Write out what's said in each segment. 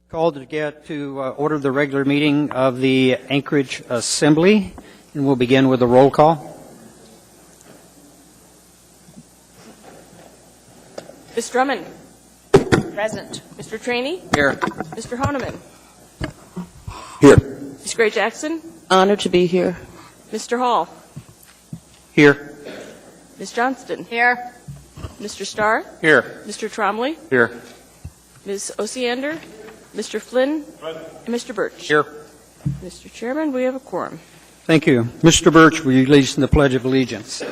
Called to get to order the regular meeting of the Anchorage Assembly, and we'll begin with a roll call. Ms. Drummond. Present. Mr. Trainee. Here. Mr. Honeman. Here. Ms. Gray Jackson. Honored to be here. Mr. Hall. Here. Ms. Johnston. Here. Mr. Starr. Here. Mr. Tromley. Here. Ms. Osiander. Mr. Flynn. And Mr. Birch. Here. Mr. Chairman, we have a quorum. Thank you. Mr. Birch, will you lead us in the Pledge of Allegiance?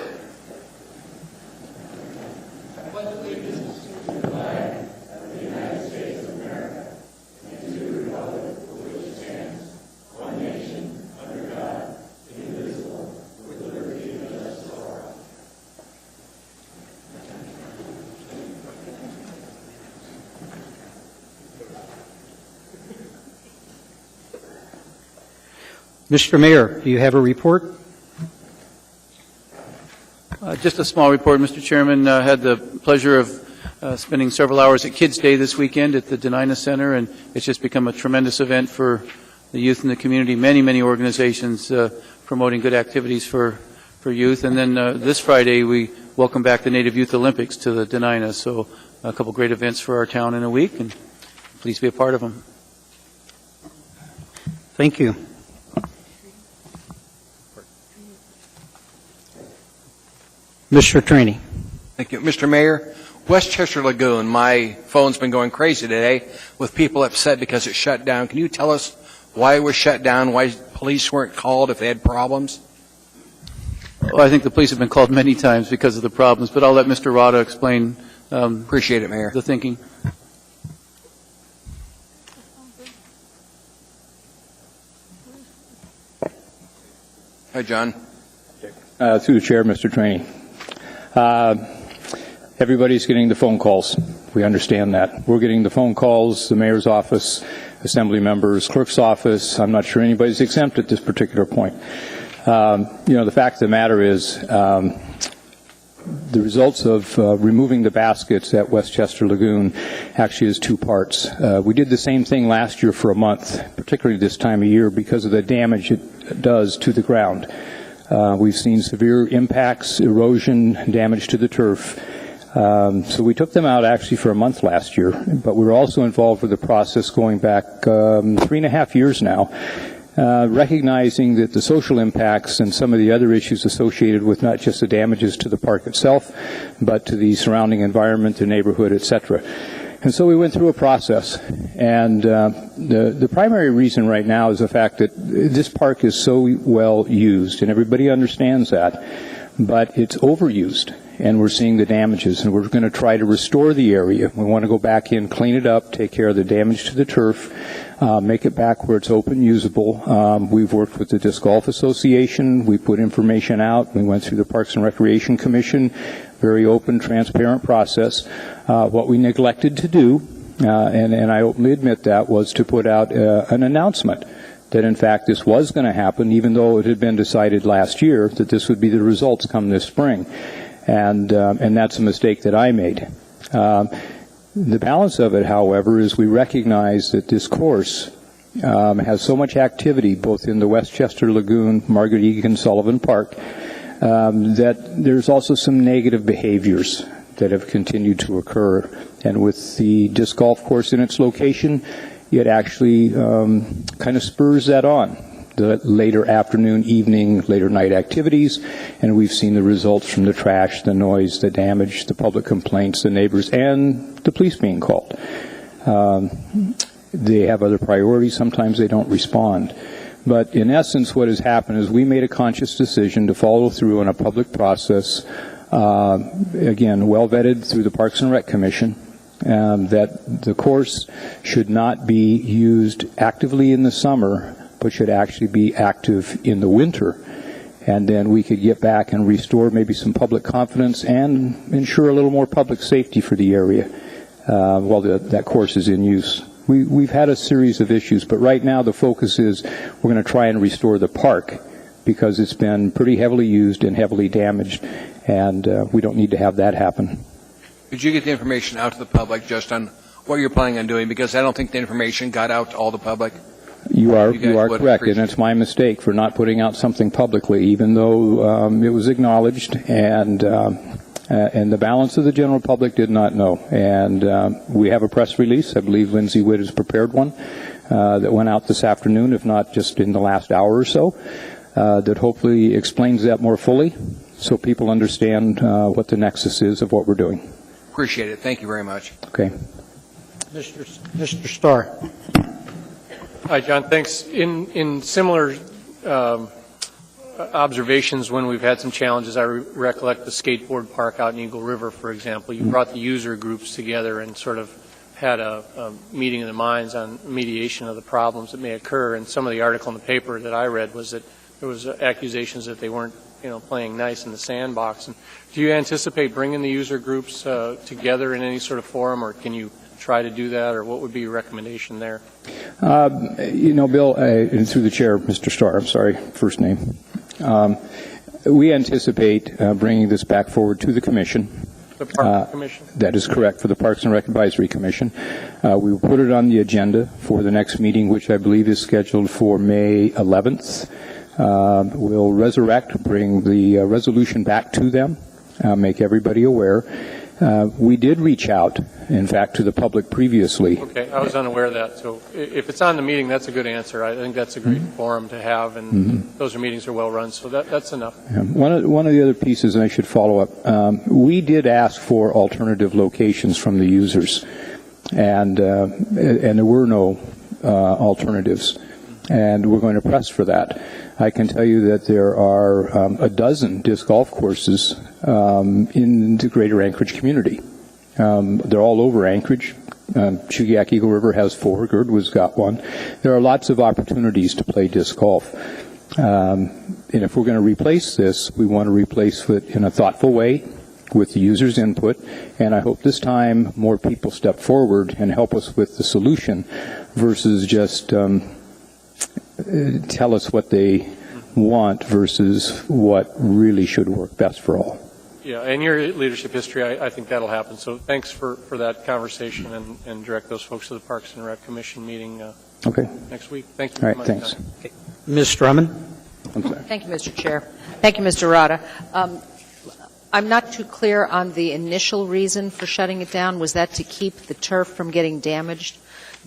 Mr. Mayor, do you have a report? Just a small report, Mr. Chairman. Had the pleasure of spending several hours at Kids Day this weekend at the Denina Center, and it's just become a tremendous event for the youth in the community. Many organizations promoting good activities for youth. And then this Friday, we welcome back the Native Youth Olympics to the Denina. So a couple great events for our town in a week, and please be a part of them. Thank you. Mr. Trainee. Thank you. Mr. Mayor, Westchester Lagoon, my phone's been going crazy today with people upset because it shut down. Can you tell us why it was shut down, why police weren't called if they had problems? Well, I think the police have been called many times because of the problems, but I'll let Mr. Rada explain Appreciate it, Mayor. the thinking. Hi, John. Through the chair, Mr. Trainee. Everybody's getting the phone calls. We understand that. We're getting the phone calls, the mayor's office, assembly members, clerk's office. I'm not sure anybody's exempt at this particular point. The fact of the matter is the results of removing the baskets at Westchester Lagoon actually is two parts. We did the same thing last year for a month, particularly this time of year, because of the damage it does to the ground. We've seen severe impacts, erosion, damage to the turf. So we took them out actually for a month last year, but we were also involved with the process going back 3.5 years now, recognizing that the social impacts and some of the other issues associated with not just the damages to the park itself, but to the surrounding environment, the neighborhood, etc. And so we went through a process, and the primary reason right now is the fact that this park is so well used, and everybody understands that, but it's overused, and we're seeing the damages, and we're going to try to restore the area. We want to go back in, clean it up, take care of the damage to the turf, make it back where it's open, usable. We've worked with the Disc Golf Association. We put information out. We went through the Parks and Recreation Commission. Very open, transparent process. What we neglected to do, and I openly admit that, was to put out an announcement that in fact this was going to happen, even though it had been decided last year that this would be the results come this spring. And that's a mistake that I made. The balance of it, however, is we recognize that this course has so much activity, both in the Westchester Lagoon, Margaret Egan Sullivan Park, that there's also some negative behaviors that have continued to occur. And with the disc golf course in its location, it actually kind of spurs that on, the later afternoon, evening, later night activities, and we've seen the results from the trash, the noise, the damage, the public complaints, the neighbors, and the police being called. They have other priorities. Sometimes they don't respond. But in essence, what has happened is we made a conscious decision to follow through on a public process, again, well vetted through the Parks and Rec Commission, that the course should not be used actively in the summer, but should actually be active in the winter. And then we could get back and restore maybe some public confidence and ensure a little more public safety for the area while that course is in use. We've had a series of issues, but right now the focus is we're going to try and restore the park because it's been pretty heavily used and heavily damaged, and we don't need to have that happen. Could you get the information out to the public just on what you're planning on doing, because I don't think the information got out to all the public. You are You guys would correct, and appreciate it's my mistake for not putting out something publicly, even though it was acknowledged, and the balance of the general public did not know. And we have a press release. I believe Lindsay Witt has prepared one that went out this afternoon, if not just in the last hour or so, that hopefully explains that more fully, so people understand what the nexus is of what we're doing. Appreciate it. Thank you very much. Okay. Mr. Starr. Hi, John. Thanks. In similar observations when we've had some challenges, I recollect the skateboard park out in Eagle River, for example. You brought the user groups together and sort of had a meeting of the minds on mediation of the problems that may occur. And some of the article in the paper that I read was that there was accusations that they weren't, playing nice in the sandbox. And do you anticipate bringing the user groups together in any sort of forum, or can you try to do that, or what would be your recommendation there? Bill, through the chair, Mr. Starr, I'm sorry, first name. We anticipate bringing this back forward to the Commission. The Park Commission? That is correct, for the Parks and Rec Advisory Commission. We will put it on the agenda for the next meeting, which I believe is scheduled for May 11th. We'll resurrect, bring the resolution back to them, make everybody aware. We did reach out, in fact, to the public previously. Okay, I was unaware of that. So if it's on the meeting, that's a good answer. I think that's a great forum to have, and those meetings are well run, so that's enough. One of the other pieces, and I should follow up, we did ask for alternative locations from the users, and there were no alternatives, and we're going to press for that. I can tell you that there are a dozen disc golf courses in the greater Anchorage community. They're all over Anchorage. Chugiak Eagle River has 4. Girdwood's got 1. There are lots of opportunities to play disc golf. And if we're going to replace this, we want to replace it in a thoughtful way with the user's input. And I hope this time more people step forward and help us with the solution versus just tell us what they want versus what really should work best for all. Yeah, and your leadership history, I think that'll happen. So thanks for that conversation, and direct those folks to the Parks and Rec Commission meeting next week. Thank you All very right, much. thanks. Ms. Strumman. I'm sorry. Thank you, Mr. Chair. Thank you, Mr. Rada. I'm not too clear on the initial reason for shutting it down. Was that to keep the turf from getting damaged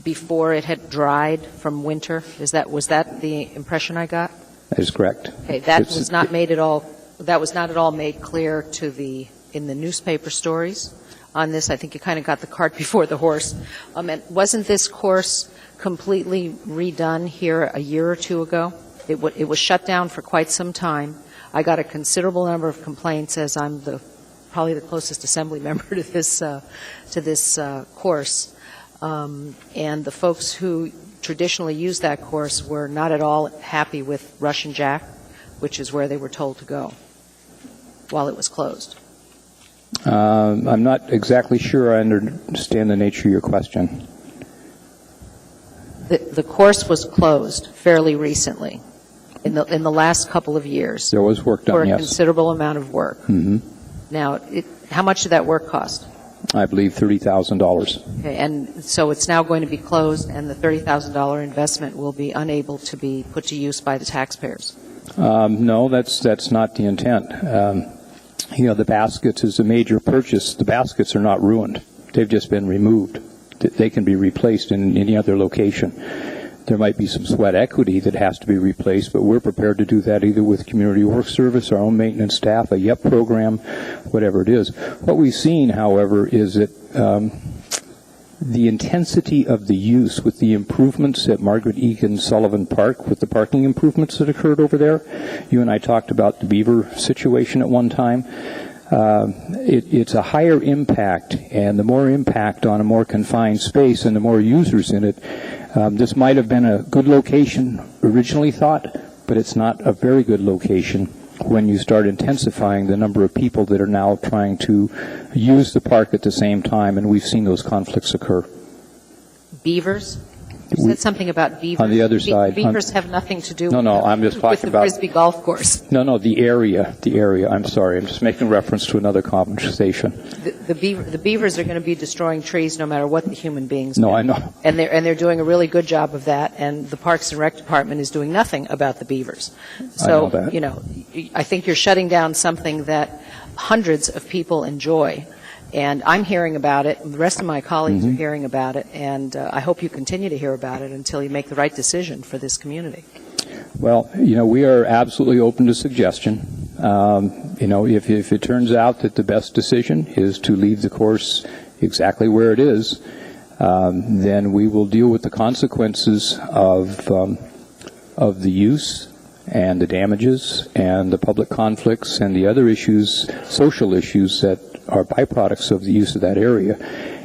before it had dried from winter? Was that the impression I got? That is correct. Okay, that was not at all made clear in the newspaper stories on this. I think you kind of got the cart before the horse. And wasn't this course completely redone here a year or two ago? It was shut down for quite some time. I got a considerable number of complaints, as I'm probably the closest assembly member to this course. And the folks who traditionally used that course were not at all happy with Russian Jack, which is where they were told to go while it was closed. I'm not exactly sure I understand the nature of your question. The course was closed fairly recently, in the last couple of years. There was work done, for a yes. considerable amount of work. Mm-hmm. Now, how much did that work cost? I believe $30,000. Okay, and so it's now going to be closed, and the $30,000 investment will be unable to be put to use by the taxpayers. No, that's not the intent. The baskets is a major purchase. The baskets are not ruined. They've just been removed. They can be replaced in any other location. There might be some sweat equity that has to be replaced, but we're prepared to do that either with Community Work Service, our own maintenance staff, a YEP program, whatever it is. What we've seen, however, is that the intensity of the use with the improvements at Margaret Egan Sullivan Park, with the parking improvements that occurred over there. You and I talked about the beaver situation at one time. It's a higher impact, and the more impact on a more confined space and the more users in it, this might have been a good location originally thought, but it's not a very good location when you start intensifying the number of people that are now trying to use the park at the same time, and we've seen those conflicts occur. Beavers? You said something about beavers. On the other side. Beavers have nothing to do No, no, I'm just with talking the about... Frisbee golf course. No, the area, I'm sorry. I'm just making reference to another conversation. The beavers are going to be destroying trees no matter what the human beings do. No, I know. And they're doing a really good job of that, and the Parks and Rec Department is doing nothing about the beavers. So, that. you know, I think you're shutting down something that hundreds of people enjoy. And I'm hearing about it, the rest of my colleagues are hearing about it, and I hope you continue to hear about it until you make the right decision for this community. Well, you know, we are absolutely open to suggestion. You know, if it turns out that the best decision is to leave the course exactly where it is, then we will deal with the consequences of the use and the damages and the public conflicts and the other issues, social issues that are byproducts of the use of that area.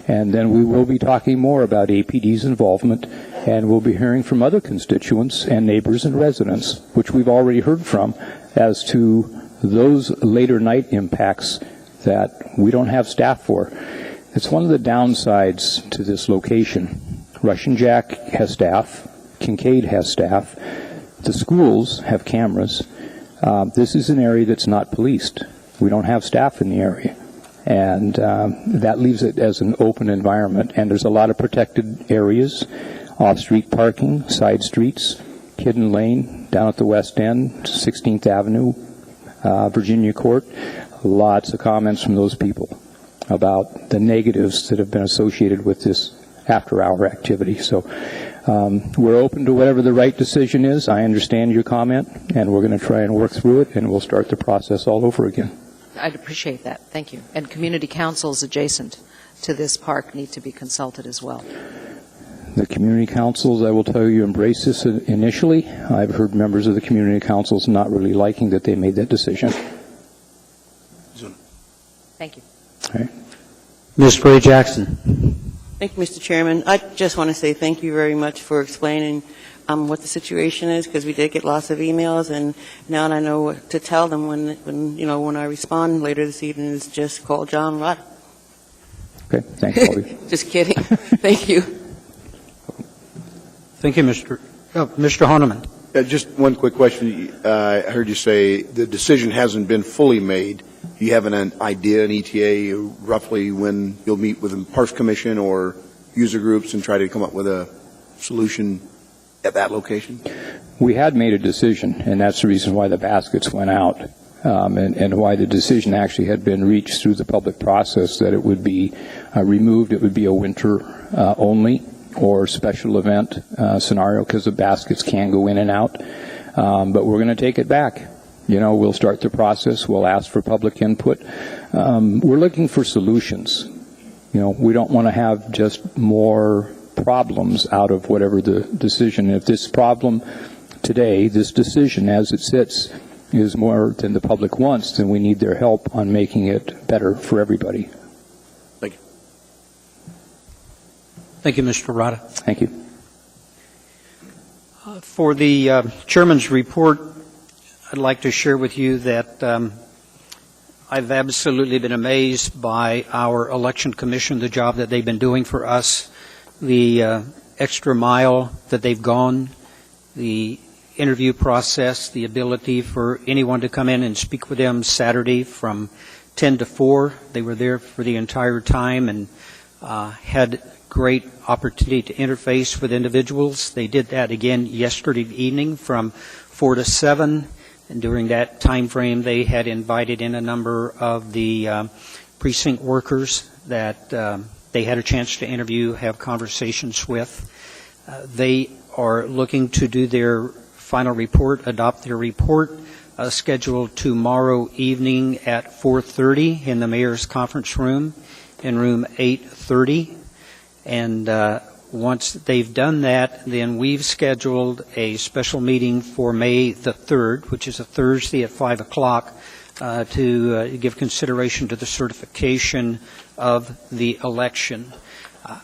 And then we will be talking more about APD's involvement, and we'll be hearing from other constituents and neighbors and residents, which we've already heard from, as to those later night impacts that we don't have staff for. It's one of the downsides to this location. Russian Jack has staff, Kincaid has staff, the schools have cameras. This is an area that's not policed. We don't have staff in the area. And that leaves it as an open environment. And there's a lot of protected areas, off-street parking, side streets, Hidden Lane, down at the West End, 16th Avenue, Virginia Court. Lots of comments from those people about the negatives that have been associated with this after-hour activity. So we're open to whatever the right decision is. I understand your comment, and we're going to try and work through it, and we'll start the process all over again. I'd appreciate that. Thank you. And community councils adjacent to this park need to be consulted as well. The community councils, I will tell you, embrace this initially. I've heard members of the community councils not really liking that they made that decision. Thank you. All right. Ms. Bray Jackson. Thank you, Mr. Chairman. I just want to say thank you very much for explaining what the situation is, because we did get lots of emails, and now I know what to tell them when I respond later this evening is just call John Rada. Okay, thanks, Bobby. Just kidding. Thank you. Thank you, Mr. Honeman. Just one quick question. I heard you say the decision hasn't been fully made. Do you have an idea, an ETA, roughly when you'll meet with the Parks Commission or user groups and try to come up with a solution at that location? We had made a decision, and that's the reason why the baskets went out, and why the decision actually had been reached through the public process that it would be removed. It would be a winter only or special event scenario, because the baskets can go in and out. But we're going to take it back. You know, we'll start the process. We'll ask for public input. We're looking for solutions. You know, we don't want to have just more problems out of whatever the decision. If this problem today, this decision as it sits, is more than the public wants, then we need their help on making it better for everybody. Thank you. Thank you, Mr. Rada. Thank you. For the chairman's report, I'd like to share with you that I've absolutely been amazed by our election commission, the job that they've been doing for us, the extra mile that they've gone, the interview process, the ability for anyone to come in and speak with them Saturday from 10 to 4. They were there for the entire time and had great opportunity to interface with individuals. They did that again yesterday evening from 4 to 7. And during that time frame, they had invited in a number of the precinct workers that they had a chance to interview, have conversations with. They are looking to do their final report, adopt their report, scheduled tomorrow evening at 4:30 in the mayor's conference room, in room 830. And once they've done that, then we've scheduled a special meeting for May the 3rd, which is a Thursday at 5 o'clock, to give consideration to the certification of the election.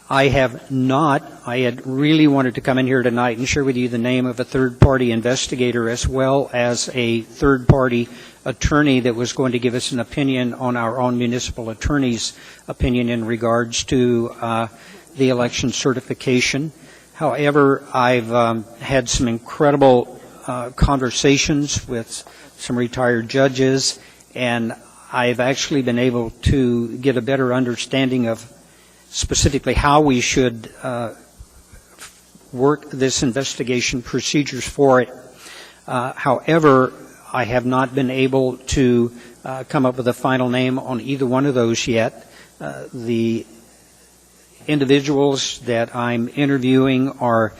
I had really wanted to come in here tonight and share with you the name of a third-party investigator as well as a third-party attorney that was going to give us an opinion on our own municipal attorney's opinion in regards to the election certification. However, I've had some incredible conversations with some retired judges, and I've actually been able to get a better understanding of specifically how we should work this investigation, procedures for it. However, I have not been able to come up with a final name on either one of those yet. The individuals that I'm interviewing are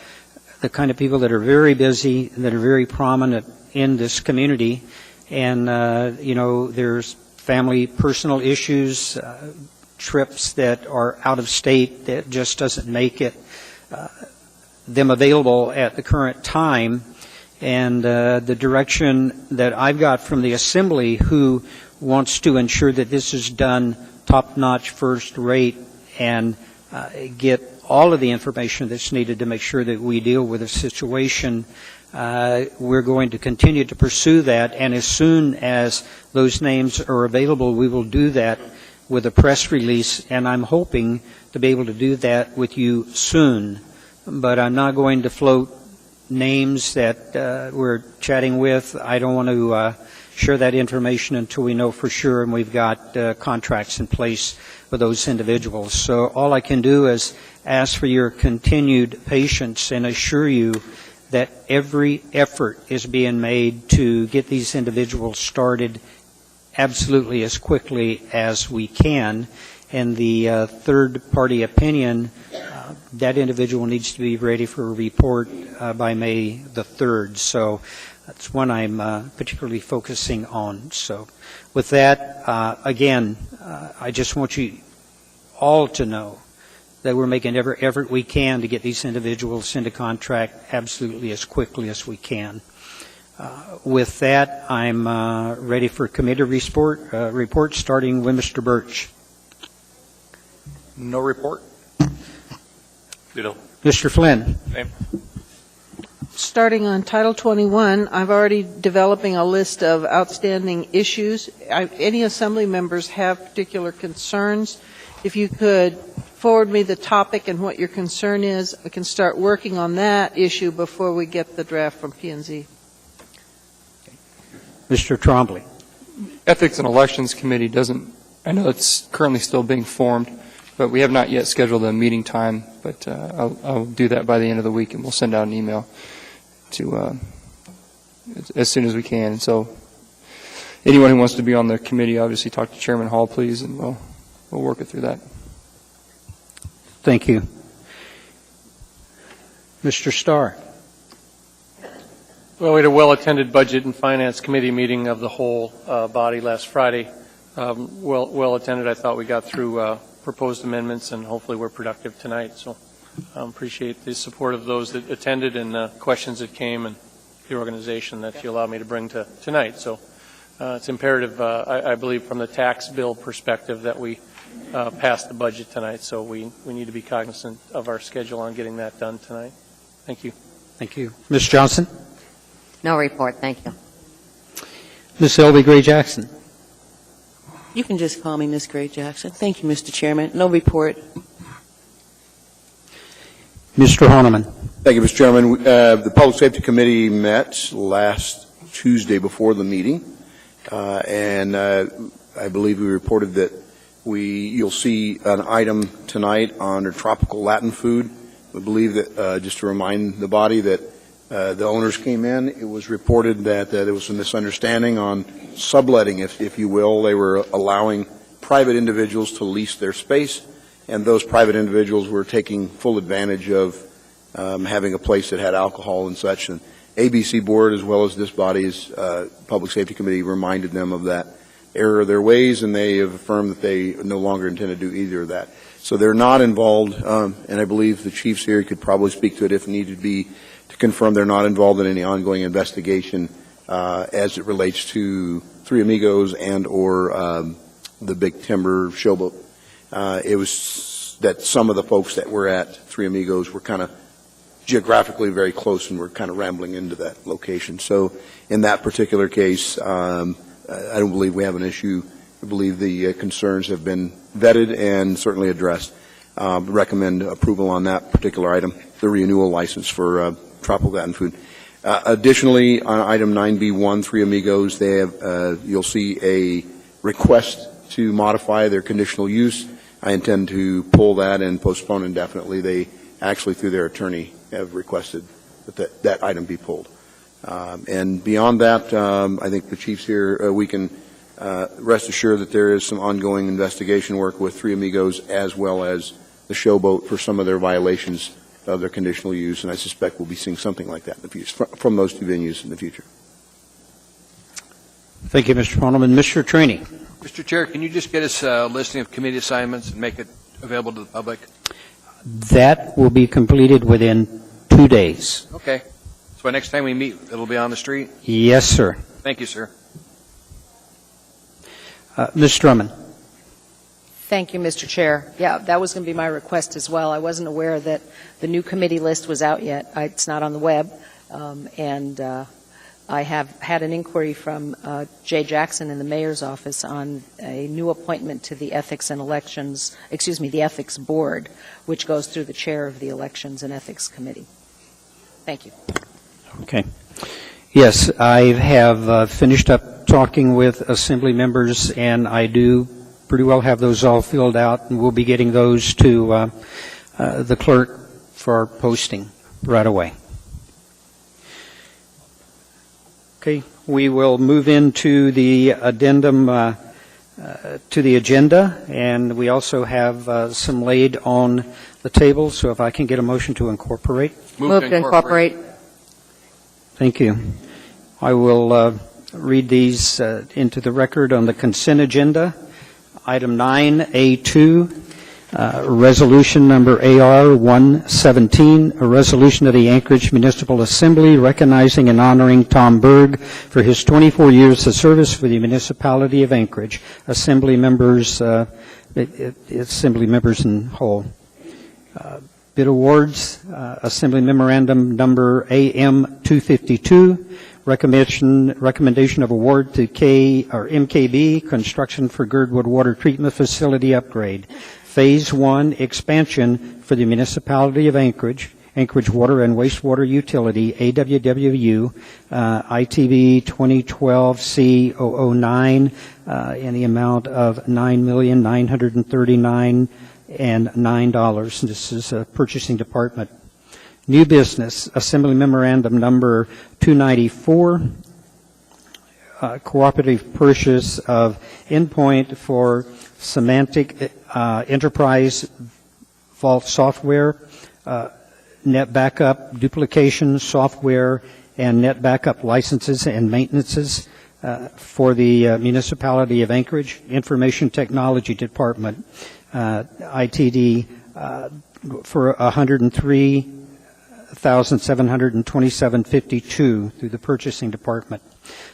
the kind of people that are very busy, that are very prominent in this community, and there's family, personal issues, trips that are out of state that just doesn't make it them available at the current time. And the direction that I've got from the Assembly, who wants to ensure that this is done top-notch, first-rate, and get all of the information that's needed to make sure that we deal with the situation. We're going to continue to pursue that, and as soon as those names are available, we will do that with a press release, and I'm hoping to be able to do that with you soon. But I'm not going to float names that we're chatting with. I don't want to share that information until we know for sure, and we've got contracts in place with those individuals. So all I can do is ask for your continued patience and assure you that every effort is being made to get these individuals started absolutely as quickly as we can. And the third-party opinion, that individual needs to be ready for a report by May the 3rd. So that's one I'm particularly focusing on. So with that, again, I just want you all to know that we're making every effort we can to get these individuals into contract absolutely as quickly as we can. With that, I'm ready for committee report, starting with Mr. Birch. No report. Ditto. Mr. Flynn. Same. Starting on Title 21, I've already developing a list of outstanding issues. Any Assembly members have particular concerns. If you could forward me the topic and what your concern is, I can start working on that issue before we get the draft from P&Z. Mr. Trombley. Ethics and Elections Committee doesn't, I know it's currently still being formed, but we have not yet scheduled a meeting time, but I'll do that by the end of the week, and we'll send out an email to as soon as we can. And so anyone who wants to be on the committee, obviously talk to Chairman Hall, please, and we'll work it through that. Thank you. Mr. Starr. Well, we had a well-attended Budget and Finance Committee meeting of the whole body last Friday. Well attended. I thought we got through proposed amendments, and hopefully we're productive tonight. So appreciate the support of those that attended and the questions that came and the organization that you allowed me to bring to tonight. So it's imperative, I believe, from the tax bill perspective that we pass the budget tonight. So we need to be cognizant of our schedule on getting that done tonight. Thank you. Thank you. Ms. Johnson. No report, thank you. Ms. Elvie Gray Jackson. You can just call me Miss Gray Jackson. Thank you, Mr. Chairman. No report. Mr. Honeman. Thank you, Mr. Chairman. The Public Safety Committee met last Tuesday before the meeting, and I believe we reported that you'll see an item tonight on tropical Latin food. We believe that, just to remind the body, that the owners came in. It was reported that there was a misunderstanding on subletting, if you will. They were allowing private individuals to lease their space, and those private individuals were taking full advantage of having a place that had alcohol and such. And ABC Board, as well as this body's Public Safety Committee, reminded them of that error of their ways, and they have affirmed that they no longer intend to do either of that. So they're not involved, and I believe the chiefs here could probably speak to it if needed be, to confirm they're not involved in any ongoing investigation as it relates to Three Amigos and or the Big Timber Showboat. It was that some of the folks that were at Three Amigos were kind of geographically very close and were kind of rambling into that location. So in that particular case, I don't believe we have an issue. I believe the concerns have been vetted and certainly addressed. recommend approval on that particular item, the renewal license for Tropical Latin Food. Additionally, on item 9B1, Three Amigos, they have, you'll see a request to modify their conditional use. I intend to pull that and postpone indefinitely. They actually, through their attorney, have requested that that item be pulled. And beyond that, I think the chief's here. We can rest assured that there is some ongoing investigation work with Three Amigos as well as the Showboat for some of their violations of their conditional use, and I suspect we'll be seeing something like that in the future, from those two venues in the future. Thank you, Mr. Parliament. Mr. Trainee. Mr. Chair, can you just get us a listing of committee assignments and make it available to the public? That will be completed within 2 days. Okay. So next time we meet, it'll be on the street? Yes, sir. Thank you, sir. Ms. Drummond. Thank you, Mr. Chair. Yeah, that was going to be my request as well. I wasn't aware that the new committee list was out yet. It's not on the web. And I have had an inquiry from Jay Jackson in the mayor's office on a new appointment to the Ethics and Elections, the Ethics Board, which goes through the chair of the Elections and Ethics Committee. Thank you. Okay. Yes, I have finished up talking with assembly members, and I do pretty well have those all filled out, and we'll be getting those to the clerk for posting right away. Okay, we will move into the addendum to the agenda, and we also have some laid on the table, so if I can get a motion to incorporate. Move to incorporate. Thank you. I will read these into the record on the consent agenda. Item 9A2, resolution number AR-117, a resolution of the Anchorage Municipal Assembly recognizing and honoring Tom Berg for his 24 years of service for the municipality of Anchorage. Assembly members in whole. Bid awards, Assembly Memorandum number AM-252, recommendation of award to MKB, construction for Girdwood Water Treatment Facility upgrade. Phase 1 expansion for the municipality of Anchorage, Anchorage Water and Wastewater Utility, AWWU, ITB 2012-C009, in the amount of $9,939,009. This is a purchasing department. New business, Assembly Memorandum number 294, cooperative purchase of endpoint for Semantic Enterprise Vault software, net backup duplication software, and net backup licenses and maintenances for the municipality of Anchorage, Information Technology Department, ITD, for $103,727.52 through the purchasing department.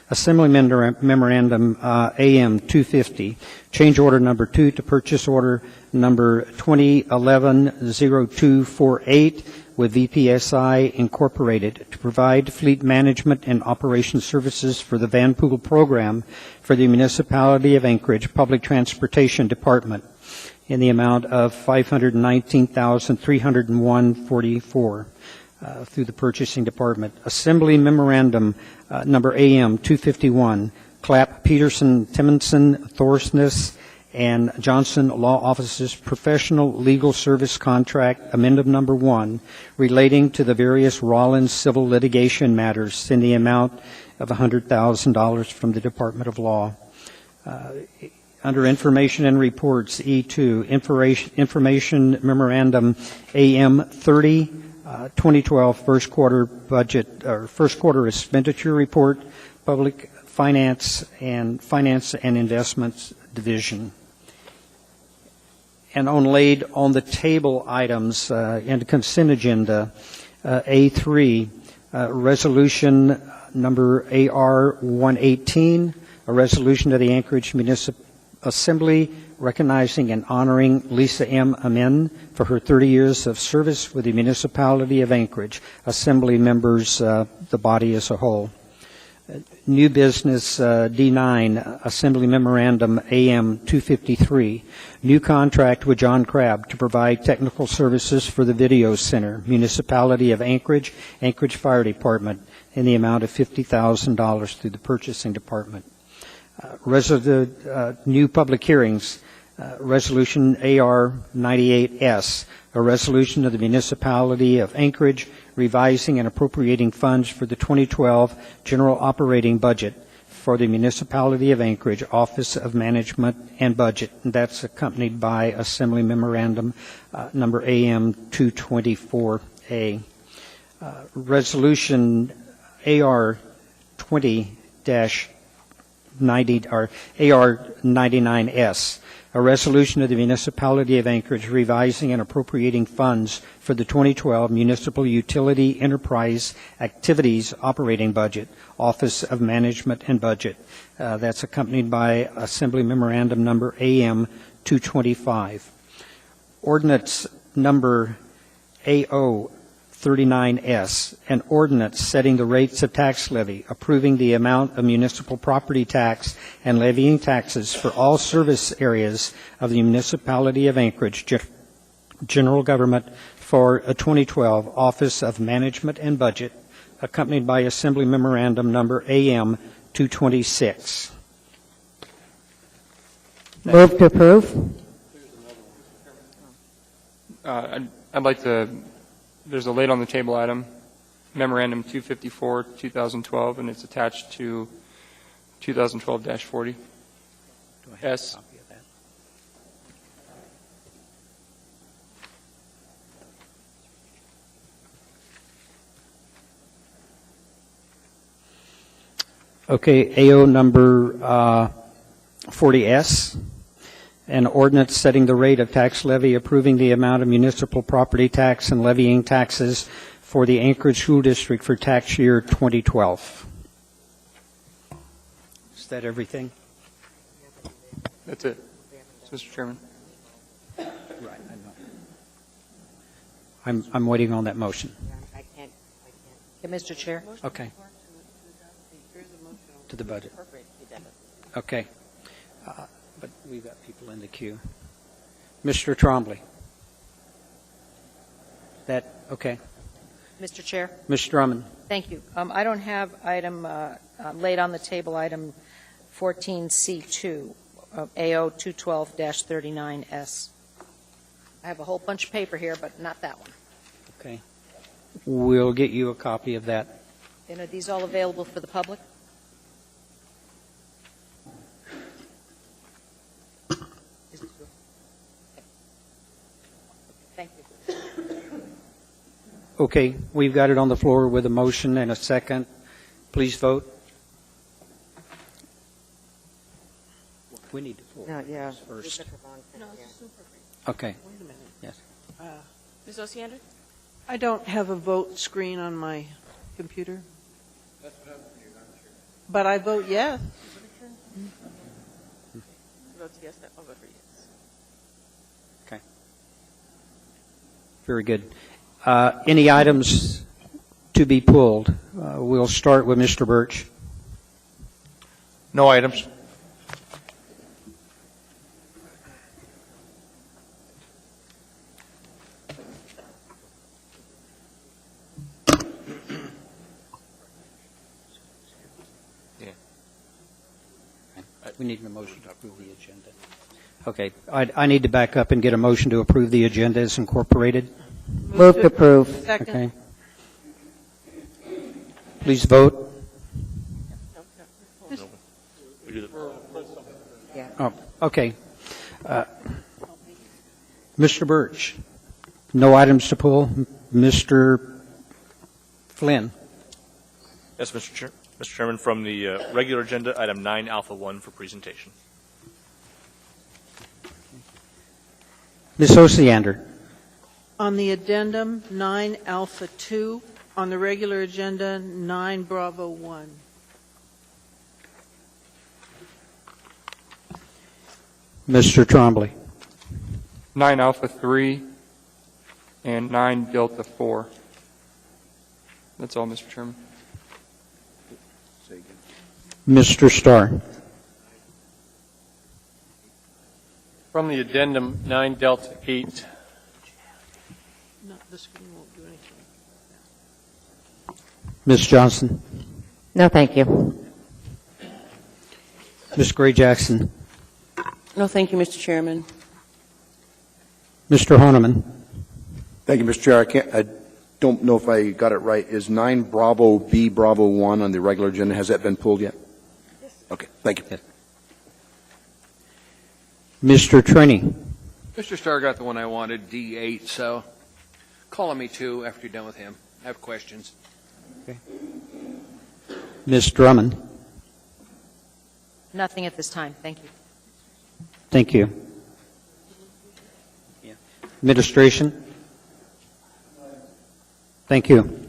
Assembly Memorandum AM-250, change order number 2 to purchase order number 2011-0248 with VPSI Incorporated to provide fleet management and operation services for the Vanpool program for the municipality of Anchorage Public Transportation Department in the amount of $519,301.44. Through the purchasing department. Assembly Memorandum number AM-251, Clapp, Peterson, Timonson, Thorsness, and Johnson Law Offices Professional Legal Service Contract, Amendment number 1, relating to the various Rollins civil litigation matters in the amount of $100,000 from the Department of Law. Under Information and Reports, E2, Information Memorandum AM-30, 2012 first quarter budget or first quarter expenditure report, Public Finance and Investments Division. And on laid on the table items in the consent agenda, A3, resolution number AR-118, a resolution of the Anchorage Municipal Assembly recognizing and honoring Lisa M. Amen for her 30 years of service with the municipality of Anchorage. Assembly members, the body as a whole. New business D9, Assembly Memorandum AM 253, new contract with John Crabb to provide technical services for the Video Center, Municipality of Anchorage, Anchorage Fire Department, in the amount of $50,000 through the Purchasing Department. New public hearings, Resolution AR 98S, a resolution of the Municipality of Anchorage revising and appropriating funds for the 2012 general operating budget for the Municipality of Anchorage Office of Management and Budget. And that's accompanied by Assembly Memorandum number AM 224A. Resolution AR 20-90 or AR 99S, a resolution of the Municipality of Anchorage revising and appropriating funds for the 2012 Municipal Utility Enterprise Activities Operating Budget, Office of Management and Budget. That's accompanied by Assembly Memorandum number AM 225. Ordinance number AO 39S, an ordinance setting the rates of tax levy, approving the amount of municipal property tax and levying taxes for all service areas of the Municipality of Anchorage General Government for a 2012 Office of Management and Budget, accompanied by Assembly Memorandum number AM 226. Move to approve. I'd like to, there's a late on the table item, Memorandum 254, 2012, and it's attached to 2012-40. S. Okay, AO number 40S, an ordinance setting the rate of tax levy, approving the amount of municipal property tax and levying taxes for the Anchorage School District for tax year 2012. Is that everything? That's it, Mr. Chairman. Right, I know. I'm waiting on that motion. Okay, Mr. Chair. Okay. To the budget. Okay. But we've got people in the queue. Mr. Trombley. That, okay. Mr. Chair. Mr. Drummond. Thank you. I don't have item laid on the table, item 14C2 of AO 212-39S. I have a whole bunch of paper here, but not that one. Okay. We'll get you a copy of that. And are these all available for the public? Thank you. Okay, we've got it on the floor with a motion and a second. Please vote. We need to vote first. Okay. Wait a minute. Yes. Ms. Osiander? I don't have a vote screen on my computer. But I vote yes. Votes yes, I'll vote for yes. Very good. Any items to be pulled? We'll start with Mr. Birch. No items. We need a motion to approve the agenda. Okay, I need to back up and get a motion to approve the agenda as incorporated. Move to approve. Second. Okay. Please vote. Yeah. Oh, okay. Mr. Birch, no items to pull. Mr. Flynn. Yes, Mr. Chairman, from the regular agenda, item 9 Alpha 1 for presentation. Ms. Osiander. On the addendum, 9 Alpha 2. On the regular agenda, 9 Bravo 1. Mr. Trombley. 9 Alpha 3 and 9 Delta 4. That's all, Mr. Chairman. Mr. Starr. From the addendum 9 Delta 8, No, the screen won't do anything. Ms. Johnson. No, thank you. Ms. Gray Jackson. No, thank you, Mr. Chairman. Mr. Honeman. Thank you, Mr. Chair. I don't know if I got it right. Is 9 Bravo B Bravo 1 on the regular agenda? Has that been pulled yet? Yes. Okay, thank you. Yes. Mr. Trini. Mr. Starr got the one I wanted, D8, so call on me too after you're done with him. I have questions. Ms. Drummond. Nothing at this time. Thank you. Thank you. Administration. Thank you.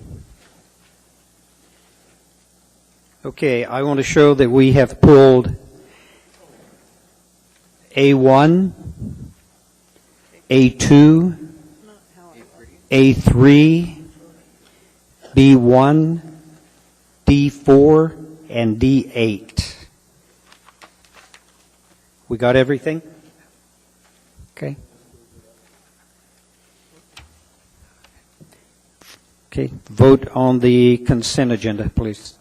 Okay, I want to show that we have pulled A1, A2, A3, B1, D4, and D8. We got everything? Okay. Okay, vote on the consent agenda, please.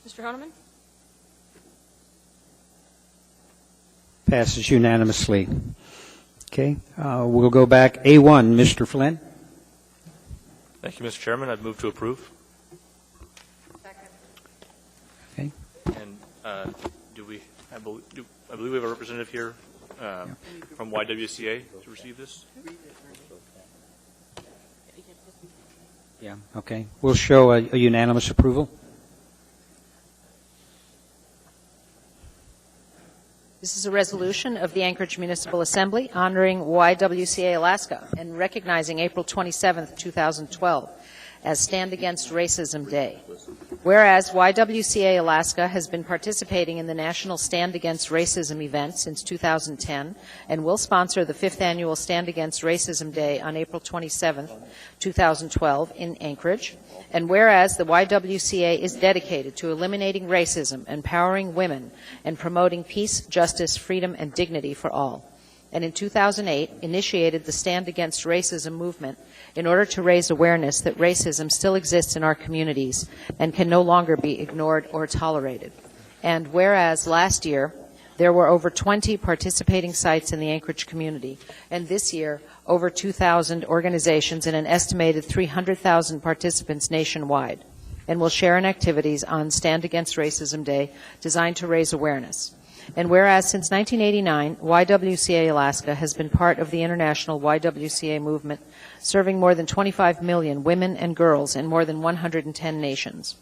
Mr. Honeman? Passes unanimously. Okay, we'll go back. A1, Mr. Flynn. Thank you, Mr. Chairman. I'd move to approve. Okay. And I believe we have a representative here from YWCA to receive this. Yeah, okay. We'll show a unanimous approval. This is a resolution of the Anchorage Municipal Assembly honoring YWCA Alaska and recognizing April 27, 2012 as Stand Against Racism Day. Whereas YWCA Alaska has been participating in the National Stand Against Racism event since 2010 and will sponsor the 5th annual Stand Against Racism Day on April 27, 2012 in Anchorage. And whereas the YWCA is dedicated to eliminating racism, empowering women, and promoting peace, justice, freedom, and dignity for all. And in 2008, initiated the Stand Against Racism movement in order to raise awareness that racism still exists in our communities and can no longer be ignored or tolerated. And whereas last year, there were over 20 participating sites in the Anchorage community, and this year, over 2,000 organizations and an estimated 300,000 participants nationwide, and will share in activities on Stand Against Racism Day designed to raise awareness. And whereas since 1989, YWCA Alaska has been part of the international YWCA movement, serving more than 25 million women and girls in more than 110 nations.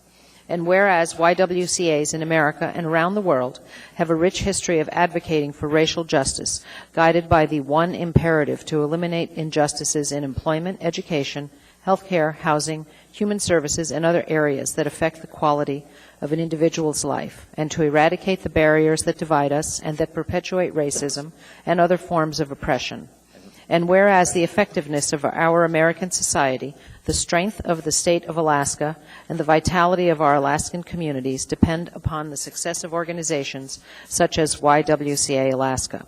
And whereas YWCAs in America and around the world have a rich history of advocating for racial justice, guided by the one imperative to eliminate injustices in employment, education, healthcare, housing, human services, and other areas that affect the quality of an individual's life, and to eradicate the barriers that divide us and that perpetuate racism and other forms of oppression. And whereas the effectiveness of our American society, the strength of the state of Alaska, and the vitality of our Alaskan communities depend upon the success of organizations such as YWCA Alaska.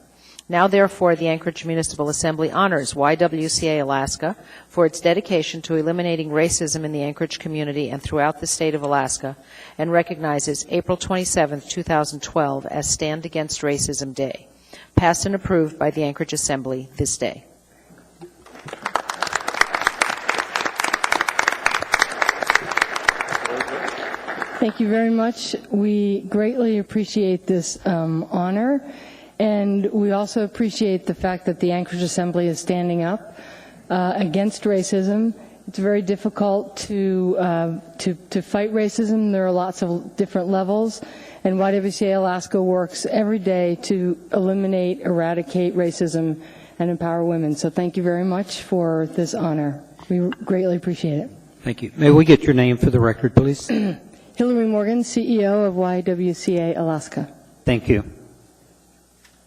Now, therefore, the Anchorage Municipal Assembly honors YWCA Alaska for its dedication to eliminating racism in the Anchorage community and throughout the state of Alaska, and recognizes April 27, 2012 as Stand Against Racism Day, passed and approved by the Anchorage Assembly this day. Thank you very much. We greatly appreciate this honor. And we also appreciate the fact that the Anchorage Assembly is standing up against racism. It's very difficult to fight racism. There are lots of different levels, and YWCA Alaska works every day to eliminate, eradicate racism, and empower women. So thank you very much for this honor. We greatly appreciate it. Thank you. May we get your name for the record, please? Hillary Morgan, CEO of YWCA Alaska. Thank you.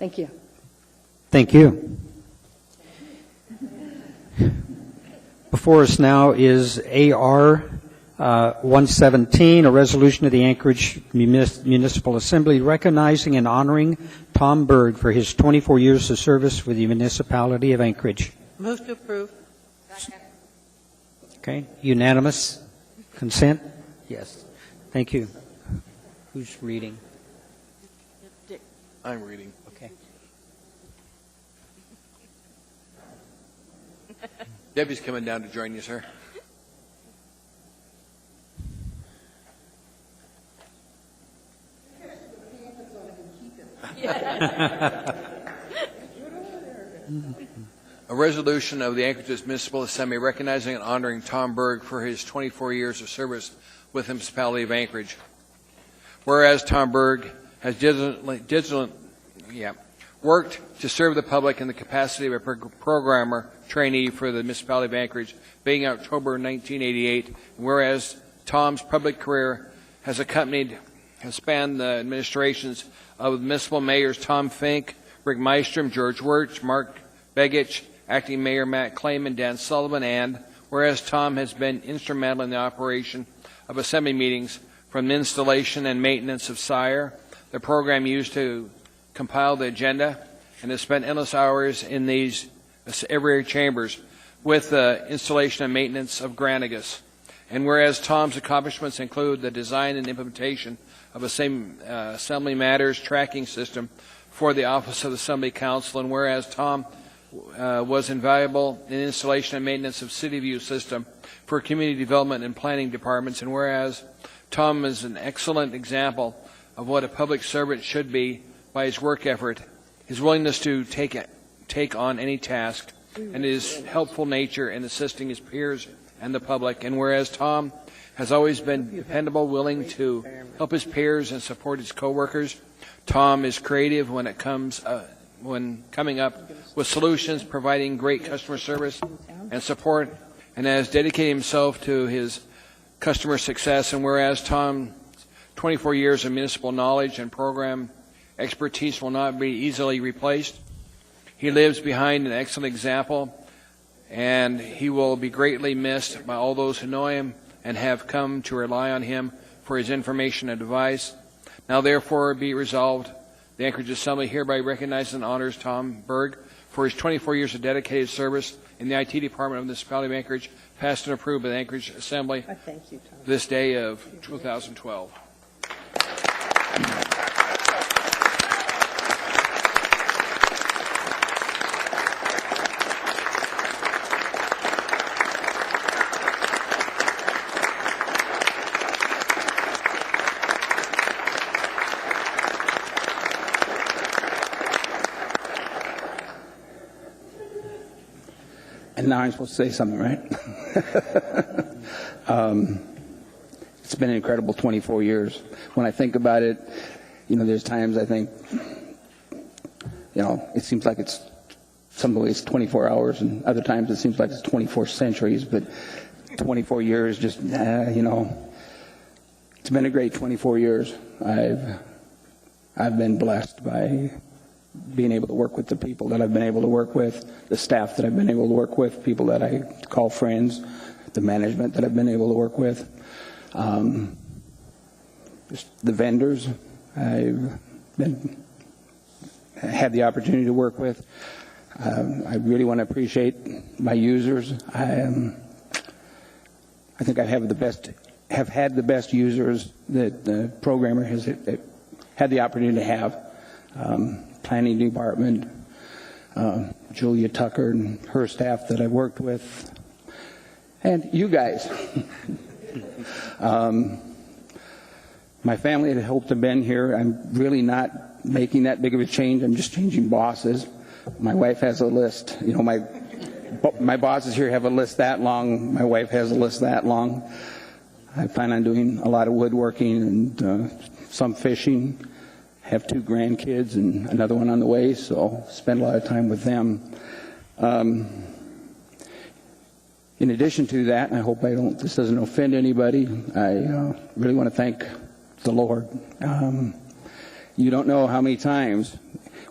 Thank you. Thank you. Before us now is AR 117, a resolution of the Anchorage Municipal Assembly recognizing and honoring Tom Berg for his 24 years of service with the municipality of Anchorage. Move to approve. Okay, unanimous consent? Yes. Thank you. Who's reading? I'm reading. Okay. Debbie's coming down to join you, sir. A resolution of the Anchorage Municipal Assembly recognizing and honoring Tom Berg for his 24 years of service with the municipality of Anchorage. Whereas Tom Berg has worked to serve the public in the capacity of a programmer trainee for the municipality of Anchorage, beginning in October 1988. And whereas Tom's public career has spanned the administrations of municipal mayors Tom Fink, Rick Meistrom, George Wirtz, Mark Begich, acting mayor Matt Clayman, Dan Sullivan, and whereas Tom has been instrumental in the operation of assembly meetings from the installation and maintenance of SIRE, the program used to compile the agenda, and has spent endless hours in these every chambers with the installation and maintenance of Granicus. And whereas Tom's accomplishments include the design and implementation of a Assembly Matters tracking system for the Office of the Assembly Council, and whereas Tom was invaluable in installation and maintenance of City View system for community development and planning departments, and whereas Tom is an excellent example of what a public servant should be by his work effort, his willingness to take on any task, and his helpful nature in assisting his peers and the public, and whereas Tom has always been dependable, willing to help his peers and support his coworkers, Tom is creative when coming up with solutions, providing great customer service and support, and has dedicated himself to his customer success. And whereas Tom's 24 years of municipal knowledge and program expertise will not be easily replaced, he lives behind an excellent example, and he will be greatly missed by all those who know him and have come to rely on him for his information and advice. Now therefore be resolved, the Anchorage Assembly hereby recognizes and honors Tom Berg for his 24 years of dedicated service in the IT department of the municipality of Anchorage, passed and approved by the Anchorage Assembly this day of 2012. And now I'm supposed to say something, right? It's been an incredible 24 years. When I think about it, there's times I think, it seems like it's some ways 24 hours, and other times it seems like it's 24 centuries, but 24 years just, it's been a great 24 years. I've been blessed by being able to work with the people that I've been able to work with, the staff that I've been able to work with, people that I call friends, the management that I've been able to work with, just the vendors I've had the opportunity to work with. I really want to appreciate my users. I think I have had the best users that the programmer has had the opportunity to have. Planning department, Julia Tucker and her staff that I've worked with, and you guys. My family had hoped to have been here. I'm really not making that big of a change. I'm just changing bosses. My wife has a list. My bosses here have a list that long. My wife has a list that long. I plan on doing a lot of woodworking and some fishing. Have 2 grandkids and another one on the way, so spend a lot of time with them. In addition to that, and I hope this doesn't offend anybody, I really want to thank the Lord. You don't know how many times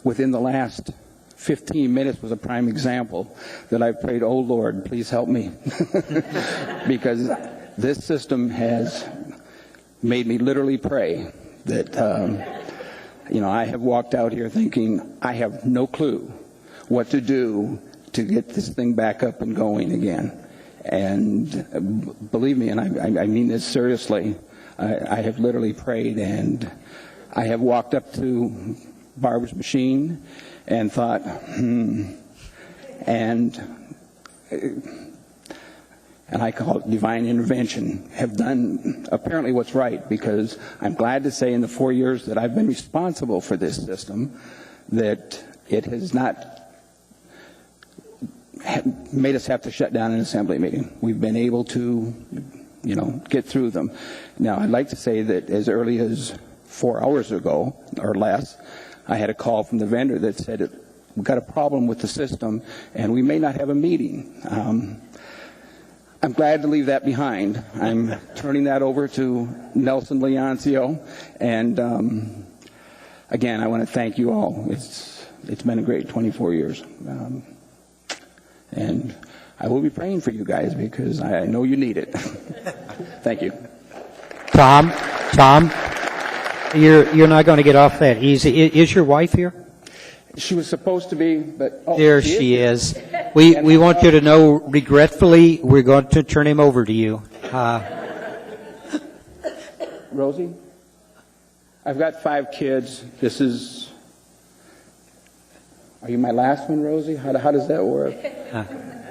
within the last 15 minutes was a prime example that I prayed, oh Lord, please help me. Because this system has made me literally pray that, I have walked out here thinking I have no clue what to do to get this thing back up and going again. And believe me, and I mean this seriously, I have literally prayed, and I have walked up to Barb's machine and thought, and I call it divine intervention, have done apparently what's right, because I'm glad to say in the 4 years that I've been responsible for this system that it has not made us have to shut down an assembly meeting. We've been able to, get through them. Now, I'd like to say that as early as 4 hours ago or less, I had a call from the vendor that said, we've got a problem with the system and we may not have a meeting. I'm glad to leave that behind. I'm turning that over to Nelson Leoncio, and again, I want to thank you all. It's been a great 24 years. And I will be praying for you guys because I know you need it. Thank you. Tom, you're not going to get off that easy. Is your wife here? She was supposed to be, but There she is. We want you to know, regretfully, we're going to turn him over to you. Rosie, I've got 5 kids. Are you my last one, Rosie? How does that work?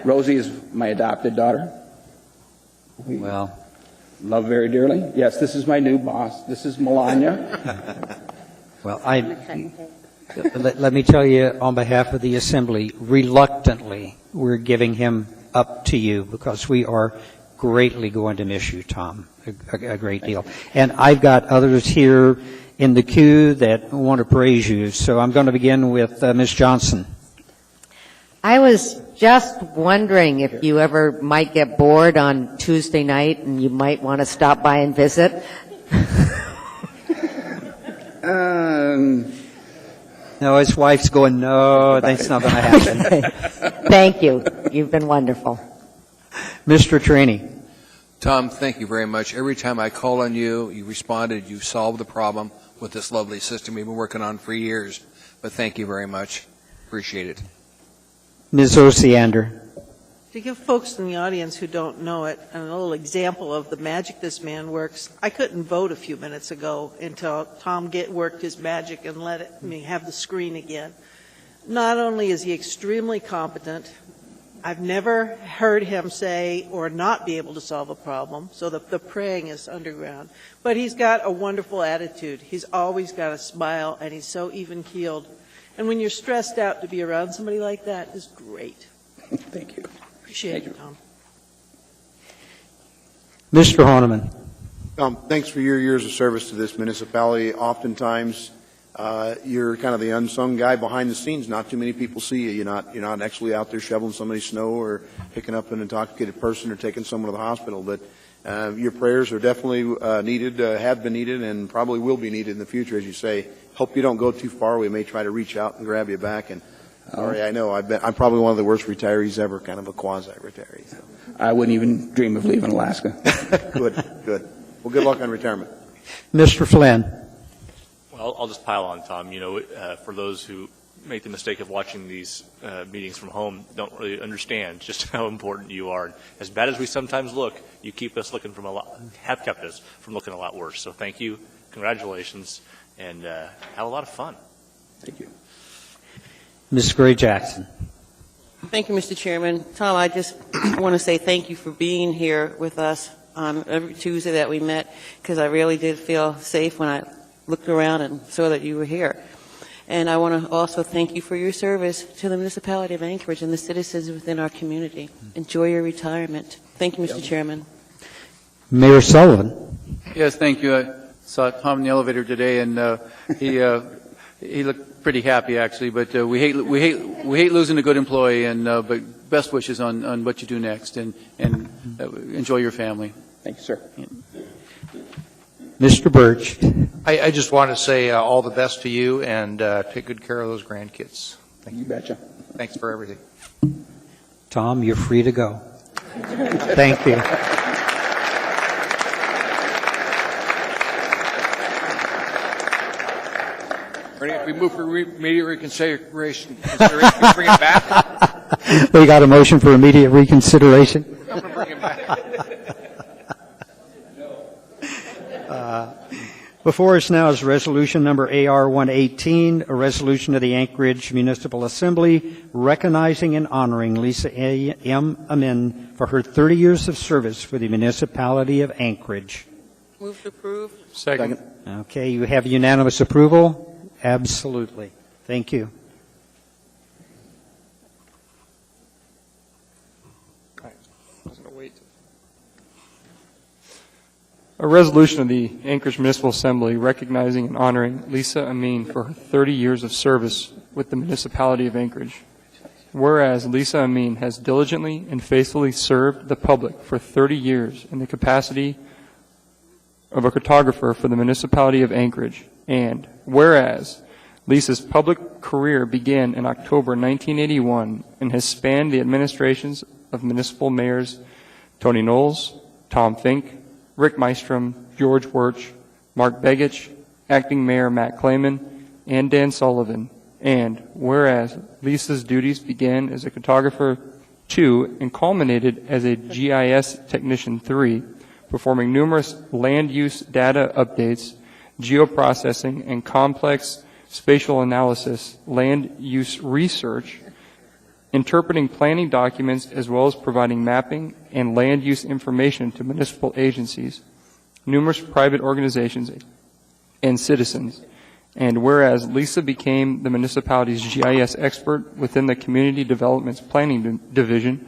Rosie is my adopted daughter. We love very dearly. Yes, this is my new boss. This is Melania. Well, let me tell you, on behalf of the Assembly, reluctantly, we're giving him up to you because we are greatly going to miss you, Tom, a great deal. And I've got others here in the queue that want to praise you. So I'm going to begin with Ms. Johnson. I was just wondering if you ever might get bored on Tuesday night and you might want to stop by and visit. No, his wife's going, no, that's not going to happen. Thank you. You've been wonderful. Mr. Traney. Tom, thank you very much. Every time I call on you, you responded, you solved the problem with this lovely system we've been working on for years. But thank you very much. Appreciate it. Ms. Osiander. To give folks in the audience who don't know it a little example of the magic this man works, I couldn't vote a few minutes ago until Tom worked his magic and let me have the screen again. Not only is he extremely competent, I've never heard him say or not be able to solve a problem, so the praying is underground. But he's got a wonderful attitude. He's always got a smile, and he's so even-keeled. And when you're stressed out, to be around somebody like that is great. Thank you. Appreciate it, Tom. Mr. Honeman. Thanks for your years of service to this municipality. Oftentimes, you're kind of the unsung guy behind the scenes. Not too many people see you. You're not actually out there shoveling somebody's snow or picking up an intoxicated person or taking someone to the hospital. But your prayers are definitely needed, have been needed, and probably will be needed in the future, as you say. Hope you don't go too far. We may try to reach out and grab you back. And sorry, I know I'm probably one of the worst retirees ever, kind of a quasi-retiree. So. I wouldn't even dream of leaving Alaska. Good. Well, good luck on retirement. Mr. Flynn. Well, I'll just pile on, Tom. For those who make the mistake of watching these meetings from home, don't really understand just how important you are. And as bad as we sometimes look, you keep us looking have kept us from looking a lot worse. So thank you, congratulations, and have a lot of fun. Thank you. Ms. Gray Jackson. Thank you, Mr. Chairman. Tom, I just want to say thank you for being here with us on every Tuesday that we met, because I really did feel safe when I looked around and saw that you were here. And I want to also thank you for your service to the municipality of Anchorage and the citizens within our community. Enjoy your retirement. Thank you, Mr. Chairman. Mayor Sullivan. Yes, thank you. I saw Tom in the elevator today, and he looked pretty happy, actually. But we hate losing a good employee. And but best wishes on what you do next, and enjoy your family. Thank you, sir. Mr. Birch. I just want to say all the best to you, and take good care of those grandkids. You betcha. Thanks for everything. Tom, you're free to go. Thank you. Ernie, if we move for immediate reconsideration, we bring it back? We got a motion for immediate reconsideration. I'm going to bring it back. Before us now is resolution number AR-118, a resolution of the Anchorage Municipal Assembly recognizing and honoring Lisa M. Amin for her 30 years of service for the municipality of Anchorage. Move to approve. Second. Okay, you have unanimous approval? Absolutely. Thank you. A resolution of the Anchorage Municipal Assembly recognizing and honoring Lisa Amin for her 30 years of service with the municipality of Anchorage. Whereas Lisa Amin has diligently and faithfully served the public for 30 years in the capacity of a cartographer for the municipality of Anchorage. And whereas Lisa's public career began in October 1981 and has spanned the administrations of municipal mayors Tony Knowles, Tom Fink, Rick Mystrom, George Wirch, Mark Begich, Acting Mayor Matt Clayman, and Dan Sullivan. And whereas Lisa's duties began as a cartographer 2 and culminated as a GIS Technician 3, performing numerous land use data updates, geoprocessing, and complex spatial analysis, land use research, interpreting planning documents as well as providing mapping and land use information to municipal agencies, numerous private organizations, and citizens. And whereas Lisa became the municipality's GIS expert within the Community Development's Planning Division,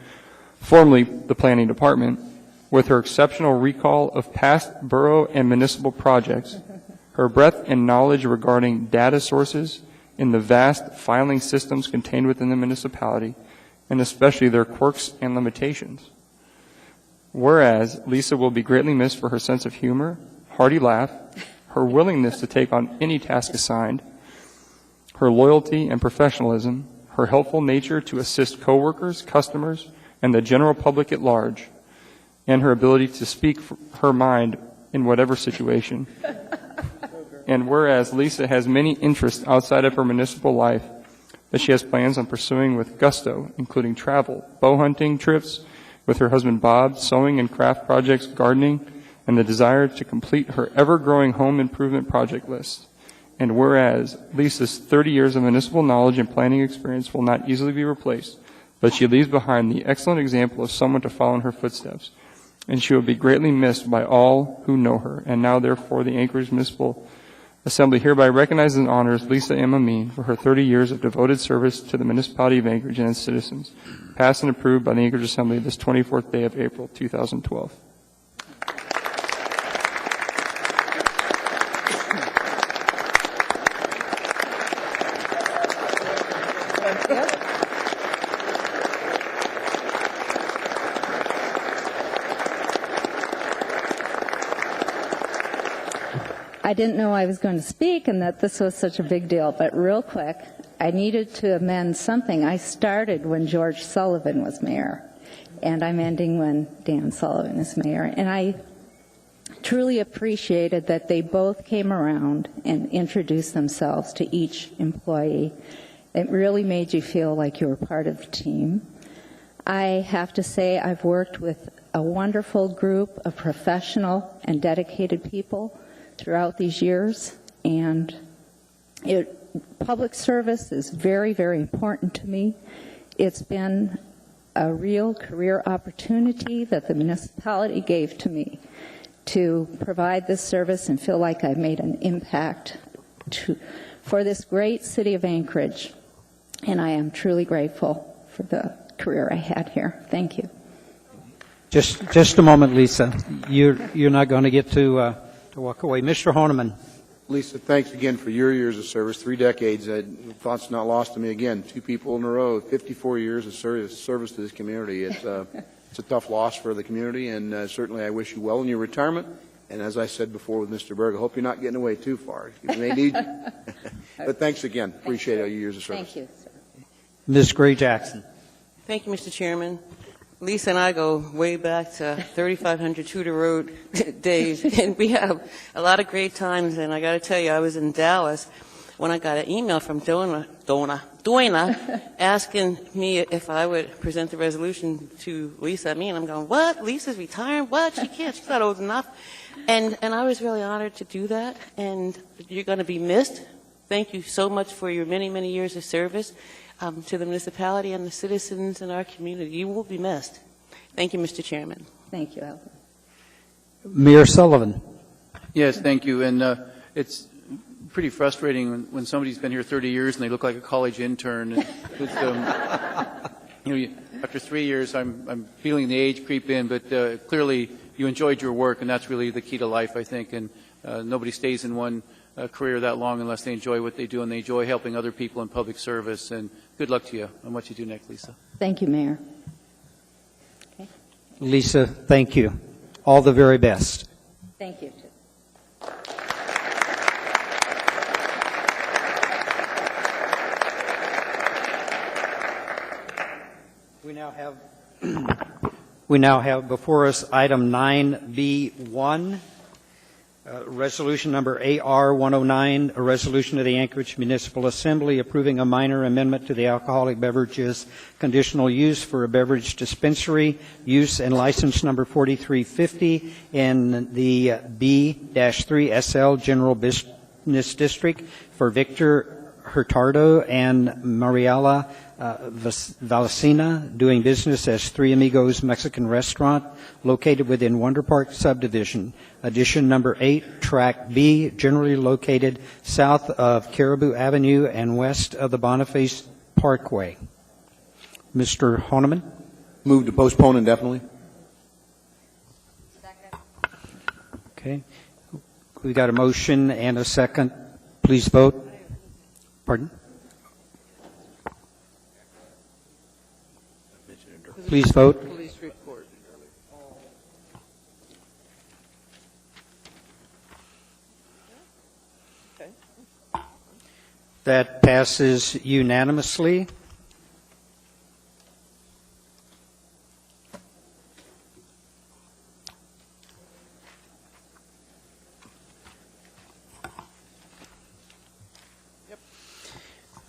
formerly the Planning Department, with her exceptional recall of past borough and municipal projects, her breadth and knowledge regarding data sources in the vast filing systems contained within the municipality, and especially their quirks and limitations. Whereas Lisa will be greatly missed for her sense of humor, hearty laugh, her willingness to take on any task assigned, her loyalty and professionalism, her helpful nature to assist coworkers, customers, and the general public at large, and her ability to speak her mind in whatever situation. And whereas Lisa has many interests outside of her municipal life that she has plans on pursuing with gusto, including travel, bow hunting trips with her husband Bob, sewing and craft projects, gardening, and the desire to complete her ever-growing home improvement project list. And whereas Lisa's 30 years of municipal knowledge and planning experience will not easily be replaced, but she leaves behind the excellent example of someone to follow in her footsteps. And she will be greatly missed by all who know her. And now, therefore, the Anchorage Municipal Assembly hereby recognizes and honors Lisa M. Amin for her 30 years of devoted service to the municipality of Anchorage and its citizens, passed and approved by the Anchorage Assembly this 24th day of April, 2012. I didn't know I was going to speak and that this was such a big deal, but real quick, I needed to amend something. I started when George Sullivan was mayor, and I'm ending when Dan Sullivan is mayor. And I truly appreciated that they both came around and introduced themselves to each employee. It really made you feel like you were part of the team. I have to say I've worked with a wonderful group of professional and dedicated people throughout these years, and public service is very, very important to me. It's been a real career opportunity that the municipality gave to me to provide this service and feel like I've made an impact for this great city of Anchorage, and I am truly grateful for the career I had here. Thank you. Just a moment, Lisa. You're not going to get to walk away. Mr. Honeman. Lisa, thanks again for your years of service, 3 decades. Thought's not lost to me again. 2 people in a row, 54 years of service to this community. It's a tough loss for the community, and certainly I wish you well in your retirement. And as I said before with Mr. Berg, I hope you're not getting away too far. You may need, but thanks again. Appreciate all your years of service. Thank you, sir. Ms. Gray Jackson. Thank you, Mr. Chairman. Lisa and I go way back to 3500 Tudor Road days, and we have a lot of great times. And I got to tell you, I was in Dallas when I got an email from Donna asking me if I would present the resolution to Lisa and me. And I'm going, what? Lisa's retiring? What? She can't. She's not old enough. And I was really honored to do that. And you're going to be missed. Thank you so much for your many, many years of service to the municipality and the citizens in our community. You will be missed. Thank you, Mr. Chairman. Thank you, Alvin. Mayor Sullivan. Yes, thank you. And it's pretty frustrating when somebody's been here 30 years and they look like a college intern. After 3 years, I'm feeling the age creep in, but clearly you enjoyed your work, and that's really the key to life, I think. And nobody stays in one career that long unless they enjoy what they do, and they enjoy helping other people in public service. And good luck to you on what you do next, Lisa. Thank you, Mayor. Lisa, thank you. All the very best. Thank you. We now have before us item 9B1, resolution number AR-109, a resolution of the Anchorage Municipal Assembly approving a minor amendment to the alcoholic beverages conditional use for a beverage dispensary use and license number 4350 in the B-3 SL General Business District for Victor Hurtado and Mariela Vallecina, doing business as Three Amigos Mexican Restaurant, located within Wonder Park Subdivision. Addition number 8, Track B, generally located south of Caribou Avenue and west of the Boniface Parkway. Mr. Honeman? Move to postpone indefinitely. Okay. We got a motion and a second. Please vote. Pardon? Please vote. Police report. That passes unanimously.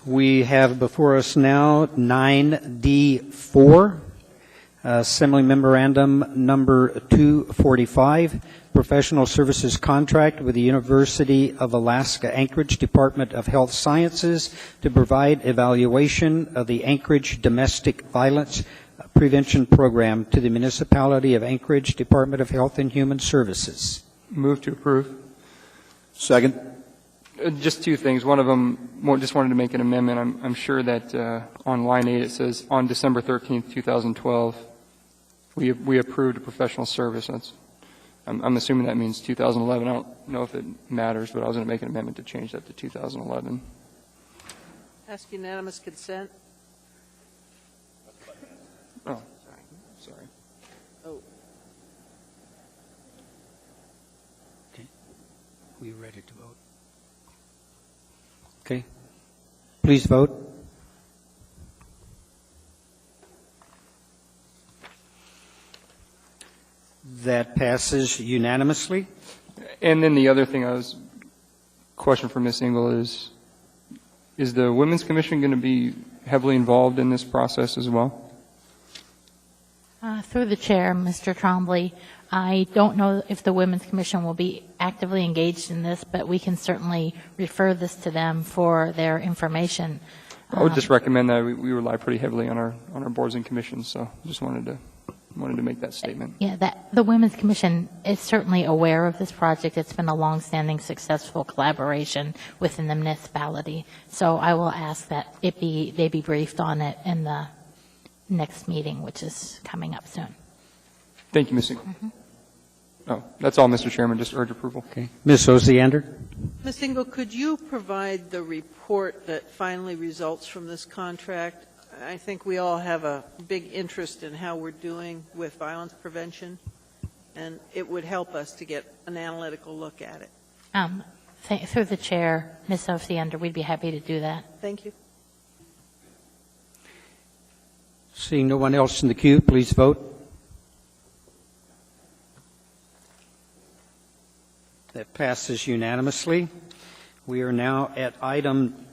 We have before us now 9D4, Assembly Memorandum number 245, Professional Services Contract with the University of Alaska Anchorage Department of Health Sciences to provide evaluation of the Anchorage Domestic Violence Prevention Program to the Municipality of Anchorage Department of Health and Human Services. Move to approve. Second. Just two things. One of them, just wanted to make an amendment. I'm sure that on line 8 it says on December 13th, 2012, we approved a professional service. I'm assuming that means 2011. I don't know if it matters, but I was going to make an amendment to change that to 2011. Ask unanimous consent. Oh, sorry. Oh. Okay. We ready to vote? Okay. Please vote. That passes unanimously. And then the other thing question for Ms. Engel is the Women's Commission going to be heavily involved in this process as well? Through the chair, Mr. Trombley, I don't know if the Women's Commission will be actively engaged in this, but we can certainly refer this to them for their information. I would just recommend that we rely pretty heavily on our boards and commissions, so just wanted to make that statement. Yeah, the Women's Commission is certainly aware of this project. It's been a long-standing, successful collaboration within the municipality. So I will ask that they be briefed on it in the next meeting, which is coming up soon. Thank you, Ms. Engel. Oh, that's all, Mr. Chairman. Just urge approval. Okay. Ms. Osiander? Ms. Engel, could you provide the report that finally results from this contract? I think we all have a big interest in how we're doing with violence prevention, and it would help us to get an analytical look at it. Through the chair, Ms. Osiander, we'd be happy to do that. Thank you. Seeing no one else in the queue, please vote. That passes unanimously. We are now at item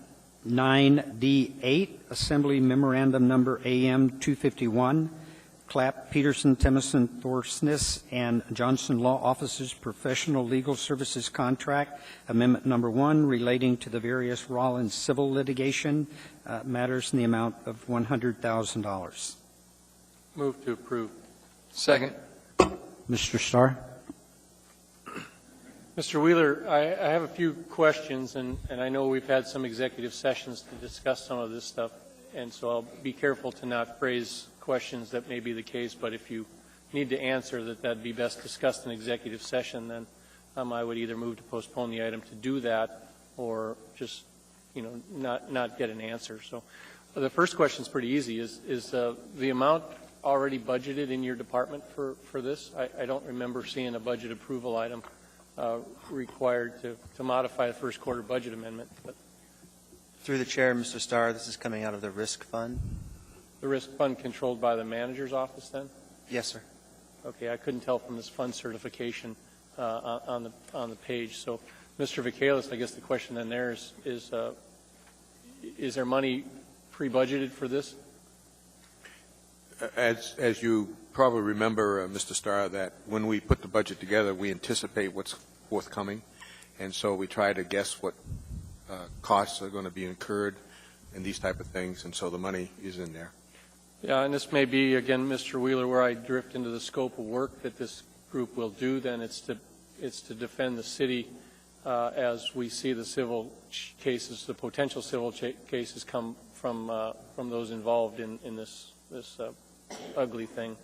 9D8, Assembly Memorandum Number AM 251, Clapp, Peterson, Temison, Thorsness, and Johnson Law Offices Professional Legal Services Contract, Amendment Number 1, relating to the various Rollins civil litigation matters in the amount of $100,000. Move to approve. Second. Mr. Starr? Mr. Wheeler, I have a few questions, and I know we've had some executive sessions to discuss some of this stuff, and so I'll be careful to not phrase questions that may be the case, but if you need to answer that'd be best discussed in executive session, then I would either move to postpone the item to do that or just, not get an answer. So the first question is pretty easy. Is the amount already budgeted in your department for this? I don't remember seeing a budget approval item required to modify the first quarter budget amendment. But through the chair, Mr. Starr, this is coming out of the risk fund. The risk fund controlled by the manager's office, then? Yes, sir. Okay, I couldn't tell from this fund certification on the page. So, Mr. Vacalis, I guess the question then there is there money pre-budgeted for this? As you probably remember, Mr. Starr, that when we put the budget together, we anticipate what's forthcoming, and so we try to guess what costs are going to be incurred and these type of things, and so the money is in there. Yeah, and this may be, again, Mr. Wheeler, where I drift into the scope of work that this group will do. Then it's to defend the city as we see the civil cases, the potential civil cases come from those involved in this ugly thing.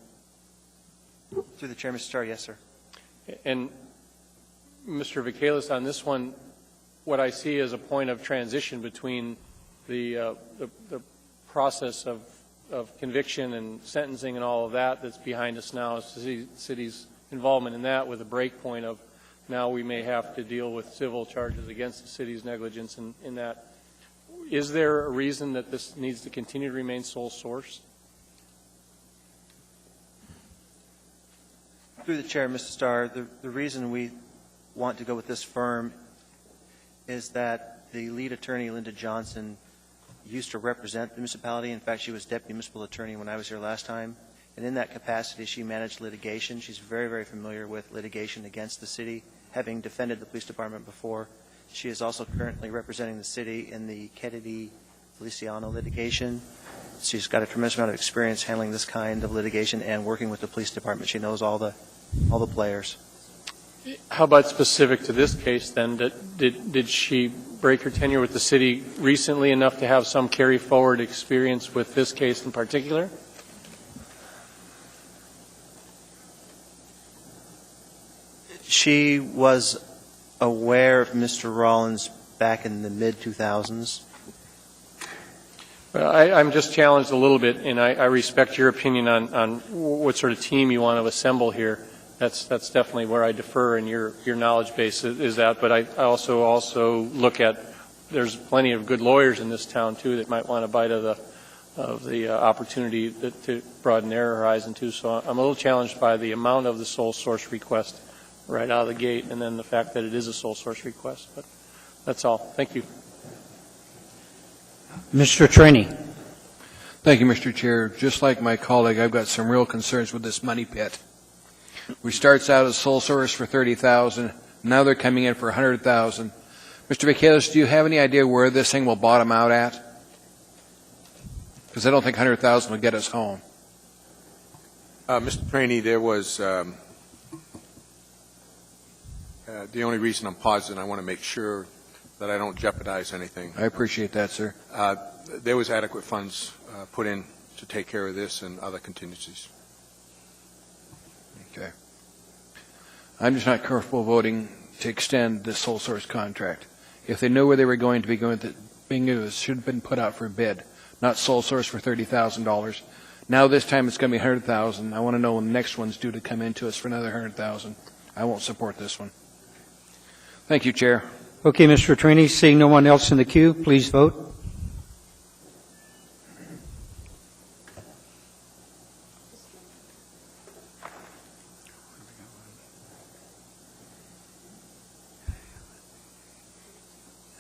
Through the chair, Mr. Starr, yes, sir. And Mr. Vacalis, on this one, what I see as a point of transition between the process of conviction and sentencing and all of that that's behind us now is the city's involvement in that, with a break point of now we may have to deal with civil charges against the city's negligence in that. Is there a reason that this needs to continue to remain sole source? Through the chair, Mr. Starr, the reason we want to go with this firm is that the lead attorney, Linda Johnson, used to represent the municipality. In fact, she was deputy municipal attorney when I was here last time. And in that capacity, she managed litigation. She's very, very familiar with litigation against the city, having defended the police department before. She is also currently representing the city in the Kennedy Feliciano litigation. She's got a tremendous amount of experience handling this kind of litigation and working with the police department. She knows all the players. How about specific to this case, then? Did she break her tenure with the city recently enough to have some carry-forward experience with this case in particular? She was aware of Mr. Rollins back in the mid-2000s. Well, I'm just challenged a little bit, and I respect your opinion on what sort of team you want to assemble here. That's definitely where I defer, and your knowledge base is that. But I also look at there's plenty of good lawyers in this town too that might want a bite of the opportunity to broaden their horizon too. So I'm a little challenged by the amount of the sole source request right out of the gate, and then the fact that it is a sole source request. But that's all. Thank you. Mr. Trainee. Thank you, Mr. Chair. Just like my colleague, I've got some real concerns with this money pit. We starts out as sole source for $30,000. Now they're coming in for $100,000. Mr. Vacalis, do you have any idea where this thing will bottom out at? Because I don't think $100,000 will get us home. Mr. Trainee, there was the only reason I'm pausing, I want to make sure that I don't jeopardize anything. I appreciate that, sir. There was adequate funds put in to take care of this and other contingencies. Okay. I'm just not comfortable voting to extend this sole source contract. If they knew where they were going to be going with it, being used, should have been put out for bid, not sole source for $30,000. Now this time it's going to be $100,000. I want to know when the next one's due to come into us for another $100,000. I won't support this one. Thank you, Chair. Okay, Mr. Trainee, seeing no one else in the queue, please vote.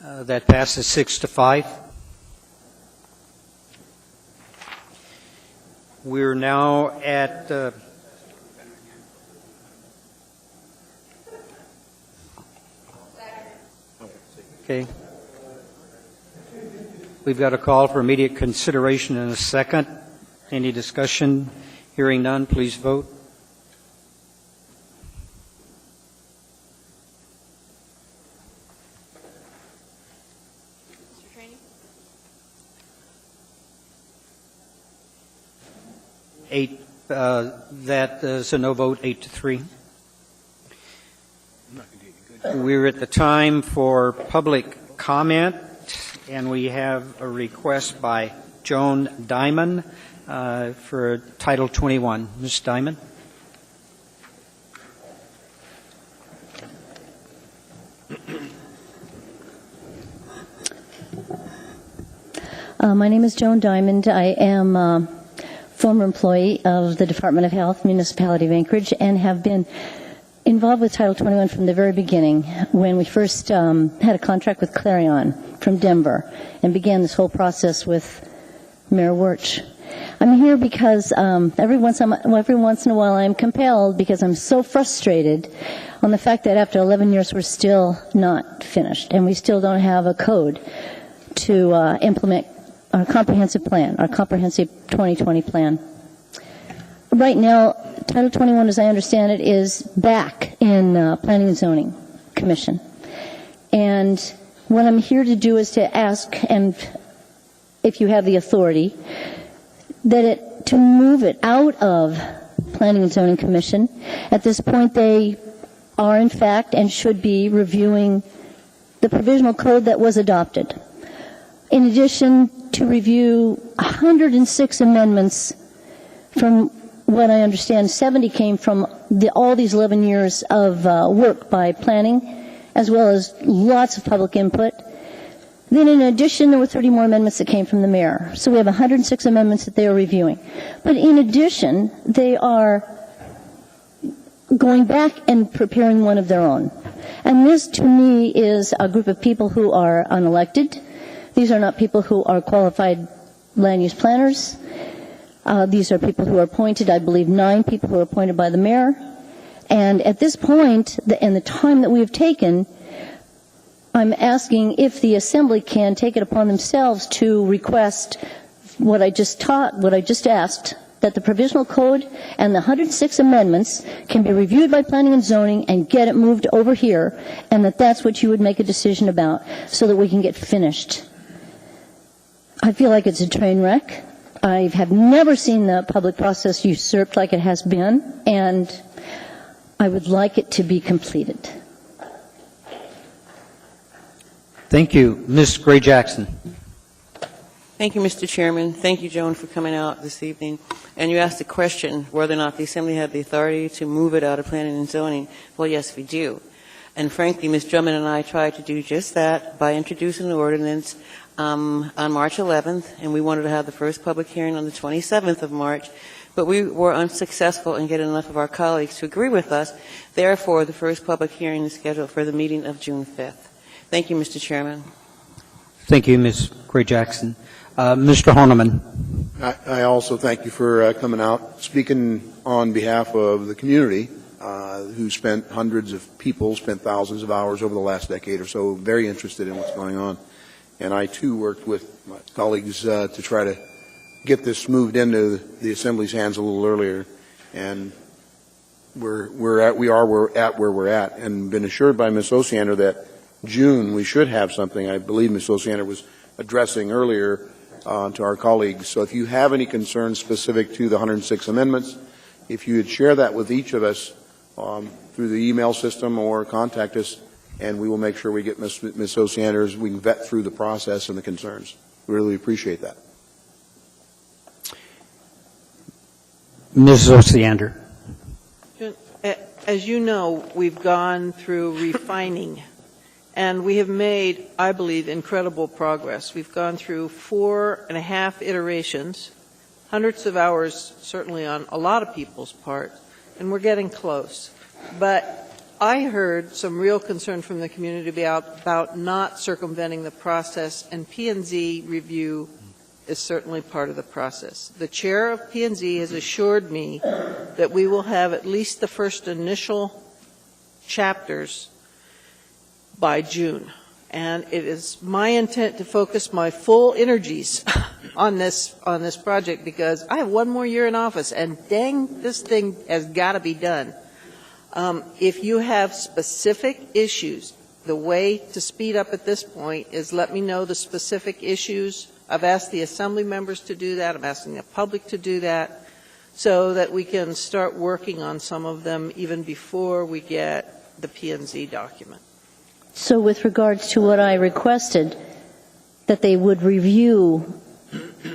That passes 6-5. We're now at okay. We've got a call for immediate consideration in a second. Any discussion? Hearing none, please vote. Mr. Trainee? 8, that is a no vote, 8-3. We're at the time for public comment, and we have a request by Joan Diamond for Title 21. Ms. Diamond? My name is Joan Diamond. I am a former employee of the Department of Health, Municipality of Anchorage, and have been involved with Title 21 from the very beginning when we first had a contract with Clarion from Denver and began this whole process with Mayor Wirtz. I'm here because every once in a while I'm compelled, because I'm so frustrated on the fact that after 11 years we're still not finished and we still don't have a code to implement our comprehensive plan, our comprehensive 2020 plan. Right now, Title 21, as I understand it, is back in Planning and Zoning Commission. And what I'm here to do is to ask, and if you have the authority, to move it out of Planning and Zoning Commission. At this point, they are, in fact, and should be reviewing the provisional code that was adopted. In addition, to review 106 amendments from what I understand, 70 came from all these 11 years of work by planning, as well as lots of public input. Then in addition, there were 30 more amendments that came from the mayor. So we have 106 amendments that they are reviewing. But in addition, they are going back and preparing one of their own. And this, to me, is a group of people who are unelected. These are not people who are qualified land use planners. These are people who are appointed, I believe 9 people who are appointed by the mayor. And at this point, in the time that we have taken, I'm asking if the Assembly can take it upon themselves to request what I just asked, that the provisional code and the 106 amendments can be reviewed by Planning and Zoning and get it moved over here, and that's what you would make a decision about so that we can get finished. I feel like it's a train wreck. I have never seen the public process usurped like it has been, and I would like it to be completed. Thank you. Ms. Gray Jackson. Thank you, Mr. Chairman. Thank you, Joan, for coming out this evening. And you asked the question whether or not the Assembly had the authority to move it out of Planning and Zoning. Well, yes, we do. And frankly, Ms. Drummond and I tried to do just that by introducing the ordinance on March 11th, and we wanted to have the first public hearing on the 27th of March, but we were unsuccessful in getting enough of our colleagues to agree with us. Therefore, the first public hearing is scheduled for the meeting of June 5th. Thank you, Mr. Chairman. Thank you, Ms. Gray Jackson. Mr. Horniman. I also thank you for coming out, speaking on behalf of the community who spent hundreds of people, spent thousands of hours over the last decade or so, very interested in what's going on. And I, too, worked with my colleagues to try to get this moved into the Assembly's hands a little earlier. And we're at where we're at, and been assured by Ms. Osiander that June we should have something. I believe Ms. Osiander was addressing earlier to our colleagues. So if you have any concerns specific to the 106 amendments, if you would share that with each of us through the email system or contact us, and we will make sure we get Ms. Osiander, we can vet through the process and the concerns. We really appreciate that. Ms. Osiander. As you know, we've gone through refining, and we have made, I believe, incredible progress. We've gone through 4.5 iterations, hundreds of hours certainly on a lot of people's part, and we're getting close. But I heard some real concern from the community about not circumventing the process, and P&Z review is certainly part of the process. The chair of P&Z has assured me that we will have at least the first initial chapters by June. And it is my intent to focus my full energies on this project, because I have one more year in office, and dang, this thing has got to be done. If you have specific issues, the way to speed up at this point is let me know the specific issues. I've asked the assembly members to do that. I'm asking the public to do that, so that we can start working on some of them even before we get the P&Z document. So with regards to what I requested, that they would review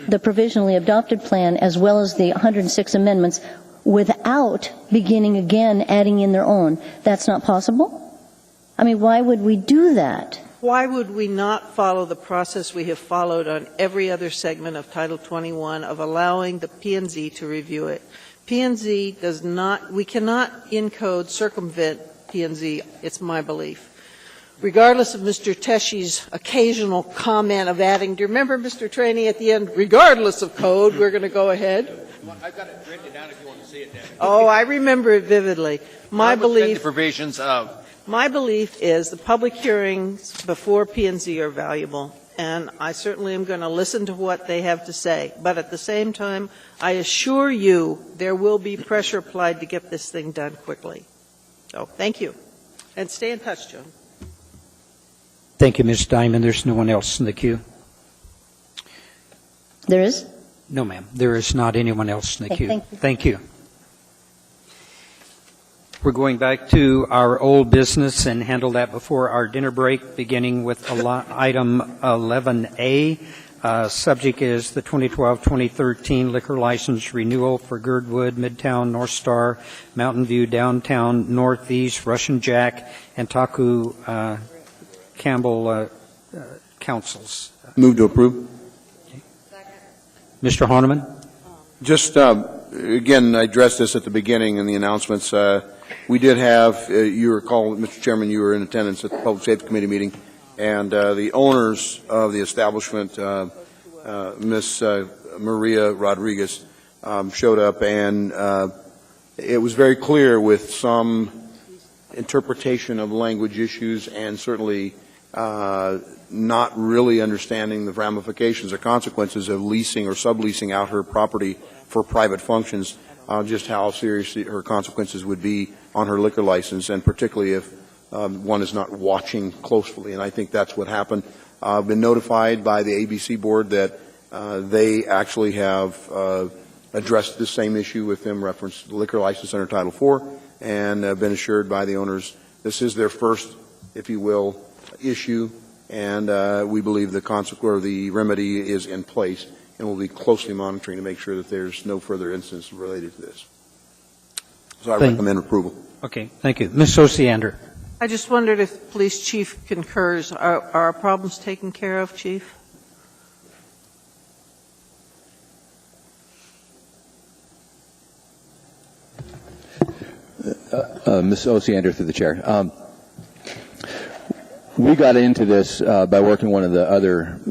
the provisionally adopted plan as well as the 106 amendments without beginning again adding in their own, that's not possible? I mean, why would we do that? Why would we not follow the process we have followed on every other segment of Title 21 of allowing the P&Z to review it? P&Z does not, we cannot in code circumvent P&Z, it's my belief. Regardless of Mr. Teshi's occasional comment of adding, do you remember, Mr. Trainee, at the end, regardless of code, we're going to go ahead? I've got it written down if you want to see it, Dan. Oh, I remember it vividly. My belief, the provisions of. My belief is the public hearings before P&Z are valuable, and I certainly am going to listen to what they have to say. But at the same time, I assure you there will be pressure applied to get this thing done quickly. So, thank you. And stay in touch, Joan. Thank you, Ms. Diamond. There's no one else in the queue. There is? No, ma'am. There is not anyone else in the Okay, queue. thank you. We're going back to our old business and handle that before our dinner break, beginning with item 11A. Subject is the 2012-2013 liquor license renewal for Girdwood, Midtown, North Star, Mountain View, Downtown, Northeast, Russian Jack, and Taku Campbell councils. Move to approve. Mr. Honeman? Just, again, I addressed this at the beginning in the announcements. We did have, you recall, Mr. Chairman, you were in attendance at the Public Safety Committee meeting, and the owners of the establishment, Miss Maria Rodriguez, showed up, and it was very clear with some interpretation of language issues and certainly not really understanding the ramifications or consequences of leasing or subleasing out her property for private functions, just how serious her consequences would be on her liquor license, and particularly if one is not watching closely. And I think that's what happened. I've been notified by the ABC board that they actually have addressed the same issue with them, referenced the liquor license under Title IV, and been assured by the owners this is their first, if you will, issue, and we believe the consequence or the remedy is in place, and we'll be closely monitoring to make sure that there's no further incidents related to this. So I recommend approval. Okay, thank you. Ms. Osiander? I just wondered if the police chief concurs. Are our problems taken care of, Chief? Ms. Osiander, through the chair. We got into this by working one of the other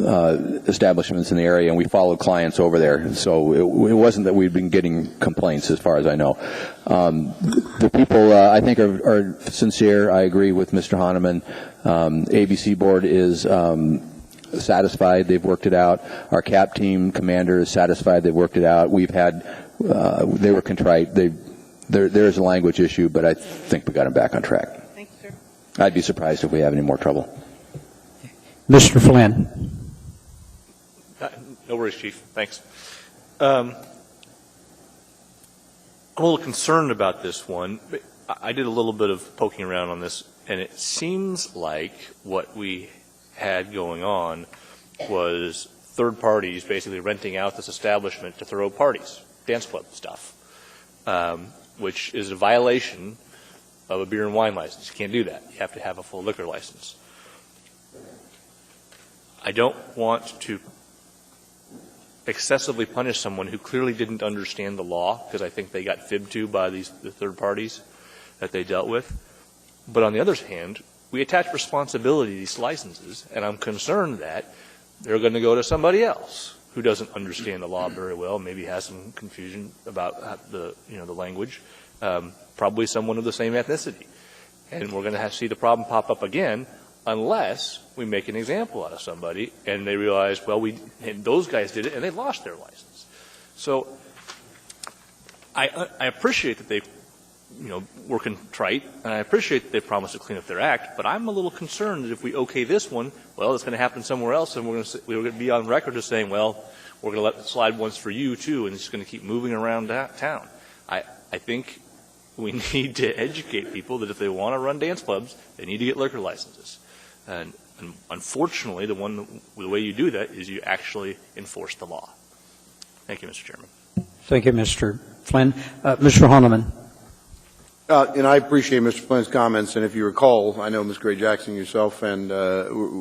establishments in the area, and we followed clients over there. So it wasn't that we'd been getting complaints, as far as I know. The people, I think, are sincere. I agree with Mr. Hahnemann. ABC board is satisfied. They've worked it out. Our CAP team commander is satisfied. They've worked it out. We've had, they were contrite. There's a language issue, but I think we got them back on track. Thank you, sir. I'd be surprised if we have any more trouble. Mr. Flynn? No worries, Chief. Thanks. I'm a little concerned about this one. I did a little bit of poking around on this, and it seems like what we had going on was third parties basically renting out this establishment to throw parties, dance club stuff, which is a violation of a beer and wine license. You can't do that. You have to have a full liquor license. I don't want to excessively punish someone who clearly didn't understand the law, because I think they got fibbed to by the third parties that they dealt with. But on the other hand, we attach responsibility to these licenses, and I'm concerned that they're going to go to somebody else who doesn't understand the law very well, maybe has some confusion about the language, probably someone of the same ethnicity. And we're going to have to see the problem pop up again unless we make an example out of somebody and they realize, well, and those guys did it and they lost their license. So I appreciate that they were contrite, and I appreciate that they promised to clean up their act, but I'm a little concerned that if we okay this one, well, it's going to happen somewhere else, and we're going to be on record as saying, well, we're going to let it slide once for you, too, and it's going to keep moving around town. I think we need to educate people that if they want to run dance clubs, they need to get liquor licenses. And unfortunately, the way you do that is you actually enforce the law. Thank you, Mr. Chairman. Thank you, Mr. Flynn. Mr. Honeman. And I appreciate Mr. Flynn's comments, and if you recall, I know Ms. Gray Jackson, yourself, and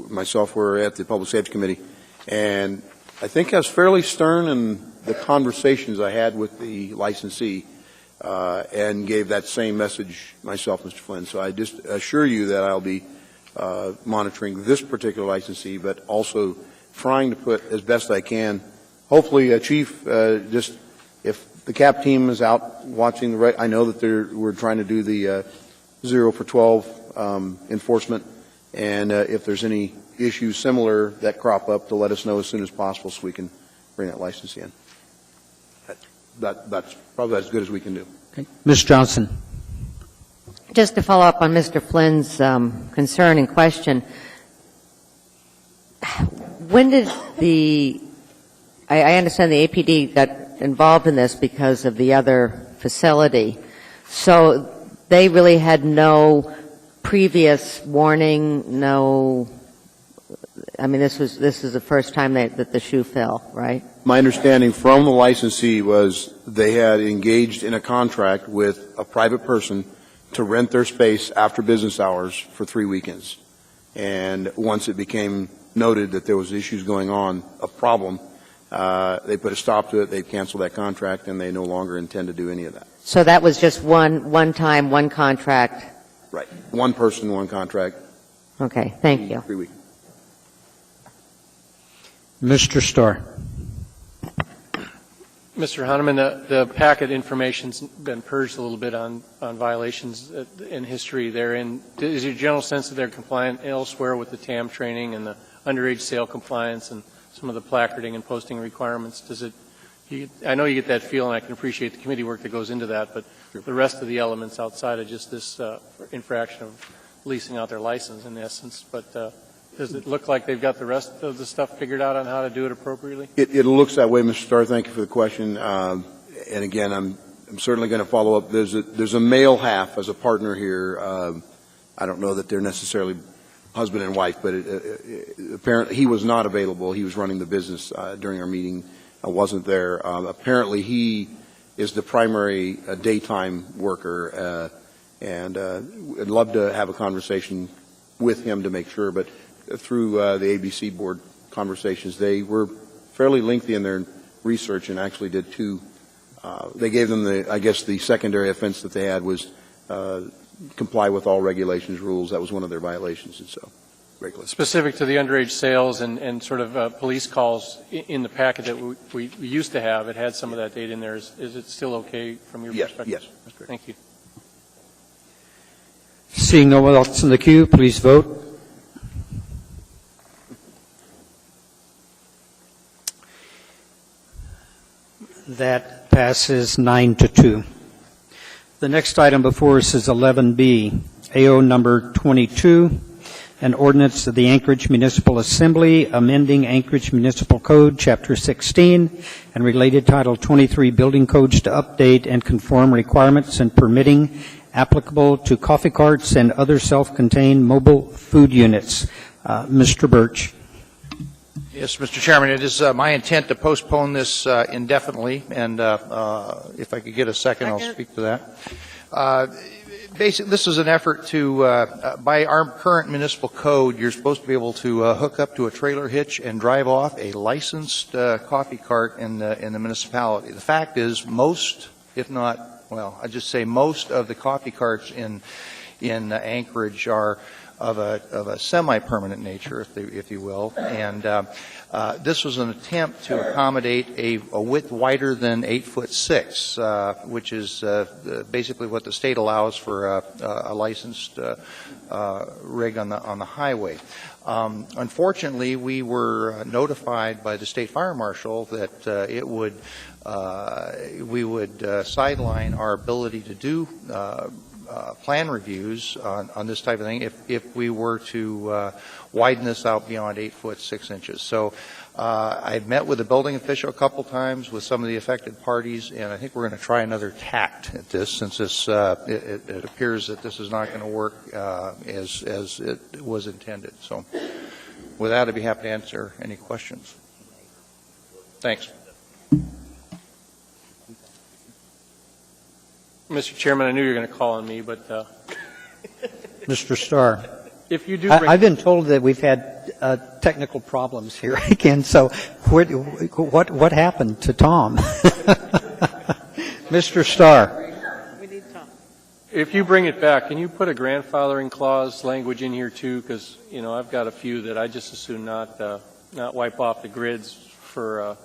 myself were at the Public Safety Committee, and I think I was fairly stern in the conversations I had with the licensee, and gave that same message myself, Mr. Flynn. So I just assure you that I'll be monitoring this particular licensee, but also trying to put as best I can. Hopefully, Chief, just if the CAP team is out watching I know that we're trying to do the 0 for 12 enforcement, and if there's any issues similar that crop up, to let us know as soon as possible so we can bring that license in. That's probably as good as we can do. Okay. Ms. Johnson. Just to follow up on Mr. Flynn's concern and question, when did I understand the APD got involved in this because of the other facility, so they really had no previous warning, this is the first time that the shoe fell, right? My understanding from the licensee was they had engaged in a contract with a private person to rent their space after business hours for 3 weekends. And once it became noted that there was issues going on, a problem, they put a stop to it, they canceled that contract, and they no longer intend to do any of that. So that was just one time, one contract? Right. One person, one contract. Okay, thank you. 3 weeks. Mr. Starr. Mr. Honeman, the packet information's been purged a little bit on violations in history therein. Is your general sense that they're compliant elsewhere with the TAM training and the underage sale compliance and some of the placarding and posting requirements? I know you get that feel, and I can appreciate the committee work that goes into that, but the rest of the elements outside of just this infraction of leasing out their license, in essence, but does it look like they've got the rest of the stuff figured out on how to do it appropriately? It looks that way, Mr. Starr. Thank you for the question. And again, I'm certainly going to follow up. There's a male half as a partner here. I don't know that they're necessarily husband and wife, but apparently he was not available. He was running the business during our meeting. I wasn't there. Apparently he is the primary daytime worker, and I'd love to have a conversation with him to make sure, but through the ABC board conversations, they were fairly lengthy in their research and actually did two. They gave them the secondary offense that they had was comply with all regulations, rules. That was one of their violations, and so regular. Specific to the underage sales and sort of police calls in the packet that we used to have, it had some of that data in there. Is it still okay from your perspective? Yes. That's great. Thank you. Seeing no one else in the queue, please vote. That passes 9-2. The next item before us is 11B, AO number 22, an ordinance of the Anchorage Municipal Assembly amending Anchorage Municipal Code, Chapter 16, and related Title 23 building codes to update and conform requirements and permitting applicable to coffee carts and other self-contained mobile food units. Mr. Birch. Yes, Mr. Chairman, it is my intent to postpone this indefinitely, and if I could get a second, I'll speak to that. Basically, this is an effort to, by our current municipal code, you're supposed to be able to hook up to a trailer hitch and drive off a licensed coffee cart in the municipality. The fact is, most, if not, well, I just say most of the coffee carts in in Anchorage are of a semi-permanent nature, if you will, and this was an attempt to accommodate a width wider than 8'6", which is basically what the state allows for a licensed rig on the highway. Unfortunately, we were notified by the state fire marshal that we would sideline our ability to do plan reviews on this type of thing if we were to widen this out beyond 8'6". So I've met with the building official a couple times with some of the affected parties, and I think we're going to try another tact at this, since this it appears that this is not going to work as it was intended. So with that, I'd be happy to answer any questions. Thanks. Mr. Chairman, I knew you were going to call on me, but Mr. Starr, if you do bring... I've been told that we've had technical problems here again, so what happened to Tom? Mr. Starr. If you bring it back, can you put a grandfathering clause language in here too? Because, you know, I've got a few that I just assume not wipe off the grids for...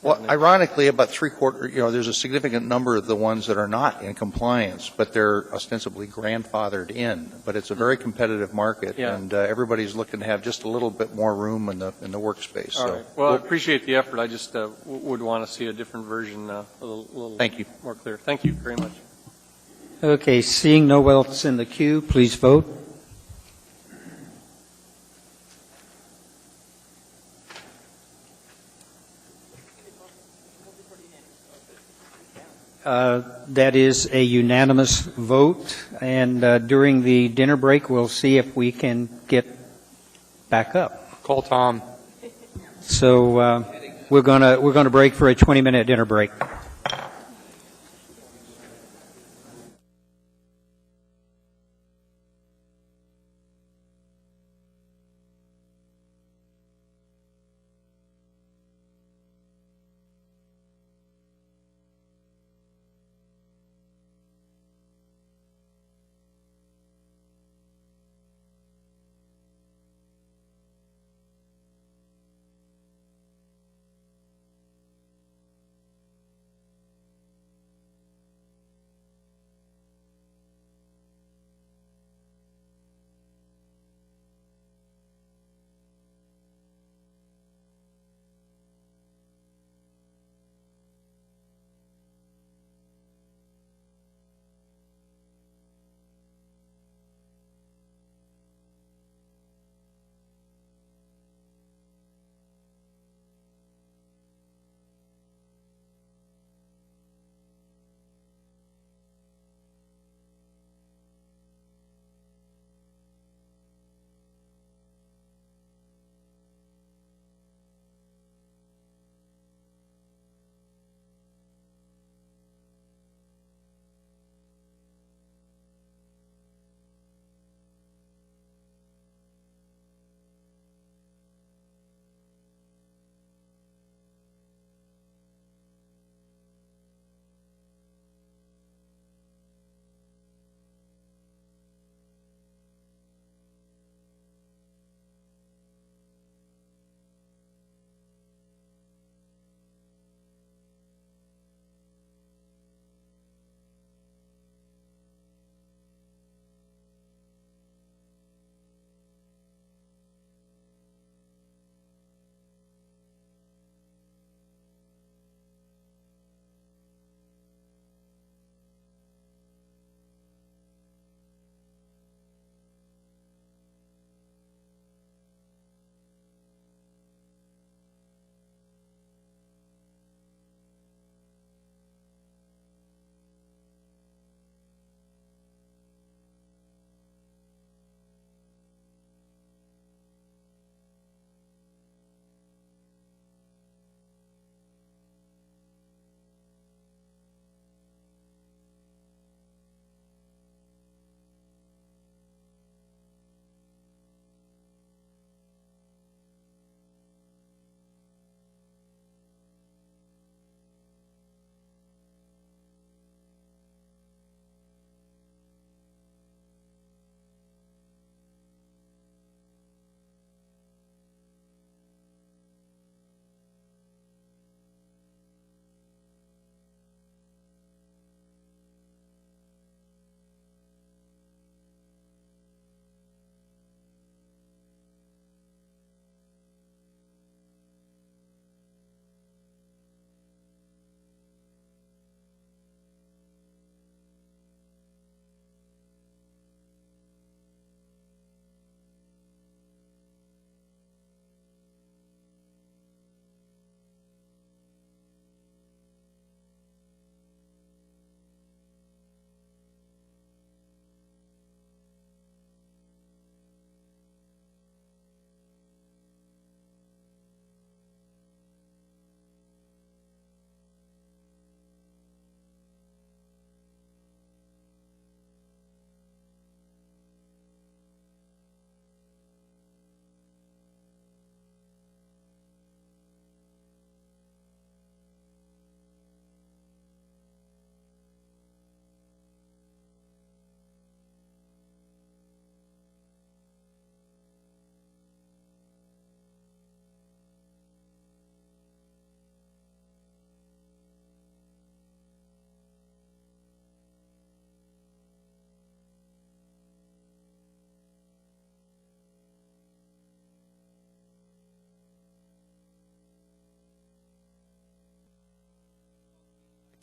Well, ironically, about three-quarters, there's a significant number of the ones that are not in compliance, but they're ostensibly grandfathered in. But it's a very competitive market, and everybody's looking to have just a little bit more room in the workspace. All right. Well, I appreciate the effort. I just would want to see a different version, a little Thank you. more clear. Thank you very much. Okay, seeing no one else in the queue, please vote. That is a unanimous vote, and during the dinner break, we'll see if we can get back up. Call Tom. So we're gonna break for a 20-minute dinner break.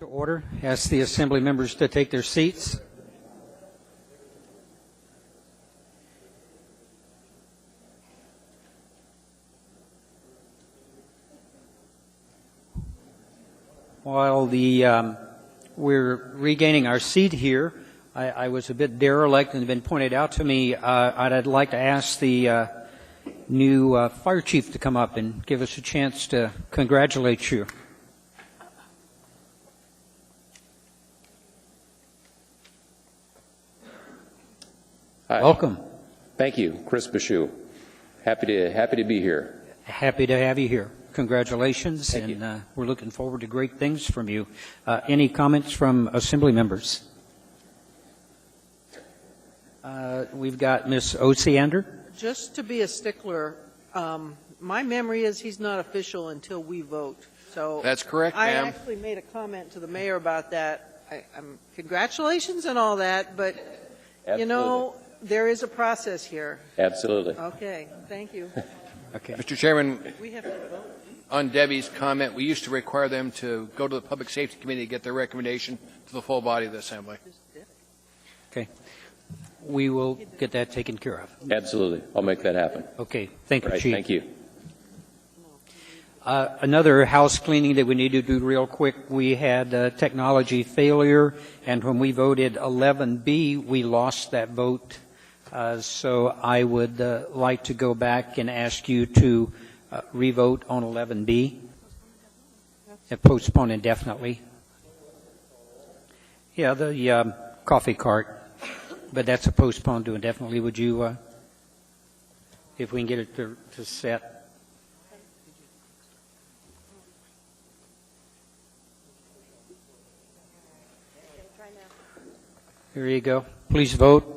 To order. Ask the assembly members to take their seats. While we're regaining our seat here, I was a bit derelict and been pointed out to me. I'd like to ask the new fire chief to come up and give us a chance to congratulate you. Hi. Welcome. Thank you, Chris Bashu. Happy to be here. Happy to have you here. Congratulations, and we're looking forward to great things from you. Any comments from assembly members? We've got Ms. Osiander. Just to be a stickler, my memory is he's not official until we vote. So That's correct, I ma'am. actually made a comment to the mayor about that. Congratulations and all that, but you know, there is a process here. Absolutely. Okay, thank you. Okay. Mr. Chairman, We have to vote. on Debbie's comment, we used to require them to go to the Public Safety Committee to get their recommendation to the full body of the Assembly. Okay. We will get that taken care of. Absolutely. I'll make that happen. Okay. Thank you, Right, Chief. thank you. Another house cleaning that we need to do real quick. We had technology failure, and when we voted 11B, we lost that vote. So I would like to go back and ask you to revote on 11B and postpone indefinitely. Yeah, the coffee cart, but that's a postpone to indefinitely. Would you, if we can get it to set? Here you go. Please vote.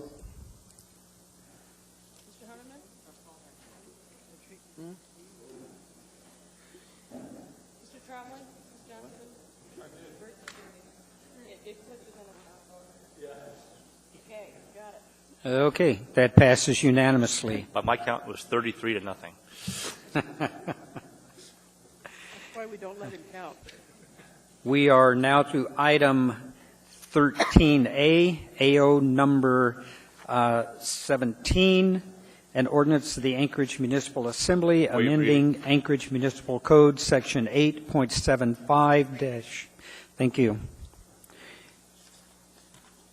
Okay, that passes unanimously. By my count, it was 33-0. That's why we don't let him count. We are now to item 13A, AO number 17, an ordinance of the Anchorage Municipal Assembly amending Anchorage Municipal Code, Section 8.75 - Thank you.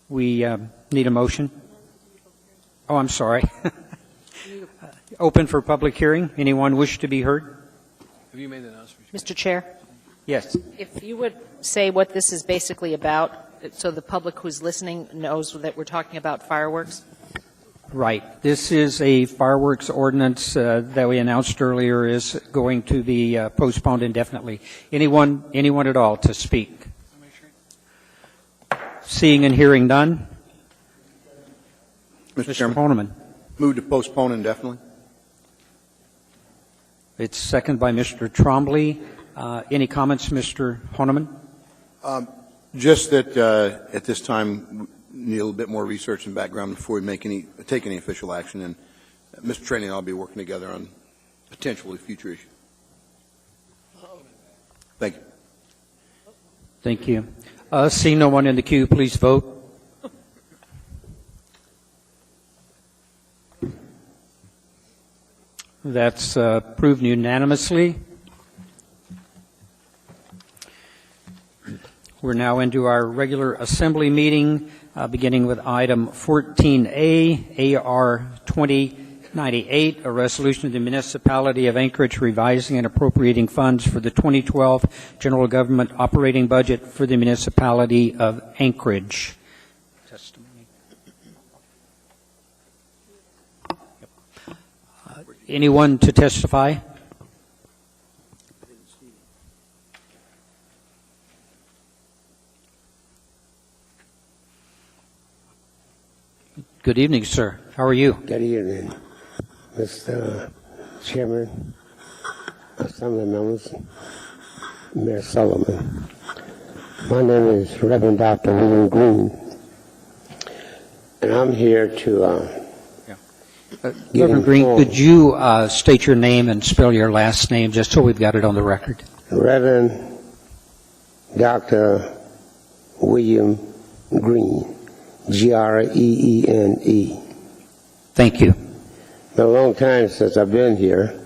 We need a motion. Oh, I'm sorry. Open for public hearing. Anyone wish to be heard? Have you made the announcement? Mr. Chair, Yes. if you would say what this is basically about, so the public who's listening knows that we're talking about fireworks. Right. This is a fireworks ordinance that we announced earlier is going to be postponed indefinitely. Anyone at all to speak? Seeing and hearing none. Mr. Chairman, Honeman. move to postpone indefinitely. It's seconded by Mr. Trombley. Any comments, Mr. Honeman? Just that at this time, we need a little bit more research and background before we take any official action. And Mr. Trainee and I will be working together on potentially future issues. Thank you. Thank you. Seeing no one in the queue, please vote. That's approved unanimously. We're now into our regular assembly meeting, beginning with item 14A, AR 2098, a resolution of the Municipality of Anchorage revising and appropriating funds for the 2012 general government operating budget for the Municipality of Anchorage. Anyone to testify? Good evening, sir. How are you? Good evening, Mr. Chairman, Assembly members, Mayor Sullivan. My name is Reverend Dr. William Green, and I'm here to Reverend Green, could you state your name and spell your last name just so we've got it on the record? Reverend Dr. William Green, Greene. Thank you. It's been a long time since I've been here,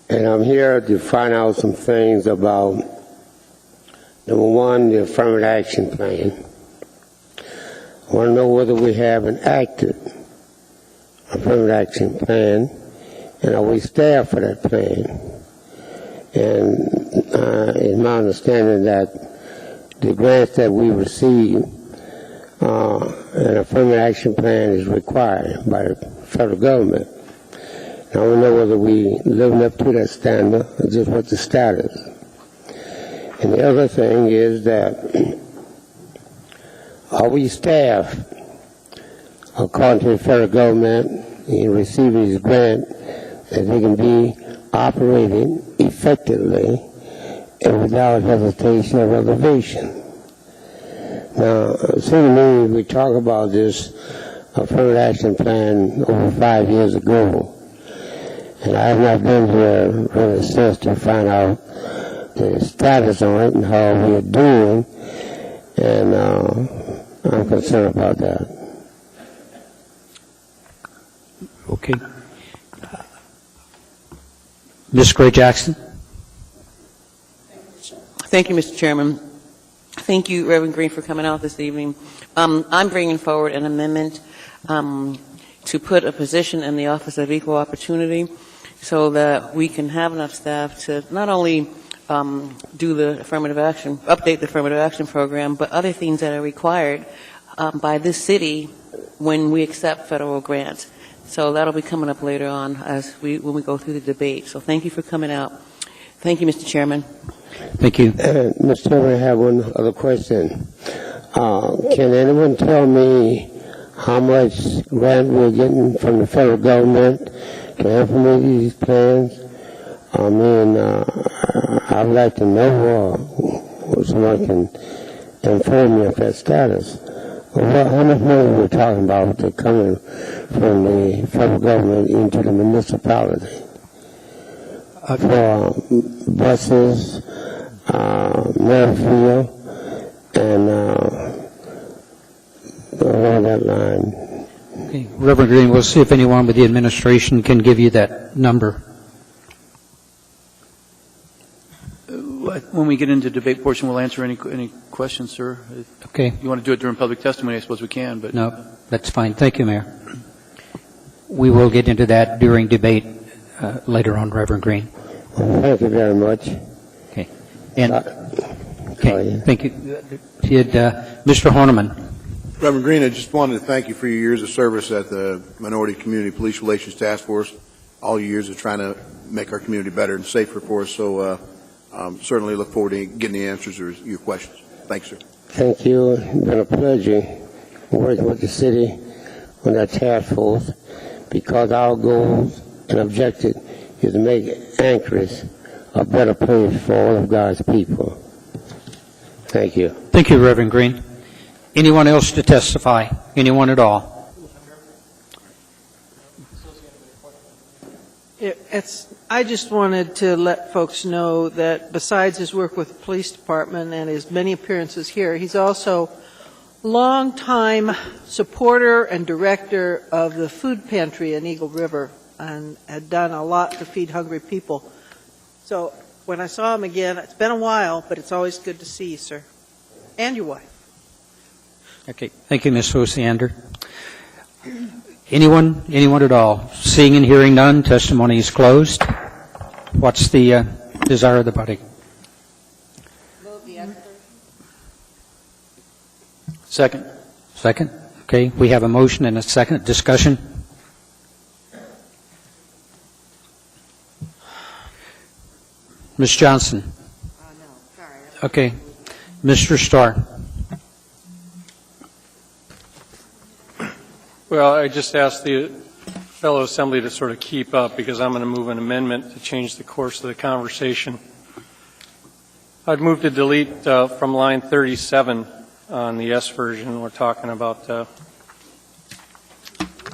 and I'm here to find out some things about, number one, the affirmative action plan. I want to know whether we have an active affirmative action plan, and are we staffed for that plan? And it's my understanding that the grants that we receive, an affirmative action plan is required by the federal government. And I want to know whether we living up to that standard or just what the status. And the other thing is that are we staffed according to the federal government in receiving these grants that they can be operated effectively and without hesitation or reservation? Now, it seems to me we talked about this affirmative action plan over 5 years ago, and I have not been here really since to find out the status on it and how we are doing, and I'm concerned about that. Okay. Ms. Gray Jackson. Thank you, Mr. Chairman. Thank you, Reverend Green, for coming out this evening. I'm bringing forward an amendment to put a position in the Office of Equal Opportunity so that we can have enough staff to not only do the affirmative action, update the affirmative action program, but other things that are required by this city when we accept federal grants. So that'll be coming up later on when we go through the debate. So thank you for coming out. Thank you, Mr. Chairman. Thank you. Mr. Chairman, I have one other question. Can anyone tell me how much grant we're getting from the federal government to implement these plans? I mean, I'd like to know, or someone can inform me of that status. How much money we're talking about that's coming from the federal government into the municipality? For buses, Merrifield, and along that line. Okay. Reverend Green, we'll see if anyone with the administration can give you that number. When we get into the debate portion, we'll answer any questions, sir. Okay. If you want to do it during public testimony, I suppose we can. But no, that's fine. Thank you, Mayor. We will get into that during debate later on, Reverend Green. Thank you very much. Okay. And okay, thank you. Mr. Horniman. Reverend Green, I just wanted to thank you for your years of service at the Minority Community Police Relations Task Force, all your years of trying to make our community better and safer for us. So certainly look forward to getting the answers to your questions. Thanks, sir. Thank you. It's been a pleasure working with the city on that task force because our goals and objective is to make Anchorage a better place for all of God's people. Thank you. Thank you, Reverend Green. Anyone else to testify? Anyone at all? I just wanted to let folks know that besides his work with the police department and his many appearances here, he's also longtime supporter and director of the food pantry in Eagle River and had done a lot to feed hungry people. So when I saw him again, it's been a while, but it's always good to see you, sir, and your wife. Okay. Thank you, Ms. Osiander. Anyone at all? Seeing and hearing none, testimony is closed. What's the desire of the body? Second. Second. Okay. We have a motion and a second. Discussion. Ms. Johnson. No, sorry. Okay. Mr. Starr. Well, I just asked the fellow assembly to sort of keep up because I'm going to move an amendment to change the course of the conversation. I'd move to delete from line 37 on the S version. We're talking about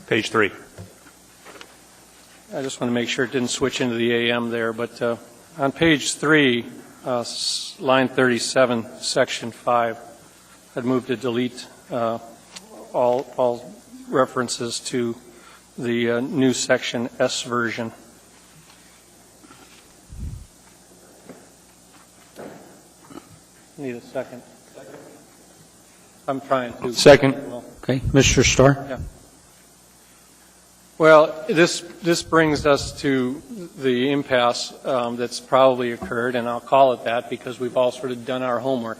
Page 3. I just want to make sure it didn't switch into the AM there, but on page 3, line 37, section 5, I'd move to delete all references to the new section S version. Need a second. I'm trying to. Second. Okay, Mr. Starr? Yeah. Well, this brings us to the impasse that's probably occurred, and I'll call it that because we've all sort of done our homework.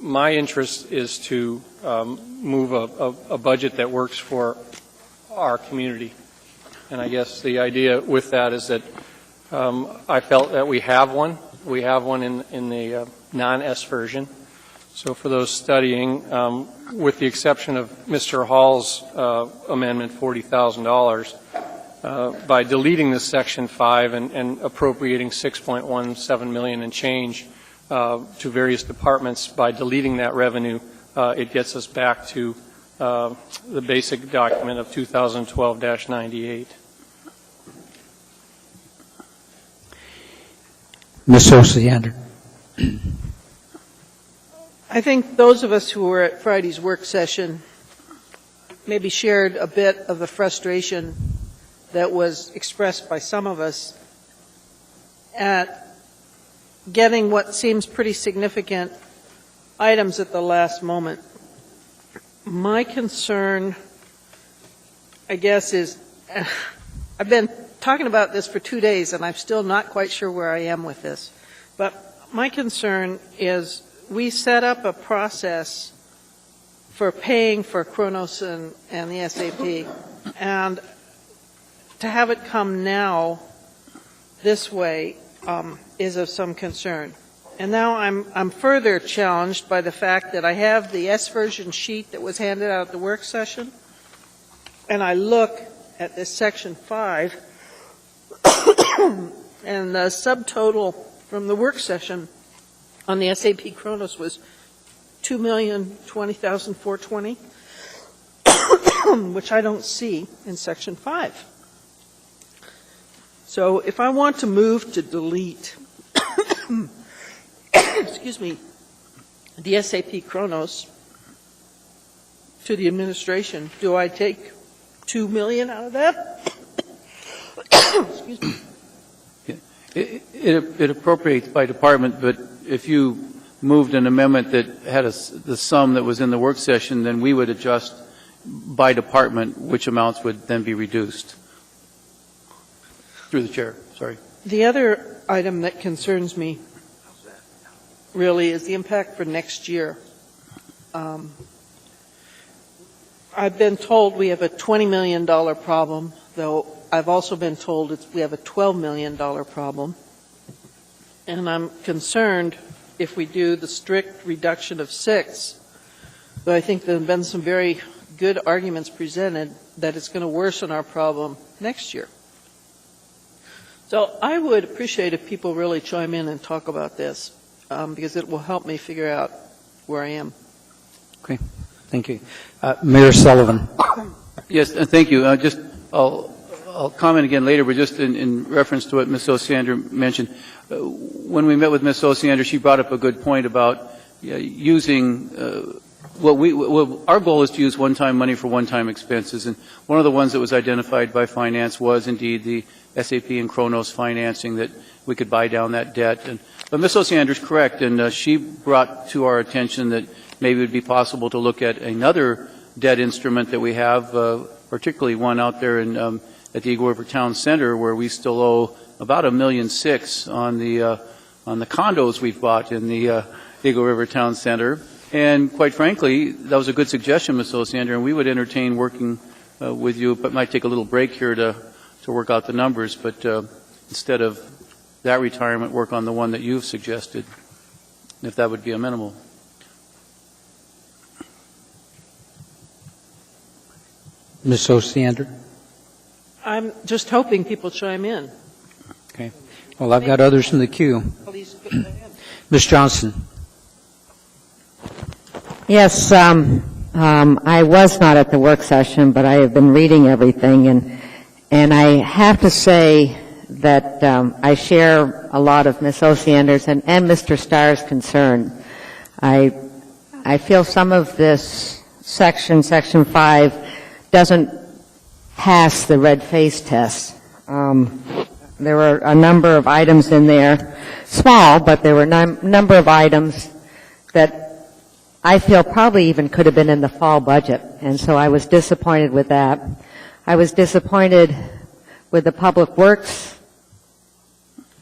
My interest is to move a budget that works for our community. And I guess the idea with that is that I felt that we have one. We have one in the non-S version. So for those studying, with the exception of Mr. Hall's amendment, $40,000, by deleting this Section 5 and appropriating $6.17 million and change to various departments, by deleting that revenue, it gets us back to the basic document of 2012-98. Ms. Osiander? I think those of us who were at Friday's work session maybe shared a bit of the frustration that was expressed by some of us at getting what seems pretty significant items at the last moment. My concern, I guess, is I've been talking about this for 2 days, and I'm still not quite sure where I am with this. But my concern is we set up a process for paying for Kronos and the SAP, and to have it come now this way is of some concern. And now I'm further challenged by the fact that I have the S version sheet that was handed out at the work session, and I look at this Section 5, and the subtotal from the work session on the SAP Kronos was $2,020,420, which I don't see in Section 5. So if I want to move to delete, excuse me, the SAP Kronos to the administration, do I take $2 million out of that? Excuse me. It appropriates by department, but if you moved an amendment that had the sum that was in the work session, then we would adjust by department which amounts would then be reduced. Through the chair, sorry. The other item that concerns me really is the impact for next year. I've been told we have a $20 million problem, though I've also been told we have a $12 million problem. And I'm concerned if we do the strict reduction of 6, but I think there have been some very good arguments presented that it's going to worsen our problem next year. So I would appreciate if people really chime in and talk about this, because it will help me figure out where I am. Okay, thank you. Mayor Sullivan. Yes, thank you. I'll comment again later, but just in reference to what Ms. Osiander mentioned, when we met with Ms. Osiander, she brought up a good point about using our goal is to use one-time money for one-time expenses, and one of the ones that was identified by finance was indeed the SAP and Kronos financing, that we could buy down that debt. But Ms. Osiander is correct, and she brought to our attention that maybe it would be possible to look at another debt instrument that we have, particularly one out there at the Eagle River Town Center, where we still owe about $1.6 million on the condos we've bought in the Eagle River Town Center. And quite frankly, that was a good suggestion, Ms. Osiander, and we would entertain working with you, but might take a little break here to work out the numbers, but instead of that retirement, work on the one that you've suggested, if that would be amenable. Ms. Osiander? I'm just hoping people chime in. Okay. Well, I've got others in the queue. Please go ahead. Ms. Johnson? Yes, I was not at the work session, but I have been reading everything, and I have to say that I share a lot of Ms. Osiander's and Mr. Starr's concern. I I feel some of this section 5, doesn't pass the red face test. There were a number of items in there, small, but there were a number of items that I feel probably even could have been in the fall budget, and so I was disappointed with that. I was disappointed with the Public Works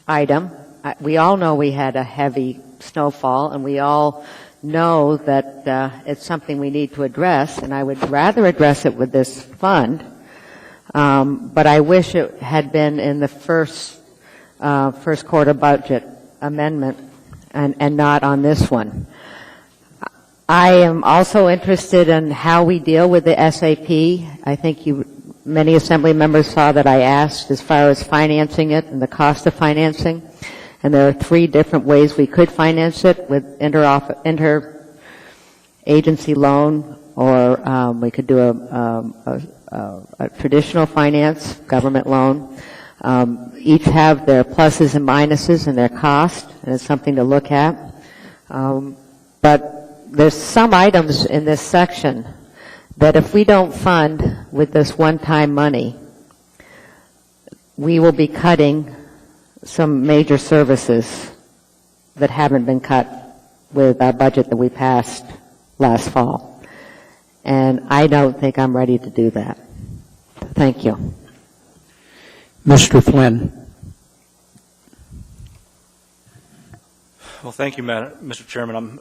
item. We all know we had a heavy snowfall, and we all know that it's something we need to address, and I would rather address it with this fund, but I wish it had been in the first quarter budget amendment and not on this one. I am also interested in how we deal with the SAP. I think many Assembly members saw that I asked as far as financing it and the cost of financing. And there are 3 different ways we could finance it, with inter-agency loan, or we could do a traditional finance, government loan. Each have their pluses and minuses and their cost, and it's something to look at. But there's some items in this section that if we don't fund with this one-time money, we will be cutting some major services that haven't been cut with our budget that we passed last fall. And I don't think I'm ready to do that. Thank you. Mr. Flynn. Well, thank you, Mr. Chairman. I'm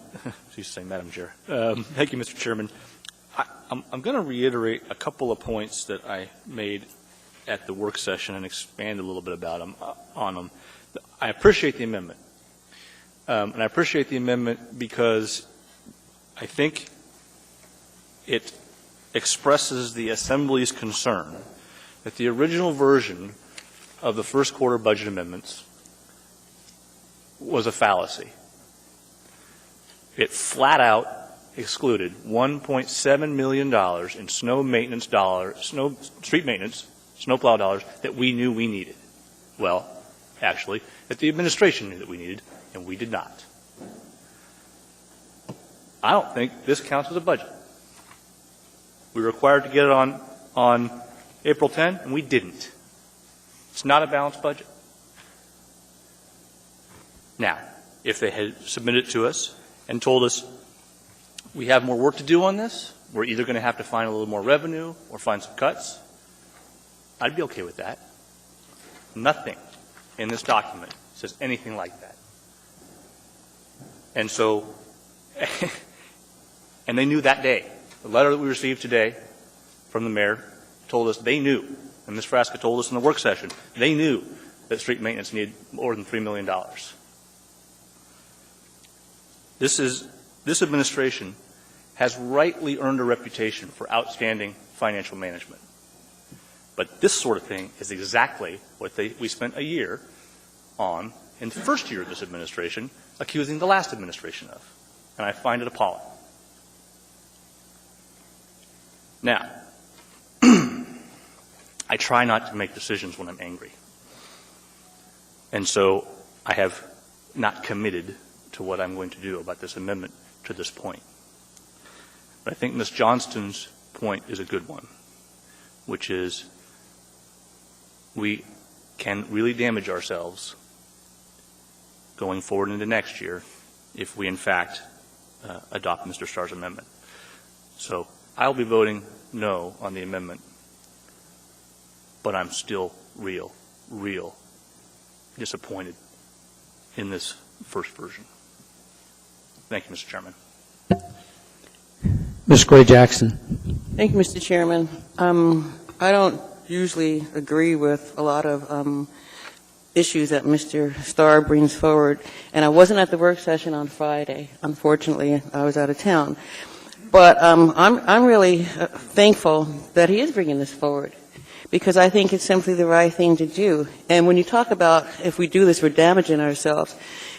used to saying Madam Chair. Thank you, Mr. Chairman. I'm going to reiterate a couple of points that I made at the work session and expand a little bit on them. I appreciate the amendment. And I appreciate the amendment because I think it expresses the Assembly's concern that the original version of the first quarter budget amendments was a fallacy. It flat out excluded $1.7 million in street maintenance, snowplow dollars that we knew we needed. Well, actually, that the administration knew that we needed, and we did not. I don't think this counts as a budget. We were required to get it on April 10, and we didn't. It's not a balanced budget. Now, if they had submitted it to us and told us we have more work to do on this, we're either going to have to find a little more revenue or find some cuts, I'd be okay with that. Nothing in this document says anything like that. And so, and they knew that day. The letter that we received today from the mayor told us they knew, and Ms. Frasca told us in the work session, they knew that street maintenance needed more than $3 million. This administration has rightly earned a reputation for outstanding financial management. But this sort of thing is exactly what we spent a year on in the first year of this administration accusing the last administration of. And I find it appalling. Now, I try not to make decisions when I'm angry. And so I have not committed to what I'm going to do about this amendment to this point. But I think Ms. Johnston's point is a good one, which is we can really damage ourselves going forward into next year if we, in fact, adopt Mr. Starr's amendment. So I'll be voting no on the amendment, but I'm still real disappointed in this first version. Thank you, Mr. Chairman. Ms. Gray Jackson. Thank you, Mr. Chairman. I don't usually agree with a lot of issues that Mr. Starr brings forward, and I wasn't at the work session on Friday. Unfortunately, I was out of town. But I'm really thankful that he is bringing this forward, because I think it's simply the right thing to do. And when you talk about if we do this, we're damaging ourselves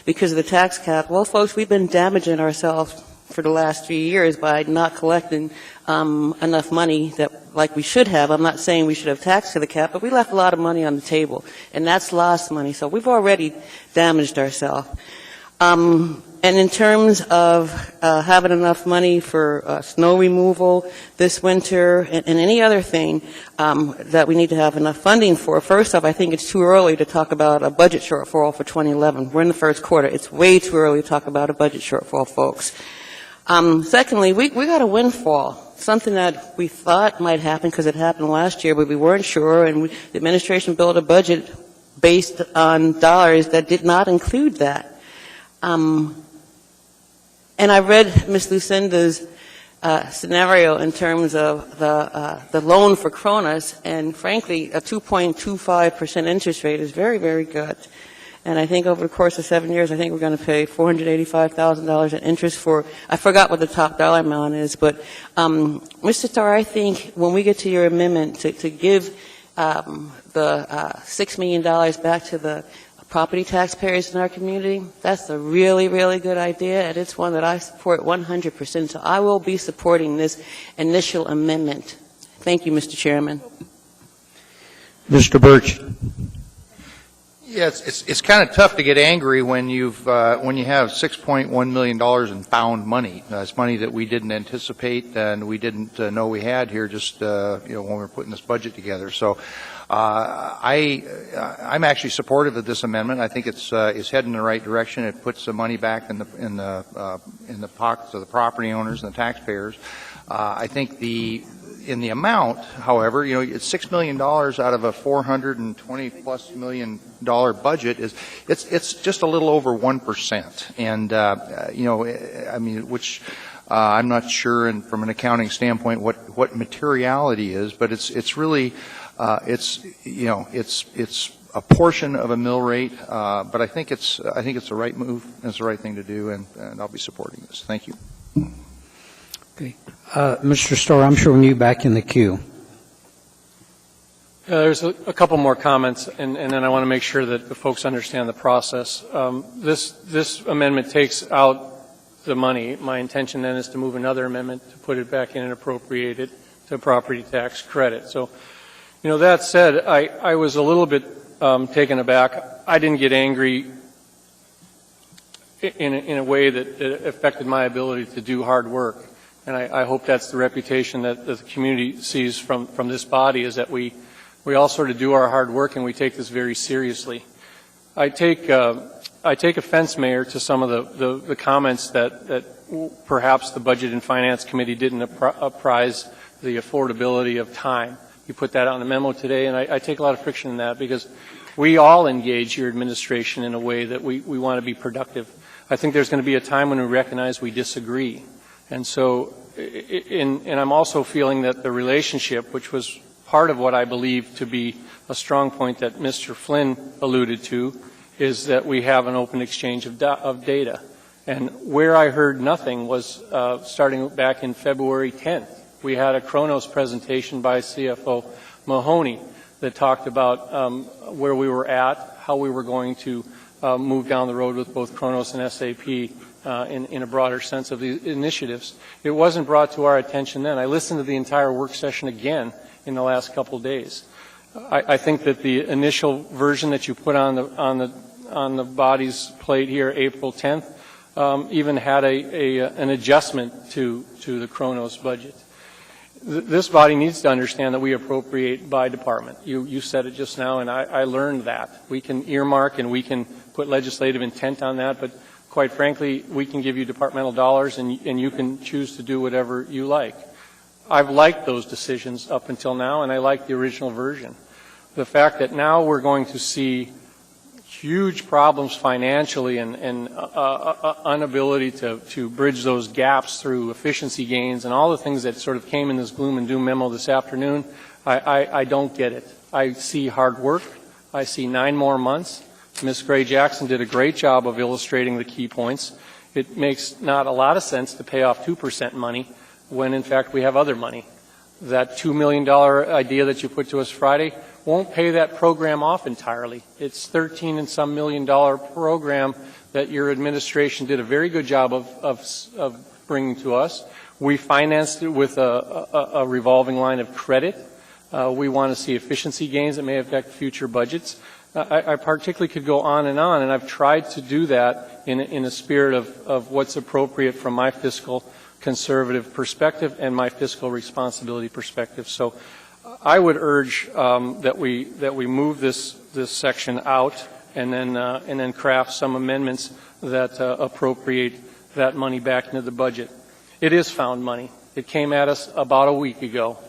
because of the tax cap, well, folks, we've been damaging ourselves for the last 3 years by not collecting enough money that, like we should have. I'm not saying we should have taxed to the cap, but we left a lot of money on the table, and that's lost money. So we've already damaged ourselves. And in terms of having enough money for snow removal this winter and any other thing that we need to have enough funding for, first off, I think it's too early to talk about a budget shortfall for 2011. We're in the first quarter. It's way too early to talk about a budget shortfall, folks. Secondly, we got a windfall, something that we thought might happen because it happened last year, but we weren't sure, and the administration built a budget based on dollars that did not include that. And I read Ms. Lucinda's scenario in terms of the loan for Kronos, and frankly, a 2.25% interest rate is very, very good. And I think over the course of 7 years, I think we're going to pay $485,000 in interest for, I forgot what the top dollar amount is, but Mr. Starr, I think when we get to your amendment to give the $6 million back to the property taxpayers in our community, that's a really, really good idea, and it's one that I support 100%. So I will be supporting this initial amendment. Thank you, Mr. Chairman. Mr. Birch. Yeah, it's kind of tough to get angry when you have $6.1 million in found money. It's money that we didn't anticipate and we didn't know we had here just when we were putting this budget together. So I'm actually supportive of this amendment. I think it's heading in the right direction. It puts the money back in the pockets of the property owners and the taxpayers. I think in the amount, however, it's $6 million out of a $420+ million budget. It's just a little over 1%, and I mean, which I'm not sure, and from an accounting standpoint, what materiality is, but it's really it's a portion of a mill rate, but I think it's the right move, and it's the right thing to do, and I'll be supporting this. Thank you. Okay. Mr. Starr, I'm showing you back in the queue. There's a couple more comments, and then I want to make sure that the folks understand the process. This amendment takes out the money. My intention then is to move another amendment to put it back in and appropriate it to property tax credit. So, that said, I was a little bit taken aback. I didn't get angry in a way that affected my ability to do hard work. And I hope that's the reputation that the community sees from this body, is that we all sort of do our hard work and we take this very seriously. I take offense, Mayor, to some of the comments that perhaps the Budget and Finance Committee didn't apprise the affordability of time. You put that out in a memo today, and I take a lot of friction in that because we all engage your administration in a way that we want to be productive. I think there's going to be a time when we recognize we disagree. And so, and I'm also feeling that the relationship, which was part of what I believe to be a strong point that Mr. Flynn alluded to, is that we have an open exchange of data. And where I heard nothing was starting back in February 10th. We had a Kronos presentation by CFO Mahoney that talked about where we were at, how we were going to move down the road with both Kronos and SAP in a broader sense of the initiatives. It wasn't brought to our attention then. I listened to the entire work session again in the last couple of days. I think that the initial version that you put on the body's plate here, April 10th, even had an adjustment to the Kronos budget. This body needs to understand that we appropriate by department. You said it just now, and I learned that. We can earmark and we can put legislative intent on that, but quite frankly, we can give you departmental dollars and you can choose to do whatever you like. I've liked those decisions up until now, and I like the original version. The fact that now we're going to see huge problems financially and inability to bridge those gaps through efficiency gains and all the things that sort of came in this gloom and doom memo this afternoon, I don't get it. I see hard work. I see 9 more months. Ms. Gray-Jackson did a great job of illustrating the key points. It makes not a lot of sense to pay off 2% money when, in fact, we have other money. That $2 million idea that you put to us Friday won't pay that program off entirely. It's $13 and some million program that your administration did a very good job of bringing to us. We financed it with a revolving line of credit. We want to see efficiency gains that may affect future budgets. I particularly could go on, and I've tried to do that in a spirit of what's appropriate from my fiscal conservative perspective and my fiscal responsibility perspective. So I would urge that we move this section out and then craft some amendments that appropriate that money back into the budget. It is found money. It came at us about a week ago.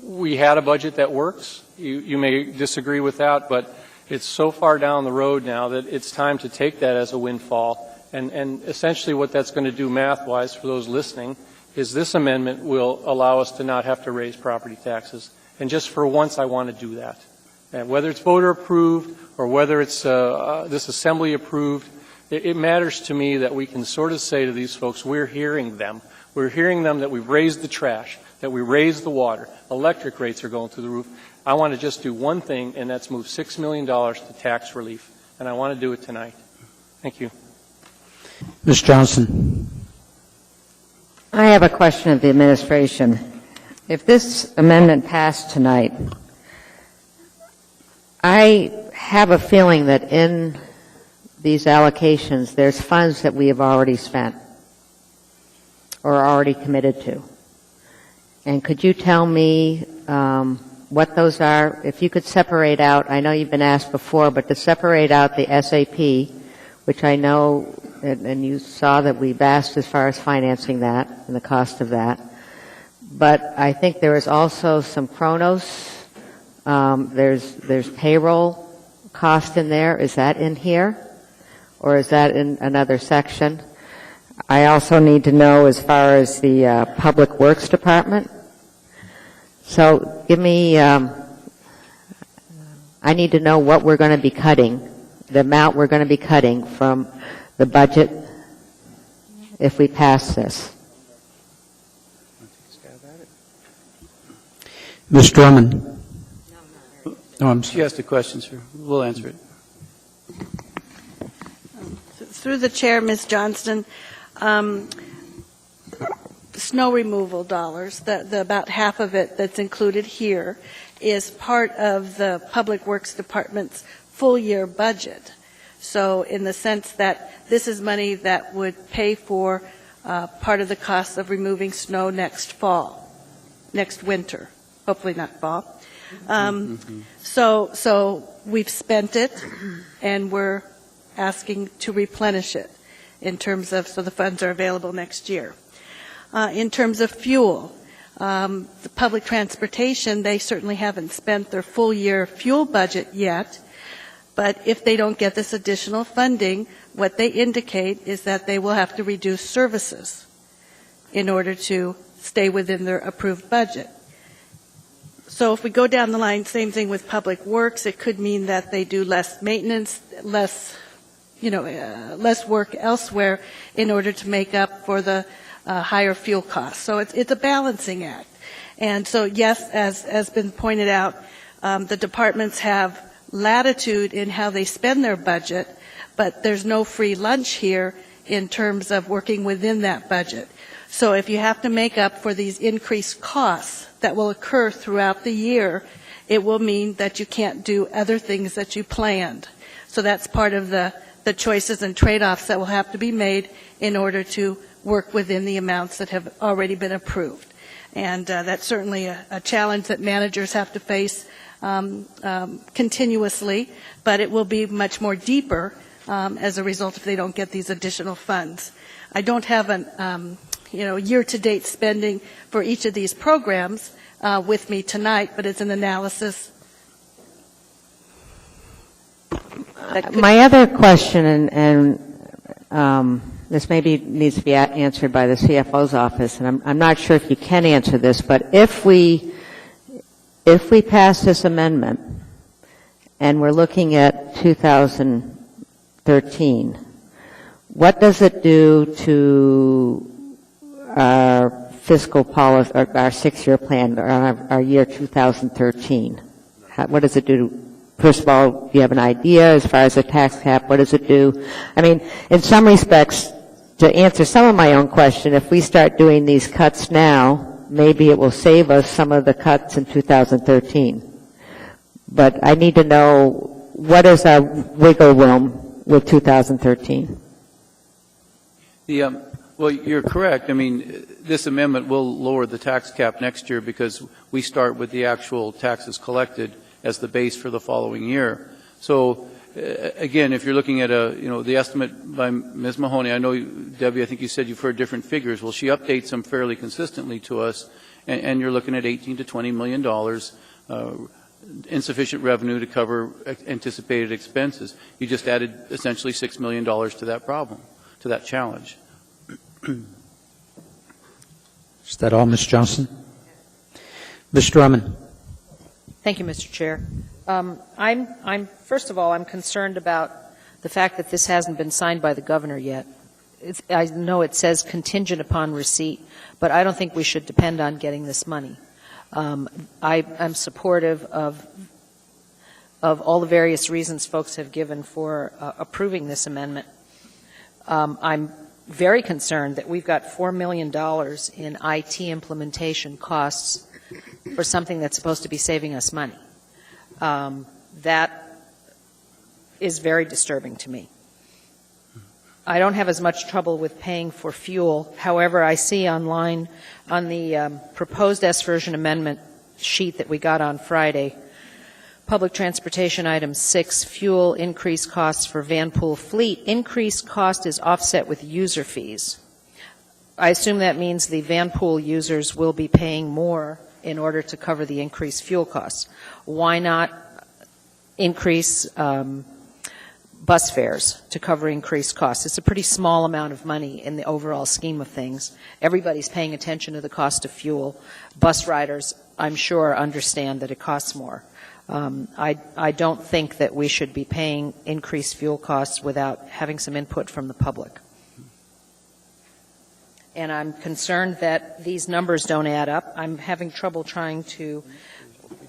We had a budget that works. You may disagree with that, but it's so far down the road now that it's time to take that as a windfall. And essentially what that's going to do math-wise for those listening is this amendment will allow us to not have to raise property taxes. And just for once, I want to do that. And whether it's voter approved or whether it's this assembly approved, it matters to me that we can sort of say to these folks, we're hearing them. We're hearing them that we've raised the trash, that we raised the water. Electric rates are going through the roof. I want to just do one thing, and that's move $6 million to tax relief. And I want to do it tonight. Thank you. Ms. Johnson. I have a question of the administration. If this amendment passed tonight, I have a feeling that in these allocations, there's funds that we have already spent or already committed to. And could you tell me what those are? If you could separate out, I know you've been asked before, but to separate out the SAP, which I know, and you saw that we've asked as far as financing that and the cost of that. But I think there is also some Kronos. There's payroll cost in there. Is that in here? Or is that in another section? I also need to know as far as the Public Works Department. So give me, I need to know what we're going to be cutting, the amount we're going to be cutting from the budget if we pass this. Ms. Drummond. No, I'm sorry. She asked a question, sir. We'll answer it. Through the chair, Ms. Johnston, snow removal dollars, the about half of it that's included here is part of the Public Works Department's full year budget. So in the sense that this is money that would pay for part of the cost of removing snow next winter, hopefully not fall. So we've spent it and we're asking to replenish it in terms of, so the funds are available next year. In terms of fuel, the public transportation, they certainly haven't spent their full year fuel budget yet, but if they don't get this additional funding, what they indicate is that they will have to reduce services in order to stay within their approved budget. So if we go down the line, same thing with Public Works, it could mean that they do less maintenance, less work elsewhere in order to make up for the higher fuel costs. So it's a balancing act. And so, yes, as has been pointed out, the departments have latitude in how they spend their budget, but there's no free lunch here in terms of working within that budget. So if you have to make up for these increased costs that will occur throughout the year, it will mean that you can't do other things that you planned. So that's part of the choices and trade-offs that will have to be made in order to work within the amounts that have already been approved. And that's certainly a challenge that managers have to face continuously, but it will be much more deeper as a result if they don't get these additional funds. I don't have an year-to-date spending for each of these programs with me tonight, but it's an analysis. My other question, and this maybe needs to be answered by the CFO's office, and I'm not sure if you can answer this, but if we pass this amendment and we're looking at 2013, what does it do to our fiscal policy, or our 6-year plan, or our year 2013? What does it do? First of all, do you have an idea as far as the tax cap? What does it do? I mean, in some respects, to answer some of my own question, if we start doing these cuts now, maybe it will save us some of the cuts in 2013. but I need to know what is our wiggle room with 2013? Well, you're correct. I mean, this amendment will lower the tax cap next year because we start with the actual taxes collected as the base for the following year. So, again, if you're looking at the estimate by Ms. Mahoney, I know, Debbie, I think you said you've heard different figures. Well, she updates them fairly consistently to us, and you're looking at $18 to $20 million, insufficient revenue to cover anticipated expenses. You just added essentially $6 million to that problem, to that challenge. Is that all, Ms. Johnson? Ms. Drummond. Thank you, Mr. Chair. First of all, I'm concerned about the fact that this hasn't been signed by the governor yet. I know it says contingent upon receipt, but I don't think we should depend on getting this money. I'm supportive of all the various reasons folks have given for approving this amendment. I'm very concerned that we've got $4 million in IT implementation costs for something that's supposed to be saving us money. That is very disturbing to me. I don't have as much trouble with paying for fuel. However, I see online on the proposed S-version amendment sheet that we got on Friday, Public Transportation Item 6, fuel increase costs for Vanpool fleet. Increased cost is offset with user fees. I assume that means the Vanpool users will be paying more in order to cover the increased fuel costs. Why not increase bus fares to cover increased costs? It's a pretty small amount of money in the overall scheme of things. Everybody's paying attention to the cost of fuel. Bus riders, I'm sure, understand that it costs more. I don't think that we should be paying increased fuel costs without having some input from the public. And I'm concerned that these numbers don't add up. I'm having trouble trying to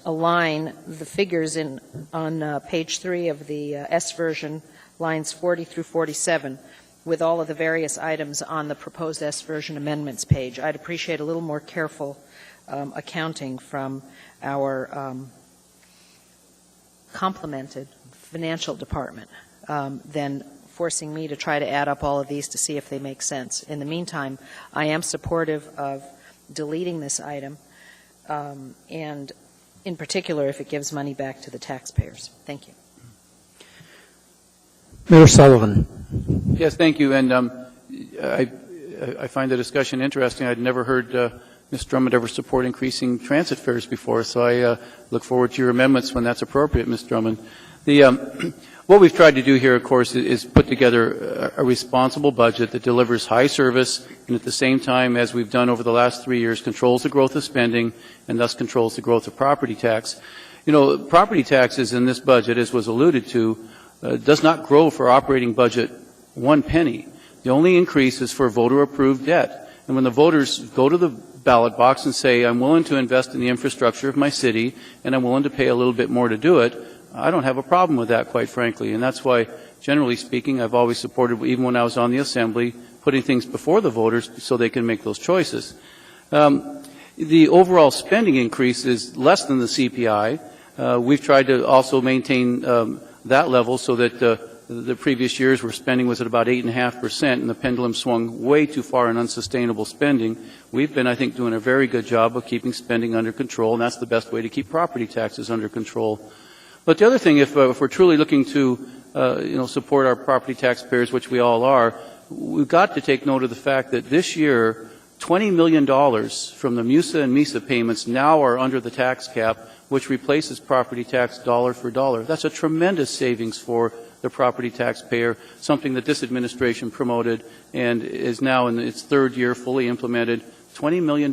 align the figures on page 3 of the S version, lines 40 through 47, with all of the various items on the proposed S version amendments page. I'd appreciate a little more careful accounting from our complemented financial department than forcing me to try to add up all of these to see if they make sense. In the meantime, I am supportive of deleting this item, and in particular if it gives money back to the taxpayers. Thank you. Mayor Sullivan. Yes, thank you. And I find the discussion interesting. I'd never heard Ms. Drummond ever support increasing transit fares before, so I look forward to your amendments when that's appropriate, Ms. Drummond. What we've tried to do here, of course, is put together a responsible budget that delivers high service and at the same time, as we've done over the last 3 years, controls the growth of spending and thus controls the growth of property tax. You know, property taxes in this budget, as was alluded to, does not grow for operating budget 1 penny. The only increase is for voter-approved debt. And when the voters go to the ballot box and say, I'm willing to invest in the infrastructure of my city and I'm willing to pay a little bit more to do it, I don't have a problem with that, quite frankly. And that's why, generally speaking, I've always supported, even when I was on the Assembly, putting things before the voters so they can make those choices. The overall spending increase is less than the CPI. We've tried to also maintain that level so that the previous years where spending was at about 8.5%, and the pendulum swung way too far in unsustainable spending. We've been, I think, doing a very good job of keeping spending under control, and that's the best way to keep property taxes under control. But the other thing, if we're truly looking to support our property taxpayers, which we all are, we've got to take note of the fact that this year, $20 million from the MUSA and MISA payments now are under the tax cap, which replaces property tax dollar for dollar. That's a tremendous savings for the property taxpayer, something that this administration promoted and is now in its 3rd year fully implemented. $20 million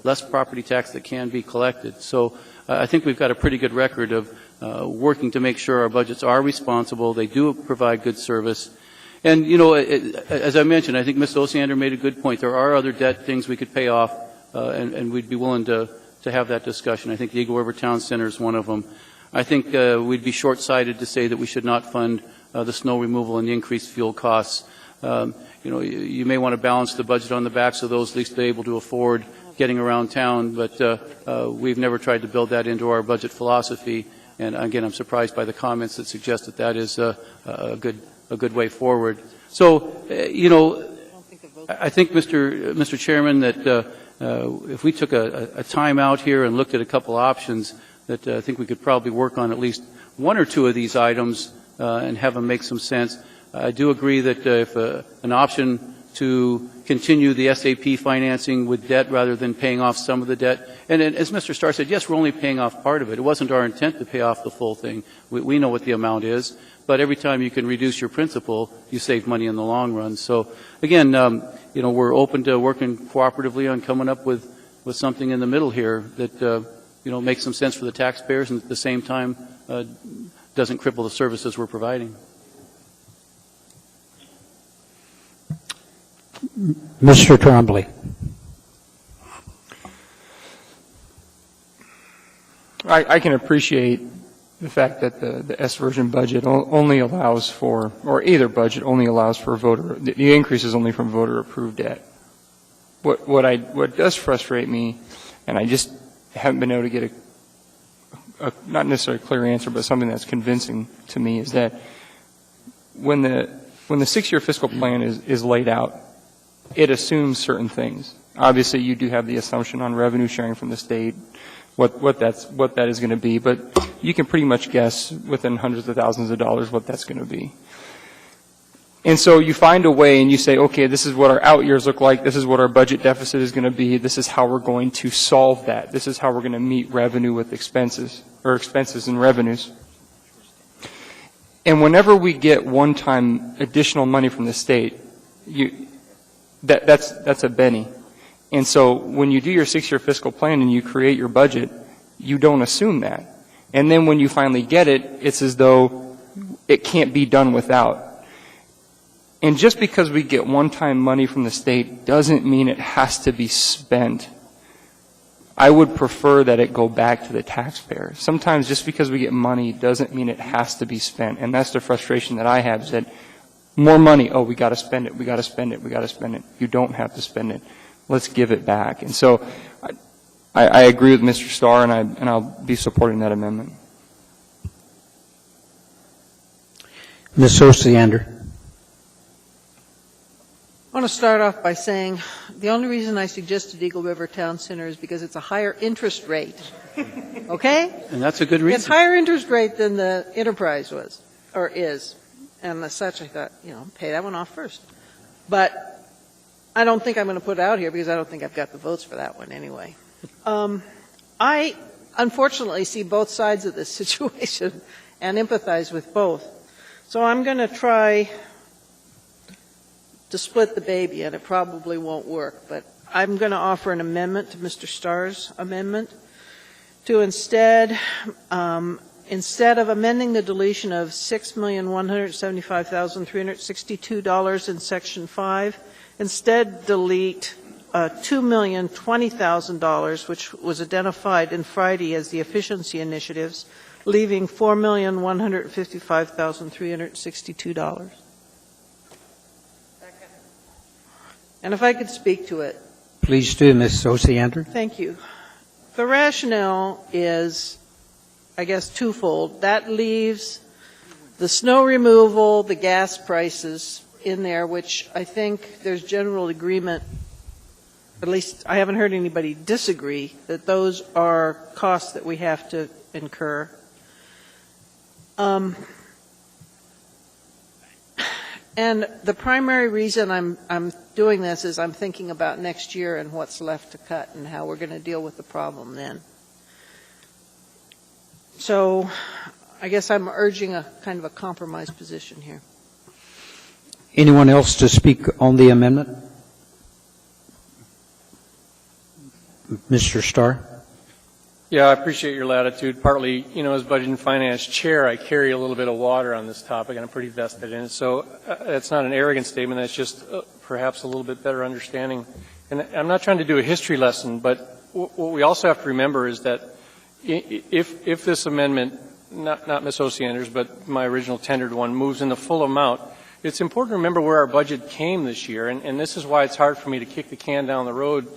less property tax that can be collected. So I think we've got a pretty good record of working to make sure our budgets are responsible, they do provide good service. And, as I mentioned, I think Ms. Osiander made a good point. There are other debt things we could pay off, and we'd be willing to have that discussion. I think the Eagle River Town Center is one of them. I think we'd be short-sighted to say that we should not fund the snow removal and the increased fuel costs. You may want to balance the budget on the backs of those at least be able to afford getting around town, but we've never tried to build that into our budget philosophy. And again, I'm surprised by the comments that suggest that that is a good way forward. So, I think, Mr. Chairman, that if we took a time out here and looked at a couple options, that I think we could probably work on at least one or two of these items and have them make some sense. I do agree that if an option to continue the SAP financing with debt rather than paying off some of the debt. And as Mr. Starr said, yes, we're only paying off part of it. It wasn't our intent to pay off the full thing. We know what the amount is. But every time you can reduce your principal, you save money in the long run. So, again, we're open to working cooperatively on coming up with something in the middle here that, makes some sense for the taxpayers and at the same time doesn't cripple the services we're providing. Mr. Trombley. I can appreciate the fact that the S version budget only allows for, or either budget only allows for the increase is only from voter approved debt. What does frustrate me, and I just haven't been able to get a not necessarily a clear answer, but something that's convincing to me, is that when the 6-year fiscal plan is laid out, it assumes certain things. Obviously, you do have the assumption on revenue sharing from the state, what that is going to be, but you can pretty much guess within hundreds of thousands of dollars what that's going to be. And so you find a way and you say, okay, this is what our out years look like, this is what our budget deficit is going to be, this is how we're going to solve that, this is how we're going to meet revenue with expenses, or expenses and revenues. And whenever we get one-time additional money from the state, that's a Benny. And so when you do your 6-year fiscal plan and you create your budget, you don't assume that. And then when you finally get it, it's as though it can't be done without. And just because we get one-time money from the state doesn't mean it has to be spent. I would prefer that it go back to the taxpayer. Sometimes just because we get money doesn't mean it has to be spent. And that's the frustration that I have, is that more money, we got to spend it, we got to spend it, we got to spend it. You don't have to spend it. Let's give it back. And so I agree with Mr. Starr, and I'll be supporting that amendment. Ms. Osiander. I want to start off by saying the only reason I suggested Eagle River Town Center is because it's a higher interest rate. Okay? And that's a good reason. It's higher interest rate than the Enterprise was, or is. And as such, I thought, pay that one off first. But I don't think I'm going to put it out here because I don't think I've got the votes for that one anyway. I unfortunately see both sides of this situation and empathize with both. So I'm going to try to split the baby, and it probably won't work, but I'm going to offer an amendment to Mr. Starr's amendment to instead of amending the deletion of $6,175,362 in Section 5, instead delete $2,020,000, which was identified in Friday as the efficiency initiatives, leaving $4,155,362. And if I could speak to it. Please do, Ms. Osiander. Thank you. The rationale is, I guess, twofold. That leaves the snow removal, the gas prices in there, which I think there's general agreement, at least I haven't heard anybody disagree, that those are costs that we have to incur. And the primary reason I'm doing this is I'm thinking about next year and what's left to cut and how we're going to deal with the problem then. So I guess I'm urging a kind of a compromise position here. Anyone else to speak on the amendment? Mr. Starr? Yeah, I appreciate your latitude. Partly, as Budget and Finance Chair, I carry a little bit of water on this topic, and I'm pretty vested in it. So it's not an arrogant statement. That's just perhaps a little bit better understanding. And I'm not trying to do a history lesson, but what we also have to remember is that if this amendment, not Ms. Osiander's, but my original tendered one, moves in the full amount, it's important to remember where our budget came this year, and this is why it's hard for me to kick the can down the road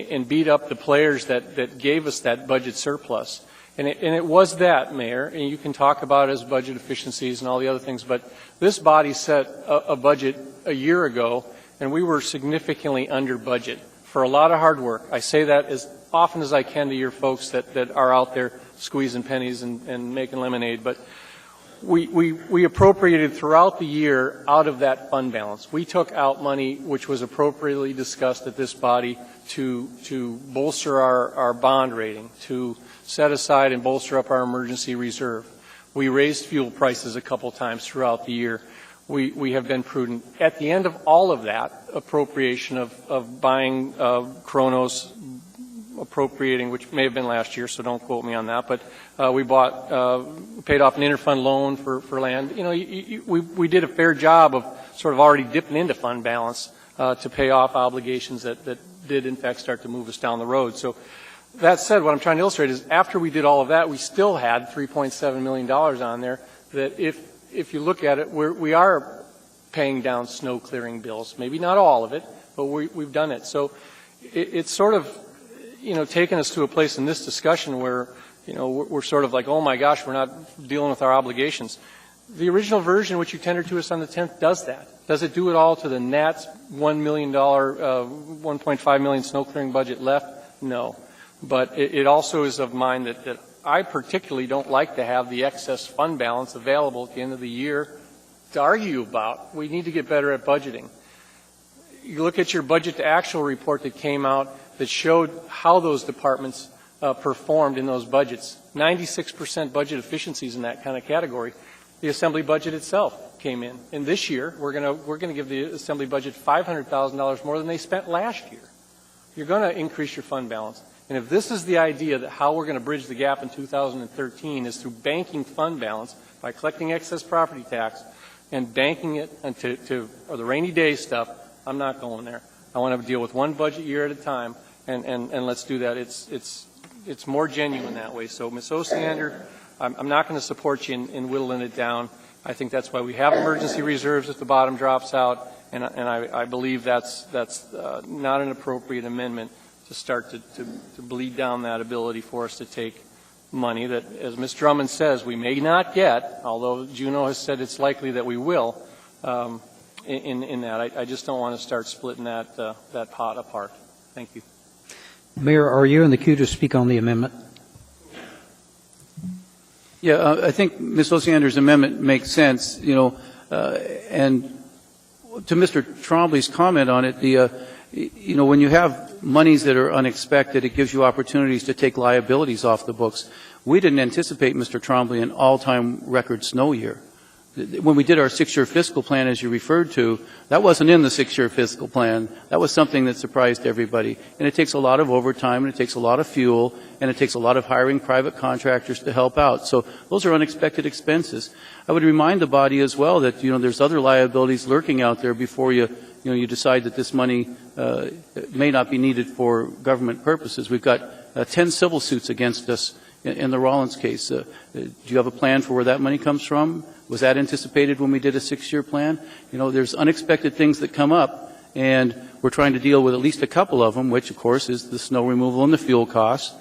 and beat up the players that gave us that budget surplus. And it was that, Mayor, and you can talk about it as budget efficiencies and all the other things, but this body set a budget a year ago, and we were significantly under budget for a lot of hard work. I say that as often as I can to your folks that are out there squeezing pennies and making lemonade, but we appropriated throughout the year out of that fund balance. We took out money which was appropriately discussed at this body to bolster our bond rating, to set aside and bolster up our emergency reserve. We raised fuel prices a couple times throughout the year. We have been prudent. At the end of all of that appropriation of buying Kronos, appropriating, which may have been last year, so don't quote me on that, but we paid off an interfund loan for land. You know, we did a fair job of sort of already dipping into fund balance to pay off obligations that did in fact start to move us down the road. So that said, what I'm trying to illustrate is after we did all of that, we still had $3.7 million on there that if you look at it, we are paying down snow clearing bills. Maybe not all of it, but we've done it. So it's sort of, you know, taken us to a place in this discussion where, you know, we're sort of like, oh my gosh, we're not dealing with our obligations. The original version, which you tendered to us on the 10th, does that. Does it do it all to the NAT's $1 million, $1.5 million snow clearing budget left? No. But it also is of mind that I particularly don't like to have the excess fund balance available at the end of the year to argue about. We need to get better at budgeting. You look at your budget to actual report that came out that showed how those departments performed in those budgets. 96% budget efficiencies in that kind of category. The Assembly budget itself came in. And this year, we're going to give the Assembly budget $500,000 more than they spent last year. You're going to increase your fund balance. And if this is the idea that how we're going to bridge the gap in 2013 is through banking fund balance by collecting excess property tax and banking it into the rainy day stuff, I'm not going there. I want to deal with one budget year at a time, and let's do that. It's more genuine that way. So, Ms. Osiander, I'm not going to support you in whittling it down. I think that's why we have emergency reserves if the bottom drops out, and I believe that's not an appropriate amendment to start to bleed down that ability for us to take money that, as Ms. Drummond says, we may not get, although Juneau has said it's likely that we will, in that. I just don't want to start splitting that pot apart. Thank you. Mayor, are you in the queue to speak on the amendment? Yeah, I think Ms. Osiander's amendment makes sense, you know, and to Mr. Trombley's comment on it, you know, when you have monies that are unexpected, it gives you opportunities to take liabilities off the books. We didn't anticipate, Mr. Trombley, an all-time record snow year. When we did our 6-year fiscal plan, as you referred to, that wasn't in the 6-year fiscal plan. That was something that surprised everybody. And it takes a lot of overtime, and it takes a lot of fuel, and it takes a lot of hiring private contractors to help out. So those are unexpected expenses. I would remind the body as well that, you know, there's other liabilities lurking out there before you decide that this money may not be needed for government purposes. We've got 10 civil suits against us in the Rollins case. Do you have a plan for where that money comes from? Was that anticipated when we did a 6-year plan? You know, there's unexpected things that come up, and we're trying to deal with at least a couple of them, which, of course, is the snow removal and the fuel costs.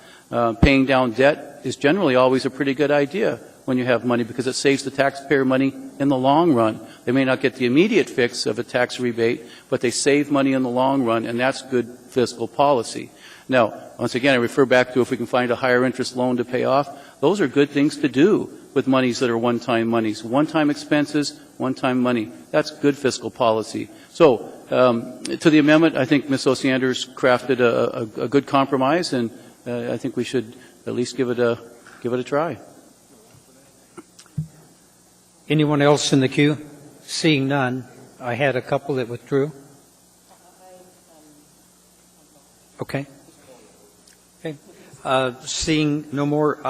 Paying down debt is generally always a pretty good idea when you have money because it saves the taxpayer money in the long run. They may not get the immediate fix of a tax rebate, but they save money in the long run, and that's good fiscal policy. Now, once again, I refer back to if we can find a higher interest loan to pay off, those are good things to do with monies that are one-time monies. One-time expenses, one-time money. That's good fiscal policy. So, to the amendment, I think Ms. Osiander's crafted a good compromise, and I think we should at least give it a try. Anyone else in the queue? Seeing none, I had a couple that withdrew. Okay. Seeing no more,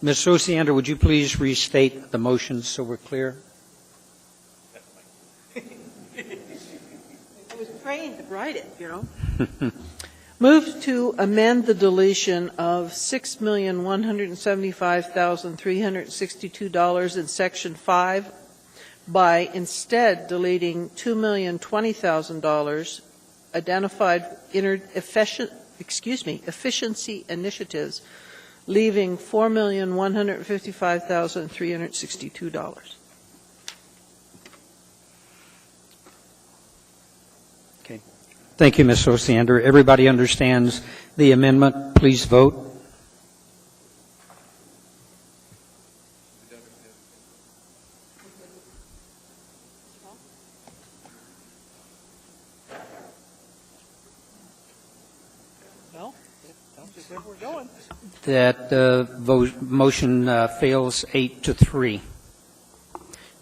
Ms. Osiander, would you please restate the motion so we're clear? I was trained to write it, you know. Move to amend the deletion of $6,175,362 in Section 5 by instead deleting $2,020,000 identified efficiency initiatives leaving $4,155,362. Thank you, Ms. Osiander. Everybody understands the amendment. Please vote. No, that's where we're going. That motion fails 8-3.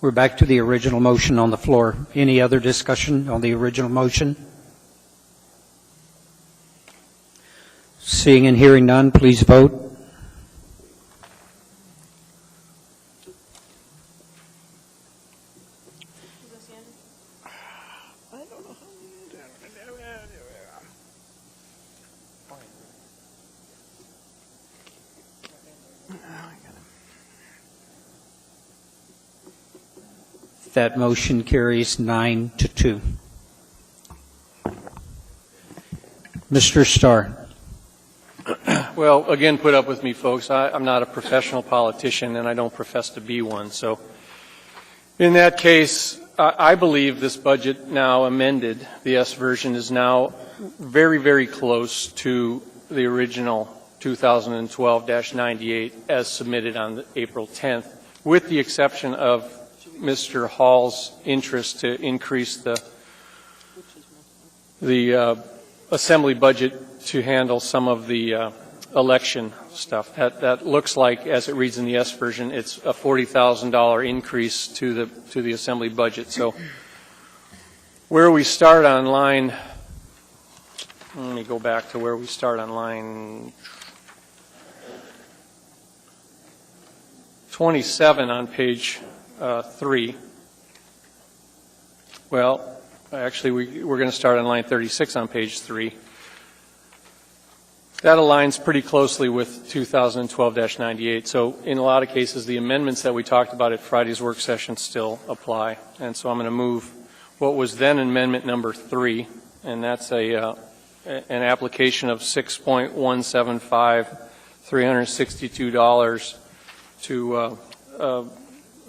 We're back to the original motion on the floor. Any other discussion on the original motion? Seeing and hearing none, please vote. That motion carries 9-2. Mr. Starr. Well, again, put up with me, folks. I'm not a professional politician, and I don't profess to be one. So in that case, I believe this budget now amended, the S version, is now very, very close to the original 2012-98 as submitted on April 10th, with the exception of Mr. Hall's interest to increase the assembly budget to handle some of the election stuff. That looks like, as it reads in the S version, it's a $40,000 increase to the assembly budget. So where we start on line, let me go back to where we start on line 27 on page 3. Well, actually, we're going to start on line 36 on page 3. That aligns pretty closely with 2012-98. So in a lot of cases, the amendments that we talked about at Friday's work session still apply. And so I'm going to move what was then amendment number 3, and that's an application of $6.175, $362 to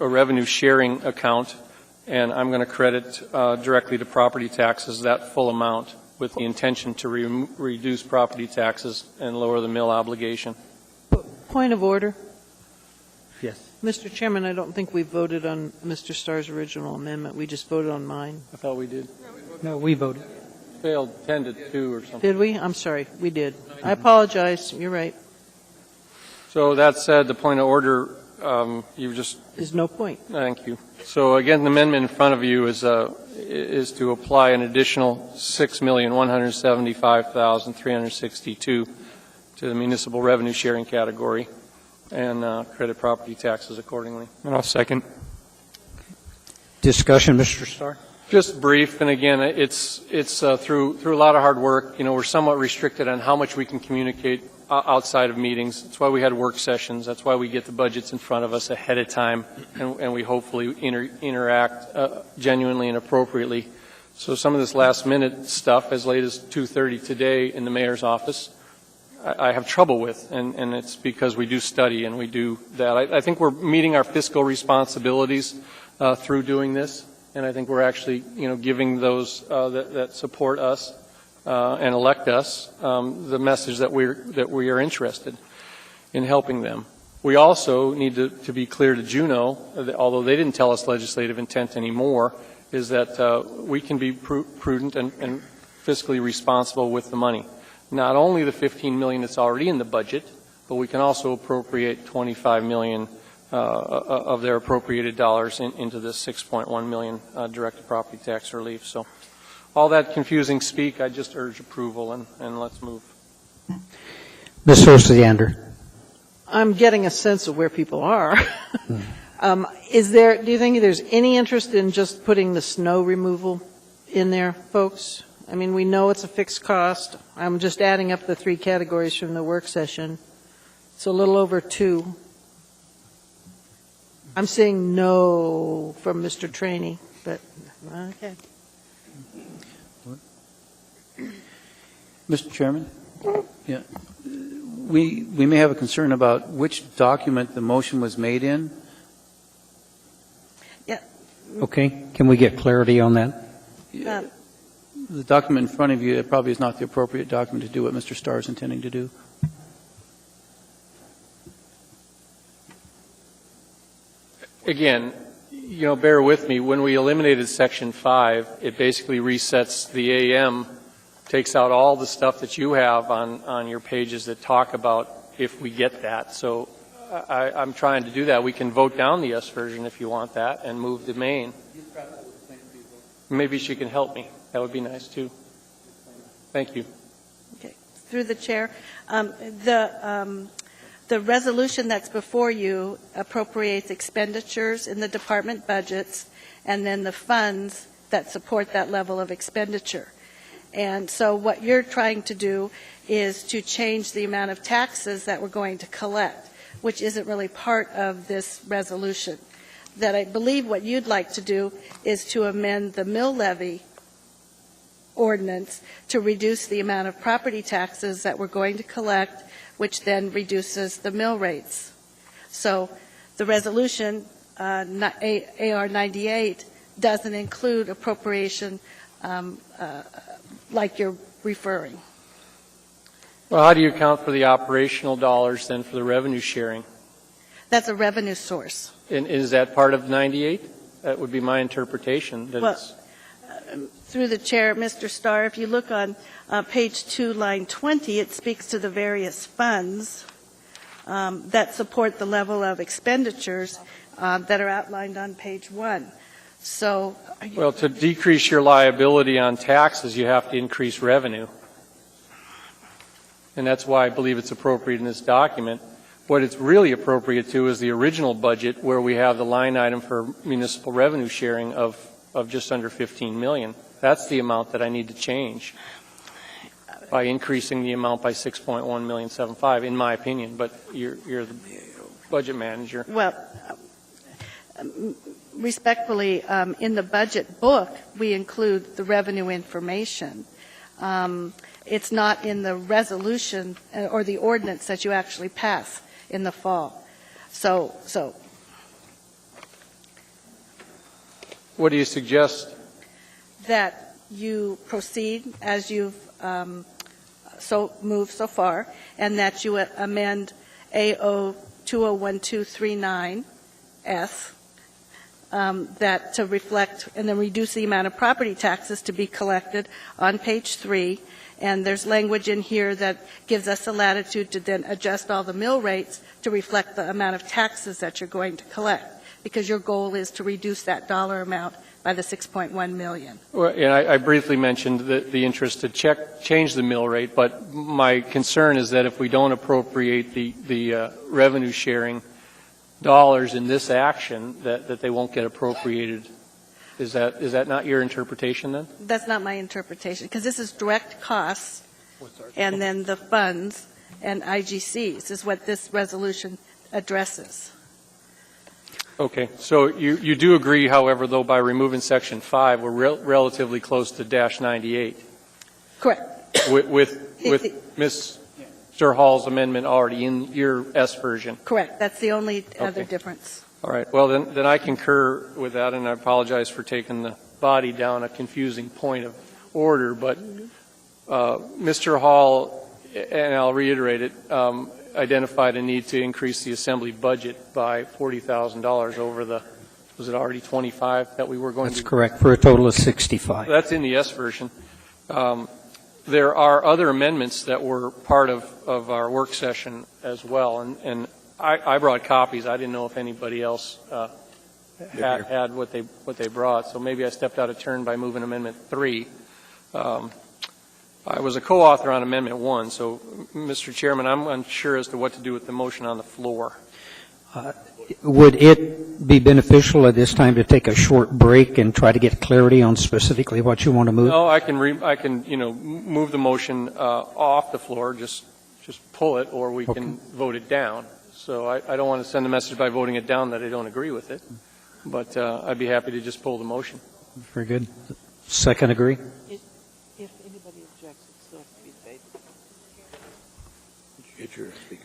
a revenue sharing account, and I'm going to credit directly to property taxes that full amount, with the intention to reduce property taxes and lower the mill obligation. Point of order. Yes. Mr. Chairman, I don't think we voted on Mr. Starr's original amendment. We just voted on mine. I thought we did. No, we voted. Failed 10-2 or something. Did we? I'm sorry. We did. I apologize. You're right. So that said, the point of order, you just... There's no point. Thank you. So again, the amendment in front of you is to apply an additional $6,175,362 to the municipal revenue sharing category and credit property taxes accordingly. And I'll second. Discussion, Mr. Starr? Just brief, and again, it's through a lot of hard work. You know, we're somewhat restricted on how much we can communicate outside of meetings. That's why we had work sessions. That's why we get the budgets in front of us ahead of time, and we hopefully interact genuinely and appropriately. So some of this last-minute stuff, as late as 2:30 today in the mayor's office, I have trouble with, and it's because we do study and we do that. I think we're meeting our fiscal responsibilities through doing this, and I think we're actually, giving those that support us and elect us the message that we are interested in helping them. We also need to be clear to Juneau, although they didn't tell us legislative intent anymore, is that we can be prudent and fiscally responsible with the money. Not only the $15 million that's already in the budget, but we can also appropriate $25 million of their appropriated dollars into this $6.1 million direct property tax relief. So all that confusing speak, I just urge approval, and let's move. Ms. Osiander. I'm getting a sense of where people are. Do you think there's any interest in just putting the snow removal in there, folks? I mean, we know it's a fixed cost. I'm just adding up the 3 categories from the work session. It's a little over 2. I'm saying no from Mr. Trainey, but okay. Mr. Chairman? Yeah. we may have a concern about which document the motion was made in. Okay, can we get clarity on that? The document in front of you, it probably is not the appropriate document to do what Mr. Starr is intending to do. Again, bear with me. When we eliminated Section 5, it basically resets the AM, takes out all the stuff that you have on your pages that talk about if we get that. So I'm trying to do that. We can vote down the S version if you want that and move the main. Maybe she can help me. That would be nice, too. Thank you. Okay. Through the chair, the resolution that's before you appropriates expenditures in the department budgets and then the funds that support that level of expenditure. And so what you're trying to do is to change the amount of taxes that we're going to collect, which isn't really part of this resolution. That I believe what you'd like to do is to amend the mill levy ordinance to reduce the amount of property taxes that we're going to collect, which then reduces the mill rates. So the resolution, AR 98, doesn't include appropriation like you're referring. Well, how do you account for the operational dollars then for the revenue sharing? That's a revenue source. And is that part of 98? That would be my interpretation. That it's through the chair, Mr. Starr, if you look on page 2, line 20, it speaks to the various funds that support the level of expenditures that are outlined on page 1. So, well, to decrease your liability on taxes, you have to increase revenue. And that's why I believe it's appropriate in this document. What it's really appropriate to is the original budget where we have the line item for municipal revenue sharing of just under $15 million. That's the amount that I need to change by increasing the amount by $6.175, in my opinion. But you're the budget manager. Well, respectfully, in the budget book, we include the revenue information. It's not in the resolution or the ordinance that you actually pass in the fall. So. What do you suggest? That you proceed as you've moved so far, and that you amend AO 201239S, that to reflect and then reduce the amount of property taxes to be collected on page 3. And there's language in here that gives us the latitude to then adjust all the mill rates to reflect the amount of taxes that you're going to collect, because your goal is to reduce that dollar amount by the $6.1 million. Well, and I briefly mentioned the interest to change the mill rate, but my concern is that if we don't appropriate the revenue sharing dollars in this action, that they won't get appropriated. Is that not your interpretation then? That's not my interpretation, because this is direct costs and then the funds and IGCs is what this resolution addresses. Okay. So you do agree, however, though, by removing Section 5, we're relatively close to dash 98. Correct. With Mr. Hall's amendment already in your S version. Correct. That's the only other difference. All right. Well, then I concur with that, and I apologize for taking the body down a confusing point of order. But Mr. Hall, and I'll reiterate it, identified a need to increase the assembly budget by $40,000 over the, was it already 25 that we were going to? That's correct, for a total of 65. That's in the S version. There are other amendments that were part of our work session as well, and I brought copies. I didn't know if anybody else had what they brought, so maybe I stepped out of turn by moving Amendment 3. I was a co-author on Amendment 1, so, Mr. Chairman, I'm unsure as to what to do with the motion on the floor. Would it be beneficial at this time to take a short break and try to get clarity on specifically what you want to move? No, I can move the motion off the floor, just pull it, or we can vote it down. So I don't want to send a message by voting it down that I don't agree with it, but I'd be happy to just pull the motion. Very good. Second agree? If anybody objects, it still has to be tabled. Get your speaker.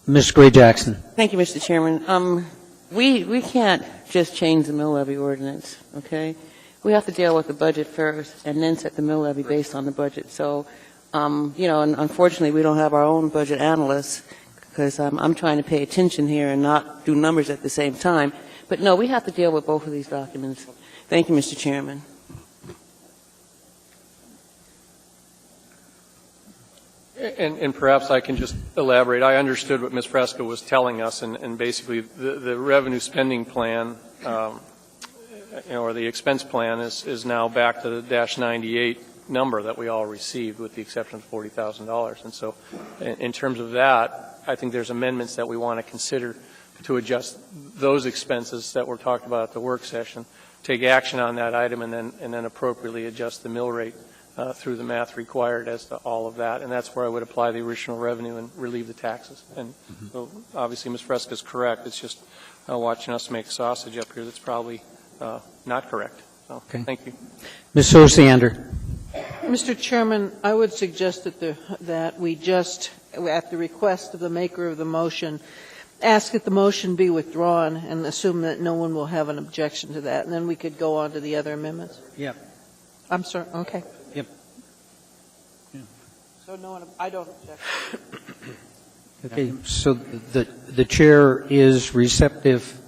Ms. Gray Jackson. Thank you, Mr. Chairman. We can't just change the mill levy ordinance, okay? We have to deal with the budget first and then set the mill levy based on the budget. So, and unfortunately, we don't have our own budget analysts because I'm trying to pay attention here and not do numbers at the same time. But no, we have to deal with both of these documents. Thank you, Mr. Chairman. And perhaps I can just elaborate. I understood what Ms. Fresca was telling us, and basically the revenue spending plan, or the expense plan is now back to the -98 number that we all received, with the exception of $40,000. And so in terms of that, I think there's amendments that we want to consider to adjust those expenses that were talked about at the work session, take action on that item, and then appropriately adjust the mill rate through the math required as to all of that. And that's where I would apply the original revenue and relieve the taxes. And so obviously Ms. Fresca is correct. It's just watching us make sausage up here that's probably not correct. So, okay. Thank you. Ms. Osiander. Mr. Chairman, I would suggest that we just, at the request of the maker of the motion, ask that the motion be withdrawn and assume that no one will have an objection to that, and then we could go on to the other amendments. Yep. I'm sorry. Okay. Yep. So no one, I don't object. Okay. So the chair is receptive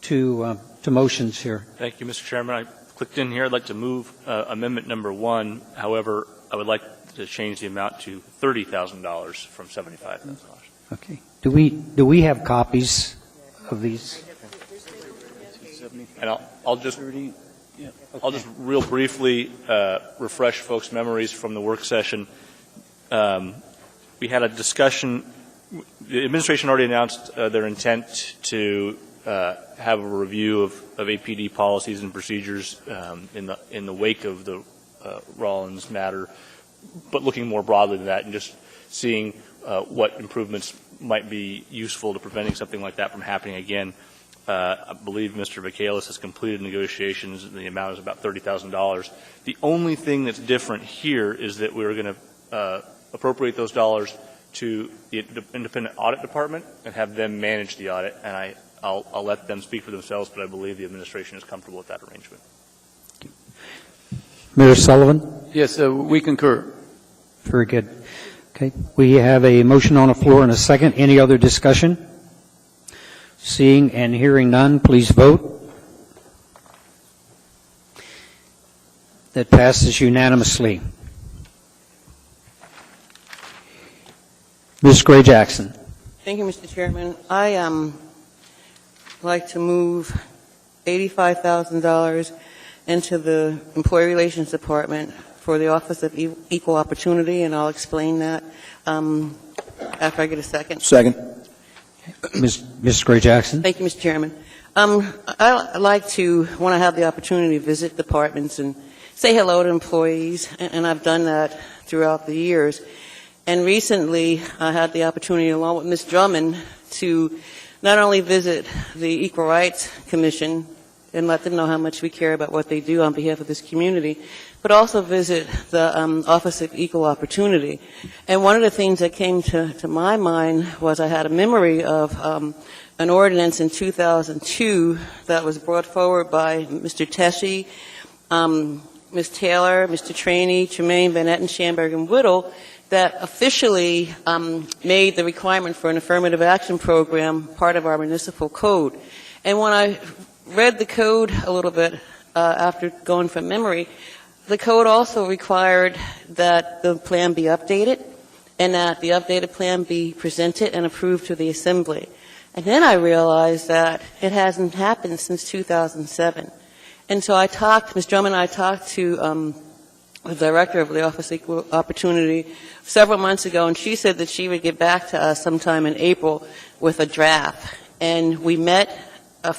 to motions here. Thank you, Mr. Chairman. I clicked in here. I'd like to move amendment number 1. However, I would like to change the amount to $30,000 from $75,000. Okay. Do we have copies of these? And I'll just real briefly refresh folks' memories from the work session. We had a discussion. The administration already announced their intent to have a review of APD policies and procedures in the wake of the Rollins matter, but looking more broadly than that and just seeing what improvements might be useful to preventing something like that from happening again. I believe Mr. Vacalis has completed negotiations, and the amount is about $30,000. The only thing that's different here is that we're going to appropriate those dollars to the independent audit department and have them manage the audit, and I'll let them speak for themselves, but I believe the administration is comfortable with that arrangement. Mayor Sullivan? Yes, we concur. Very good. Okay. We have a motion on the floor and a second. Any other discussion? Seeing and hearing none, please vote. That passes unanimously. Ms. Gray Jackson. Thank you, Mr. Chairman. I like to move $85,000 into the Employee Relations Department for the Office of Equal Opportunity, and I'll explain that after I get a second. Second. Ms. Gray Jackson. Thank you, Mr. Chairman. I like to, when I have the opportunity, visit departments and say hello to employees, and I've done that throughout the years. And recently, I had the opportunity, along with Ms. Drummond, to not only visit the Equal Rights Commission and let them know how much we care about what they do on behalf of this community, but also visit the Office of Equal Opportunity. And one of the things that came to my mind was I had a memory of an ordinance in 2002 that was brought forward by Mr. Tessie, Ms. Taylor, Mr. Traney, Tremaine, Bennett, and Schamberg and Whittle, that officially made the requirement for an affirmative action program part of our municipal code. And when I read the code a little bit after going from memory, the code also required that the plan be updated and that the updated plan be presented and approved to the Assembly. And then I realized that it hasn't happened since 2007. And so Ms. Drummond and I talked to the director of the Office of Equal Opportunity several months ago, and she said that she would get back to us sometime in April with a draft. And we met a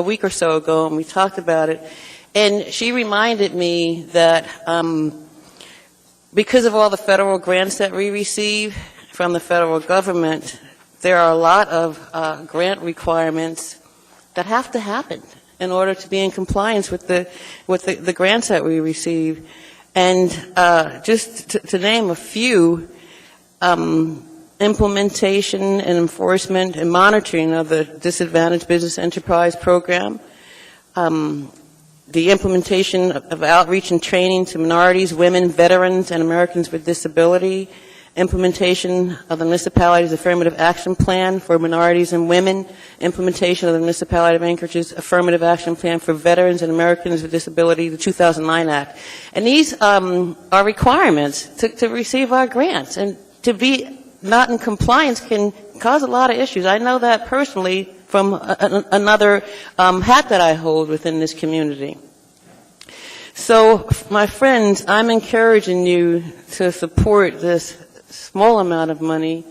week or so ago, and we talked about it. And she reminded me that because of all the federal grants that we receive from the federal government, there are a lot of grant requirements that have to happen in order to be in compliance with the grants that we receive. And just to name a few, in implementation and enforcement and monitoring of the Disadvantaged Business Enterprise Program, the implementation of outreach and training to minorities, women, veterans, and Americans with disability, implementation of the municipality's affirmative action plan for minorities and women, implementation of the municipality of Anchorage's affirmative action plan for veterans and Americans with disability, the 2009 Act. And these are requirements to receive our grants. And to be not in compliance can cause a lot of issues. I know that personally from another hat that I hold within this community. So, my friends, I'm encouraging you to support this small amount of money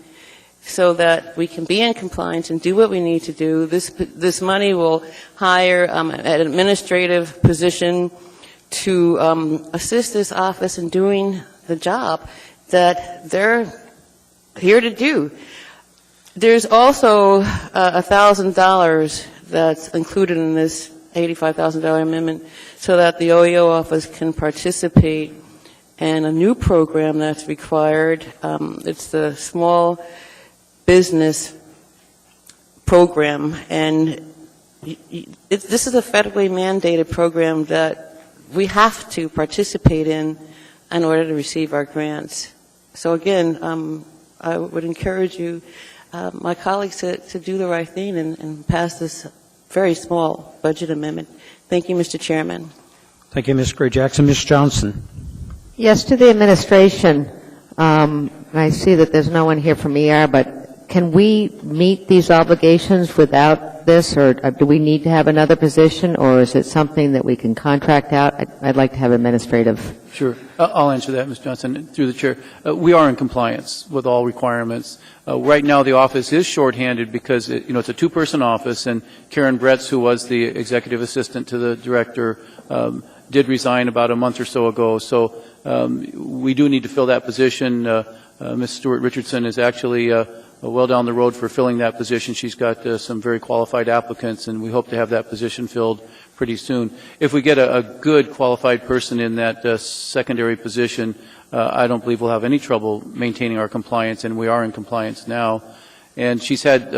so that we can be in compliance and do what we need to do. This money will hire an administrative position to assist this office in doing the job that they're here to do. There's also $1,000 that's included in this $85,000 amendment so that the OEO office can participate in a new program that's required. It's the Small Business Program, and this is a federally mandated program that we have to participate in order to receive our grants. So again, I would encourage you, my colleagues, to do the right thing and pass this very small budget amendment. Thank you, Mr. Chairman. Thank you, Ms. Gray-Jackson. Ms. Johnson. Yes, to the administration. I see that there's no one here from ER, but can we meet these obligations without this, or do we need to have another position, or is it something that we can contract out? I'd like to have administrative. Sure. I'll answer that, Ms. Johnson, through the chair. We are in compliance with all requirements. Right now, the office is shorthanded because it's a two-person office, and Karen Bretz, who was the executive assistant to the director, did resign about a month or so ago. So we do need to fill that position. Ms. Stewart Richardson is actually well down the road for filling that position. She's got some very qualified applicants, and we hope to have that position filled pretty soon. If we get a good qualified person in that secondary position, I don't believe we'll have any trouble maintaining our compliance, and we are in compliance now. And she's had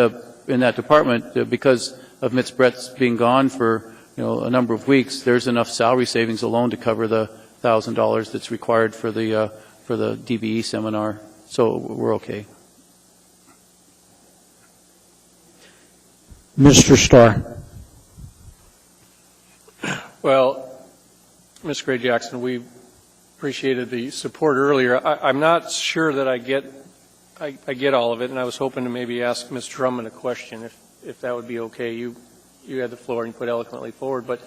in that department, because of Ms. Bretz being gone for a number of weeks, there's enough salary savings alone to cover the $1,000 that's required for the DBE seminar. So we're okay. Mr. Starr. Well, Ms. Gray-Jackson, we appreciated the support earlier. I'm not sure that I get all of it, and I was hoping to maybe ask Ms. Drummond a question, if that would be okay. You had the floor and you put eloquently forward. But,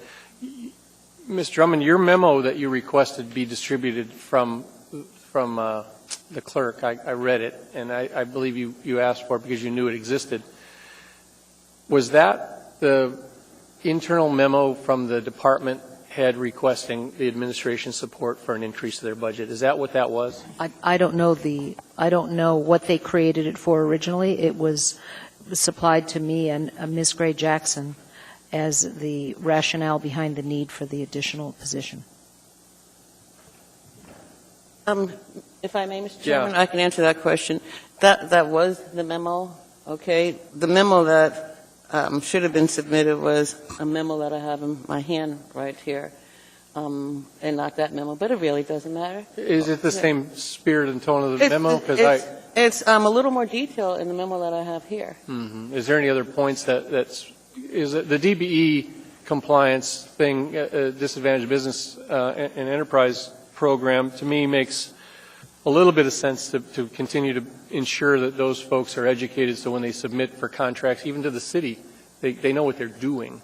Ms. Drummond, your memo that you requested be distributed from the clerk, I read it, and I believe you asked for it because you knew it existed. Was that the internal memo from the department head requesting the administration support for an increase to their budget? Is that what that was? I don't know what they created it for originally. It was supplied to me and Ms. Gray-Jackson as the rationale behind the need for the additional position. If I may, Mr. Chairman, I can answer that question. That was the memo, okay? The memo that should have been submitted was a memo that I have in my hand right here, and not that memo, but it really doesn't matter. Is it the same spirit and tone of the memo? It's a little more detail in the memo that I have here. Mm-hmm. Is there any other points is it the DBE compliance thing, Disadvantaged Business and Enterprise program, to me makes a little bit of sense to continue to ensure that those folks are educated so when they submit for contracts, even to the city, they know what they're doing.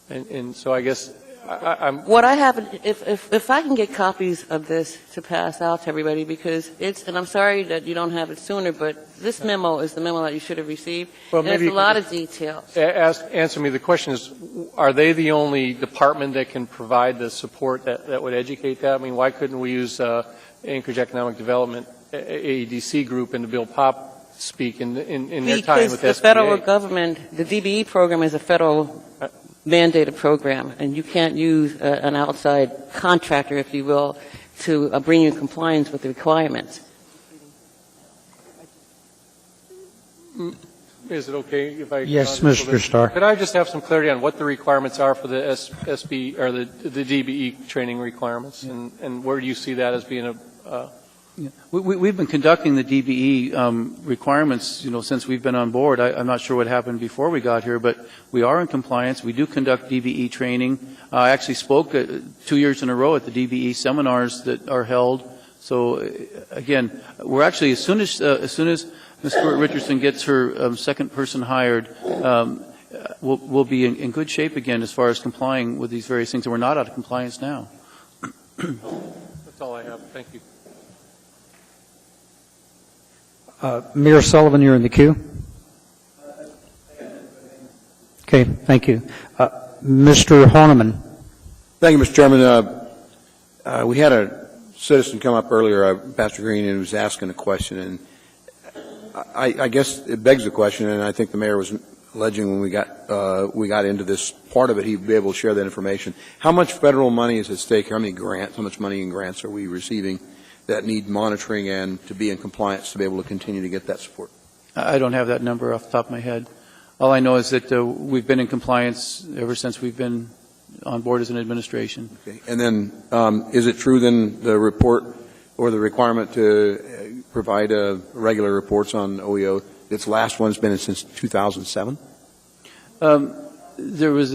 And so I guess What I have, if I can get copies of this to pass out to everybody, because and I'm sorry that you don't have it sooner, but this memo is the memo that you should have received. Well, and there's a lot of detail. Answer me. The question is, are they the only department that can provide the support that would educate that? I mean, why couldn't we use Anchorage Economic Development, AEDC group, and the Bill Pop speak in their time with SBA? Because the federal government, the DBE program is a federal mandated program, and you can't use an outside contractor, if you will, to bring you in compliance with the requirements. Is it okay if I? Yes, Mr. Starr. Could I just have some clarity on what the requirements are for the SB or the DBE training requirements, and where do you see that as being a? Yeah. We've been conducting the DBE requirements, since we've been on board. I'm not sure what happened before we got here, but we are in compliance. We do conduct DBE training. I actually spoke 2 years in a row at the DBE seminars that are held. So again, we're actually as soon as Ms. Stewart Richardson gets her second person hired, we'll be in good shape again as far as complying with these various things. And we're not out of compliance now. That's all I have. Thank you. Mayor Sullivan, you're in the queue. Okay, thank you. Mr. Horniman. Thank you, Mr. Chairman. We had a citizen come up earlier, Pastor Green, and was asking a question, and I guess it begs the question, and I think the mayor was alleging when we got into this part of it, he'd be able to share that information. How much federal money is at stake here? How many grants, how much money in grants are we receiving that need monitoring and to be in compliance to be able to continue to get that support? I don't have that number off the top of my head. All I know is that we've been in compliance ever since we've been on board as an administration. Okay. And then is it true then the report or the requirement to provide regular reports on OEO, its last one's been since 2007? There was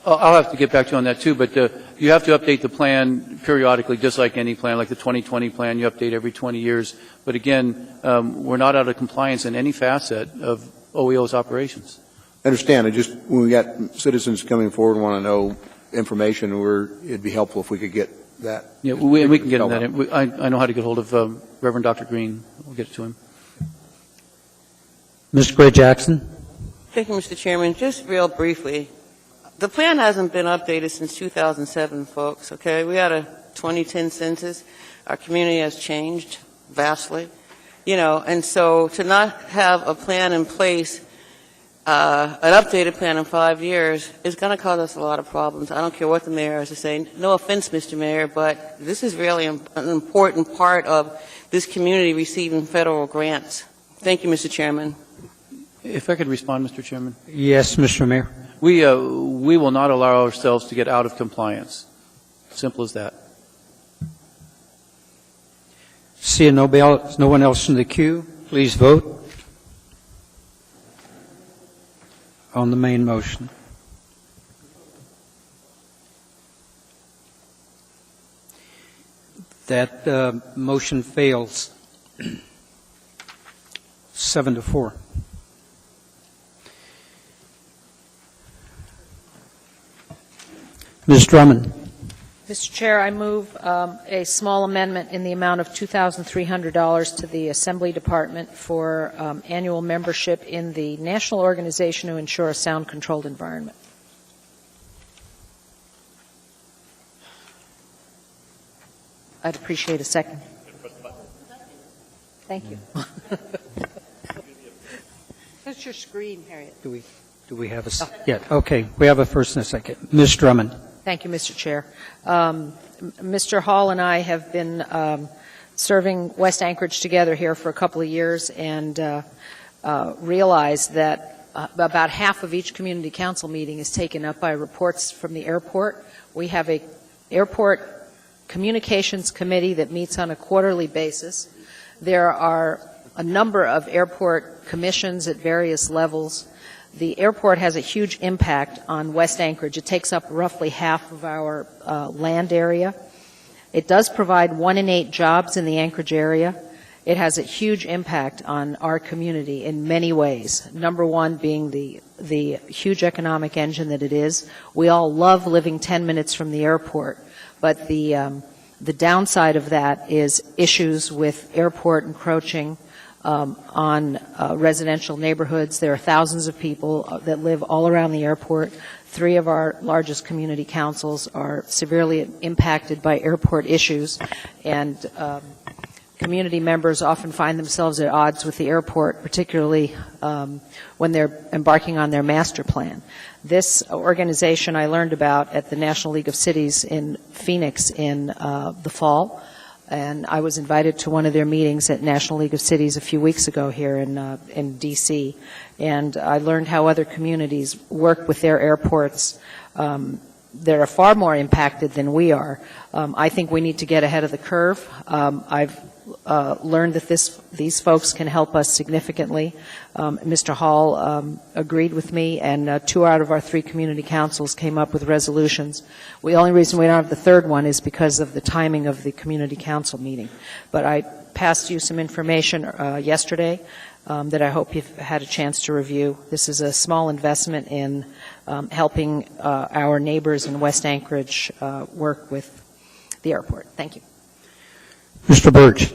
I'll have to get back to you on that too, but you have to update the plan periodically, just like any plan, like the 2020 plan, you update every 20 years. But again, we're not out of compliance in any facet of OEO's operations. I understand. When we got citizens coming forward and want to know information, it'd be helpful if we could get that. Yeah, we can get that. I know how to get hold of Reverend Dr. Green. We'll get it to him. Ms. Gray Jackson. Thank you, Mr. Chairman. Just real briefly, the plan hasn't been updated since 2007, folks, okay? We had a 2010 census. Our community has changed vastly, and so to not have a plan in place, an updated plan in 5 years, is going to cause us a lot of problems. I don't care what the mayor has to say. No offense, Mr. Mayor, but this is really an important part of this community receiving federal grants. Thank you, Mr. Chairman. If I could respond, Mr. Chairman. Yes, Mr. Mayor. We will not allow ourselves to get out of compliance. Simple as that. Seeing no one else in the queue, please vote on the main motion. That motion fails 7-4. Ms. Drummond. Mr. Chair, I move a small amendment in the amount of $2,300 to the Assembly Department for annual membership in the National Organization to Ensure a Sound-Controlled Environment. I'd appreciate a second. Thank you. That's your screen, Harriet. Do we have a yeah, okay. We have a first and a second. Ms. Drummond. Thank you, Mr. Chair. Mr. Hall and I have been serving West Anchorage together here for a couple of years and realized that about half of each community council meeting is taken up by reports from the airport. We have a airport communications committee that meets on a quarterly basis. There are a number of airport commissions at various levels. The airport has a huge impact on West Anchorage. It takes up roughly half of our land area. It does provide 1 in 8 jobs in the Anchorage area. It has a huge impact on our community in many ways. Number one being the huge economic engine that it is. We all love living 10 minutes from the airport, but the downside of that is issues with airport encroaching on residential neighborhoods. There are thousands of people that live all around the airport. 3 of our largest community councils are severely impacted by airport issues, and community members often find themselves at odds with the airport, particularly when they're embarking on their master plan. This organization I learned about at the National League of Cities in Phoenix in the fall. And I was invited to one of their meetings at National League of Cities a few weeks ago here in D.C., and I learned how other communities work with their airports that are far more impacted than we are. I think we need to get ahead of the curve. I've learned that these folks can help us significantly. Mr. Hall agreed with me, and 2 out of our 3 community councils came up with resolutions. The only reason we don't have the third one is because of the timing of the community council meeting. But I passed you some information yesterday that I hope you've had a chance to review. This is a small investment in helping our neighbors in West Anchorage work with the airport. Thank you. Mr. Birch.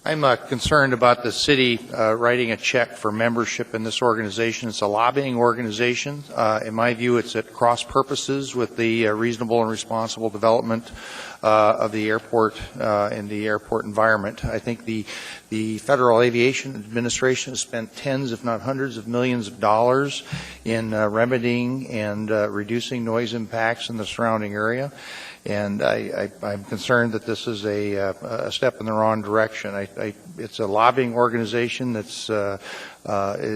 I'm concerned about the city writing a check for membership in this organization. It's a lobbying organization. In my view, it's at cross purposes with the reasonable and responsible development of the airport and the airport environment. I think the Federal Aviation Administration has spent tens, if not hundreds of millions of dollars in remedying and reducing noise impacts in the surrounding area. And I'm concerned that this is a step in the wrong direction. It's a lobbying organization that's, and I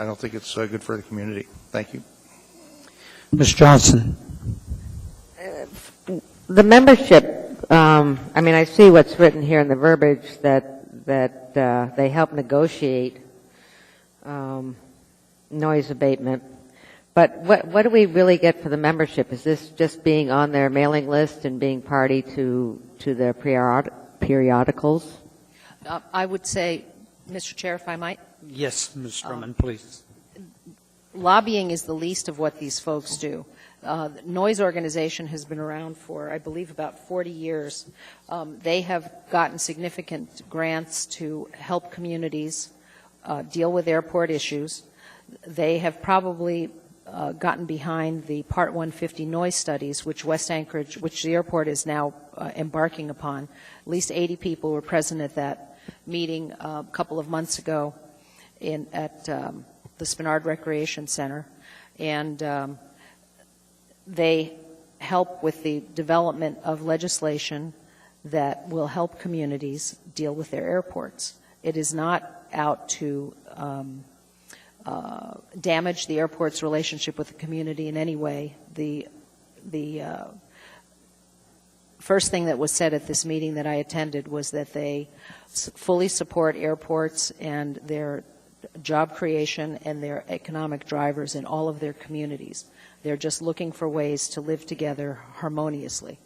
don't think it's good for the community. Thank you. Ms. Johnson. The membership, I mean, I see what's written here in the verbiage that they help negotiate noise abatement. But what do we really get for the membership? Is this just being on their mailing list and being party to their periodicals? I would say, Mr. Chair, if I might. Yes, Ms. Drummond, please. Lobbying is the least of what these folks do. The Noise Organization has been around for, I believe, about 40 years. They have gotten significant grants to help communities deal with airport issues. They have probably gotten behind the Part 150 noise studies, which West Anchorage, which the airport is now embarking upon. At least 80 people were present at that meeting a couple of months ago at the Spenard Recreation Center, and they help with the development of legislation that will help communities deal with their airports. It is not out to damage the airport's relationship with the community in any way. The first thing that was said at this meeting that I attended was that they fully support airports and their job creation and their economic drivers in all of their communities. They're just looking for ways to live together harmoniously.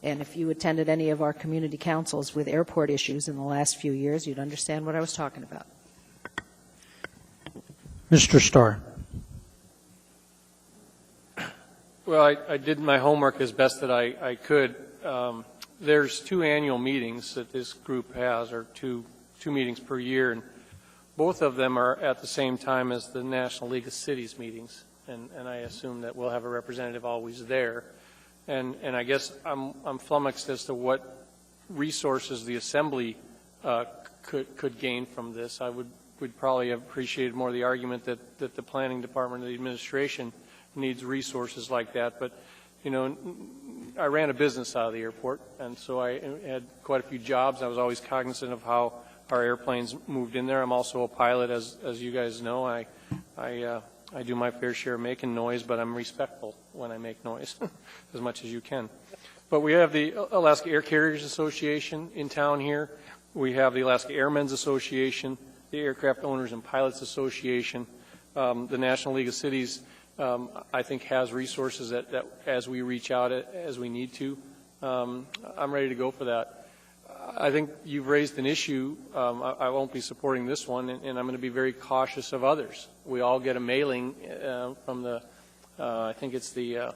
And if you attended any of our community councils with airport issues in the last few years, you'd understand what I was talking about. Mr. Starr. Well, I did my homework as best that I could. There's 2 annual meetings that this group has, or two meetings per year, and both of them are at the same time as the National League of Cities meetings, and I assume that we'll have a representative always there. And I guess I'm flummoxed as to what resources the Assembly could gain from this. We'd probably have appreciated more the argument that the Planning Department of the Administration needs resources like that. But, you know, I ran a business out of the airport, and so I had quite a few jobs. I was always cognizant of how our airplanes moved in there. I'm also a pilot, as you guys know. I do my fair share of making noise, but I'm respectful when I make noise, as much as you can. But we have the Alaska Air Carriers Association in town here. We have the Alaska Airmen's Association, the Aircraft Owners and Pilots Association. The National League of Cities, I think, has resources that as we reach out as we need to. I'm ready to go for that. I think you've raised an issue. I won't be supporting this one, and I'm going to be very cautious of others. We all get a mailing from the, I think it's the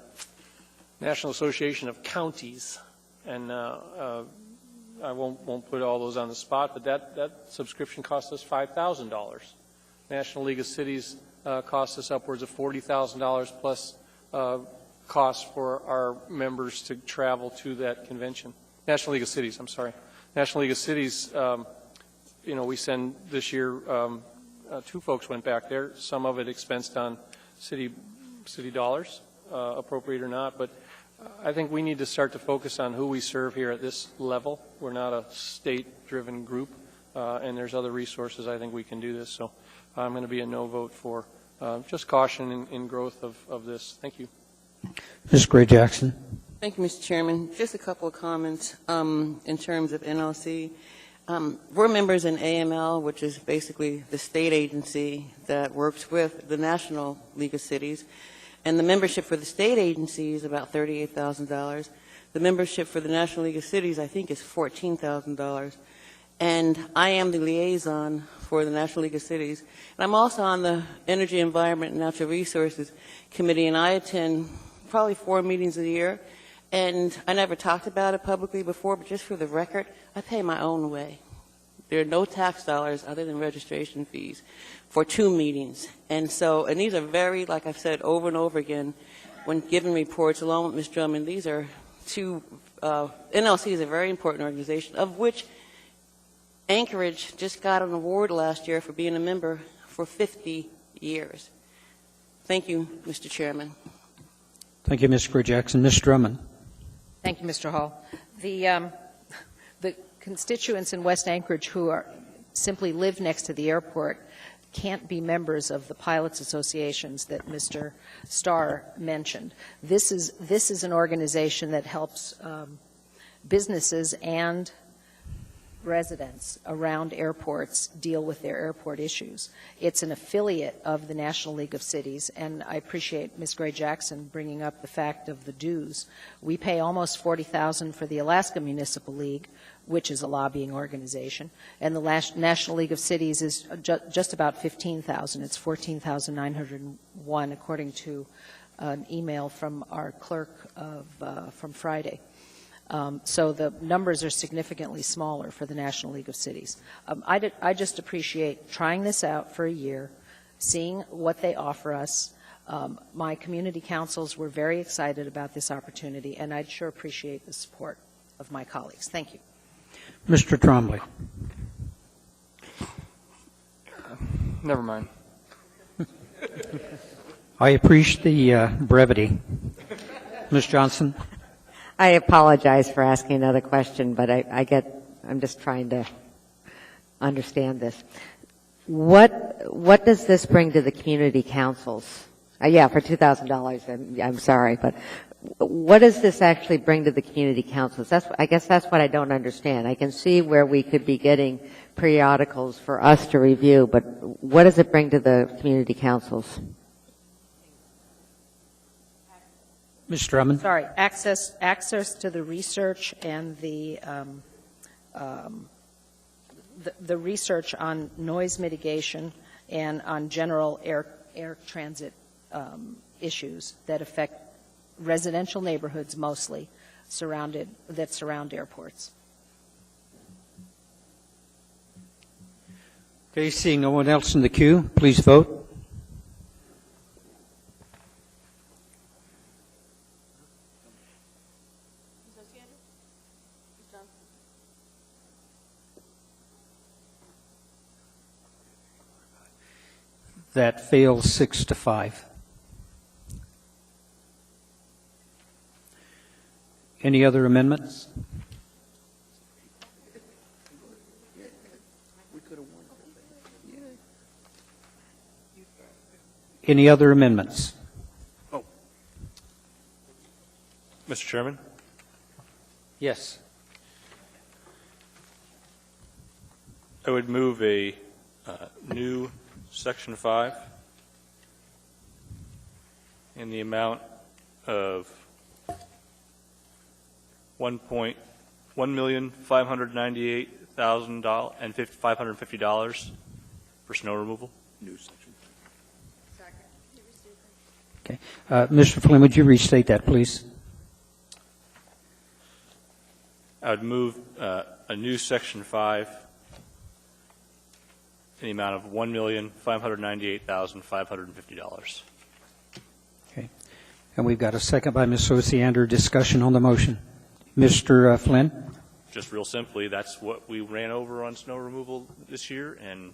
National Association of Counties, and I won't put all those on the spot, but that subscription costs us $5,000. National League of Cities costs us upwards of $40,000 plus costs for our members to travel to that convention. National League of Cities, I'm sorry. National League of Cities, you know, we send this year, 2 folks went back there. Some of it expensed on city dollars, appropriate or not, but I think we need to start to focus on who we serve here at this level. We're not a state-driven group, and there's other resources I think we can do this. So I'm going to be a no vote for just caution in growth of this. Thank you. Ms. Gray-Jackson. Thank you, Mr. Chairman. Just a couple of comments in terms of NLC. We're members in AML, which is basically the state agency that works with the National League of Cities. And the membership for the state agency is about $38,000. The membership for the National League of Cities, I think, is $14,000. And I am the liaison for the National League of Cities. And I'm also on the Energy, Environment, and Natural Resources Committee, and I attend probably 4 meetings a year. And I never talked about it publicly before, but just for the record, I pay my own way. There are no tax dollars other than registration fees for 2 meetings. And these are very, like I've said over and over again, when given reports, along with Ms. Drummond, these are two, NLC is a very important organization, of which Anchorage just got an award last year for being a member for 50 years. Thank you, Mr. Chairman. Thank you, Ms. Gray-Jackson. Ms. Drummond. Thank you, Mr. Hall. The constituents in West Anchorage who simply live next to the airport can't be members of the pilots associations that Mr. Starr mentioned. This is an organization that helps businesses and residents around airports deal with their airport issues. It's an affiliate of the National League of Cities, and I appreciate Ms. Gray-Jackson bringing up the fact of the dues. We pay almost $40,000 for the Alaska Municipal League, which is a lobbying organization, and the National League of Cities is just about $15,000. It's $14,901, according to an email from our clerk from Friday. So the numbers are significantly smaller for the National League of Cities. I just appreciate trying this out for a year, seeing what they offer us. My community councils were very excited about this opportunity, and I'd sure appreciate the support of my colleagues. Thank you. Mr. Trombley. Never mind. I appreciate the brevity. Ms. Johnson. I apologize for asking another question, but I'm just trying to understand this. What does this bring to the community councils? Yeah, for $2,000, I'm sorry, but what does this actually bring to the community councils? I guess that's what I don't understand. I can see where we could be getting periodicals for us to review, but what does it bring to the community councils? Ms. Drummond. Sorry, access to the research and the research on noise mitigation and on general air transit issues that affect residential neighborhoods mostly that surround airports. Okay, seeing no one else in the queue, please vote. That fails 6-5. Any other amendments? Any other amendments? Mr. Chairman? Yes. I would move a new Section 5 in the amount of $1,598,550 for snow removal. New section. Okay. Mr. Flynn, would you restate that, please? I would move a new Section 5 in the amount of $1,598,550. Okay. And we've got a second by Ms. Osiander. Discussion on the motion. Mr. Flynn? Just real simply, that's what we ran over on snow removal this year, and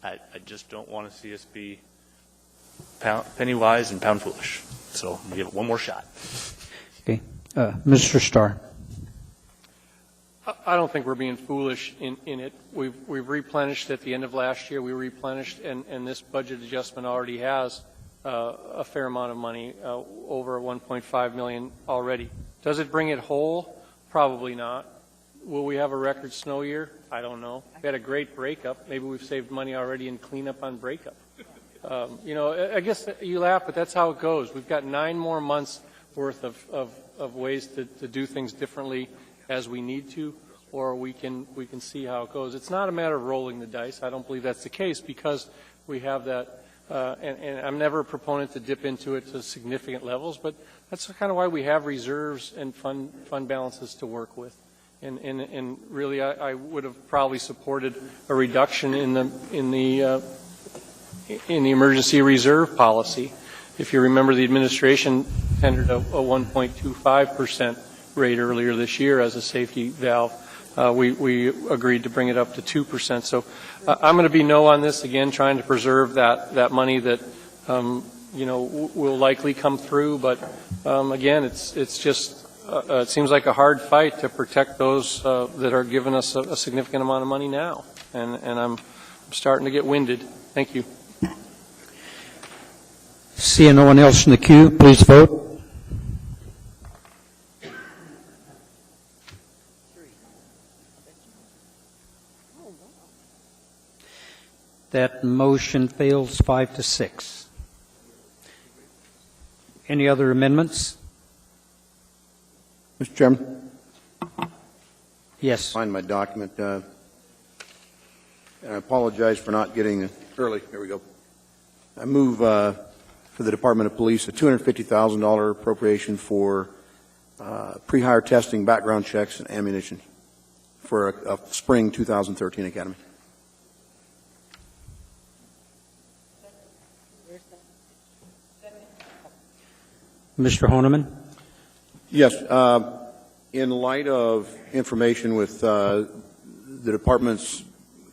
I just don't want to see us be penny wise and pound foolish. So we'll give it one more shot. Okay. Mr. Starr. I don't think we're being foolish in it. We've replenished at the end of last year. We replenished, and this budget adjustment already has a fair amount of money, over 1.5 million already. Does it bring it whole? Probably not. Will we have a record snow year? I don't know. We had a great breakup. Maybe we've saved money already in cleanup on breakup. I guess you laugh, but that's how it goes. We've got 9 more months worth of ways to do things differently as we need to, or we can see how it goes. It's not a matter of rolling the dice. I don't believe that's the case, because we have that, and I'm never a proponent to dip into it to significant levels, but that's kind of why we have reserves and fund balances to work with. And really, I would have probably supported a reduction in the emergency reserve policy. If you remember, the administration tendered a 1.25% rate earlier this year as a safety valve. We agreed to bring it up to 2%. So I'm going to be no on this, again, trying to preserve that money that will likely come through. But again, it's just it seems like a hard fight to protect those that are giving us a significant amount of money now, and I'm starting to get winded. Thank you. Seeing no one else in the queue, please vote. That motion fails 5-6. Any other amendments? Mr. Chairman? Yes. Find my document. And I apologize for not getting early. Here we go. I move for the Department of Police a $250,000 appropriation for pre-hire testing, background checks, and ammunition for a spring 2013 academy. Mr. Honeman? Yes. In light of information with the department's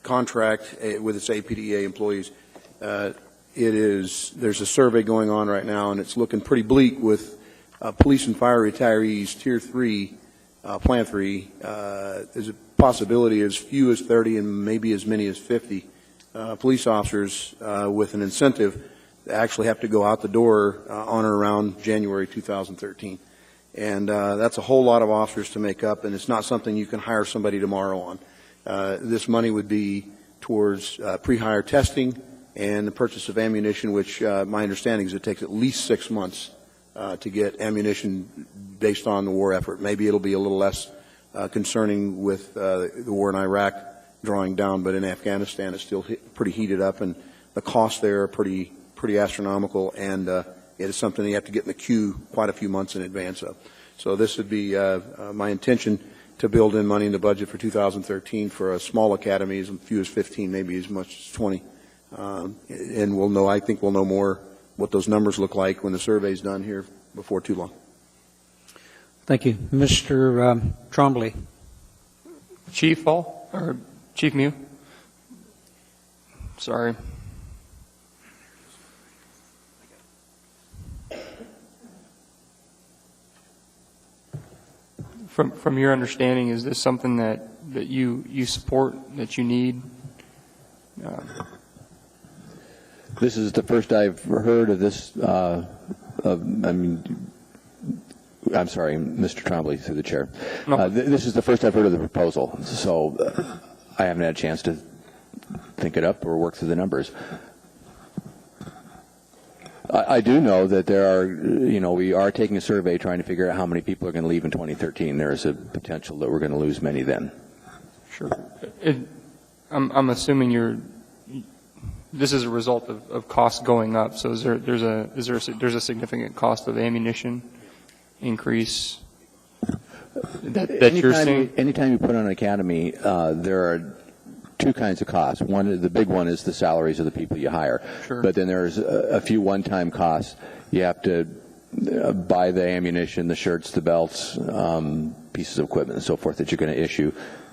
contract with its APDEA employees, there's a survey going on right now, and it's looking pretty bleak with police and fire retirees, Tier 3, Plan 3. There's a possibility as few as 30 and maybe as many as 50 police officers with an incentive to actually have to go out the door on or around January 2013. And that's a whole lot of officers to make up, and it's not something you can hire somebody tomorrow on. This money would be towards pre-hire testing and the purchase of ammunition, which my understanding is it takes at least 6 months to get ammunition based on the war effort. Maybe it'll be a little less concerning with the war in Iraq drawing down, but in Afghanistan it's still pretty heated up, and the costs there are pretty astronomical, and it is something you have to get in the queue quite a few months in advance of. So this would be my intention to build in money in the budget for 2013 for a small academy, as few as 15, maybe as much as 20. And I think we'll know more what those numbers look like when the survey's done here before too long. Thank you. Mr. Trombley. Chief Hall, or Chief Mew? Sorry. From your understanding, is this something that you support, that you need? This is the first I've heard of this. I'm sorry, Mr. Trombley, through the chair. No. This is the first I've heard of the proposal, so I haven't had a chance to think it up or work through the numbers. I do know that we are taking a survey trying to figure out how many people are going to leave in 2013. There is a potential that we're going to lose many then. Sure. I'm assuming this is a result of costs going up. So there's a significant cost of ammunition increase that you're seeing? Anytime you put on an academy, there are two kinds of costs. The big one is the salaries of the people you hire. Sure. But then there's a few one-time costs. You have to buy the ammunition, the shirts, the belts, pieces of equipment and so forth that you're going to issue.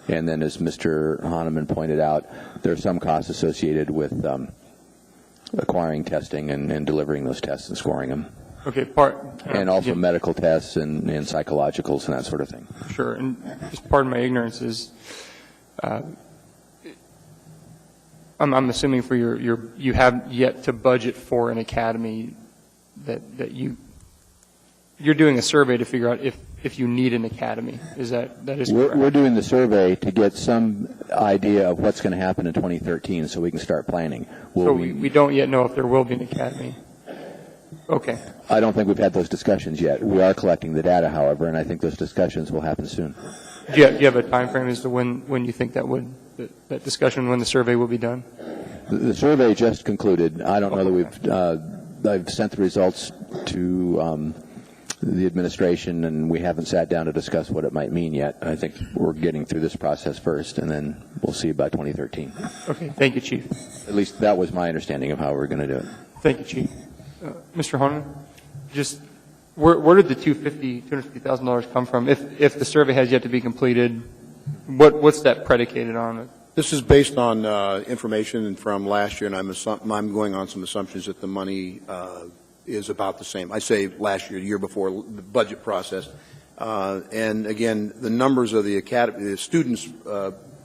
And then, as Mr. Hahnemann pointed out, there are some costs associated with acquiring testing and delivering those tests and scoring them. Okay, and also medical tests and psychologicals and that sort of thing. Sure, and just pardon my ignorance is, I'm assuming for you have yet to budget for an academy that you're doing a survey to figure out if you need an academy. Is that is correct? We're doing the survey to get some idea of what's going to happen in 2013 so we can start planning. So we don't yet know if there will be an academy. Okay. I don't think we've had those discussions yet. We are collecting the data, however, and I think those discussions will happen soon. Do you have a time frame as to when you think that discussion, when the survey will be done? The survey just concluded. I don't know that I've sent the results to the administration, and we haven't sat down to discuss what it might mean yet. I think we're getting through this process first, and then we'll see about 2013. Okay. Thank you, Chief. At least that was my understanding of how we're going to do it. Thank you, Chief. Mr. Honan, just where did the $250,000 come from? If the survey has yet to be completed, what's that predicated on? This is based on information from last year, and I'm going on some assumptions that the money is about the same. I say last year, the year before the budget process. And again, the numbers of the academy, the students,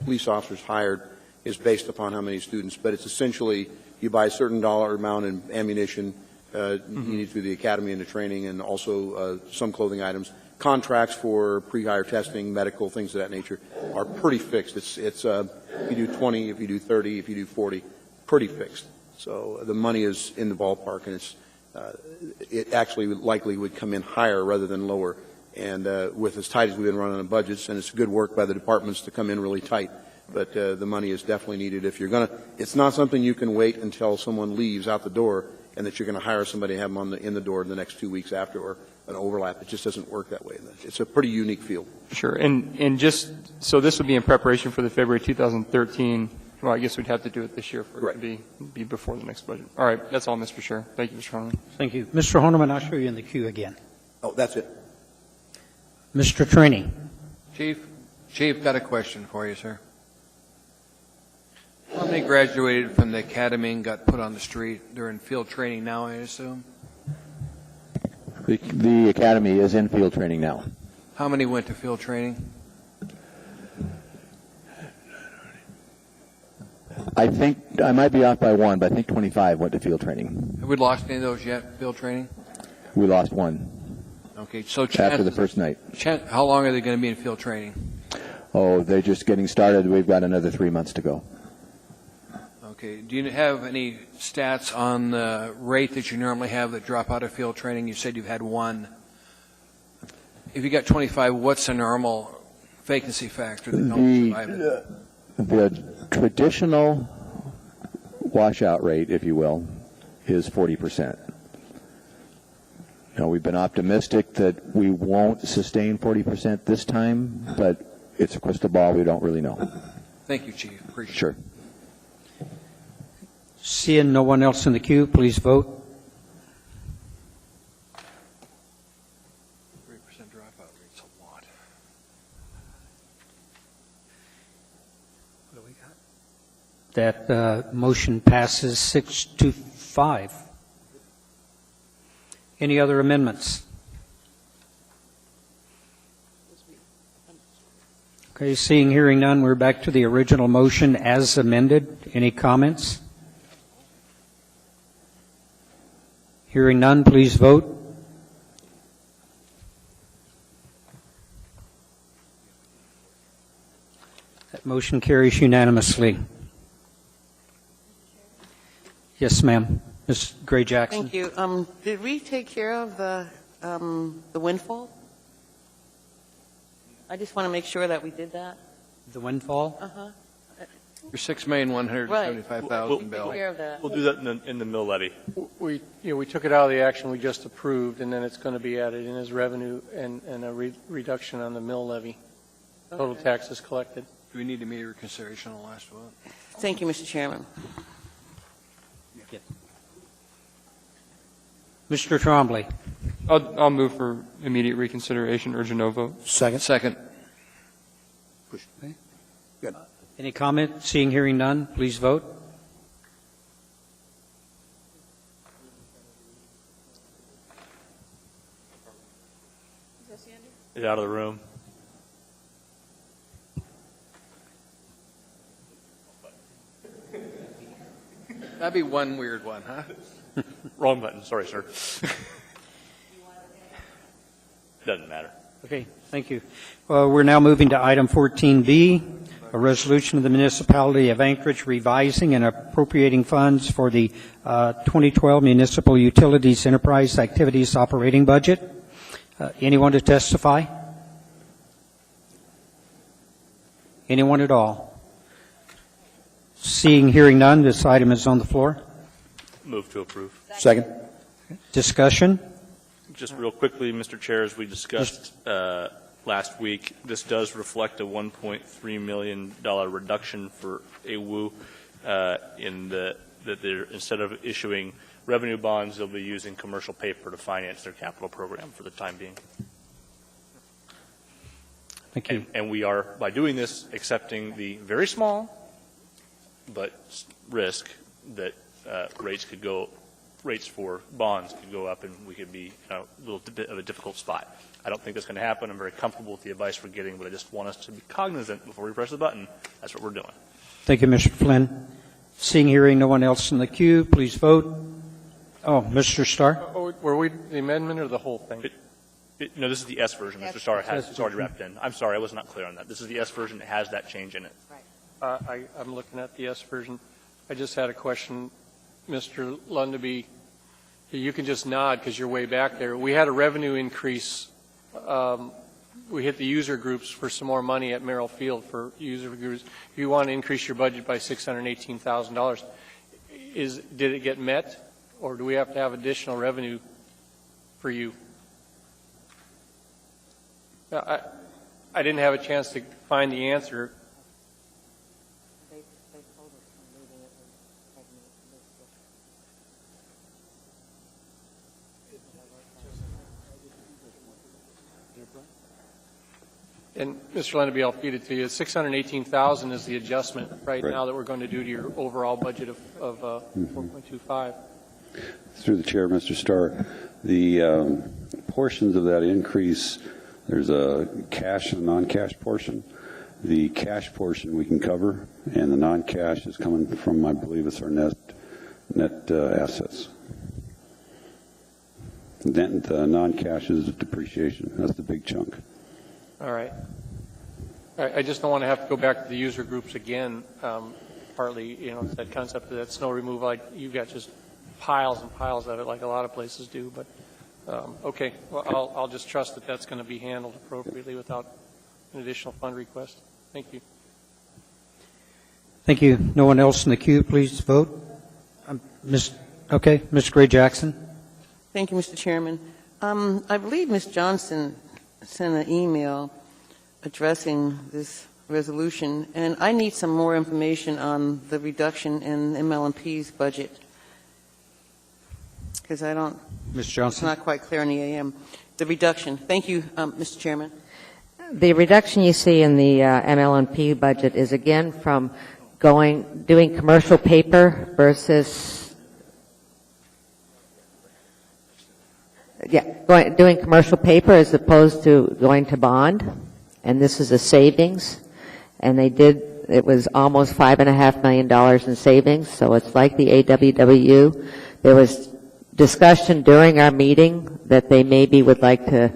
police officers hired, is based upon how many students. But it's essentially you buy a certain dollar amount in ammunition. You need through the academy and the training, and also some clothing items. Contracts for pre-hire testing, medical, things of that nature are pretty fixed. It's if you do 20, if you do 30, if you do 40, pretty fixed. So the money is in the ballpark, and it actually likely would come in higher rather than lower. And with as tight as we've been running the budgets, and it's good work by the departments to come in really tight. But the money is definitely needed if you're going to. It's not something you can wait until someone leaves out the door and that you're going to hire somebody and have them in the door in the next 2 weeks after, or an overlap. It just doesn't work that way. It's a pretty unique field. Sure. And just so this would be in preparation for the February 2013. Well, I guess we'd have to do it this year for it to be before the next budget. All right. That's all, Mr. Chair. Thank you, Mr. Honan. Thank you. Mr. Honeman, I'll show you in the queue again. Oh, that's it. Mr. Trini. Chief, got a question for you, sir. How many graduated from the academy and got put on the street? They're in field training now, I assume? The academy is in field training now. How many went to field training? I think I might be off by one, but I think 25 went to field training. Have we lost any of those yet, field training? We lost one. Okay, so after the first night. How long are they going to be in field training? Oh, they're just getting started. We've got another 3 months to go. Okay. Do you have any stats on the rate that you normally have that drop out of field training? You said you've had one. If you got 25, what's the normal vacancy factor that don't survive it? The traditional washout rate, if you will, is 40%. We've been optimistic that we won't sustain 40% this time, but it's a crystal ball. We don't really know. Thank you, Chief. Appreciate it. Sure. Seeing no one else in the queue, please vote. 3% dropout rate's a lot. What do we got? That motion passes 6-5. Any other amendments? Okay, seeing, hearing none, we're back to the original motion as amended. Any comments? Hearing none, please vote. That motion carries unanimously. Yes, ma'am. Ms. Gray Jackson. Thank you. Did we take care of the windfall? I just want to make sure that we did that. The windfall? Uh-huh. Your $6,175,000 bill. Take care of that. We'll do that in the mill levy. We took it out of the action we just approved, and then it's going to be added in as revenue and a reduction on the mill levy. Total taxes collected. Do we need immediate reconsideration on the last vote? Thank you, Mr. Chairman. Mr. Trombley. I'll move for immediate reconsideration, urge a no vote. Second. Good. Any comment? Seeing, hearing none, please vote. is out of the room. That'd be one weird one, huh? Wrong button. Sorry, sir. Doesn't matter. Okay, thank you. We're now moving to item 14B, a resolution of the municipality of Anchorage revising and appropriating funds for the 2012 Municipal Utilities Enterprise Activities Operating Budget. Anyone to testify? Anyone at all? Seeing, hearing none, this item is on the floor. Move to approve. Second. Discussion? Just real quickly, Mr. Chair, as we discussed last week, this does reflect a $1.3 million reduction for AWU in that they're, instead of issuing revenue bonds, they'll be using commercial paper to finance their capital program for the time being. Thank you. And we are, by doing this, accepting the very small but risk that rates for bonds could go up and we could be a little bit of a difficult spot. I don't think that's going to happen. I'm very comfortable with the advice we're getting, but I just want us to be cognizant before we press the button. That's what we're doing. Thank you, Mr. Flynn. Seeing, hearing no one else in the queue, please vote. Oh, Mr. Starr? Were we the amendment or the whole thing? No, this is the S version. Mr. Starr it's already wrapped in. I'm sorry, I was not clear on that. This is the S version. It has that change in it. I'm looking at the S version. I just had a question, Mr. Lundaby. You can just nod because you're way back there. We had a revenue increase. We hit the user groups for some more money at Merrill Field for user groups. You want to increase your budget by $618,000. Did it get met, or do we have to have additional revenue for you? I didn't have a chance to find the answer. And Mr. Lennaby, I'll feed it to you. $618,000 is the adjustment right now that we're going to do to your overall budget of 4.25. Through the chair, Mr. Starr, the portions of that increase, there's a cash and non-cash portion. The cash portion we can cover, and the non-cash is coming from, I believe it's our net assets. Then the non-cash is depreciation. That's the big chunk. All right. I just don't want to have to go back to the user groups again. Partly, it's that concept of that snow removal. You've got just piles and piles of it, like a lot of places do. But okay, well, I'll just trust that that's going to be handled appropriately without an additional fund request. Thank you. Thank you. No one else in the queue, please vote. Okay, Ms. Gray Jackson. Thank you, Mr. Chairman. I believe Ms. Johnson sent an email addressing this resolution, and I need some more information on the reduction in ML&P's budget, because I don't. Ms. Johnson. It's not quite clear on the AM. The reduction. Thank you, Mr. Chairman. The reduction you see in the ML&P budget is again from doing commercial paper versus doing commercial paper as opposed to going to bond, and this is a savings, and it was almost $5.5 million in savings, so it's like the AWWU. There was discussion during our meeting that they maybe would like to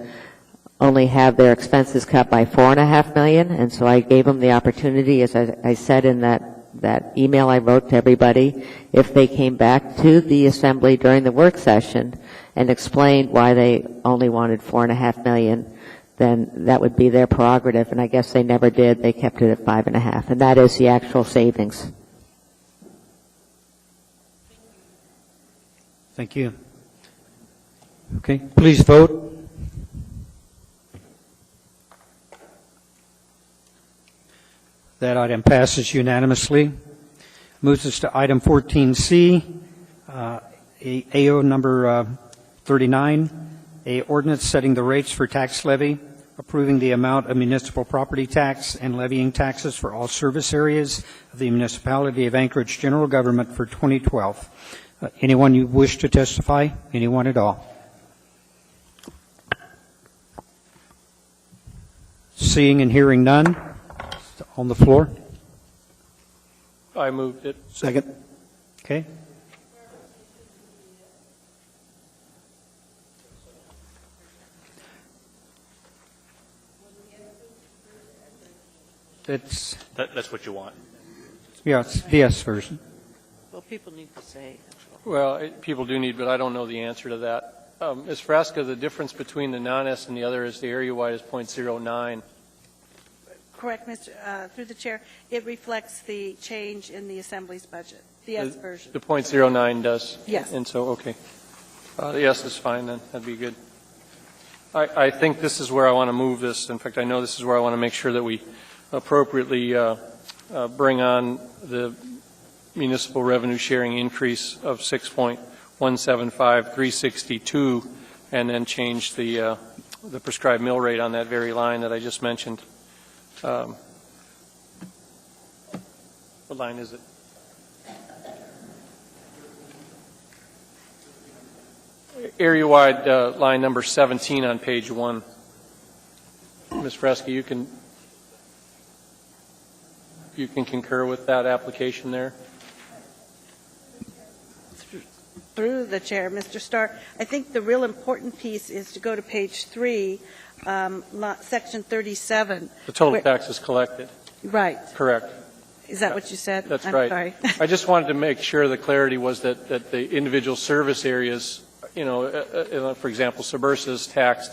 only have their expenses cut by $4.5 million, and so I gave them the opportunity, as I said in that email I wrote to everybody, if they came back to the assembly during the work session and explained why they only wanted $4.5 million, then that would be their prerogative, and I guess they never did. They kept it at $5.5, and that is the actual savings. Thank you. Okay, please vote. That item passes unanimously. Moves us to item 14C, AO number 39, a ordinance setting the rates for tax levy, approving the amount of municipal property tax and levying taxes for all service areas of the municipality of Anchorage general government for 2012. Anyone you wish to testify? Anyone at all? Seeing and hearing none. On the floor. I moved it. Second. Okay. That's what you want. Yeah, it's the S version. Well, people need to say. Well, people do need, but I don't know the answer to that. Ms. Frasca, the difference between the non-S and the other is the area-wide is .09. Correct, through the chair. It reflects the change in the Assembly's budget, the S version. The .09 does? Yes. And so, okay. The S is fine then. That'd be good. I think this is where I want to move this. In fact, I know this is where I want to make sure that we appropriately bring on the municipal revenue sharing increase of 6.175,362, and then change the prescribed mill rate on that very line that I just mentioned. What line is it? Area-wide line number 17 on page 1. Ms. Fresca, you can concur with that application there? Through the chair, Mr. Starr, I think the real important piece is to go to page 3, section 37. The total taxes collected. Right. Correct. Is that what you said? That's I'm right. Sorry. I just wanted to make sure the clarity was that the individual service areas, for example, Subursa is taxed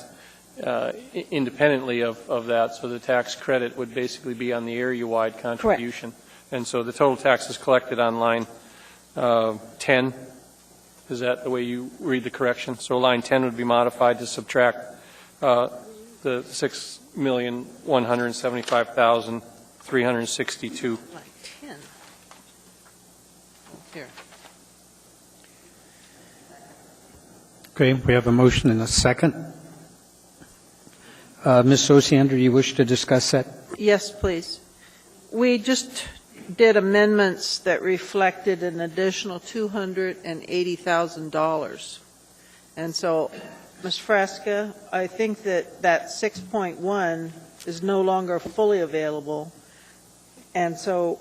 independently of that, so the tax credit would basically be on the area-wide contribution. Correct. And so the total taxes collected on line 10, is that the way you read the correction? So line 10 would be modified to subtract the 6,175,362. Line 10. Here. Okay, we have a motion and a second. Ms. Osiander, do you wish to discuss that? Yes, please. We just did amendments that reflected an additional $280,000. And so, Ms. Frasca, I think that 6.1 is no longer fully available. And so,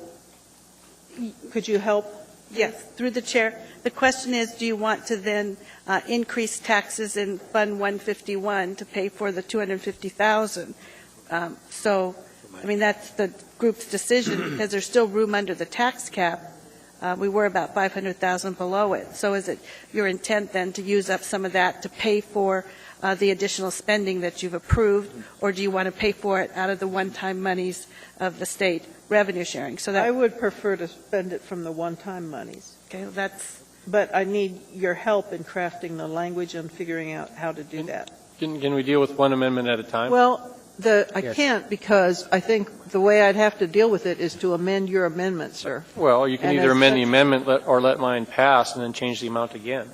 could you help? Yes, through the chair. The question is, do you want to then increase taxes in Fund 151 to pay for the $250,000? That's the group's decision because there's still room under the tax cap. We were about $500,000 below it. So is it your intent then to use up some of that to pay for the additional spending that you've approved, or do you want to pay for it out of the one-time monies of the state revenue sharing? So that I would prefer to spend it from the one-time monies. Okay, but I need your help in crafting the language and figuring out how to do that. Can we deal with one amendment at a time? Well, I can't, because I think the way I'd have to deal with it is to amend your amendment, sir. Well, you can either amend the amendment or let mine pass and then change the amount again.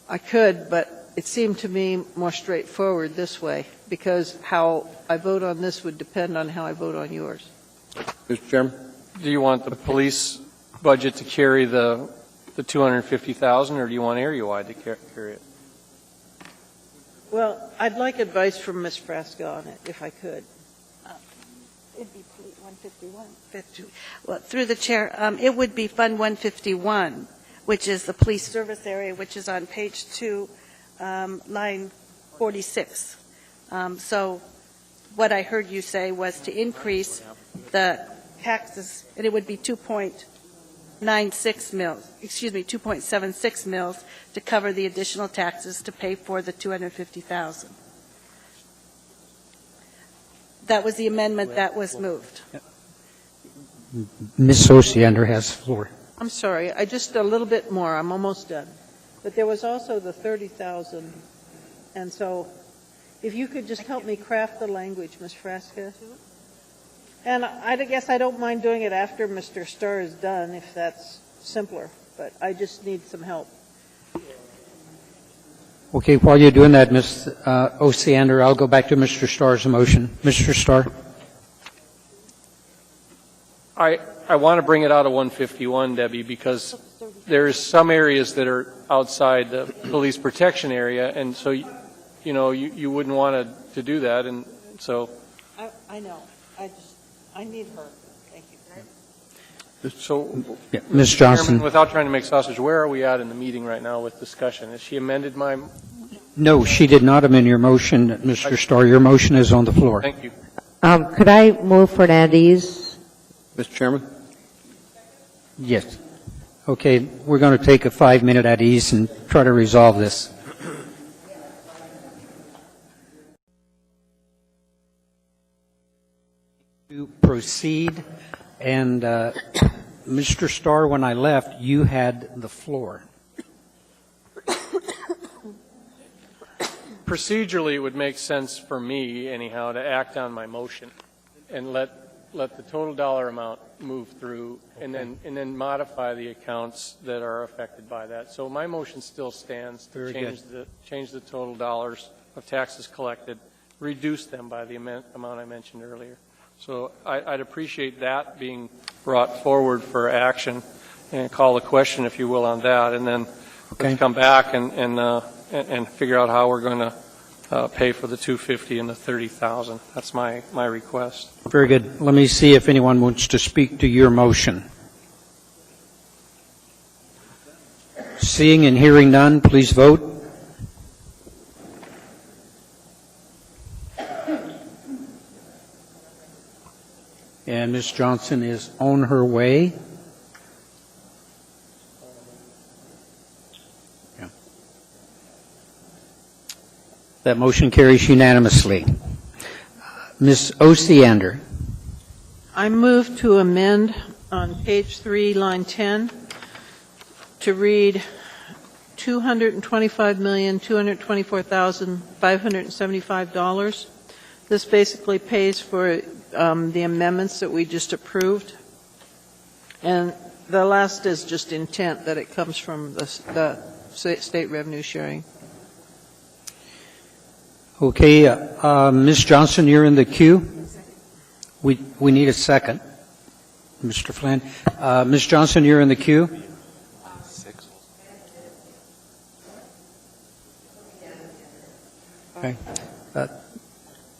I could, but it seemed to me more straightforward this way, because how I vote on this would depend on how I vote on yours. Mr. Chairman? Do you want the police budget to carry the $250,000, or do you want area-wide to carry it? Well, I'd like advice from Ms. Frasca on it, if I could. It'd be 151. Well, through the chair, it would be Fund 151, which is the police service area, which is on page 2, line 46. So what I heard you say was to increase the taxes, and it would be 2.96 mils, 2.76 mils to cover the additional taxes to pay for the $250,000. That was the amendment that was moved. Ms. Osiander has the floor. I'm sorry, just a little bit more. I'm almost done. But there was also the 30,000, and so if you could just help me craft the language, Ms. Frasca. And I guess I don't mind doing it after Mr. Starr is done, if that's simpler, but I just need some help. Okay, while you're doing that, Ms. Osiander, I'll go back to Mr. Starr's motion. Mr. Starr? I want to bring it out of 151, Debbie, because there's some areas that are outside the police protection area, and so, you wouldn't want to do that, and so I know. I need her. Thank you. So, Yeah, Ms. Johnson. Chairman, without trying to make sausage, where are we at in the meeting right now with discussion? Has she amended my? No, she did not amend your motion, Mr. Starr. Your motion is on the floor. Thank you. Could I move for an at ease? Mr. Chairman? Yes. Okay, we're going to take a 5-minute at ease and try to resolve this. To proceed, and Mr. Starr, when I left, you had the floor. Procedurally, it would make sense for me, anyhow, to act on my motion and let the total dollar amount move through, and then modify the accounts that are affected by that. So my motion still stands to Very change the total dollars of taxes collected, reduce them by the amount I mentioned earlier. So I'd appreciate that being brought forward for action, and call a question, if you will, on that, and then let's come back and figure out how we're going to pay for the $250 and the $30,000. That's my request. Very good. Let me see if anyone wants to speak to your motion. Seeing and hearing none, please vote. And Ms. Johnson is on her way. Yeah. That motion carries unanimously. Ms. Osiander. I move to amend on page 3, line 10, to read $225,224,575. This basically pays for the amendments that we just approved. And the last is just intent that it comes from the state revenue sharing. Okay, Ms. Johnson, you're in the queue. We need a second. Mr. Flynn. Ms. Johnson, you're in the queue. Okay.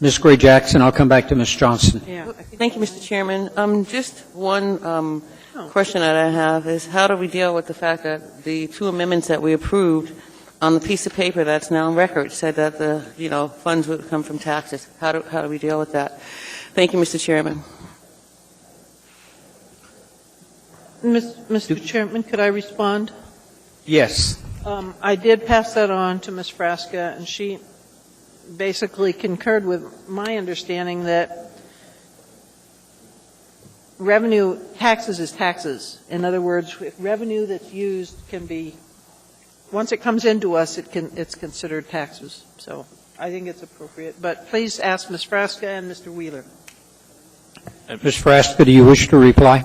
Ms. Gray Jackson, I'll come back to Ms. Johnson. Yeah. Thank you, Mr. Chairman. Just one question that I have is, how do we deal with the fact that the two amendments that we approved on the piece of paper that's now on record said that the funds would come from taxes? How do we deal with that? Thank you, Mr. Chairman. Mr. Chairman, could I respond? Yes. I did pass that on to Ms. Frasca, and she basically concurred with my understanding that revenue, taxes is taxes. In other words, if revenue that's used can be, once it comes into us, it's considered taxes. So I think it's appropriate. But please ask Ms. Frasca and Mr. Wheeler. Ms. Frasca, do you wish to reply?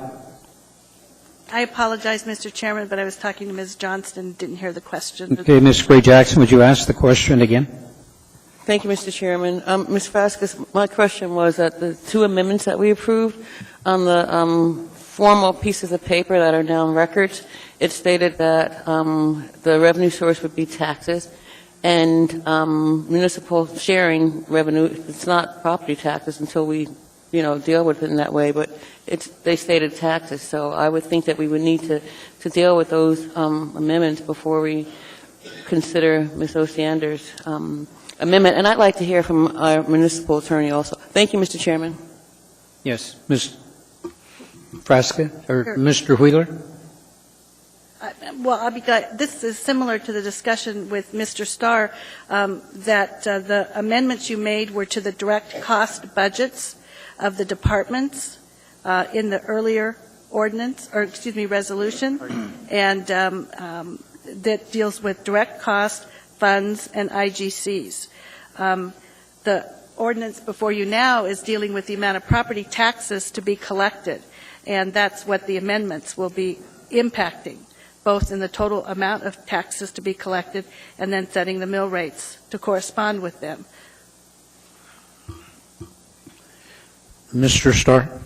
I apologize, Mr. Chairman, but I was talking to Ms. Johnston and didn't hear the question. Okay, Ms. Gray Jackson, would you ask the question again? Thank you, Mr. Chairman. Ms. Frasca, my question was that the two amendments that we approved on the formal pieces of paper that are now on records, it stated that the revenue source would be taxes, and municipal sharing revenue, it's not property taxes until we deal with it in that way, but they stated taxes. So I would think that we would need to deal with those amendments before we consider Ms. Osiander's amendment. And I'd like to hear from our municipal attorney also. Thank you, Mr. Chairman. Yes. Ms. Frasca or sure. Mr. Wheeler? Well, I'll be glad. This is similar to the discussion with Mr. Starr, that the amendments you made were to the direct cost budgets of the departments in the earlier ordinance, or excuse me, resolution, and that deals with direct cost funds and IGCs. The ordinance before you now is dealing with the amount of property taxes to be collected, and that's what the amendments will be impacting, both in the total amount of taxes to be collected and then setting the mill rates to correspond with them. Mr. Starr?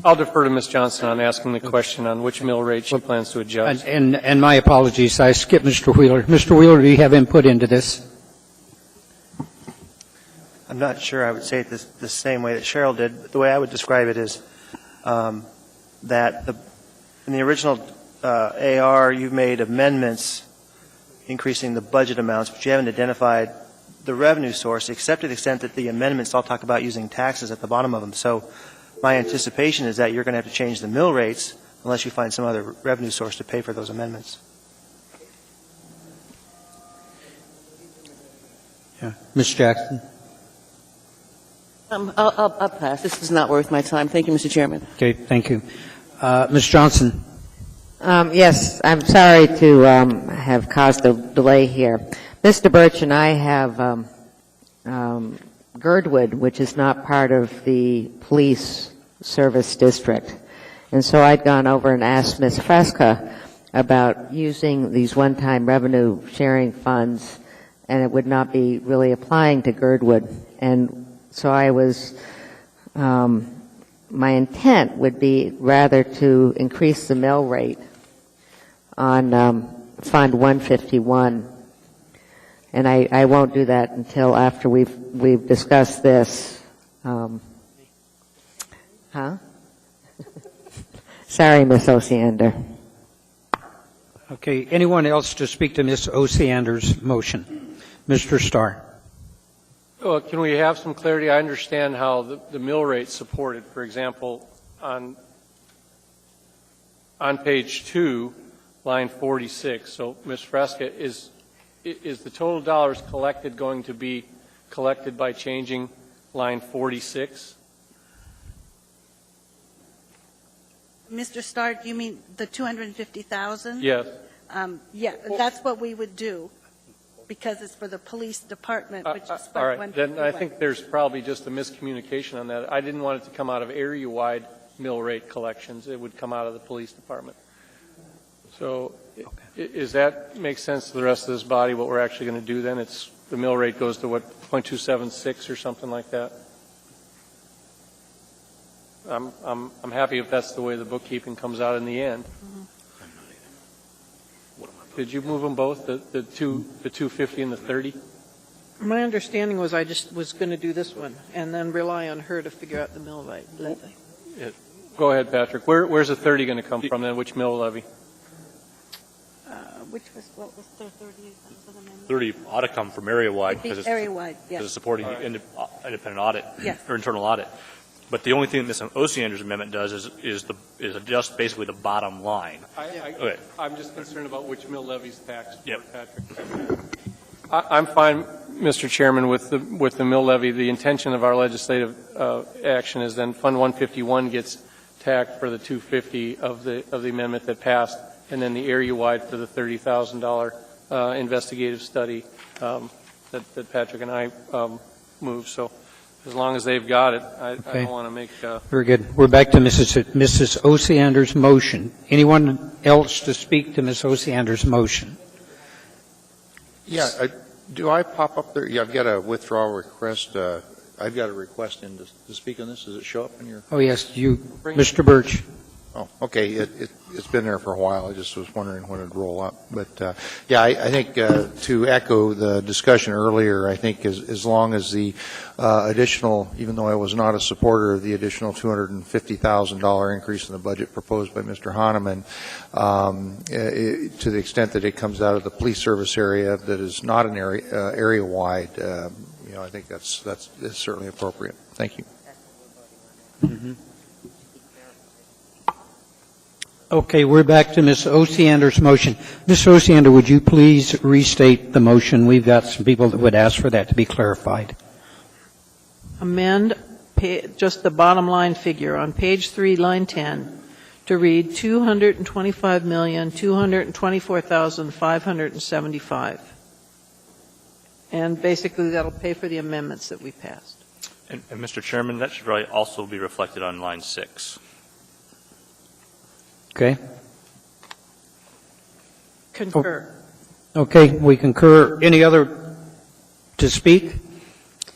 I'll defer to Ms. Johnson on asking the question on which mill rate she plans to adjust. And my apologies, I skipped Mr. Wheeler. Mr. Wheeler, do you have input into this? I'm not sure I would say it the same way that Cheryl did. But the way I would describe it is that in the original AR, you've made amendments increasing the budget amounts, but you haven't identified the revenue source, except to the extent that the amendments all talk about using taxes at the bottom of them. So my anticipation is that you're going to have to change the mill rates unless you find some other revenue source to pay for those amendments. Yeah. Ms. Jackson? I'll pass. This is not worth my time. Thank you, Mr. Chairman. Okay, thank you. Ms. Johnson? Yes, I'm sorry to have caused a delay here. Mr. Birch and I have Girdwood, which is not part of the police service district. And so I'd gone over and asked Ms. Fresca about using these one-time revenue sharing funds, and it would not be really applying to Girdwood. And so I was, my intent would be rather to increase the mill rate on Fund 151. And I won't do that until after we've discussed this. Sorry, Ms. Osiander. Okay, anyone else to speak to Ms. Osiander's motion? Mr. Starr. Can we have some clarity? I understand how the mill rate supported. For example, on page 2, line 46. So, Ms. Fresca, is the total dollars collected going to be collected by changing line 46? Mr. Starr, do you mean the 250,000? Yes. Yeah, that's what we would do, because it's for the police department, which is all right. Then I think there's probably just a miscommunication on that. I didn't want it to come out of area-wide mill rate collections. It would come out of the police department. So is that make sense to the rest of this body, what we're actually going to do then? It's the mill rate goes to, what, 0.276 or something like that? I'm happy if that's the way the bookkeeping comes out in the end. Did you move them both, the 250 and the 30? My understanding was I just was going to do this one and then rely on her to figure out the mill levy. Go ahead, Patrick. Where's the 30 going to come from then? Which mill levy? What was the 30? 30 ought to come from area-wide because it's area-wide, yes. Because it's supporting independent audit Yes. or internal audit. But the only thing that Ms. Osiander's amendment does is adjust basically the bottom line. Okay. I'm just concerned about which mill levy's taxed for, Patrick. I'm fine, Mr. Chairman, with the mill levy. The intention of our legislative action is then Fund 151 gets taxed for the 250 of the amendment that passed, and then the area-wide for the $30,000 investigative study that Patrick and I moved. So as long as they've got it, I don't want to make... Very good. We're back to Mrs. Osiander's motion. Anyone else to speak to Ms. Osiander's motion? Yeah, do I pop up there? Yeah, I've got a withdrawal request. I've got a request in to speak on this. Does it show up in your... Oh, yes, you, Mr. Birch. Oh, okay. It's been there for a while. I just was wondering when it'd roll up. But, yeah, I think to echo the discussion earlier, I think as long as the additional, even though I was not a supporter of the additional $250,000 increase in the budget proposed by Mr. Hahnemann, to the extent that it comes out of the police service area that is not an area-wide, I think that's certainly appropriate. Thank you. Mm-hmm. Okay, we're back to Ms. Osiander's motion. Ms. Osiander, would you please restate the motion? We've got some people that would ask for that to be clarified. Amend just the bottom line figure on page 3, line 10, to read $225,224,575. And basically that'll pay for the amendments that we passed. And Mr. Chairman, that should probably also be reflected on line 6. Okay. Concur. Okay, we concur. Any other to speak?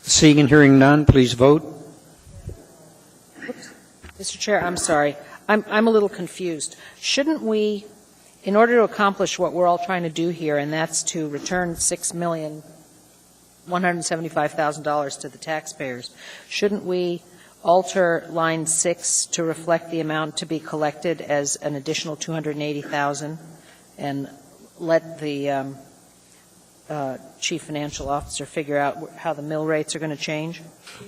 Seeing and hearing none, please vote. Mr. Chair, I'm sorry. I'm a little confused. Shouldn't we, in order to accomplish what we're all trying to do here, and that's to return $6 million $175,000 to the taxpayers. Shouldn't we alter line 6 to reflect the amount to be collected as an additional $280,000 and let the chief financial officer figure out how the mill rates are going to change,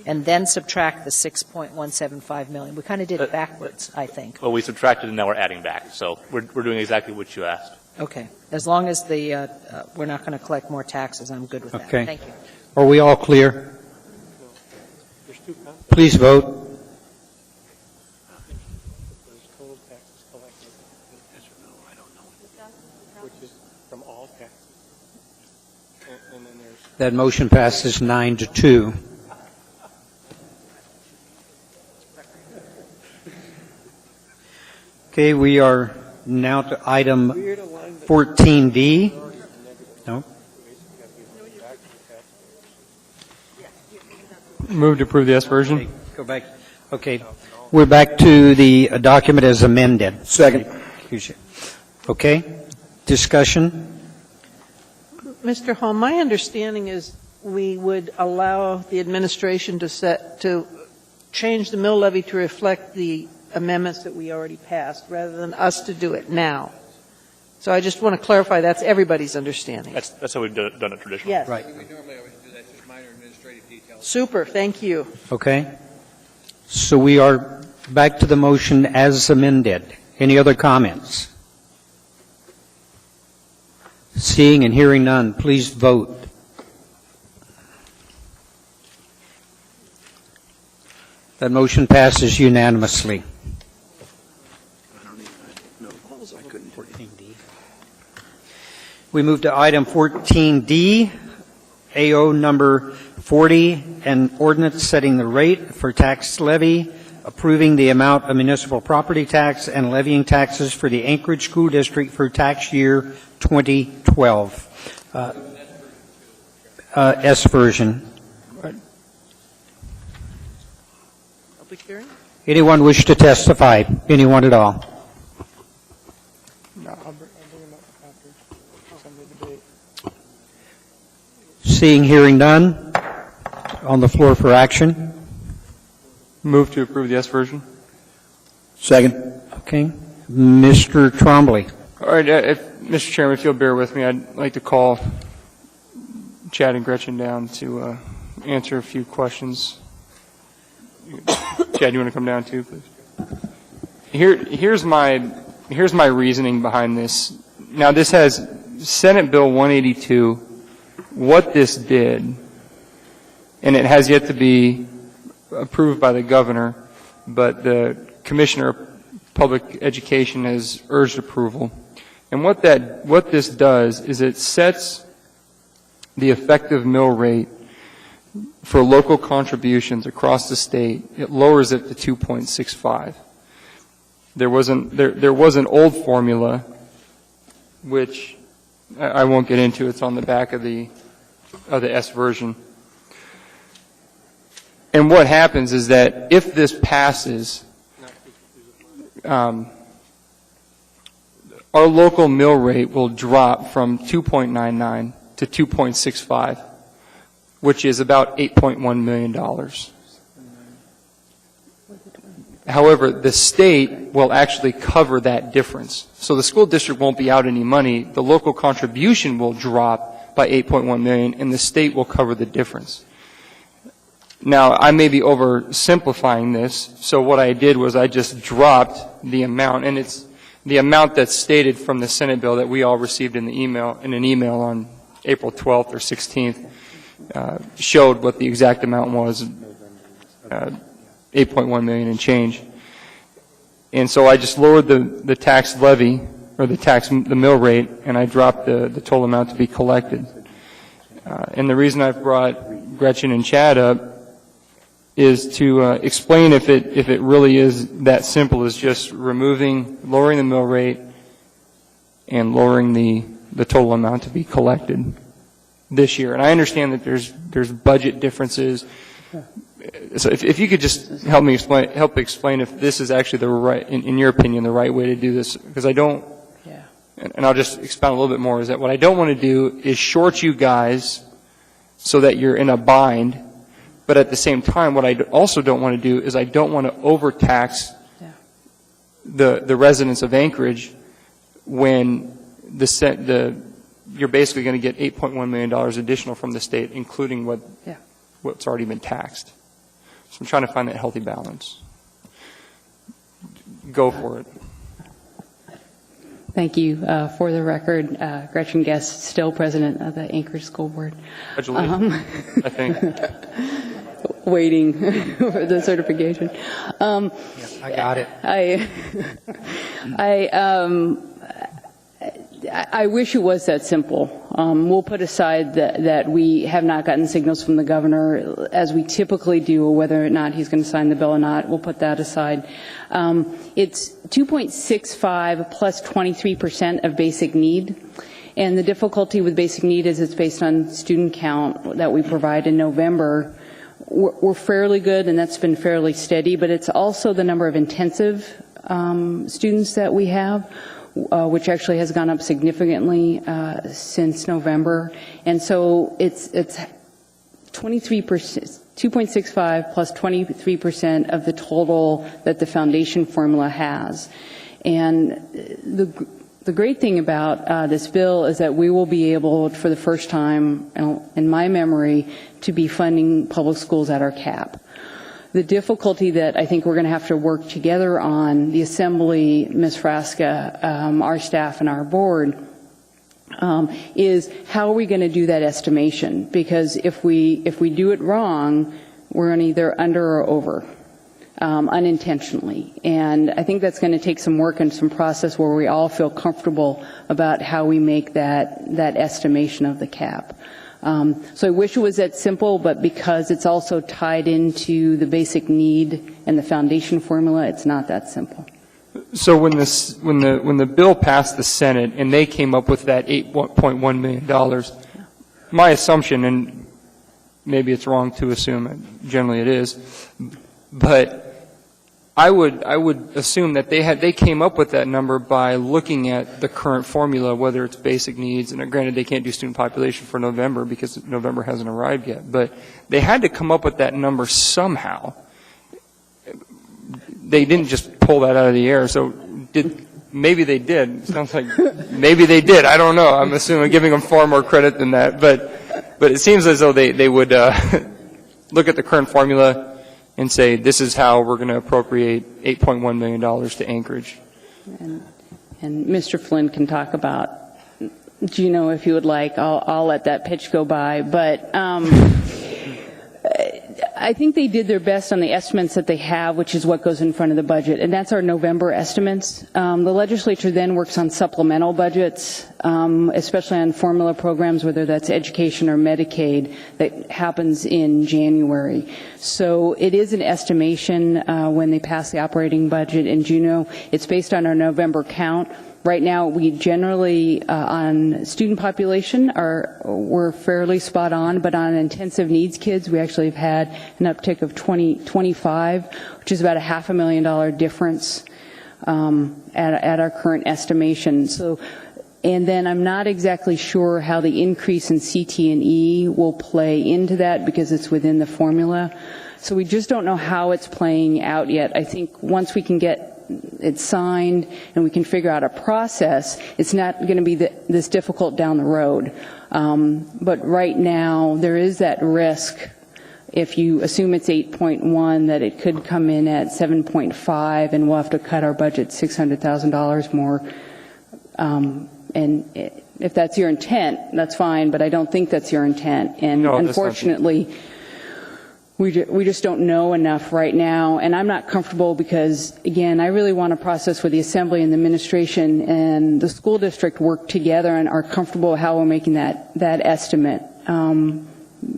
and then subtract the $6.175 million? We kind of did it backwards, I think. Well, we subtracted and now we're adding back. So we're doing exactly what you asked. Okay. As long as the we're not going to collect more taxes, I'm good with that. Okay. Thank you. Are we all clear? Please vote. That motion passes 9-2. Okay, we are now to item 14D. No? Move to approve the S version. Okay, go back. Okay, we're back to the document as amended. Second. Okay, discussion. Mr. Hall, my understanding is we would allow the administration to change the mill levy to reflect the amendments that we already passed, rather than us to do it now. So I just want to clarify that's everybody's understanding. That's how we've done it traditionally. Yes. Right. We normally always do that, just minor administrative details. Super, thank you. Okay. So we are back to the motion as amended. Any other comments? Seeing and hearing none, please vote. That motion passes unanimously. We move to item 14D, AO number 40, an ordinance setting the rate for tax levy, approving the amount of municipal property tax and levying taxes for the Anchorage School District for tax year 2012. S version. Public hearing? Anyone wish to testify? Anyone at all? No, I'll bring them up after some of the debate. Seeing, hearing none, on the floor for action. Move to approve the S version. Second. Okay. Mr. Trombley. All right, Mr. Chairman, if you'll bear with me, I'd like to call Chad and Gretchen down to answer a few questions. Chad, you want to come down too, please? Here's my reasoning behind this. Now, this has Senate Bill 182. What this did, and it has yet to be approved by the governor, but the Commissioner of Public Education has urged approval. And what this does is it sets the effective mill rate for local contributions across the state. It lowers it to 2.65. There was an old formula, which I won't get into. It's on the back of the S version. And what happens is that if this passes, our local mill rate will drop from 2.99 to 2.65, which is about $8.1 million. However, the state will actually cover that difference. So the school district won't be out any money. The local contribution will drop by $8.1 million, and the state will cover the difference. Now, I may be oversimplifying this, so what I did was I just dropped the amount, and it's the amount that's stated from the Senate bill that we all received in an email on April 12th or 16th, showed what the exact amount was, 8.1 million and change. And so I just lowered the tax levy, or the mill rate, and I dropped the total amount to be collected. And the reason I've brought Gretchen and Chad up is to explain if it really is that simple as just lowering the mill rate and lowering the total amount to be collected this year. And I understand that there's budget differences. So if you could just help explain if this is actually the right, in your opinion, the right way to do this, because I don't. And I'll just expound a little bit more. Is that what I don't want to do is short you guys so that you're in a bind. But at the same time, what I also don't want to do is I don't want to overtax the residents of Anchorage when you're basically going to get $8.1 million additional from the state, including what's already been taxed. So I'm trying to find that healthy balance. Go for it. Thank you. For the record, Gretchen Guest, still president of the Anchorage School Board. Congratulations, I think. Waiting for the certification. I got it. I wish it was that simple. We'll put aside that we have not gotten signals from the governor, as we typically do, whether or not he's going to sign the bill or not. We'll put that aside. It's 2.65 plus 23% of basic need. And the difficulty with basic need is it's based on student count that we provide in November. We're fairly good, and that's been fairly steady, but it's also the number of intensive students that we have, which actually has gone up significantly since November. And so it's 23%, 2.65 plus 23% of the total that the foundation formula has. And the great thing about this bill is that we will be able, for the first time in my memory, to be funding public schools at our cap. The difficulty that I think we're going to have to work together on, the Assembly, Ms. Frasca, our staff, and our board, is how are we going to do that estimation? Because if we do it wrong, we're either under or over. Unintentionally. And I think that's going to take some work and some process where we all feel comfortable about how we make that estimation of the cap. So I wish it was that simple, but because it's also tied into the basic need and the foundation formula, it's not that simple. So when the bill passed the Senate and they came up with that $8.1 million, my assumption, and maybe it's wrong to assume, generally it is, but I would assume that they came up with that number by looking at the current formula, whether it's basic needs, and granted they can't do student population for November because November hasn't arrived yet, but they had to come up with that number somehow. They didn't just pull that out of the air, so maybe they did. It sounds like maybe they did. I don't know. I'm assuming giving them far more credit than that, but it seems as though they would look at the current formula and say, this is how we're going to appropriate $8.1 million to Anchorage. And Mr. Flynn can talk about, Gino, if you would like. I'll let that pitch go by. But I think they did their best on the estimates that they have, which is what goes in front of the budget, and that's our November estimates. The legislature then works on supplemental budgets, especially on formula programs, whether that's education or Medicaid, that happens in January. So it is an estimation when they pass the operating budget in June. It's based on our November count. Right now, we generally, on student population, we're fairly spot on, but on intensive needs kids, we actually have had an uptick of 25, which is about a $500,000 difference at our current estimation. So, and then I'm not exactly sure how the increase in CT&E will play into that because it's within the formula. So we just don't know how it's playing out yet. I think once we can get it's signed and we can figure out a process, it's not going to be this difficult down the road. But right now, there is that risk, if you assume it's 8.1, that it could come in at 7.5 and we'll have to cut our budget $600,000 more. And if that's your intent, that's fine, but I don't think that's your intent. And no, unfortunately, we just don't know enough right now, and I'm not comfortable because, again, I really want a process where the Assembly and the administration and the school district work together and are comfortable how we're making that estimate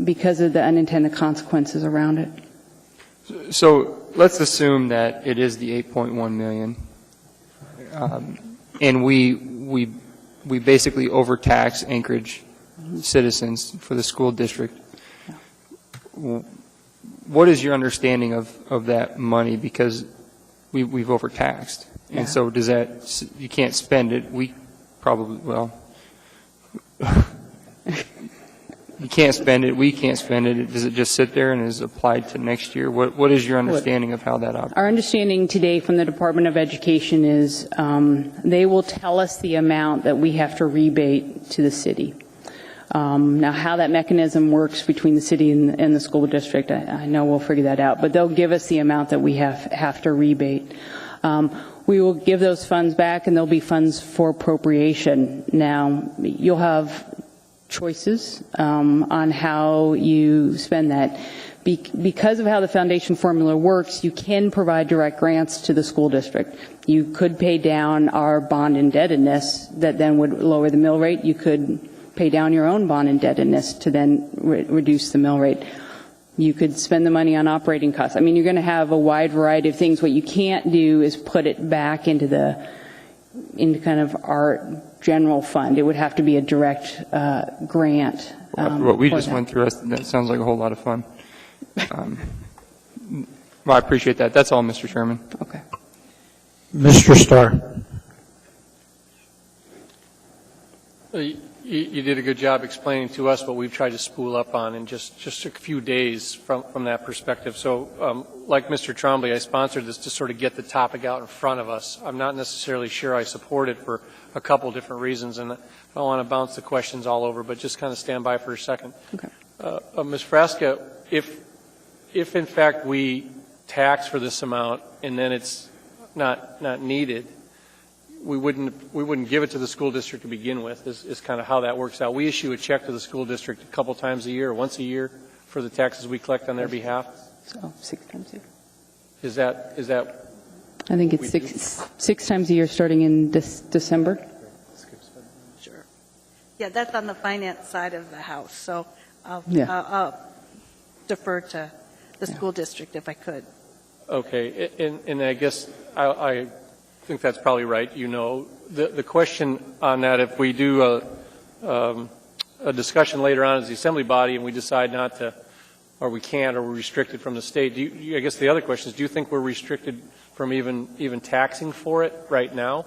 because of the unintended consequences around it. So let's assume that it is the 8.1 million, and we basically overtax Anchorage citizens for the school district. What is your understanding of that money? Because we've overtaxed, and so does that, you can't spend it. We probably, well, you can't spend it, we can't spend it, does it just sit there and is applied to next year? What is your understanding of how that operates? Our understanding today from the Department of Education is they will tell us the amount that we have to rebate to the city. Now, how that mechanism works between the city and the school district, I know we'll figure that out, but they'll give us the amount that we have to rebate. We will give those funds back, and there'll be funds for appropriation. Now, you'll have choices on how you spend that. Because of how the foundation formula works, you can provide direct grants to the school district. You could pay down our bond indebtedness that then would lower the mill rate. You could pay down your own bond indebtedness to then reduce the mill rate. You could spend the money on operating costs. I mean, you're going to have a wide variety of things. What you can't do is put it back into kind of our general fund. It would have to be a direct grant. What we just went through, that sounds like a whole lot of fun. Well, I appreciate that. That's all, Mr. Chairman. Okay. Mr. Starr. You did a good job explaining to us what we've tried to spool up on in just a few days from that perspective. So, like Mr. Trombley, I sponsored this to sort of get the topic out in front of us. I'm not necessarily sure I support it for a couple different reasons, and I don't want to bounce the questions all over, but just kind of stand by for a second. Okay. Ms. Frasca, if in fact we tax for this amount and then it's not needed, we wouldn't give it to the school district to begin with, is kind of how that works out. We issue a check to the school district a couple times a year, or once a year, for the taxes we collect on their behalf. So 6 times a year. Is that? I think it's six times a year starting in December. Sure. Yeah, that's on the finance side of the house, so I'll defer to the school district if I could. Okay, and I guess I think that's probably right. You know, the question on that, if we do a discussion later on as the assembly body and we decide not to, or we can't, or we're restricted from the state, I guess the other question is, do you think we're restricted from even taxing for it right now?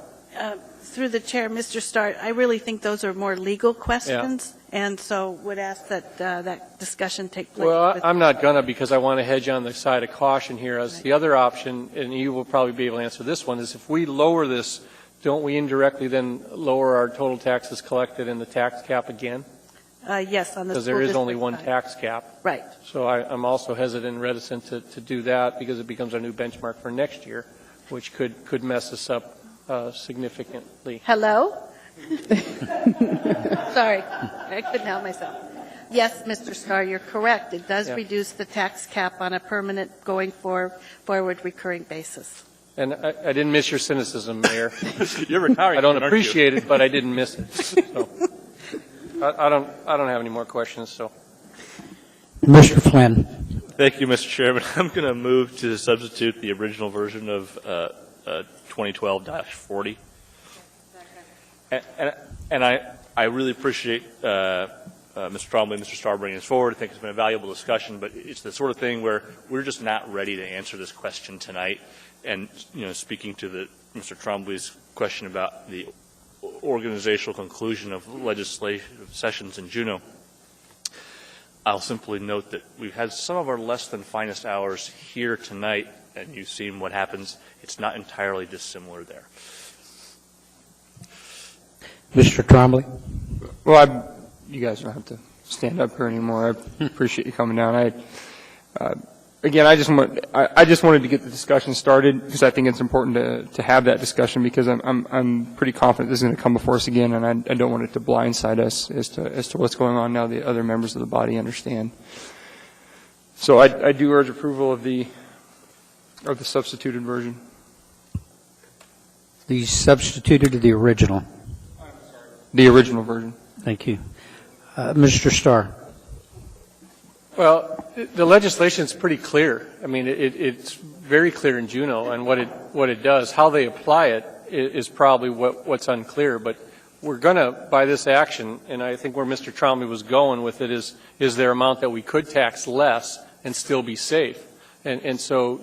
Through the chair, Mr. Starr, I really think those are more legal questions, and so would ask that that discussion take place. Well, I'm not going to, because I want to hedge on the side of caution here. As the other option, and you will probably be able to answer this one, is if we lower this, don't we indirectly then lower our total taxes collected in the tax cap again? Yes, on the because there is only one tax cap. Right. So I'm also hesitant and reticent to do that, because it becomes our new benchmark for next year, which could mess us up significantly. Hello? Sorry, I couldn't help myself. Yes, Mr. Starr, you're correct. It does reduce the tax cap on a permanent, going forward recurring basis. And I didn't miss your cynicism, Mayor. You're retiring. I don't aren't appreciate you? it, but I didn't miss it. So, I don't have any more questions. So, Mr. Flynn. Thank you, Mr. Chairman. I'm going to move to substitute the original version of 2012-40. And I really appreciate Mr. Trombley and Mr. Starr bringing this forward. I think it's been a valuable discussion, but it's the sort of thing where we're just not ready to answer this question tonight. And, speaking to Mr. Trombley's question about the organizational conclusion of legislative sessions in Juneau, I'll simply note that we've had some of our less than finest hours here tonight, and you've seen what happens. It's not entirely dissimilar there. Mr. Trombley. Well, you guys don't have to stand up here anymore. I appreciate you coming down. Again, I just wanted to get the discussion started, because I think it's important to have that discussion, because I'm pretty confident this is going to come before us again, and I don't want it to blindside us as to what's going on now. The other members of the body understand. So I do urge approval of the substituted version. The substituted or the original? The original version. Thank you. Mr. Starr. well, the legislation is pretty clear. I mean, it's very clear in Juneau, and what it does. How they apply it is probably what's unclear. But we're going to, by this action, and I think where Mr. Trombley was going with it is there amount that we could tax less and still be safe? And so,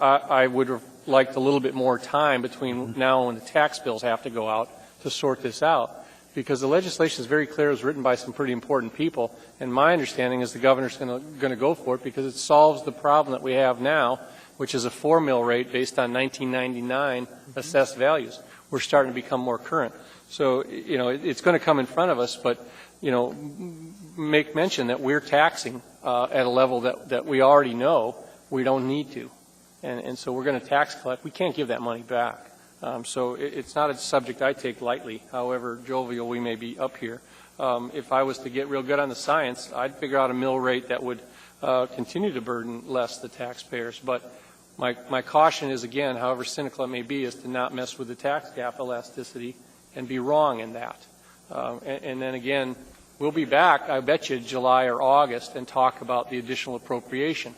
I would have liked a little bit more time between now and when the tax bills have to go out to sort this out. because the legislation is very clear. It was written by some pretty important people, and my understanding is the governor's going to go for it because it solves the problem that we have now, which is a 4 mill rate based on 1999 assessed values. We're starting to become more current. So, it's going to come in front of us, but, make mention that we're taxing at a level that we already know we don't need to. And so we're going to tax collect. We can't give that money back. So it's not a subject I take lightly, however jovial we may be up here. If I was to get real good on the science, I'd figure out a mill rate that would continue to burden less the taxpayers. But my caution is, again, however cynical it may be, is to not mess with the tax gap elasticity and be wrong in that. And then again, we'll be back, I bet you, July or August and talk about the additional appropriation.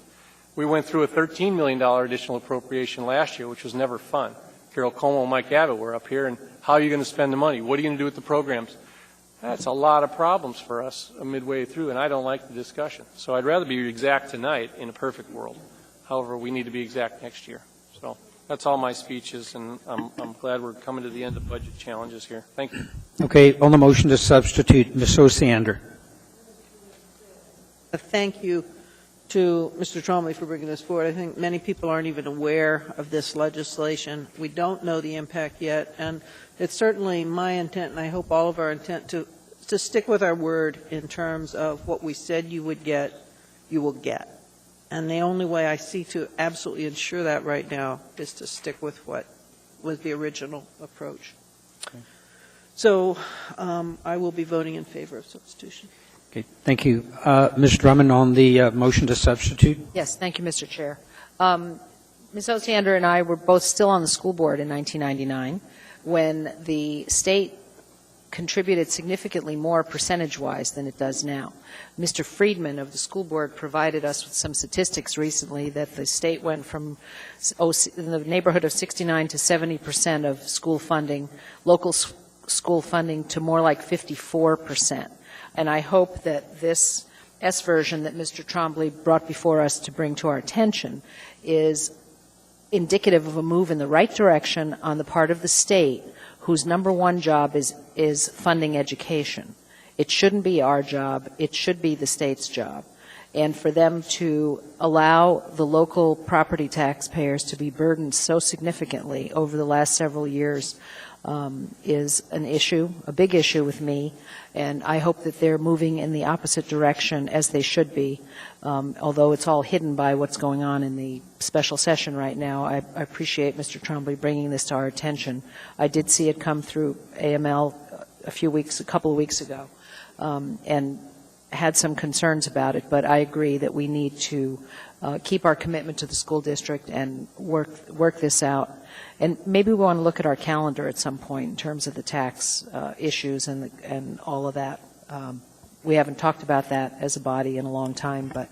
We went through a $13 million additional appropriation last year, which was never fun. Carol Como and Mike Abbott were up here, and how are you going to spend the money? What are you going to do with the programs? That's a lot of problems for us midway through, and I don't like the discussion. So I'd rather be exact tonight in a perfect world. However, we need to be exact next year. So that's all my speeches, and I'm glad we're coming to the end of budget challenges here. Thank you. Okay, on the motion to substitute, Ms. Osiander. Thank you to Mr. Trombley for bringing this forward. I think many people aren't even aware of this legislation. We don't know the impact yet, and it's certainly my intent, and I hope all of our intent, to stick with our word in terms of what we said you would get, you will get. And the only way I see to absolutely ensure that right now is to stick with what was the original approach. Okay. So I will be voting in favor of substitution. Okay, thank you. Ms. Drummond, on the motion to substitute. Yes, thank you, Mr. Chair. Ms. Osiander and I were both still on the school board in 1999 when the state contributed significantly more percentage-wise than it does now. Mr. Friedman of the school board provided us with some statistics recently that the state went from in the neighborhood of 69 to 70% of school funding, local school funding, to more like 54%. And I hope that this S version that Mr. Trombley brought before us to bring to our attention is indicative of a move in the right direction on the part of the state, whose number one job is funding education. It shouldn't be our job. It should be the state's job. And for them to allow the local property taxpayers to be burdened so significantly over the last several years is an issue, a big issue with me, and I hope that they're moving in the opposite direction as they should be. Although it's all hidden by what's going on in the special session right now, I appreciate Mr. Trombley bringing this to our attention. I did see it come through AML a couple of weeks ago, and had some concerns about it, but I agree that we need to keep our commitment to the school district and work this out. And maybe we want to look at our calendar at some point in terms of the tax issues and all of that. We haven't talked about that as a body in a long time, but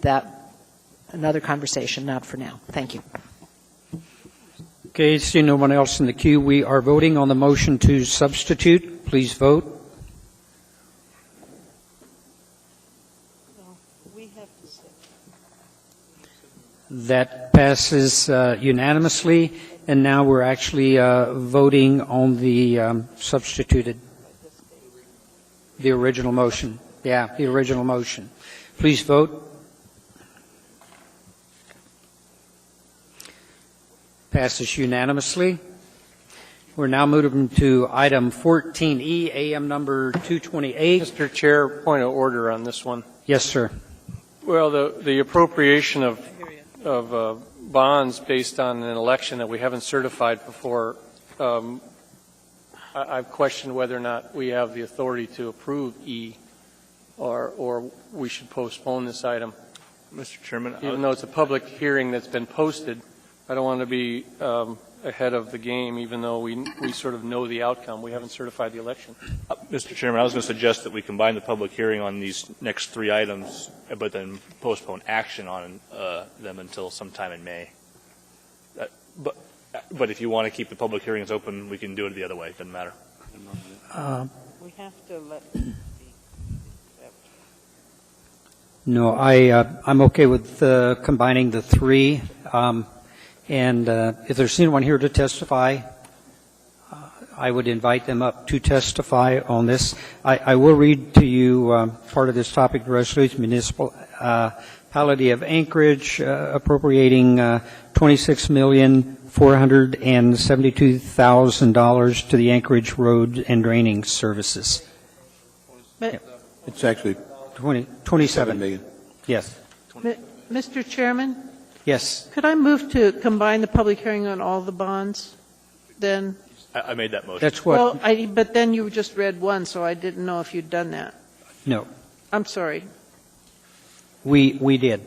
that another conversation, not for now. Thank you. Okay, seeing no one else in the queue, we are voting on the motion to substitute. Please vote. That passes unanimously, and now we're actually voting on the substituted, the original motion. Yeah, the original motion. Please vote. Passes unanimously. We're now moving to item 14E, AM number 228. Mr. Chair, point of order on this one. Yes, sir. Well, the appropriation of bonds based on an election that we haven't certified before, I've questioned whether or not we have the authority to approve E, or we should postpone this item. Mr. Chairman, even though it's a public hearing that's been posted, I don't want to be ahead of the game, even though we sort of know the outcome. We haven't certified the election. Mr. Chairman, I was going to suggest that we combine the public hearing on these next three items, but then postpone action on them until sometime in May. But if you want to keep the public hearings open, we can do it the other way. It doesn't matter. We have to let. No, I'm okay with combining the three. And if there's anyone here to testify I would invite them up to testify on this. I will read to you part of this topic, resolution, municipality of Anchorage appropriating $26,472,000 to the Anchorage Road and Draining Services. It's actually 27 million. Yes. Mr. Chairman, Yes. could I move to combine the public hearing on all the bonds? Then, I made that motion. That's what. well, but then you just read one, so I didn't know if you'd done that. No. I'm sorry. We did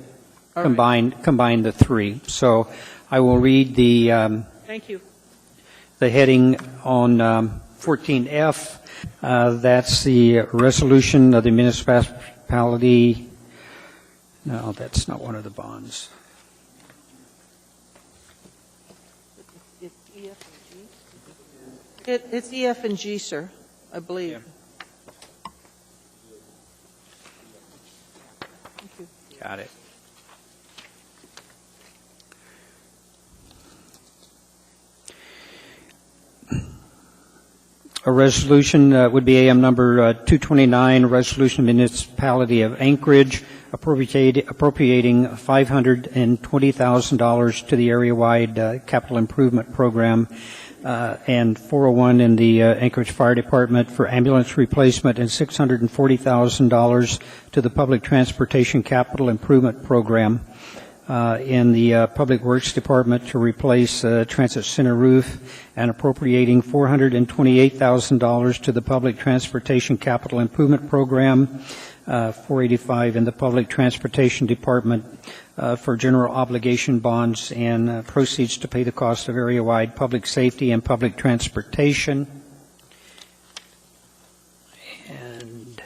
All right. combine the three. So I will read the Thank you. the heading on 14F. That's the resolution of the municipality. No, that's not one of the bonds. It's E, F, and G, sir, I believe. Got it. A resolution would be AM number 229, a resolution municipality of Anchorage appropriating $520,000 to the area-wide capital improvement program and 401 in the Anchorage Fire Department for ambulance replacement and $640,000 to the Public Transportation Capital Improvement Program in the Public Works Department to replace transit center roof and appropriating $428,000 to the Public Transportation Capital Improvement Program, $485 in the Public Transportation Department for general obligation bonds and proceeds to pay the cost of area-wide public safety and public transportation. And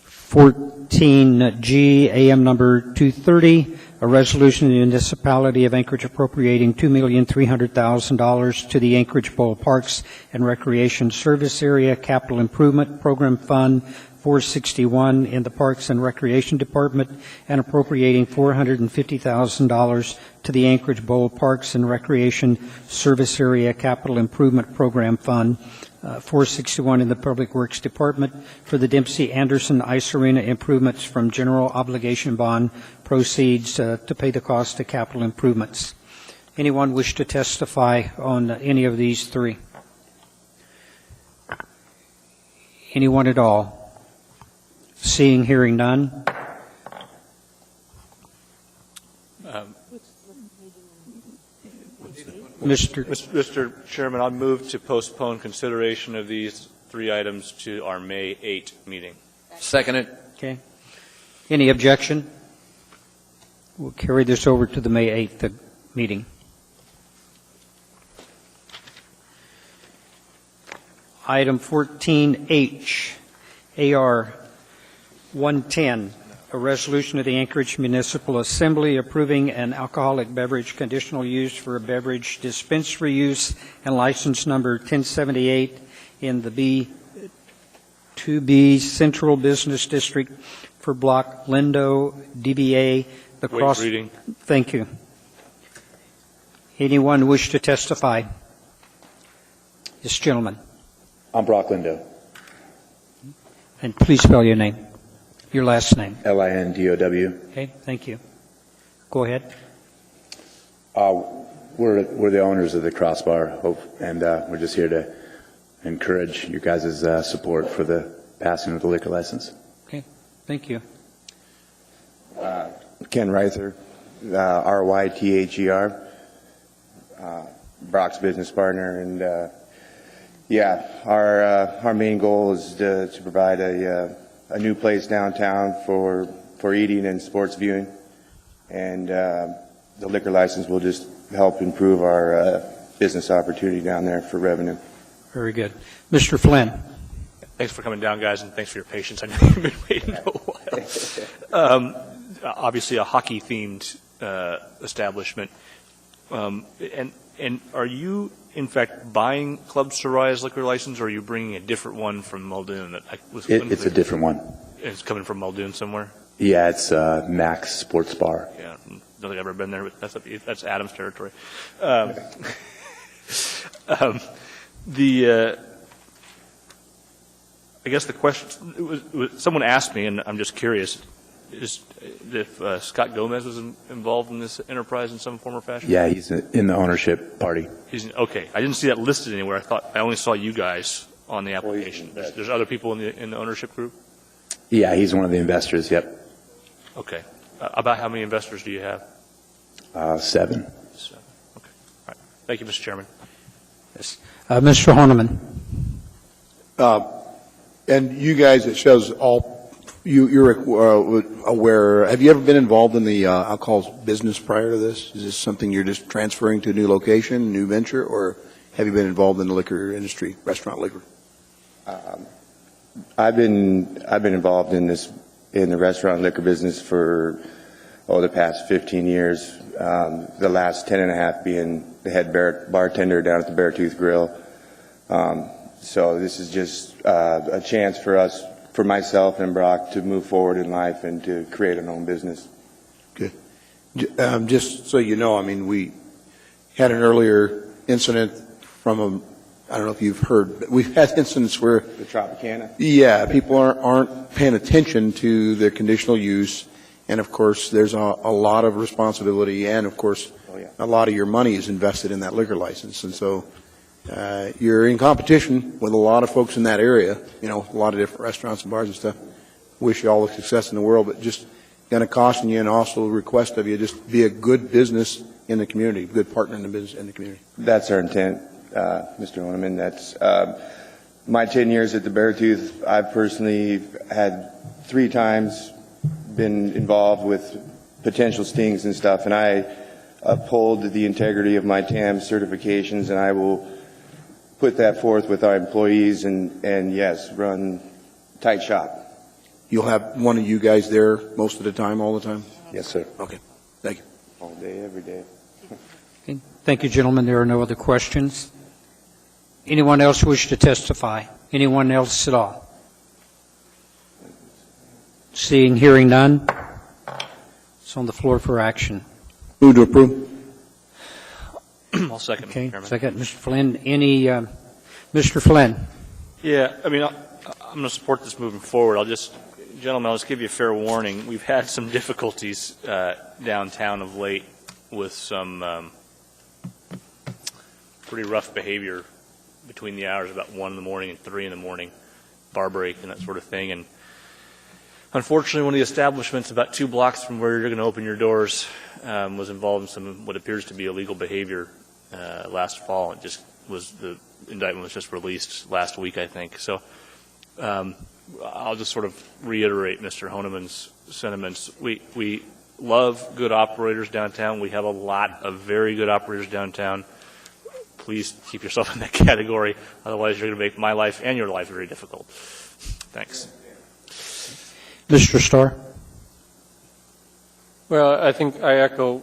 14G, AM number 230, a resolution of the municipality of Anchorage appropriating $2,300,000 to the Anchorage Bowl Parks and Recreation Service Area Capital Improvement Program Fund 461 in the Parks and Recreation Department and appropriating $450,000 to the Anchorage Bowl Parks and Recreation Service Area Capital Improvement Program Fund 461 in the Public Works Department for the Dempsey Anderson Ice Arena improvements from general obligation bond proceeds to pay the cost of capital improvements. Anyone wish to testify on any of these three? Anyone at all? Seeing, hearing none. Mr. Chairman, I'll move to postpone consideration of these three items to our May 8 meeting. Second it. Okay. Any objection? We'll carry this over to the May 8th meeting. Item 14H, AR 110, a resolution of the Anchorage Municipal Assembly approving an alcoholic beverage conditional use for a beverage dispensary use and license number 1078 in the B2B Central Business District for Block Lindo, DBA, the Cross. Reading. Thank you. Anyone wish to testify? This gentleman. I'm Brock Lindo. And please spell your name. Your last name. Lindow. Okay, thank you. Go ahead. We're the owners of the Crossbar, and we're just here to encourage you guys' support for the passing of the liquor license. Okay, thank you. Ken Reither, RYTHER, Brock's business partner, and our main goal is to provide a new place downtown for eating and sports viewing, and the liquor license will just help improve our business opportunity down there for revenue. Very good. Mr. Flynn. Thanks for coming down, guys, and thanks for your patience. I know you've been waiting a while. Obviously, a hockey-themed establishment. And are you, in fact, buying Club Soraya liquor license, or are you bringing a different one from Muldoon? It's a different one. It's coming from Muldoon somewhere? Yeah, it's Max Sports Bar. Yeah, don't think I've ever been there, but that's Adam's territory. I guess the question, someone asked me, and I'm just curious, is if Scott Gomez was involved in this enterprise in some form or fashion? Yeah, he's in the ownership party. Okay. I didn't see that listed anywhere. I only saw you guys on the application. There's other people in the ownership group? Yeah, he's one of the investors, yep. Okay. About how many investors do you have? 7. Okay. All right. Thank you, Mr. Chairman. Yes. Mr. Horniman. And you guys, it shows you're aware, have you ever been involved in the alcohol business prior to this? Is this something you're just transferring to a new location, new venture, or have you been involved in the liquor industry, restaurant liquor? I've been involved in the restaurant liquor business for the past 15 years. The last 10 and a half being the head bartender down at the Beartooth Grill. So this is just a chance for myself and Brock to move forward in life and to create our own business. Good. Just so you know, I mean, we had an earlier incident from I don't know if you've heard, but we've had incidents where The Tropicana? Yeah, people aren't paying attention to their conditional use, and of course, there's a lot of responsibility, and of course, a lot of your money is invested in that liquor license, and so you're in competition with a lot of folks in that area, a lot of different restaurants and bars and stuff. Wish you all the success in the world, but just going to caution you and also request of you, just be a good business in the community, good partner in the business in the community. That's our intent, Mr. Horniman. That's my 10 years at the Beartooth. I've personally had 3 times been involved with potential stings and stuff, and I uphold the integrity of my TAM certifications, and I will put that forth with our employees and yes, run tight shop. You'll have one of you guys there most of the time, all the time? Yes, sir. Okay. Thank you. All day, every day. Okay. Thank you, gentlemen. There are no other questions. Anyone else wish to testify? Anyone else at all? Seeing, hearing none. It's on the floor for action. Move to approve. I'll second, Okay, Mr. Chairman. second. Mr. Flynn, Mr. Flynn? Yeah, I mean, I'm going to support this moving forward. I'll just give you a fair warning. We've had some difficulties downtown of late with some pretty rough behavior between the hours of about 1 in the morning and 3 in the morning, bar break and that sort of thing. And unfortunately, one of the establishments about 2 blocks from where you're going to open your doors was involved in some what appears to be illegal behavior last fall. It just was, the indictment was just released last week, I think. So I'll just sort of reiterate Mr. Honeman's sentiments. We love good operators downtown. We have a lot of very good operators downtown. Please keep yourself in that category. Otherwise, you're going to make my life and your life very difficult. Thanks. Mr. Starr? Well, I think I echo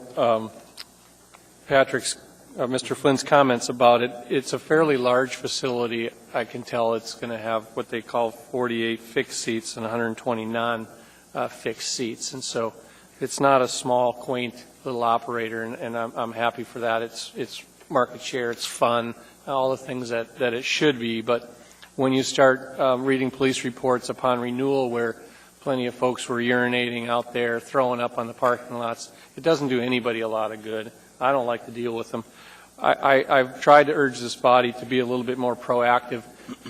Mr. Flynn's comments about it. It's a fairly large facility. I can tell it's going to have what they call 48 fixed seats and 120 non-fixed seats. And so it's not a small, quaint little operator, and I'm happy for that. It's market share, it's fun, all the things that it should be. But when you start reading police reports upon renewal where plenty of folks were urinating out there, throwing up on the parking lots, it doesn't do anybody a lot of good. I don't like to deal with them. I've tried to urge this body to be a little bit more proactive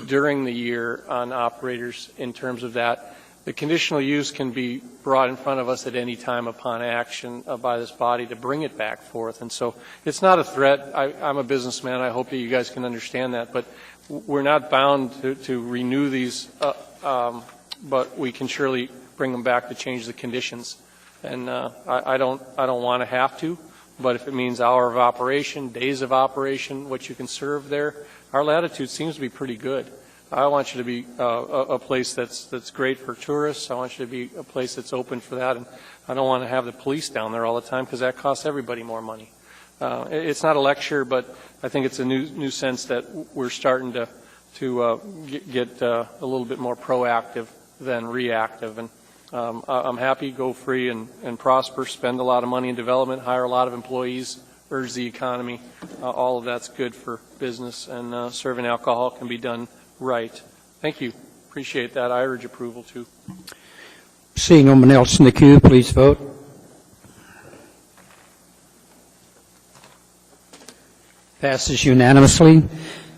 during the year on operators in terms of that. The conditional use can be brought in front of us at any time upon action by this body to bring it back forth. And so it's not a threat. I'm a businessman. I hope that you guys can understand that. But we're not bound to renew these, but we can surely bring them back to change the conditions. And I don't want to have to. But if it means hour of operation, days of operation, what you can serve there, our latitude seems to be pretty good. I want you to be a place that's great for tourists. I want you to be a place that's open for that. And I don't want to have the police down there all the time because that costs everybody more money. It's not a lecture, but I think it's a new sense that we're starting to get a little bit more proactive than reactive. And I'm happy, go free and prosper, spend a lot of money in development, hire a lot of employees, urge the economy. All of that's good for business, and serving alcohol can be done right. Thank you. Appreciate that. I urge approval, too. Seeing no one else in the queue, please vote. Passes unanimously.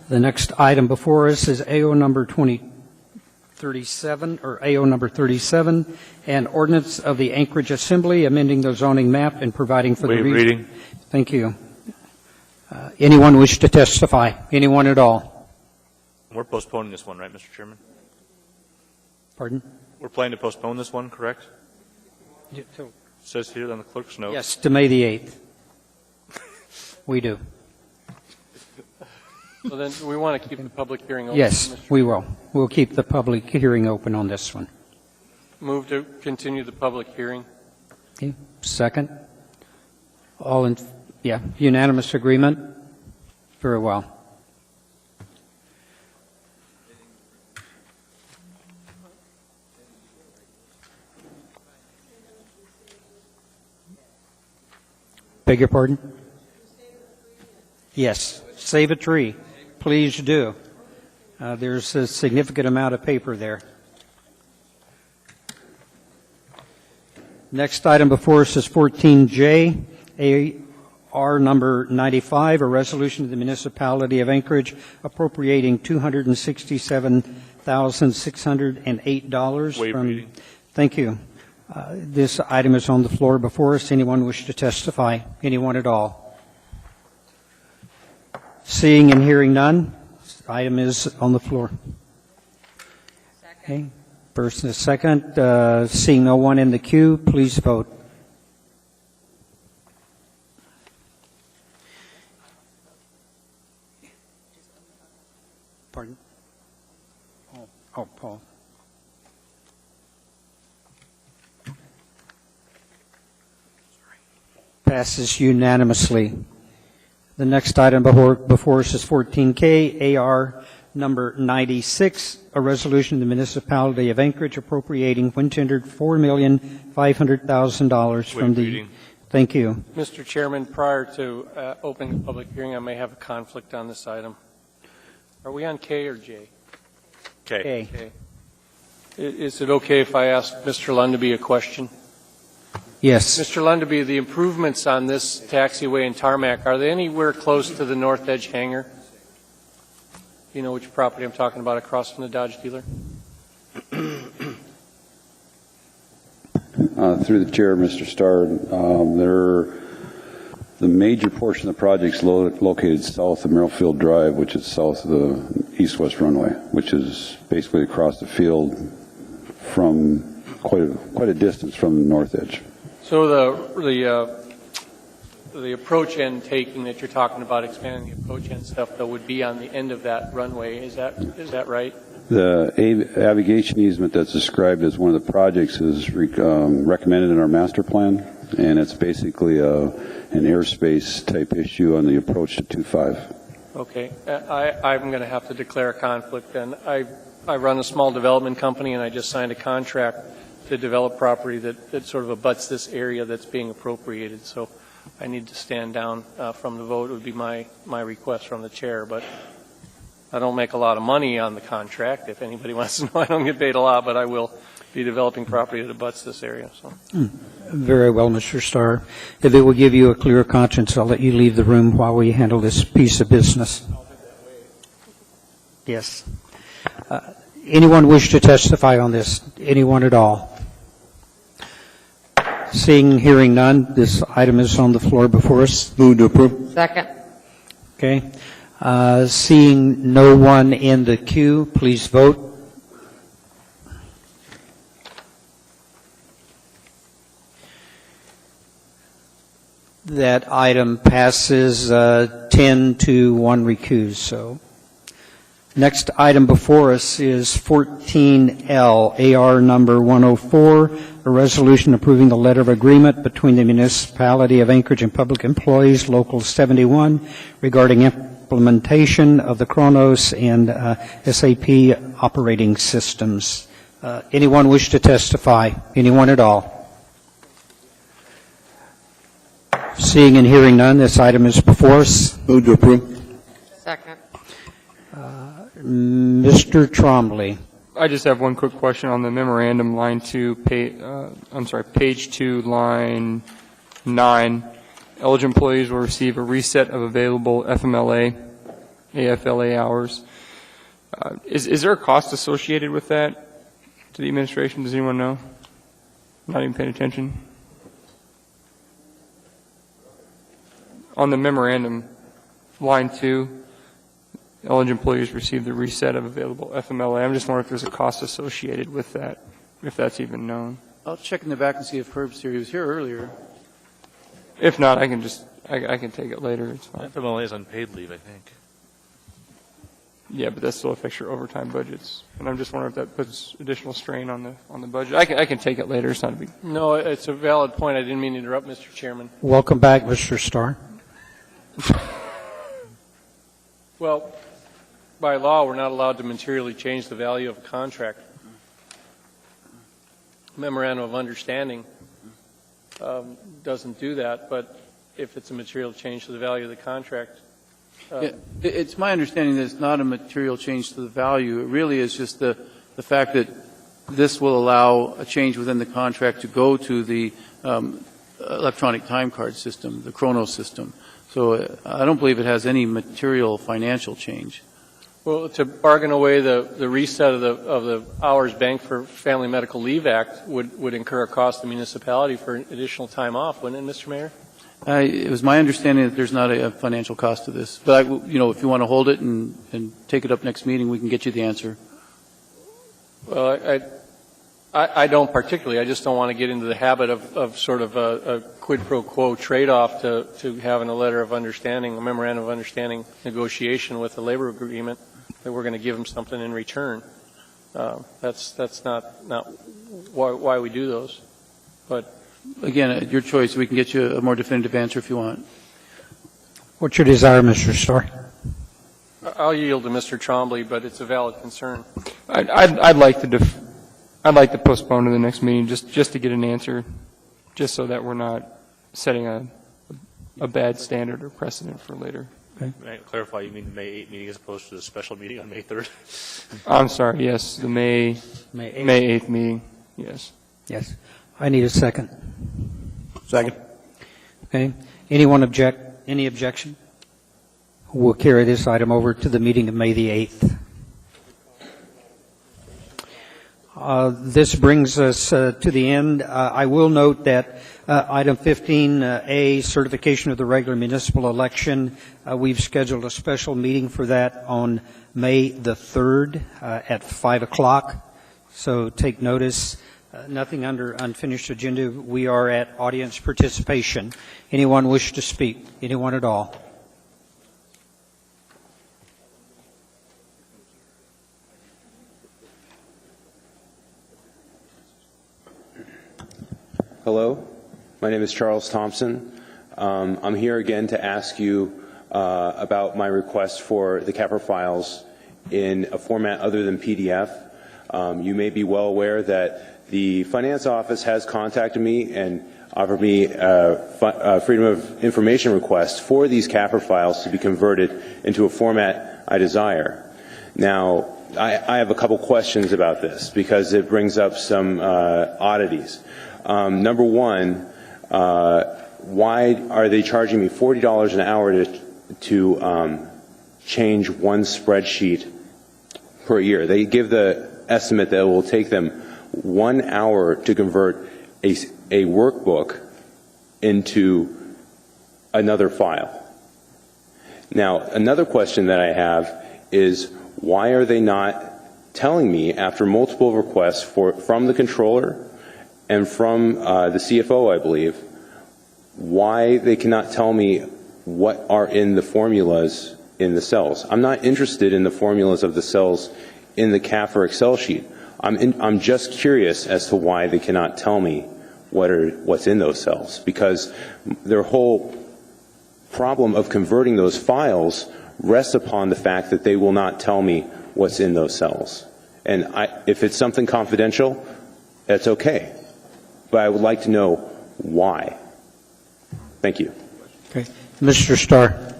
The next item before us is AO number 2037, or AO number 37, an ordinance of the Anchorage Assembly amending the zoning map and providing for the Waive reading. Thank you. Anyone wish to testify? Anyone at all? We're postponing this one, right, Mr. Chairman? Pardon? We're planning to postpone this one, correct? It says here on the clerk's note. Yes, to May the 8th. We do. So then we want to keep the public hearing open. Yes, Mr. we will. We'll keep the public hearing open on this one. Move to continue the public hearing. Okay. Second? Unanimous agreement? Very well. Beg your pardon? Yes, save a tree. Please do. There's a significant amount of paper there. Next item before us is 14J, AR number 95, a resolution of the municipality of Anchorage appropriating $267,608 Waive from. reading. Thank you. This item is on the floor before us. Anyone wish to testify? Anyone at all? Seeing and hearing none, this item is on the floor. Okay. First and a second. Seeing no one in the queue, please vote. Pardon? Oh, Paul. Passes unanimously. The next item before us is 14K, AR number 96, a resolution of the municipality of Anchorage appropriating $104,500,000 from the. Reading. Thank you. Mr. Chairman, prior to opening the public hearing, I may have a conflict on this item. Are we on K or J? Okay. K. Is it okay if I ask Mr. Lundaby a question? Yes. Mr. Lundaby, the improvements on this taxiway and tarmac, are they anywhere close to the North Edge hangar? You know which property I'm talking about across from the Dodge dealer? Through the chair, Mr. Starr, the major portion of the project is located south of Merrillfield Drive, which is south of the east-west runway, which is basically across the field from quite a distance from the North Edge. So the approach end taking that you're talking about, expanding the approach end stuff, though, would be on the end of that runway. Is that right? The navigation easement that's described as one of the projects is recommended in our master plan, and it's basically an airspace type issue on the approach to 2.5. Okay. I'm going to have to declare a conflict then. I run a small development company, and I just signed a contract to develop property that sort of abuts this area that's being appropriated. So I need to stand down from the vote. It would be my request from the chair. But I don't make a lot of money on the contract. If anybody wants to know, I don't get paid a lot, but I will be developing property that abuts this area. So. Very well, Mr. Starr. If it will give you a clear conscience, I'll let you leave the room while we handle this piece of business. Yes. Anyone wish to testify on this? Anyone at all? Seeing, hearing none, this item is on the floor before us. Move to approve. Second. Okay. Seeing no one in the queue, please vote. That item passes 10 to 1 recuse. So, next item before us is 14L, AR number 104, a resolution approving the letter of agreement between the municipality of Anchorage and Public Employees, Local 71, regarding implementation of the Kronos and SAP operating systems. Anyone wish to testify? Anyone at all? Seeing and hearing none, this item is before us. Move to approve. Second. Mr. Trombley. I just have one quick question on the memorandum, line 2, page 2, line 9. Eligible employees will receive a reset of available FMLA, AFLA hours. Is there a cost associated with that to the administration? Does anyone know? Not even paying attention. On the memorandum, line 2, eligible employees receive the reset of available FMLA. I'm just wondering if there's a cost associated with that, if that's even known. I'll check in the back and see if Herb's here. He was here earlier. If not, I can take it later. It's fine. FMLA is unpaid leave, I think. Yeah, but that still affects your overtime budgets. And I'm just wondering if that puts additional strain on the budget. I can take it later. It's not a big. No, it's a valid point. I didn't mean to interrupt, Mr. Chairman. Welcome back, Mr. Starr. Well, by law, we're not allowed to materially change the value of a contract. Memorandum of understanding doesn't do that, but if it's a material change to the value of the contract. It's my understanding that it's not a material change to the value. It really is just the fact that this will allow a change within the contract to go to the electronic time card system, the Chronos system. So I don't believe it has any material financial change. Well, to bargain away the reset of the hours banked for Family Medical Leave Act would incur a cost to the municipality for additional time off, wouldn't it, Mr. Mayor? It was my understanding that there's not a financial cost to this. But, if you want to hold it and take it up next meeting, we can get you the answer. Well, I don't particularly. I just don't want to get into the habit of sort of a quid pro quo trade-off to having a letter of understanding, a memorandum of understanding negotiation with the labor agreement that we're going to give them something in return. That's not why we do those. But again, your choice. We can get you a more definitive answer if you want. What's your desire, Mr. Starr? I'll yield to Mr. Trombley, but it's a valid concern. I'd like to postpone to the next meeting just to get an answer, just so that we're not setting a bad standard or precedent for later. Okay. May I clarify, you mean the May 8th meeting as opposed to the special meeting on May 3rd? I'm sorry, yes, the May 8th meeting, yes. Yes. I need a second. Second. Okay. Anyone object? Any objection? We'll carry this item over to the meeting of May the 8th. This brings us to the end. I will note that item 15A, certification of the regular municipal election, we've scheduled a special meeting for that on May the 3rd at 5 o'clock. So take notice. Nothing under unfinished agenda. We are at audience participation. Anyone wish to speak? Anyone at all? Hello, my name is Charles Thompson. I'm here again to ask you about my request for the CAPR files in a format other than PDF. You may be well aware that the Finance Office has contacted me and offered me a Freedom of Information request for these CAPR files to be converted into a format I desire. Now, I have a couple questions about this because it brings up some oddities. Number one, why are they charging me $40 an hour to change one spreadsheet per year? They give the estimate that it will take them 1 hour to convert a workbook into another file. Now, another question that I have is why are they not telling me after multiple requests from the controller and from the CFO, I believe, why they cannot tell me what are in the formulas in the cells? I'm not interested in the formulas of the cells in the CAFR Excel sheet. I'm just curious as to why they cannot tell me what's in those cells, because their whole problem of converting those files rests upon the fact that they will not tell me what's in those cells. And if it's something confidential, that's okay. But I would like to know why. Thank you. Okay. Mr. Starr.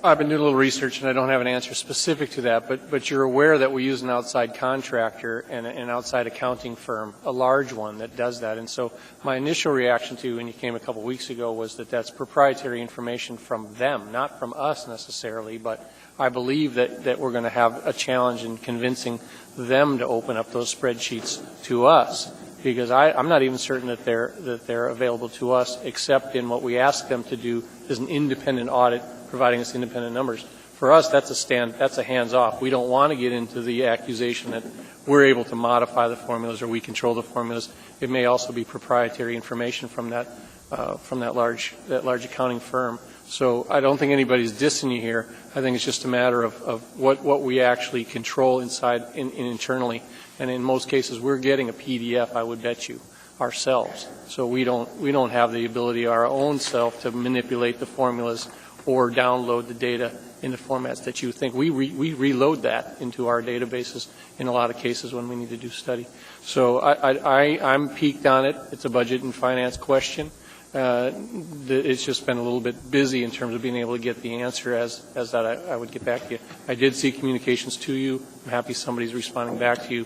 I've been doing a little research, and I don't have an answer specific to that, but you're aware that we use an outside contractor and an outside accounting firm, a large one that does that. And so my initial reaction to, when you came a couple weeks ago, was that that's proprietary information from them, not from us necessarily, but I believe that we're going to have a challenge in convincing them to open up those spreadsheets to us, because I'm not even certain that they're available to us, except in what we ask them to do is an independent audit, providing us independent numbers. For us, that's a hands-off. We don't want to get into the accusation that we're able to modify the formulas or we control the formulas. It may also be proprietary information from that large accounting firm. So I don't think anybody's dissing you here. I think it's just a matter of what we actually control internally. And in most cases, we're getting a PDF, I would bet you, ourselves. So we don't have the ability our own self to manipulate the formulas or download the data into formats that you think. We reload that into our databases in a lot of cases when we need to do study. So I'm peaked on it. It's a budget and finance question. It's just been a little bit busy in terms of being able to get the answer as that I would get back to you. I did see communications to you. I'm happy somebody's responding back to you.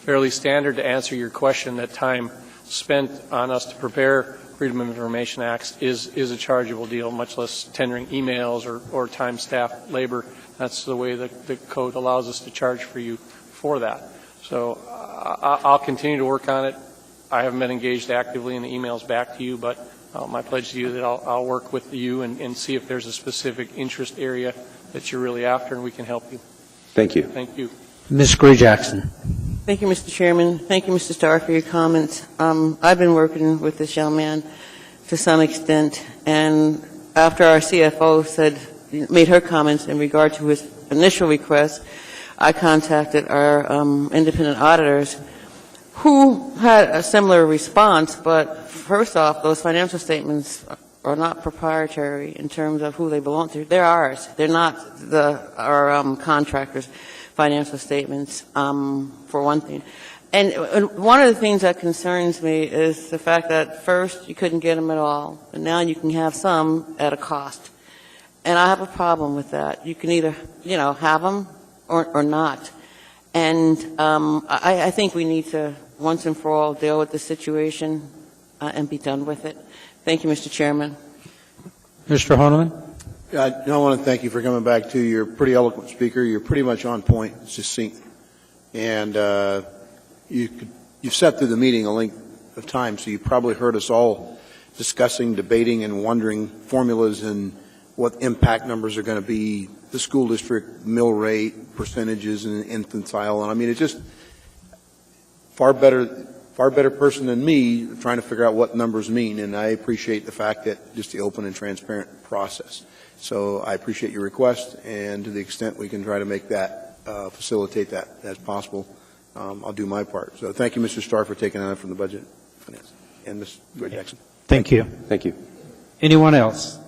Fairly standard to answer your question that time spent on us to prepare Freedom of Information Acts is a chargeable deal, much less tendering emails or time, staff, labor. That's the way the code allows us to charge for you for that. So I'll continue to work on it. I haven't been engaged actively in the emails back to you, but my pledge to you that I'll work with you and see if there's a specific interest area that you're really after, and we can help you. Thank you. Thank you. Ms. Gray-Jackson. Thank you, Mr. Chairman. Thank you, Mr. Starr, for your comments. I've been working with this young man to some extent, and after our CFO made her comments in regard to his initial request, I contacted our independent auditors who had a similar response, but first off, those financial statements are not proprietary in terms of who they belong to. They're ours. They're not our contractors' financial statements, for one thing. And one of the things that concerns me is the fact that first you couldn't get them at all, and now you can have some at a cost. And I have a problem with that. You can either, have them or not. And I think we need to, once and for all, deal with the situation and be done with it. Thank you, Mr. Chairman. Mr. Honeman? I want to thank you for coming back, too. You're a pretty eloquent speaker. You're pretty much on point. It's succinct. And you've sat through the meeting a length of time, so you probably heard us all discussing, debating, and wondering formulas and what impact numbers are going to be, the school district mill rate, percentages, and infantile. And I mean, it's just far better person than me trying to figure out what numbers mean, and I appreciate the fact that just the open and transparent process. So I appreciate your request, and to the extent we can try to make that, facilitate that as possible, I'll do my part. So thank you, Mr. Starr, for taking on from the budget finance. And Ms. Gray-Jackson. Thank you. Thank you. Anyone else?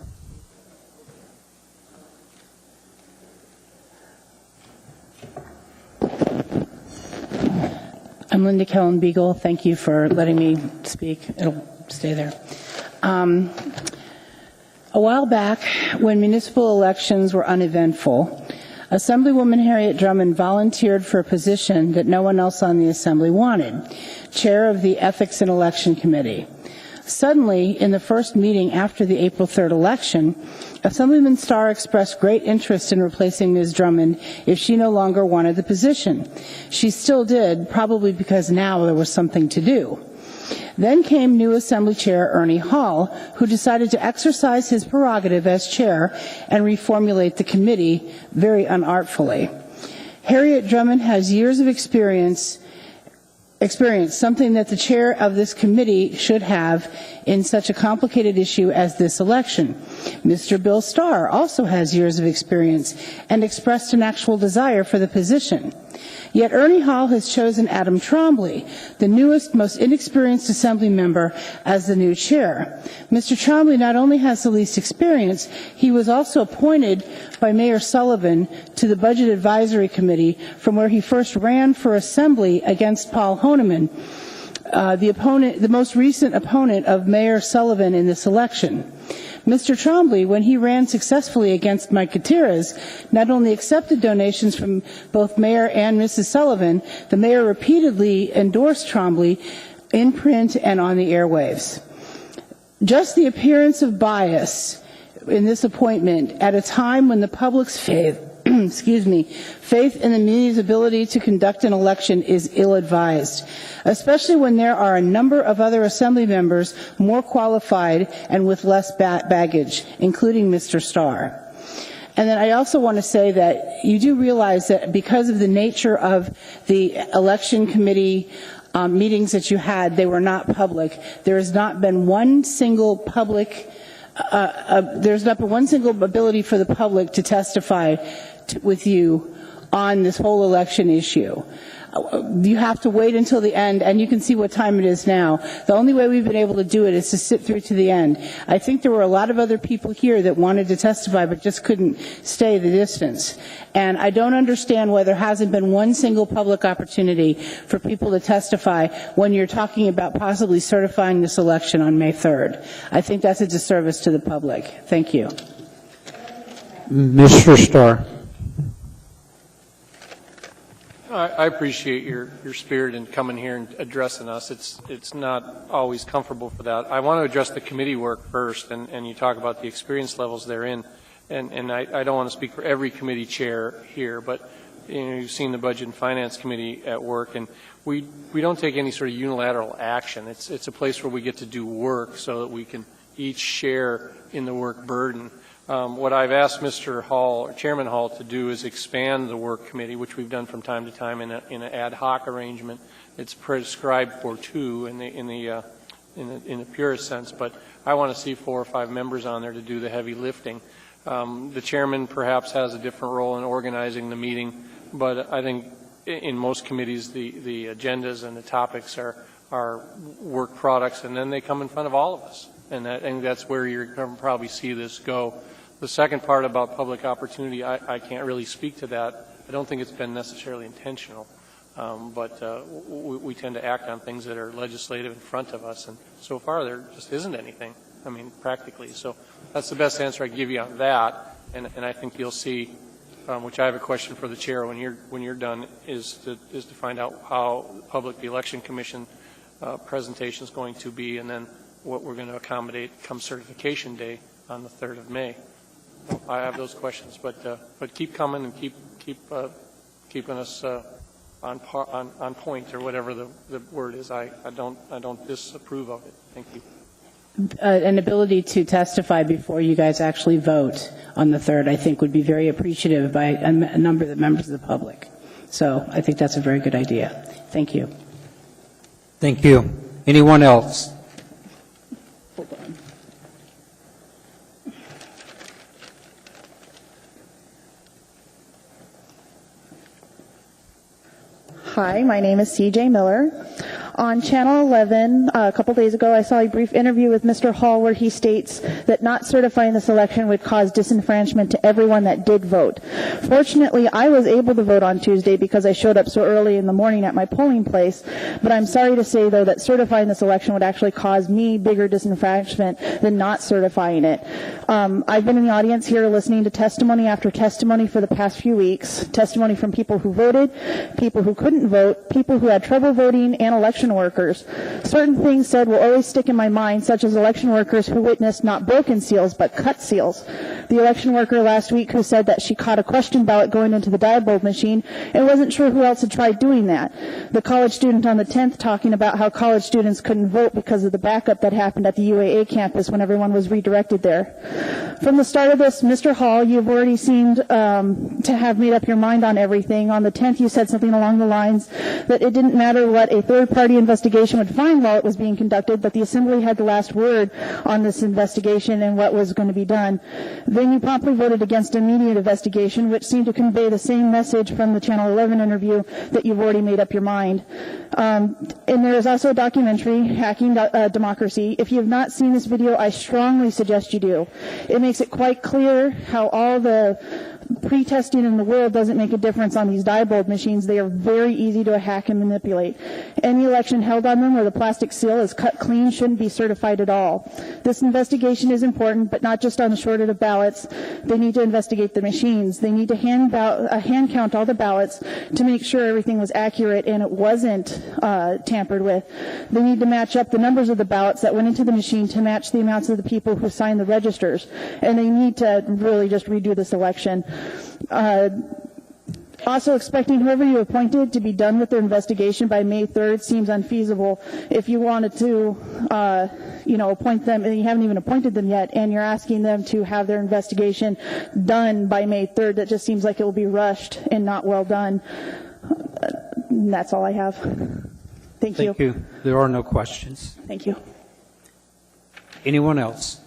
I'm Linda Kellen Beagle. Thank you for letting me speak. It'll stay there. A while back, when municipal elections were uneventful, Assemblywoman Harriet Drummond volunteered for a position that no one else on the Assembly wanted, chair of the Ethics and Election Committee. Suddenly, in the first meeting after the April 3rd election, Assemblyman Starr expressed great interest in replacing Ms. Drummond if she no longer wanted the position. She still did, probably because now there was something to do. Then came new Assembly Chair Ernie Hall, who decided to exercise his prerogative as chair and reformulate the committee very unartfully. Harriet Drummond has years of experience, something that the chair of this committee should have in such a complicated issue as this election. Mr. Bill Starr also has years of experience and expressed an actual desire for the position. Yet Ernie Hall has chosen Adam Trombley, the newest, most inexperienced Assembly member, as the new chair. Mr. Trombley not only has the least experience, he was also appointed by Mayor Sullivan to the Budget Advisory Committee, from where he first ran for Assembly against Paul Honeman. the most recent opponent of Mayor Sullivan in this election. Mr. Trombley, when he ran successfully against Mike Gutierrez, not only accepted donations from both Mayor and Mrs. Sullivan, the mayor repeatedly endorsed Trombley in print and on the airwaves. Just the appearance of bias in this appointment at a time when the public's faith in the media's ability to conduct an election is ill-advised, especially when there are a number of other assembly members more qualified and with less baggage, including Mr. Starr. And then I also want to say that you do realize that because of the nature of the election committee meetings that you had, they were not public. There has not been one single public there's not been one single ability for the public to testify with you on this whole election issue. You have to wait until the end, and you can see what time it is now. The only way we've been able to do it is to sit through to the end. I think there were a lot of other people here that wanted to testify but just couldn't stay the distance. And I don't understand why there hasn't been one single public opportunity for people to testify when you're talking about possibly certifying this election on May 3rd. I think that's a disservice to the public. Thank you. Mr. Starr. I appreciate your spirit in coming here and addressing us. It's not always comfortable for that. I want to address the committee work first, and you talk about the experience levels they're in. And I don't want to speak for every committee chair here, but you've seen the Budget and Finance Committee at work, and we don't take any sort of unilateral action. It's a place where we get to do work so that we can each share in the work burden. What I've asked Mr. Hall, or Chairman Hall, to do is expand the work committee, which we've done from time to time in an ad hoc arrangement. It's prescribed for two in the purest sense, but I want to see 4 or 5 members on there to do the heavy lifting. The chairman perhaps has a different role in organizing the meeting, but I think in most committees the agendas and the topics are work products, and then they come in front of all of us. And I think that's where you're going to probably see this go. The second part about public opportunity, I can't really speak to that. I don't think it's been necessarily intentional, but we tend to act on things that are legislative in front of us, and so far there just isn't anything, I mean, practically. So that's the best answer I can give you on that, and I think you'll see, which I have a question for the chair when you're done, is to find out how the Election Commission presentation is going to be, and then what we're going to accommodate come certification day on the 3rd of May. I have those questions, but keep coming and keep keeping us on point, or whatever the word is. I don't disapprove of it. Thank you. An ability to testify before you guys actually vote on the 3rd, I think, would be very appreciative by a number of the members of the public. So I think that's a very good idea. Thank you. Thank you. Anyone else? Hi, my name is CJ Miller. On Channel 11, a couple days ago, I saw a brief interview with Mr. Hall where he states that not certifying this election would cause disenfranchisement to everyone that did vote. Fortunately, I was able to vote on Tuesday because I showed up so early in the morning at my polling place, but I'm sorry to say, though, that certifying this election would actually cause me bigger disenfranchisement than not certifying it. I've been in the audience here listening to testimony after testimony for the past few weeks, testimony from people who voted, people who couldn't vote, people who had trouble voting, and election workers. Certain things said will always stick in my mind, such as election workers who witnessed not broken seals but cut seals. The election worker last week who said that she caught a question ballot going into the Diebold machine and wasn't sure who else had tried doing that. The college student on the 10th talking about how college students couldn't vote because of the backup that happened at the UAA campus when everyone was redirected there. From the start of this, Mr. Hall, you've already seemed to have made up your mind on everything. On the 10th, you said something along the lines that it didn't matter what a third-party investigation would find while it was being conducted, but the Assembly had the last word on this investigation and what was going to be done. Then you promptly voted against immediate investigation, which seemed to convey the same message from the Channel 11 interview that you've already made up your mind. And there is also a documentary, Hacking Democracy. If you have not seen this video, I strongly suggest you do. It makes it quite clear how all the Pre-testing in the world doesn't make a difference on these Diebold machines. They are very easy to hack and manipulate. Any election held on them where the plastic seal is cut clean shouldn't be certified at all. This investigation is important, but not just on the shortage of ballots. They need to investigate the machines. They need to hand count all the ballots to make sure everything was accurate and it wasn't tampered with. They need to match up the numbers of the ballots that went into the machine to match the amounts of the people who signed the registers. And they need to really just redo this election. Also, expecting whoever you appointed to be done with their investigation by May 3rd seems unfeasible. If you wanted to, appoint them, and you haven't even appointed them yet, and you're asking them to have their investigation done by May 3rd, that just seems like it will be rushed and not well done. That's all I have. Thank you. Thank you. There are no questions. Thank you. Anyone else?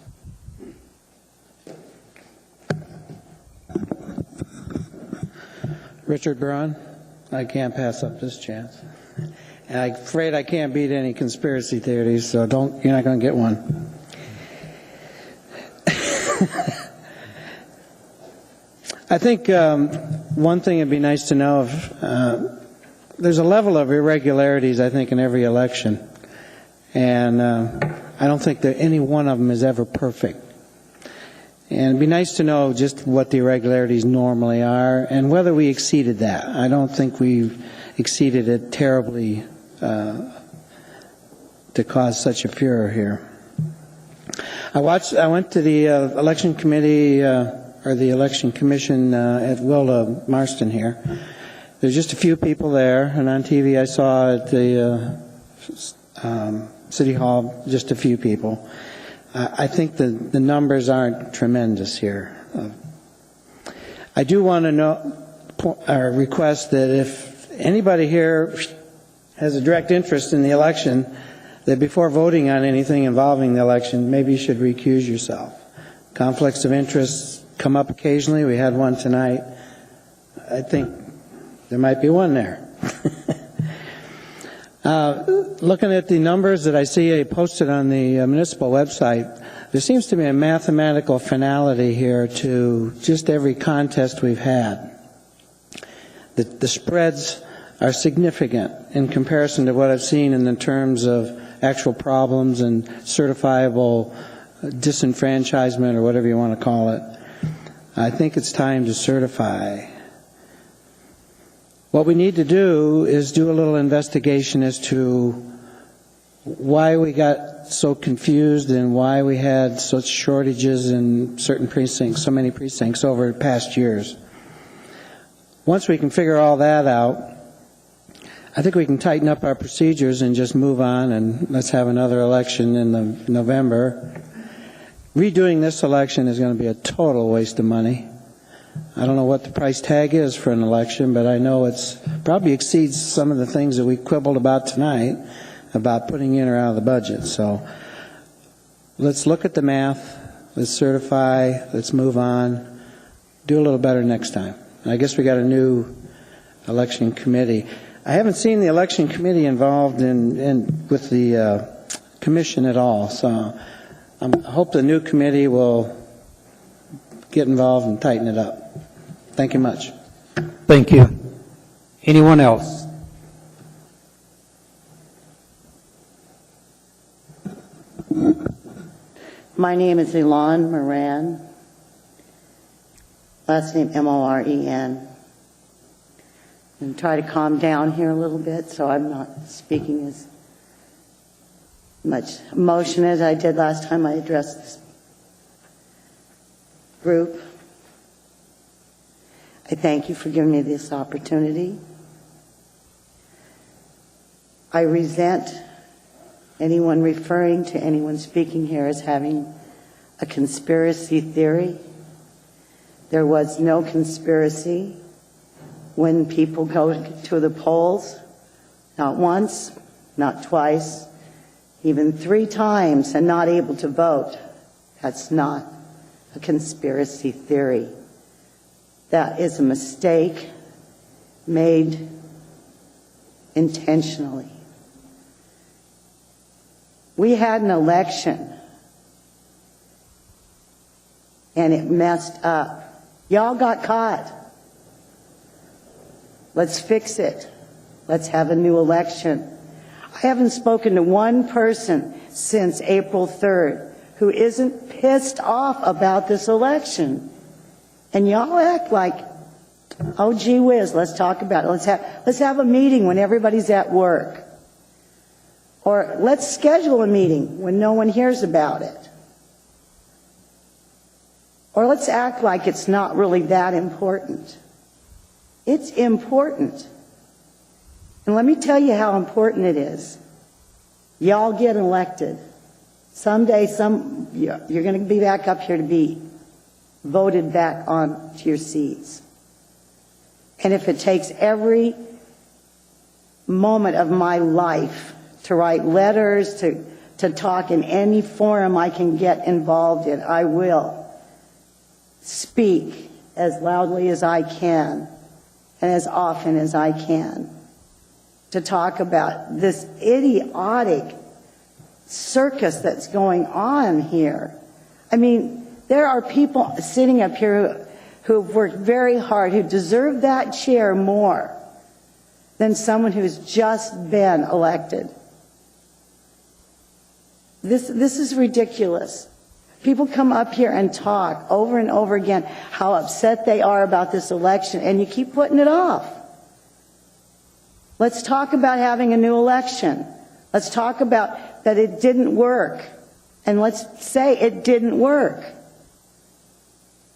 Richard Braun. I can't pass up this chance. And I'm afraid I can't beat any conspiracy theories, so you're not going to get one. I think one thing it'd be nice to know if there's a level of irregularities, I think, in every election. And I don't think that any one of them is ever perfect. And it'd be nice to know just what the irregularities normally are and whether we exceeded that. I don't think we've exceeded it terribly to cause such a furor here. I went to the election committee or the election commission at Wilda Marston here. There's just a few people there, and on TV I saw at the City Hall just a few people. I think the numbers aren't tremendous here. I do want to request that if anybody here has a direct interest in the election, that before voting on anything involving the election, maybe you should recuse yourself. Conflicts of interest come up occasionally. We had one tonight. I think there might be one there. Looking at the numbers that I see posted on the municipal website, there seems to be a mathematical finality here to just every contest we've had. The spreads are significant in comparison to what I've seen in the terms of actual problems and certifiable disenfranchisement or whatever you want to call it. I think it's time to certify. What we need to do is do a little investigation as to why we got so confused and why we had such shortages in certain precincts, so many precincts over past years. Once we can figure all that out, I think we can tighten up our procedures and just move on and let's have another election in November. Redoing this election is going to be a total waste of money. I don't know what the price tag is for an election, but I know it's probably exceeds some of the things that we quibbled about tonight about putting in or out of the budget. So let's look at the math, let's certify, let's move on, do a little better next time. And I guess we got a new election committee. I haven't seen the election committee involved with the commission at all, so I hope the new committee will get involved and tighten it up. Thank you much. Thank you. Anyone else? My name is Elon Moran. Last name Moren. And try to calm down here a little bit so I'm not speaking as much emotion as I did last time I addressed this group. I thank you for giving me this opportunity. I resent anyone referring to anyone speaking here as having a conspiracy theory. There was no conspiracy when people go to the polls, not once, not twice, even 3 times and not able to vote. That's not a conspiracy theory. That is a mistake made intentionally. We had an election and it messed up Y'all got caught. Let's fix it. Let's have a new election. I haven't spoken to one person since April 3rd who isn't pissed off about this election. And y'all act like, oh, gee whiz, let's talk about it. Let's have a meeting when everybody's at work. Or let's schedule a meeting when no one hears about it. Or let's act like it's not really that important. It's important. And let me tell you how important it is. Y'all get elected. Someday, you're going to be back up here to be voted back on to your seats. And if it takes every moment of my life to write letters, to talk in any forum I can get involved in, I will speak as loudly as I can and as often as I can to talk about this idiotic circus that's going on here. I mean, there are people sitting up here who've worked very hard, who deserve that chair more than someone who's just been elected. This is ridiculous. People come up here and talk over and over again how upset they are about this election, and you keep putting it off. Let's talk about having a new election. Let's talk about that it didn't work, and let's say it didn't work.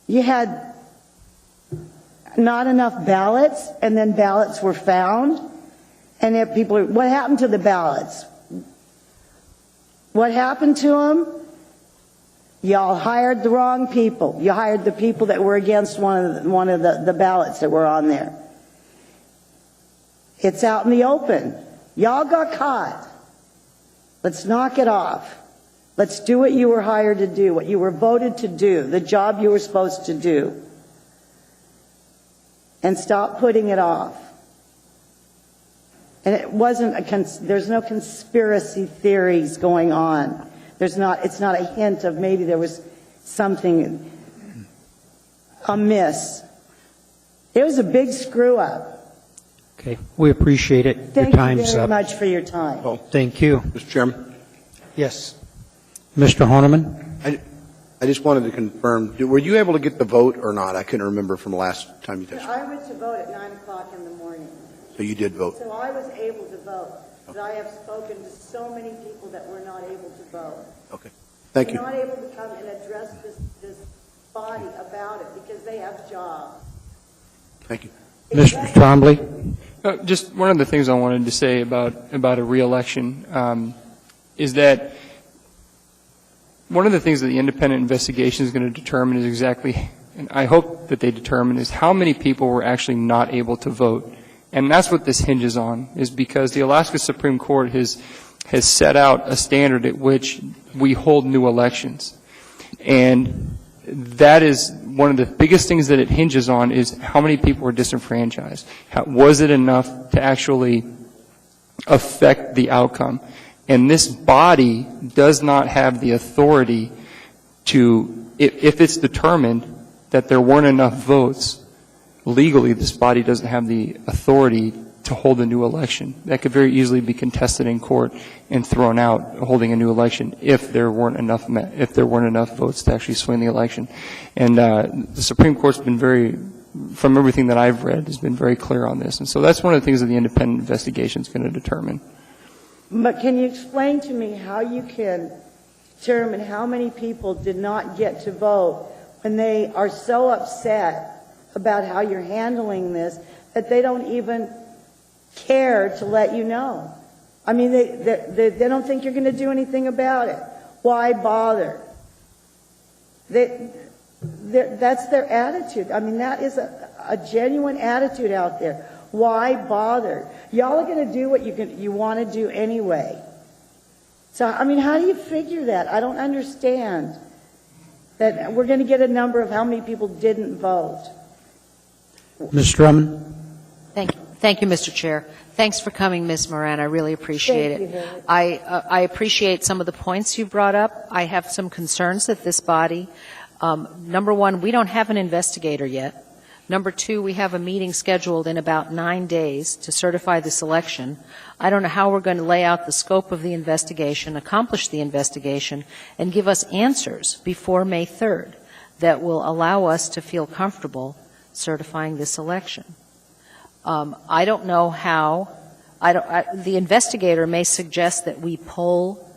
You had not enough ballots, and then ballots were found, and if people, what happened to the ballots? What happened to them? Y'all hired the wrong people. You hired the people that were against one of the ballots that were on there. It's out in the open. Y'all got caught. Let's knock it off. Let's do what you were hired to do, what you were voted to do, the job you were supposed to do. And stop putting it off. And it wasn't there's no conspiracy theories going on. It's not a hint of maybe there was something amiss. It was a big screw up. Okay, we appreciate it. Thank your time's you very up. much for your time. Oh, Thank you. Mr. Chairman? Yes. Mr. Honeman? I just wanted to confirm, were you able to get the vote or not? I couldn't remember from the last time you testified. I went to vote at 9 o'clock in the morning. So you did vote. So I was able to vote. But I have spoken to so many people that were not able to vote. Okay. Thank you. They're not able to come and address this body about it because they have jobs. Thank you. Mr. Trombley? Just one of the things I wanted to say about a re-election is that one of the things that the independent investigation is going to determine is exactly, and I hope that they determine, is how many people were actually not able to vote. And that's what this hinges on, is because the Alaska Supreme Court has set out a standard at which we hold new elections. And that is one of the biggest things that it hinges on, is how many people were disenfranchised. Was it enough to actually affect the outcome? And this body does not have the authority to, if it's determined that there weren't enough votes, legally this body doesn't have the authority to hold a new election. That could very easily be contested in court and thrown out, holding a new election, if there weren't enough votes to actually swing the election. And the Supreme Court's been from everything that I've read, has been very clear on this. And so that's one of the things that the independent investigation is going to determine. But can you explain to me how you can determine how many people did not get to vote when they are so upset about how you're handling this that they don't even care to let you know? I mean, they don't think you're going to do anything about it. Why bother? That's their attitude. I mean, that is a genuine attitude out there. Why bother? Y'all are going to do what you want to do anyway. So, I mean, how do you figure that? I don't understand that we're going to get a number of how many people didn't vote. Ms. Drummond? Thank you, Mr. Chair. Thanks for coming, Ms. Moran. I really appreciate Thank it. you, I appreciate some of the points you brought up. I have some concerns that this body Number one, we don't have an investigator yet. Number two, we have a meeting scheduled in about 9 days to certify the selection. I don't know how we're going to lay out the scope of the investigation, accomplish the investigation, and give us answers before May 3rd that will allow us to feel comfortable certifying this election. I don't know how. The investigator may suggest that we poll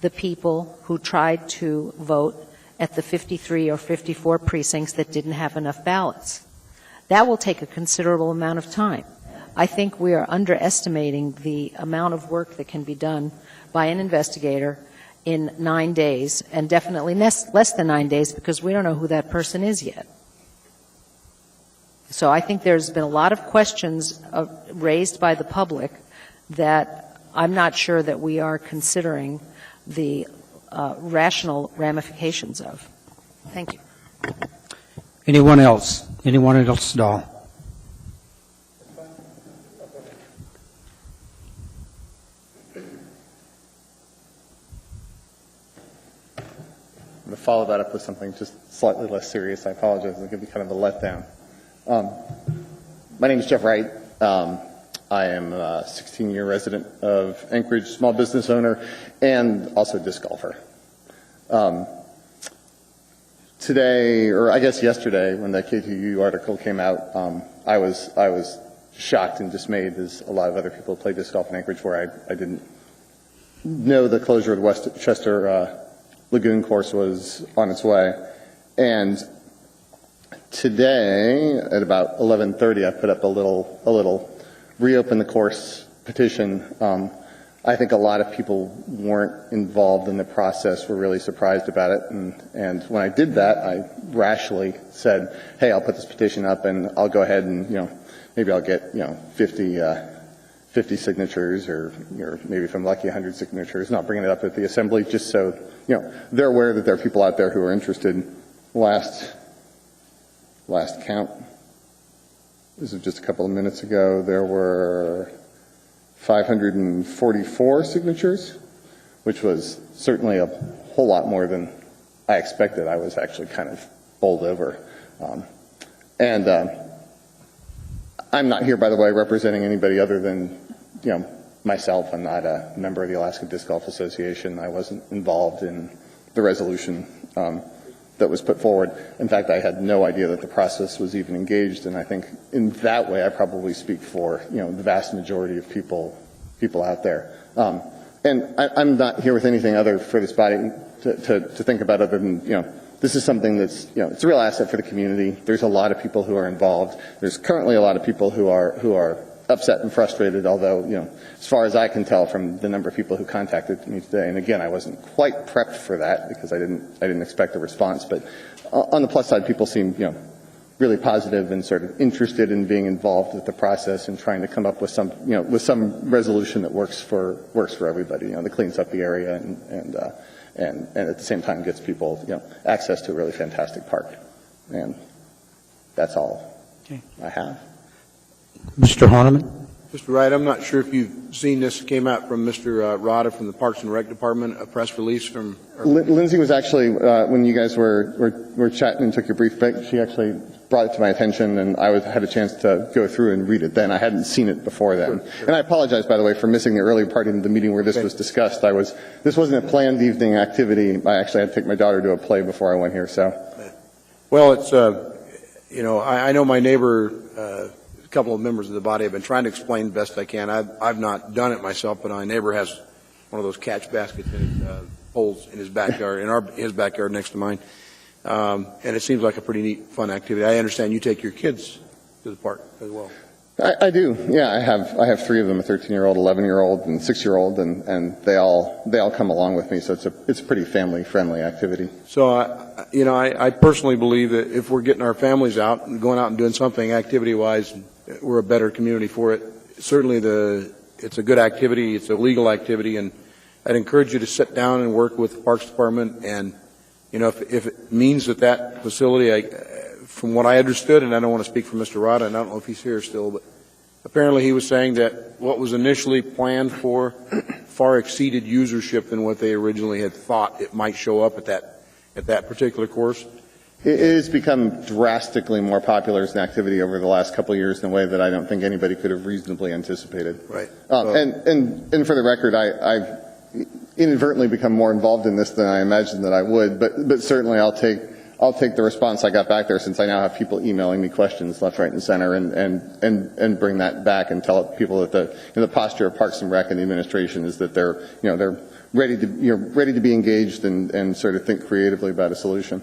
the people who tried to vote at the 53 or 54 precincts that didn't have enough ballots. That will take a considerable amount of time. I think we are underestimating the amount of work that can be done by an investigator in 9 days, and definitely less than 9 days, because we don't know who that person is yet. So I think there's been a lot of questions raised by the public that I'm not sure that we are considering the rational ramifications of. Thank you. Anyone else? Anyone else at all? I'm going to follow that up with something just slightly less serious. I apologize. It's going to be kind of a letdown. My name is Jeff Wright. I am a 16-year resident of Anchorage, small business owner, and also disc golfer. Today, or I guess yesterday, when the KTU article came out, I was shocked and dismayed, as a lot of other people play disc golf in Anchorage, where I didn't know the closure of the Westchester Lagoon course was on its way. And today, at about 11:30, I put up a little reopen the course petition. I think a lot of people weren't involved in the process, were really surprised about it. And when I did that, I rashly said, hey, I'll put this petition up and I'll go ahead and, maybe I'll get, 50 signatures or maybe if I'm lucky 100 signatures, and I'll bring it up at the assembly just so, they're aware that there are people out there who are interested. Last count, this is just a couple of minutes ago, there were 544 signatures, which was certainly a whole lot more than I expected. I was actually kind of bowled over. I'm not here, by the way, representing anybody other than, myself. I'm not a member of the Alaska Disc Golf Association. I wasn't involved in the resolution that was put forward. In fact, I had no idea that the process was even engaged, and I think in that way I probably speak for, the vast majority of people out there. And I'm not here with anything other for this body to think about other than, this is something that's, it's a real asset for the community. There's a lot of people who are involved. There's currently a lot of people who are upset and frustrated, although, as far as I can tell from the number of people who contacted me today, and again, I wasn't quite prepped for that because I didn't expect a response, but on the plus side, people seem, really positive and sort of interested in being involved with the process and trying to come up with some, with some resolution that works for everybody, that cleans up the area and at the same time gets people, access to a really fantastic park. And that's all I have. Mr. Horniman? Mr. Wright, I'm not sure if you've seen this. It came out from Mr. Rada from the Parks and Rec Department, a press release from... Lindsay was actually, when you guys were chatting and took your brief break, she actually brought it to my attention, and I had a chance to go through and read it then. I hadn't seen it before then. Sure. And I apologize, by the way, for missing the early part of the meeting where this was discussed. This wasn't a planned evening activity. I actually had to take my daughter to a play before I went here, so. Well, it's, I know my neighbor, a couple of members of the body have been trying to explain the best I can. I've not done it myself, but my neighbor has one of those catch baskets in his poles in his backyard, his backyard next to mine. And it seems like a pretty neat, fun activity. I understand you take your kids to the park as well. I do. Yeah, I have three of them, a 13-year-old, 11-year-old, and 6-year-old, and they all come along with me. So it's a pretty family-friendly activity. So I personally believe that if we're getting our families out and going out and doing something activity-wise, we're a better community for it. Certainly it's a good activity. It's a legal activity, and I'd encourage you to sit down and work with the Parks Department. And if it means that facility, from what I understood, and I don't want to speak for Mr. Rada, and I don't know if he's here still, but apparently he was saying that what was initially planned for far exceeded usership than what they originally had thought it might show up at that particular course. It has become drastically more popular as an activity over the last couple of years in a way that I don't think anybody could have reasonably anticipated. Right. And for the record, I've inadvertently become more involved in this than I imagined that I would, but certainly I'll take the response I got back there, since I now have people emailing me questions left, right, and center, and bring that back and tell people that the posture of Parks and Rec and the administration is that they're ready to be engaged and sort of think creatively about a solution.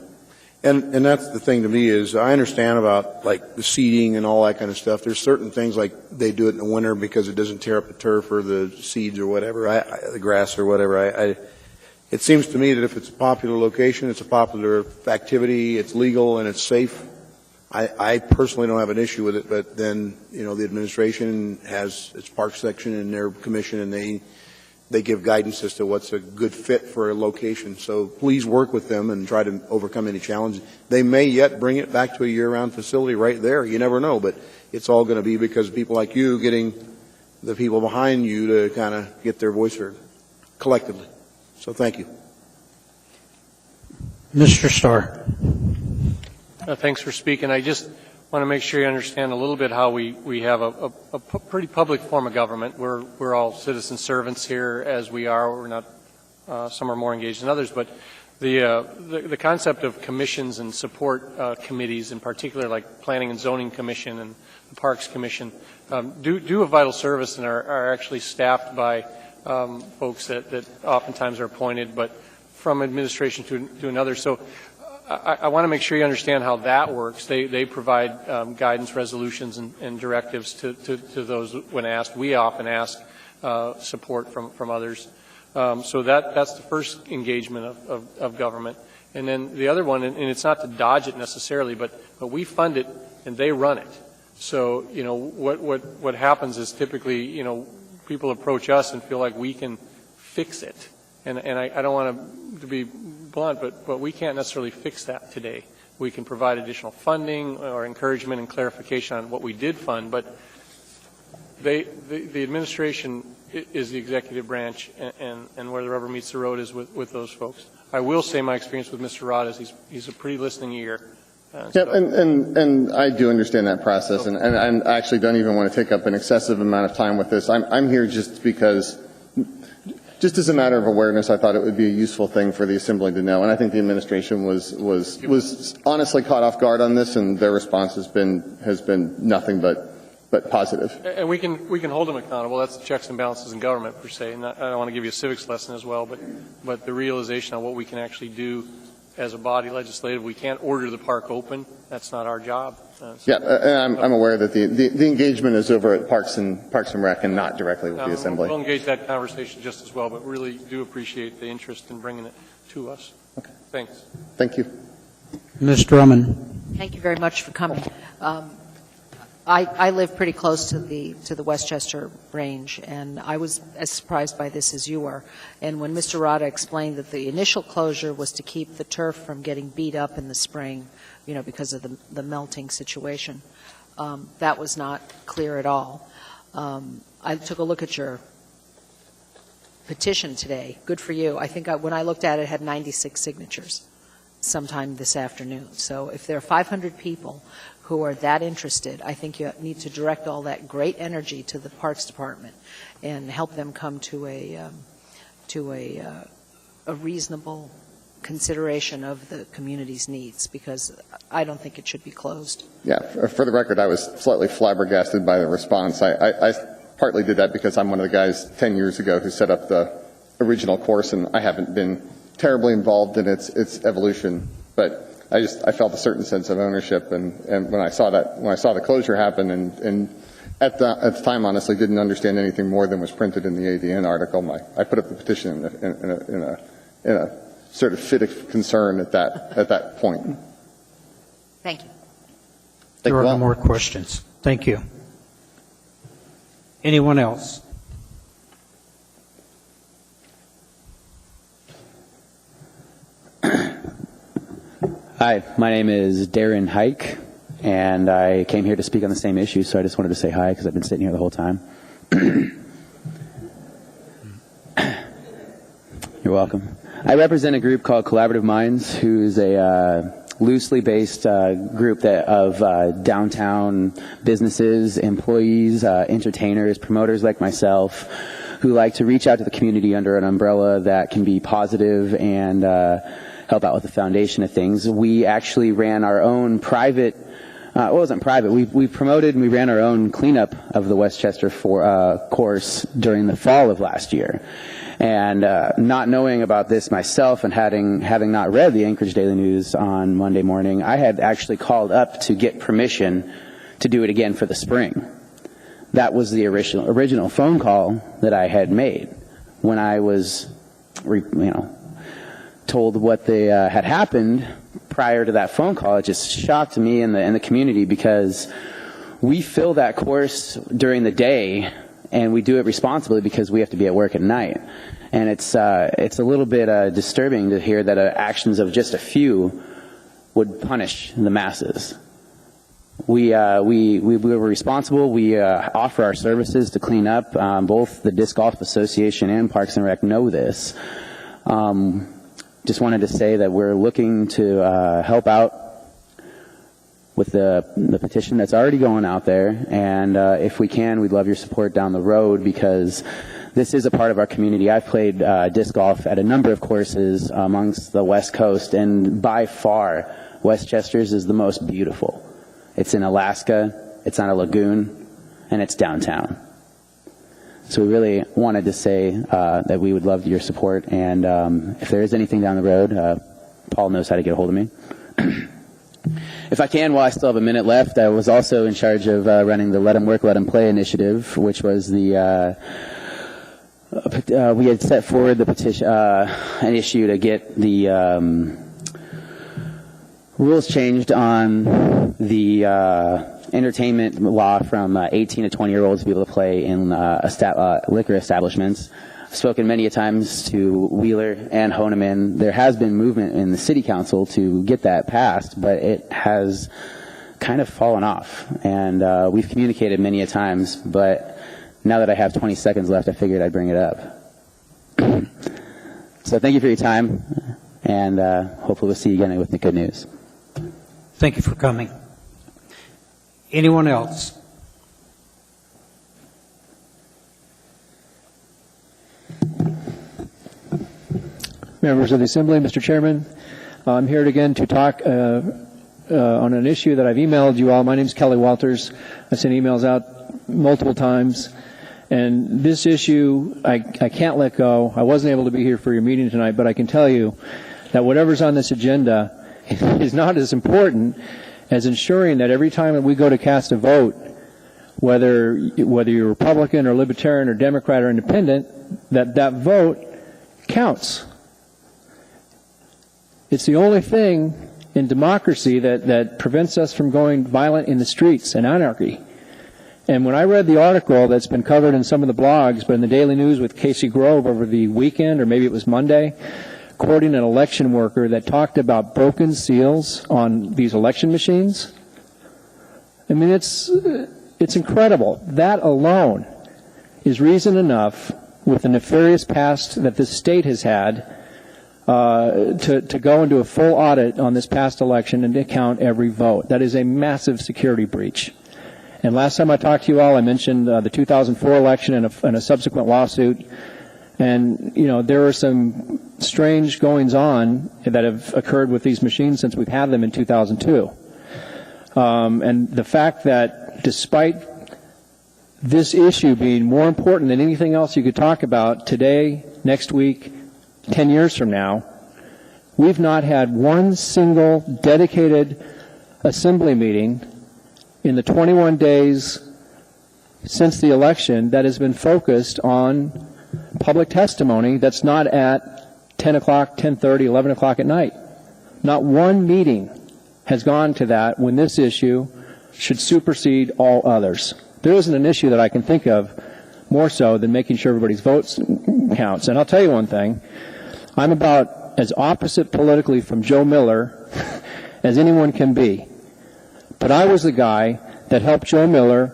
And that's the thing to me is I understand about like the seeding and all that kind of stuff. There's certain things like they do it in the winter because it doesn't tear up the turf or the seeds or whatever, the grass or whatever. It seems to me that if it's a popular location, it's a popular activity, it's legal and it's safe. I personally don't have an issue with it, but then, the administration has its park section and their commission, and they give guidance as to what's a good fit for a location. So please work with them and try to overcome any challenges. They may yet bring it back to a year-round facility right there. You never know, but it's all going to be because of people like you getting the people behind you to kind of get their voice heard collectively. So thank you. Mr. Starr. Thanks for speaking. I just want to make sure you understand a little bit how we have a pretty public form of government. We're all citizen servants here, as we are. We're not. Some are more engaged than others, but the concept of commissions and support committees, in particular, like Planning and Zoning Commission and the Parks Commission, do a vital service and are actually staffed by folks that oftentimes are appointed, but from administration to another. So I want to make sure you understand how that works. They provide guidance, resolutions, and directives to those when asked. We often ask support from others. So that's the first engagement of government. And then the other one, and it's not to dodge it necessarily, but we fund it and they run it. So, what happens is typically, people approach us and feel like we can fix it. And I don't want to be blunt, but we can't necessarily fix that today. We can provide additional funding or encouragement and clarification on what we did fund, but the administration is the executive branch, and where the rubber meets the road is with those folks. I will say my experience with Mr. Rod is he's a pretty listening ear. And I do understand that process, and I actually don't even want to take up an excessive amount of time with this. I'm here just because, just as a matter of awareness, I thought it would be a useful thing for the Assembly to know, and I think the administration was honestly caught off guard on this, and their response has been nothing but positive. And we can hold them accountable. That's the checks and balances in government per se. And I don't want to give you a civics lesson as well, but the realization of what we can actually do as a body legislative. We can't order the park open. That's not our job. And I'm aware that the engagement is over at Parks and Rec and not directly with the Assembly. We'll engage that conversation just as well, but really do appreciate the interest in bringing it to us. Okay. Thanks. Thank you. Ms. Drummond. Thank you very much for coming. I live pretty close to the Westchester range, and I was as surprised by this as you were. And when Mr. Rada explained that the initial closure was to keep the turf from getting beat up in the spring, because of the melting situation, that was not clear at all. I took a look at your petition today. Good for you. I think when I looked at it, it had 96 signatures sometime this afternoon. So if there are 500 people who are that interested, I think you need to direct all that great energy to the Parks Department and help them come to a reasonable consideration of the community's needs, because I don't think it should be closed. Yeah, for the record, I was slightly flabbergasted by the response. I partly did that because I'm one of the guys 10 years ago who set up the original course, and I haven't been terribly involved in its evolution, but I felt a certain sense of ownership, and when I saw the closure happen, and at the time, honestly, didn't understand anything more than was printed in the ADN article. I put up the petition in a sort of fit of concern at that point. Thank you. There are no more questions. Thank you. Anyone else? Hi, my name is Darren Hike, and I came here to speak on the same issue, so I just wanted to say hi because I've been sitting here the whole time. You're welcome. I represent a group called Collaborative Minds, who's a loosely based group of downtown businesses, employees, entertainers, promoters like myself, who like to reach out to the community under an umbrella that can be positive and help out with the foundation of things. We actually ran our own private, it wasn't private, we promoted and we ran our own cleanup of the Westchester course during the fall of last year. And not knowing about this myself and having not read the Anchorage Daily News on Monday morning, I had actually called up to get permission to do it again for the spring. That was the original phone call that I had made when I was, told what had happened prior to that phone call. It just shocked me and the community, because we fill that course during the day and we do it responsibly because we have to be at work at night. And it's a little bit disturbing to hear that actions of just a few would punish the masses. We were responsible. We offer our services to clean up. Both the Disc Golf Association and Parks and Rec know this. Just wanted to say that we're looking to help out with the petition that's already going out there, and if we can, we'd love your support down the road, because this is a part of our community. I've played disc golf at a number of courses amongst the West Coast, and by far, Westchester's is the most beautiful. It's in Alaska, it's on a lagoon, and it's downtown. So we really wanted to say that we would love your support, and if there is anything down the road, Paul knows how to get a hold of me. If I can, while I still have a minute left, I was also in charge of running the Let 'em Work, Let 'em Play initiative, which was the we had set forward the petition, an issue to get the rules changed on the entertainment law from 18 to 20-year-olds to be able to play in liquor establishments. I've spoken many a times to Wheeler and Honeman. There has been movement in the city council to get that passed, but it has kind of fallen off. And we've communicated many a times, but now that I have 20 seconds left, I figured I'd bring it up. So thank you for your time, and hopefully we'll see you again with the good news. Thank you for coming. Anyone else? Members of the Assembly, Mr. Chairman, I'm here again to talk on an issue that I've emailed you all. My name is Kelly Walters. I've sent emails out multiple times, and this issue I can't let go. I wasn't able to be here for your meeting tonight, but I can tell you that whatever's on this agenda is not as important as ensuring that every time that we go to cast a vote, whether you're Republican or Libertarian or Democrat or Independent, that vote counts. It's the only thing in democracy that prevents us from going violent in the streets and anarchy. And when I read the article that's been covered in some of the blogs, but in the Daily News with Casey Grove over the weekend, or maybe it was Monday, quoting an election worker that talked about broken seals on these election machines, I mean, it's incredible. That alone is reason enough, with the nefarious past that this state has had, to go into a full audit on this past election and to count every vote. That is a massive security breach. And last time I talked to you all, I mentioned the 2004 election and a subsequent lawsuit. And, there are some strange goings-on that have occurred with these machines since we've had them in 2002. And the fact that despite this issue being more important than anything else you could talk about today, next week, 10 years from now, we've not had one single dedicated assembly meeting in the 21 days since the election that has been focused on public testimony that's not at 10 o'clock, 10:30, 11 o'clock at night. Not one meeting has gone to that when this issue should supersede all others. There isn't an issue that I can think of more so than making sure everybody's votes counts. And I'll tell you one thing. I'm about as opposite politically from Joe Miller as anyone can be. But I was the guy that helped Joe Miller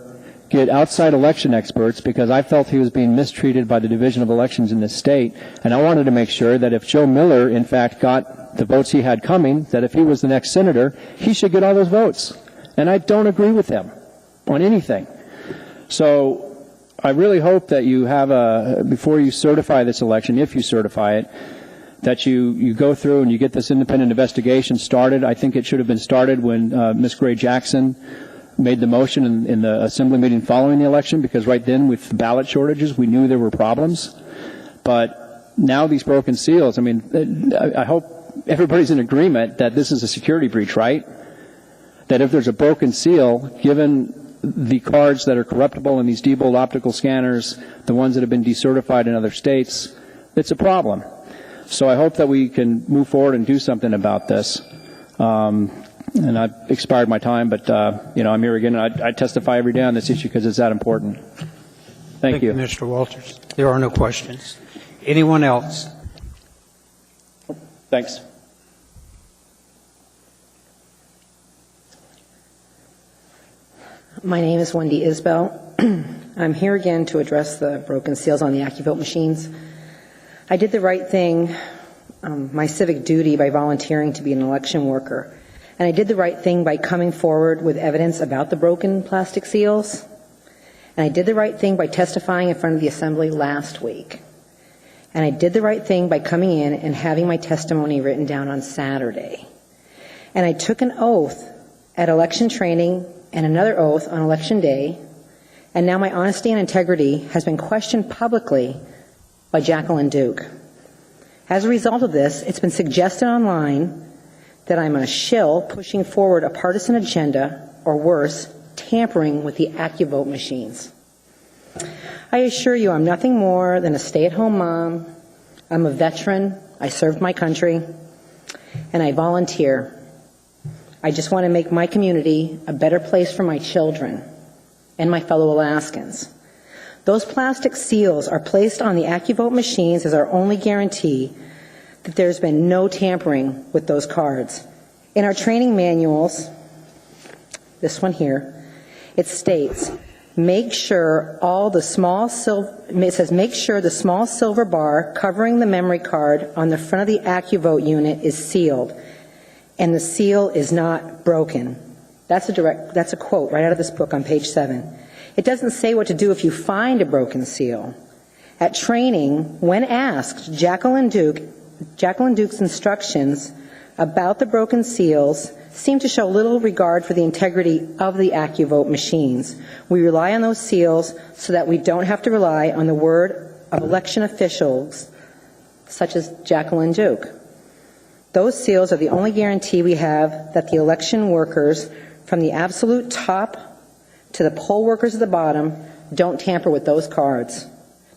get outside election experts because I felt he was being mistreated by the Division of Elections in this state. And I wanted to make sure that if Joe Miller, in fact, got the votes he had coming, that if he was the next senator, he should get all those votes. And I don't agree with him on anything. So I really hope that you have before you certify this election, if you certify it, that you go through and you get this independent investigation started. I think it should have been started when Ms. Gray Jackson made the motion in the assembly meeting following the election, because right then with ballot shortages, we knew there were problems. But now these broken seals, I mean, I hope everybody's in agreement that this is a security breach, right? That if there's a broken seal, given the cards that are corruptible in these Diebold optical scanners, the ones that have been decertified in other states, it's a problem. So I hope that we can move forward and do something about this. And I've expired my time, but I'm here again, and I testify every day on this issue because it's that important. Thank you. Mr. Walters. There are no questions. Anyone else? Thanks. My name is Wendy Isbell. I'm here again to address the broken seals on the AccuVote machines. I did the right thing, my civic duty, by volunteering to be an election worker. And I did the right thing by coming forward with evidence about the broken plastic seals. And I did the right thing by testifying in front of the Assembly last week. And I did the right thing by coming in and having my testimony written down on Saturday. And I took an oath at election training and another oath on Election Day. And now my honesty and integrity has been questioned publicly by Jacqueline Duke. As a result of this, it's been suggested online that I'm a shill pushing forward a partisan agenda, or worse, tampering with the AccuVote machines. I assure you I'm nothing more than a stay-at-home mom. I'm a veteran. I served my country, and I volunteer. I just want to make my community a better place for my children and my fellow Alaskans. Those plastic seals are placed on the AccuVote machines as our only guarantee that there's been no tampering with those cards. In our training manuals, this one here, it states, make sure the small silver bar covering the memory card on the front of the AccuVote unit is sealed, and the seal is not broken. That's a quote right out of this book on page 7. It doesn't say what to do if you find a broken seal. At training, when asked, Jacqueline Duke's instructions about the broken seals seem to show little regard for the integrity of the AccuVote machines. We rely on those seals so that we don't have to rely on the word of election officials such as Jacqueline Duke. Those seals are the only guarantee we have that the election workers, from the absolute top to the poll workers at the bottom, don't tamper with those cards.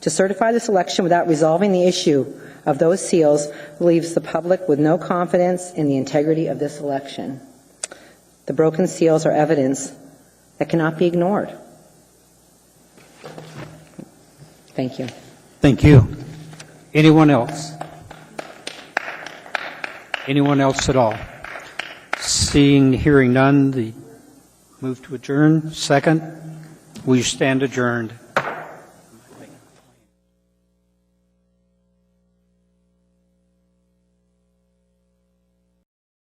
To certify this election without resolving the issue of those seals leaves the public with no confidence in the integrity of this election. The broken seals are evidence that cannot be ignored. Thank you. Thank you. Anyone else? Anyone else at all? Hearing none, the move to adjourn. Second, we stand adjourned.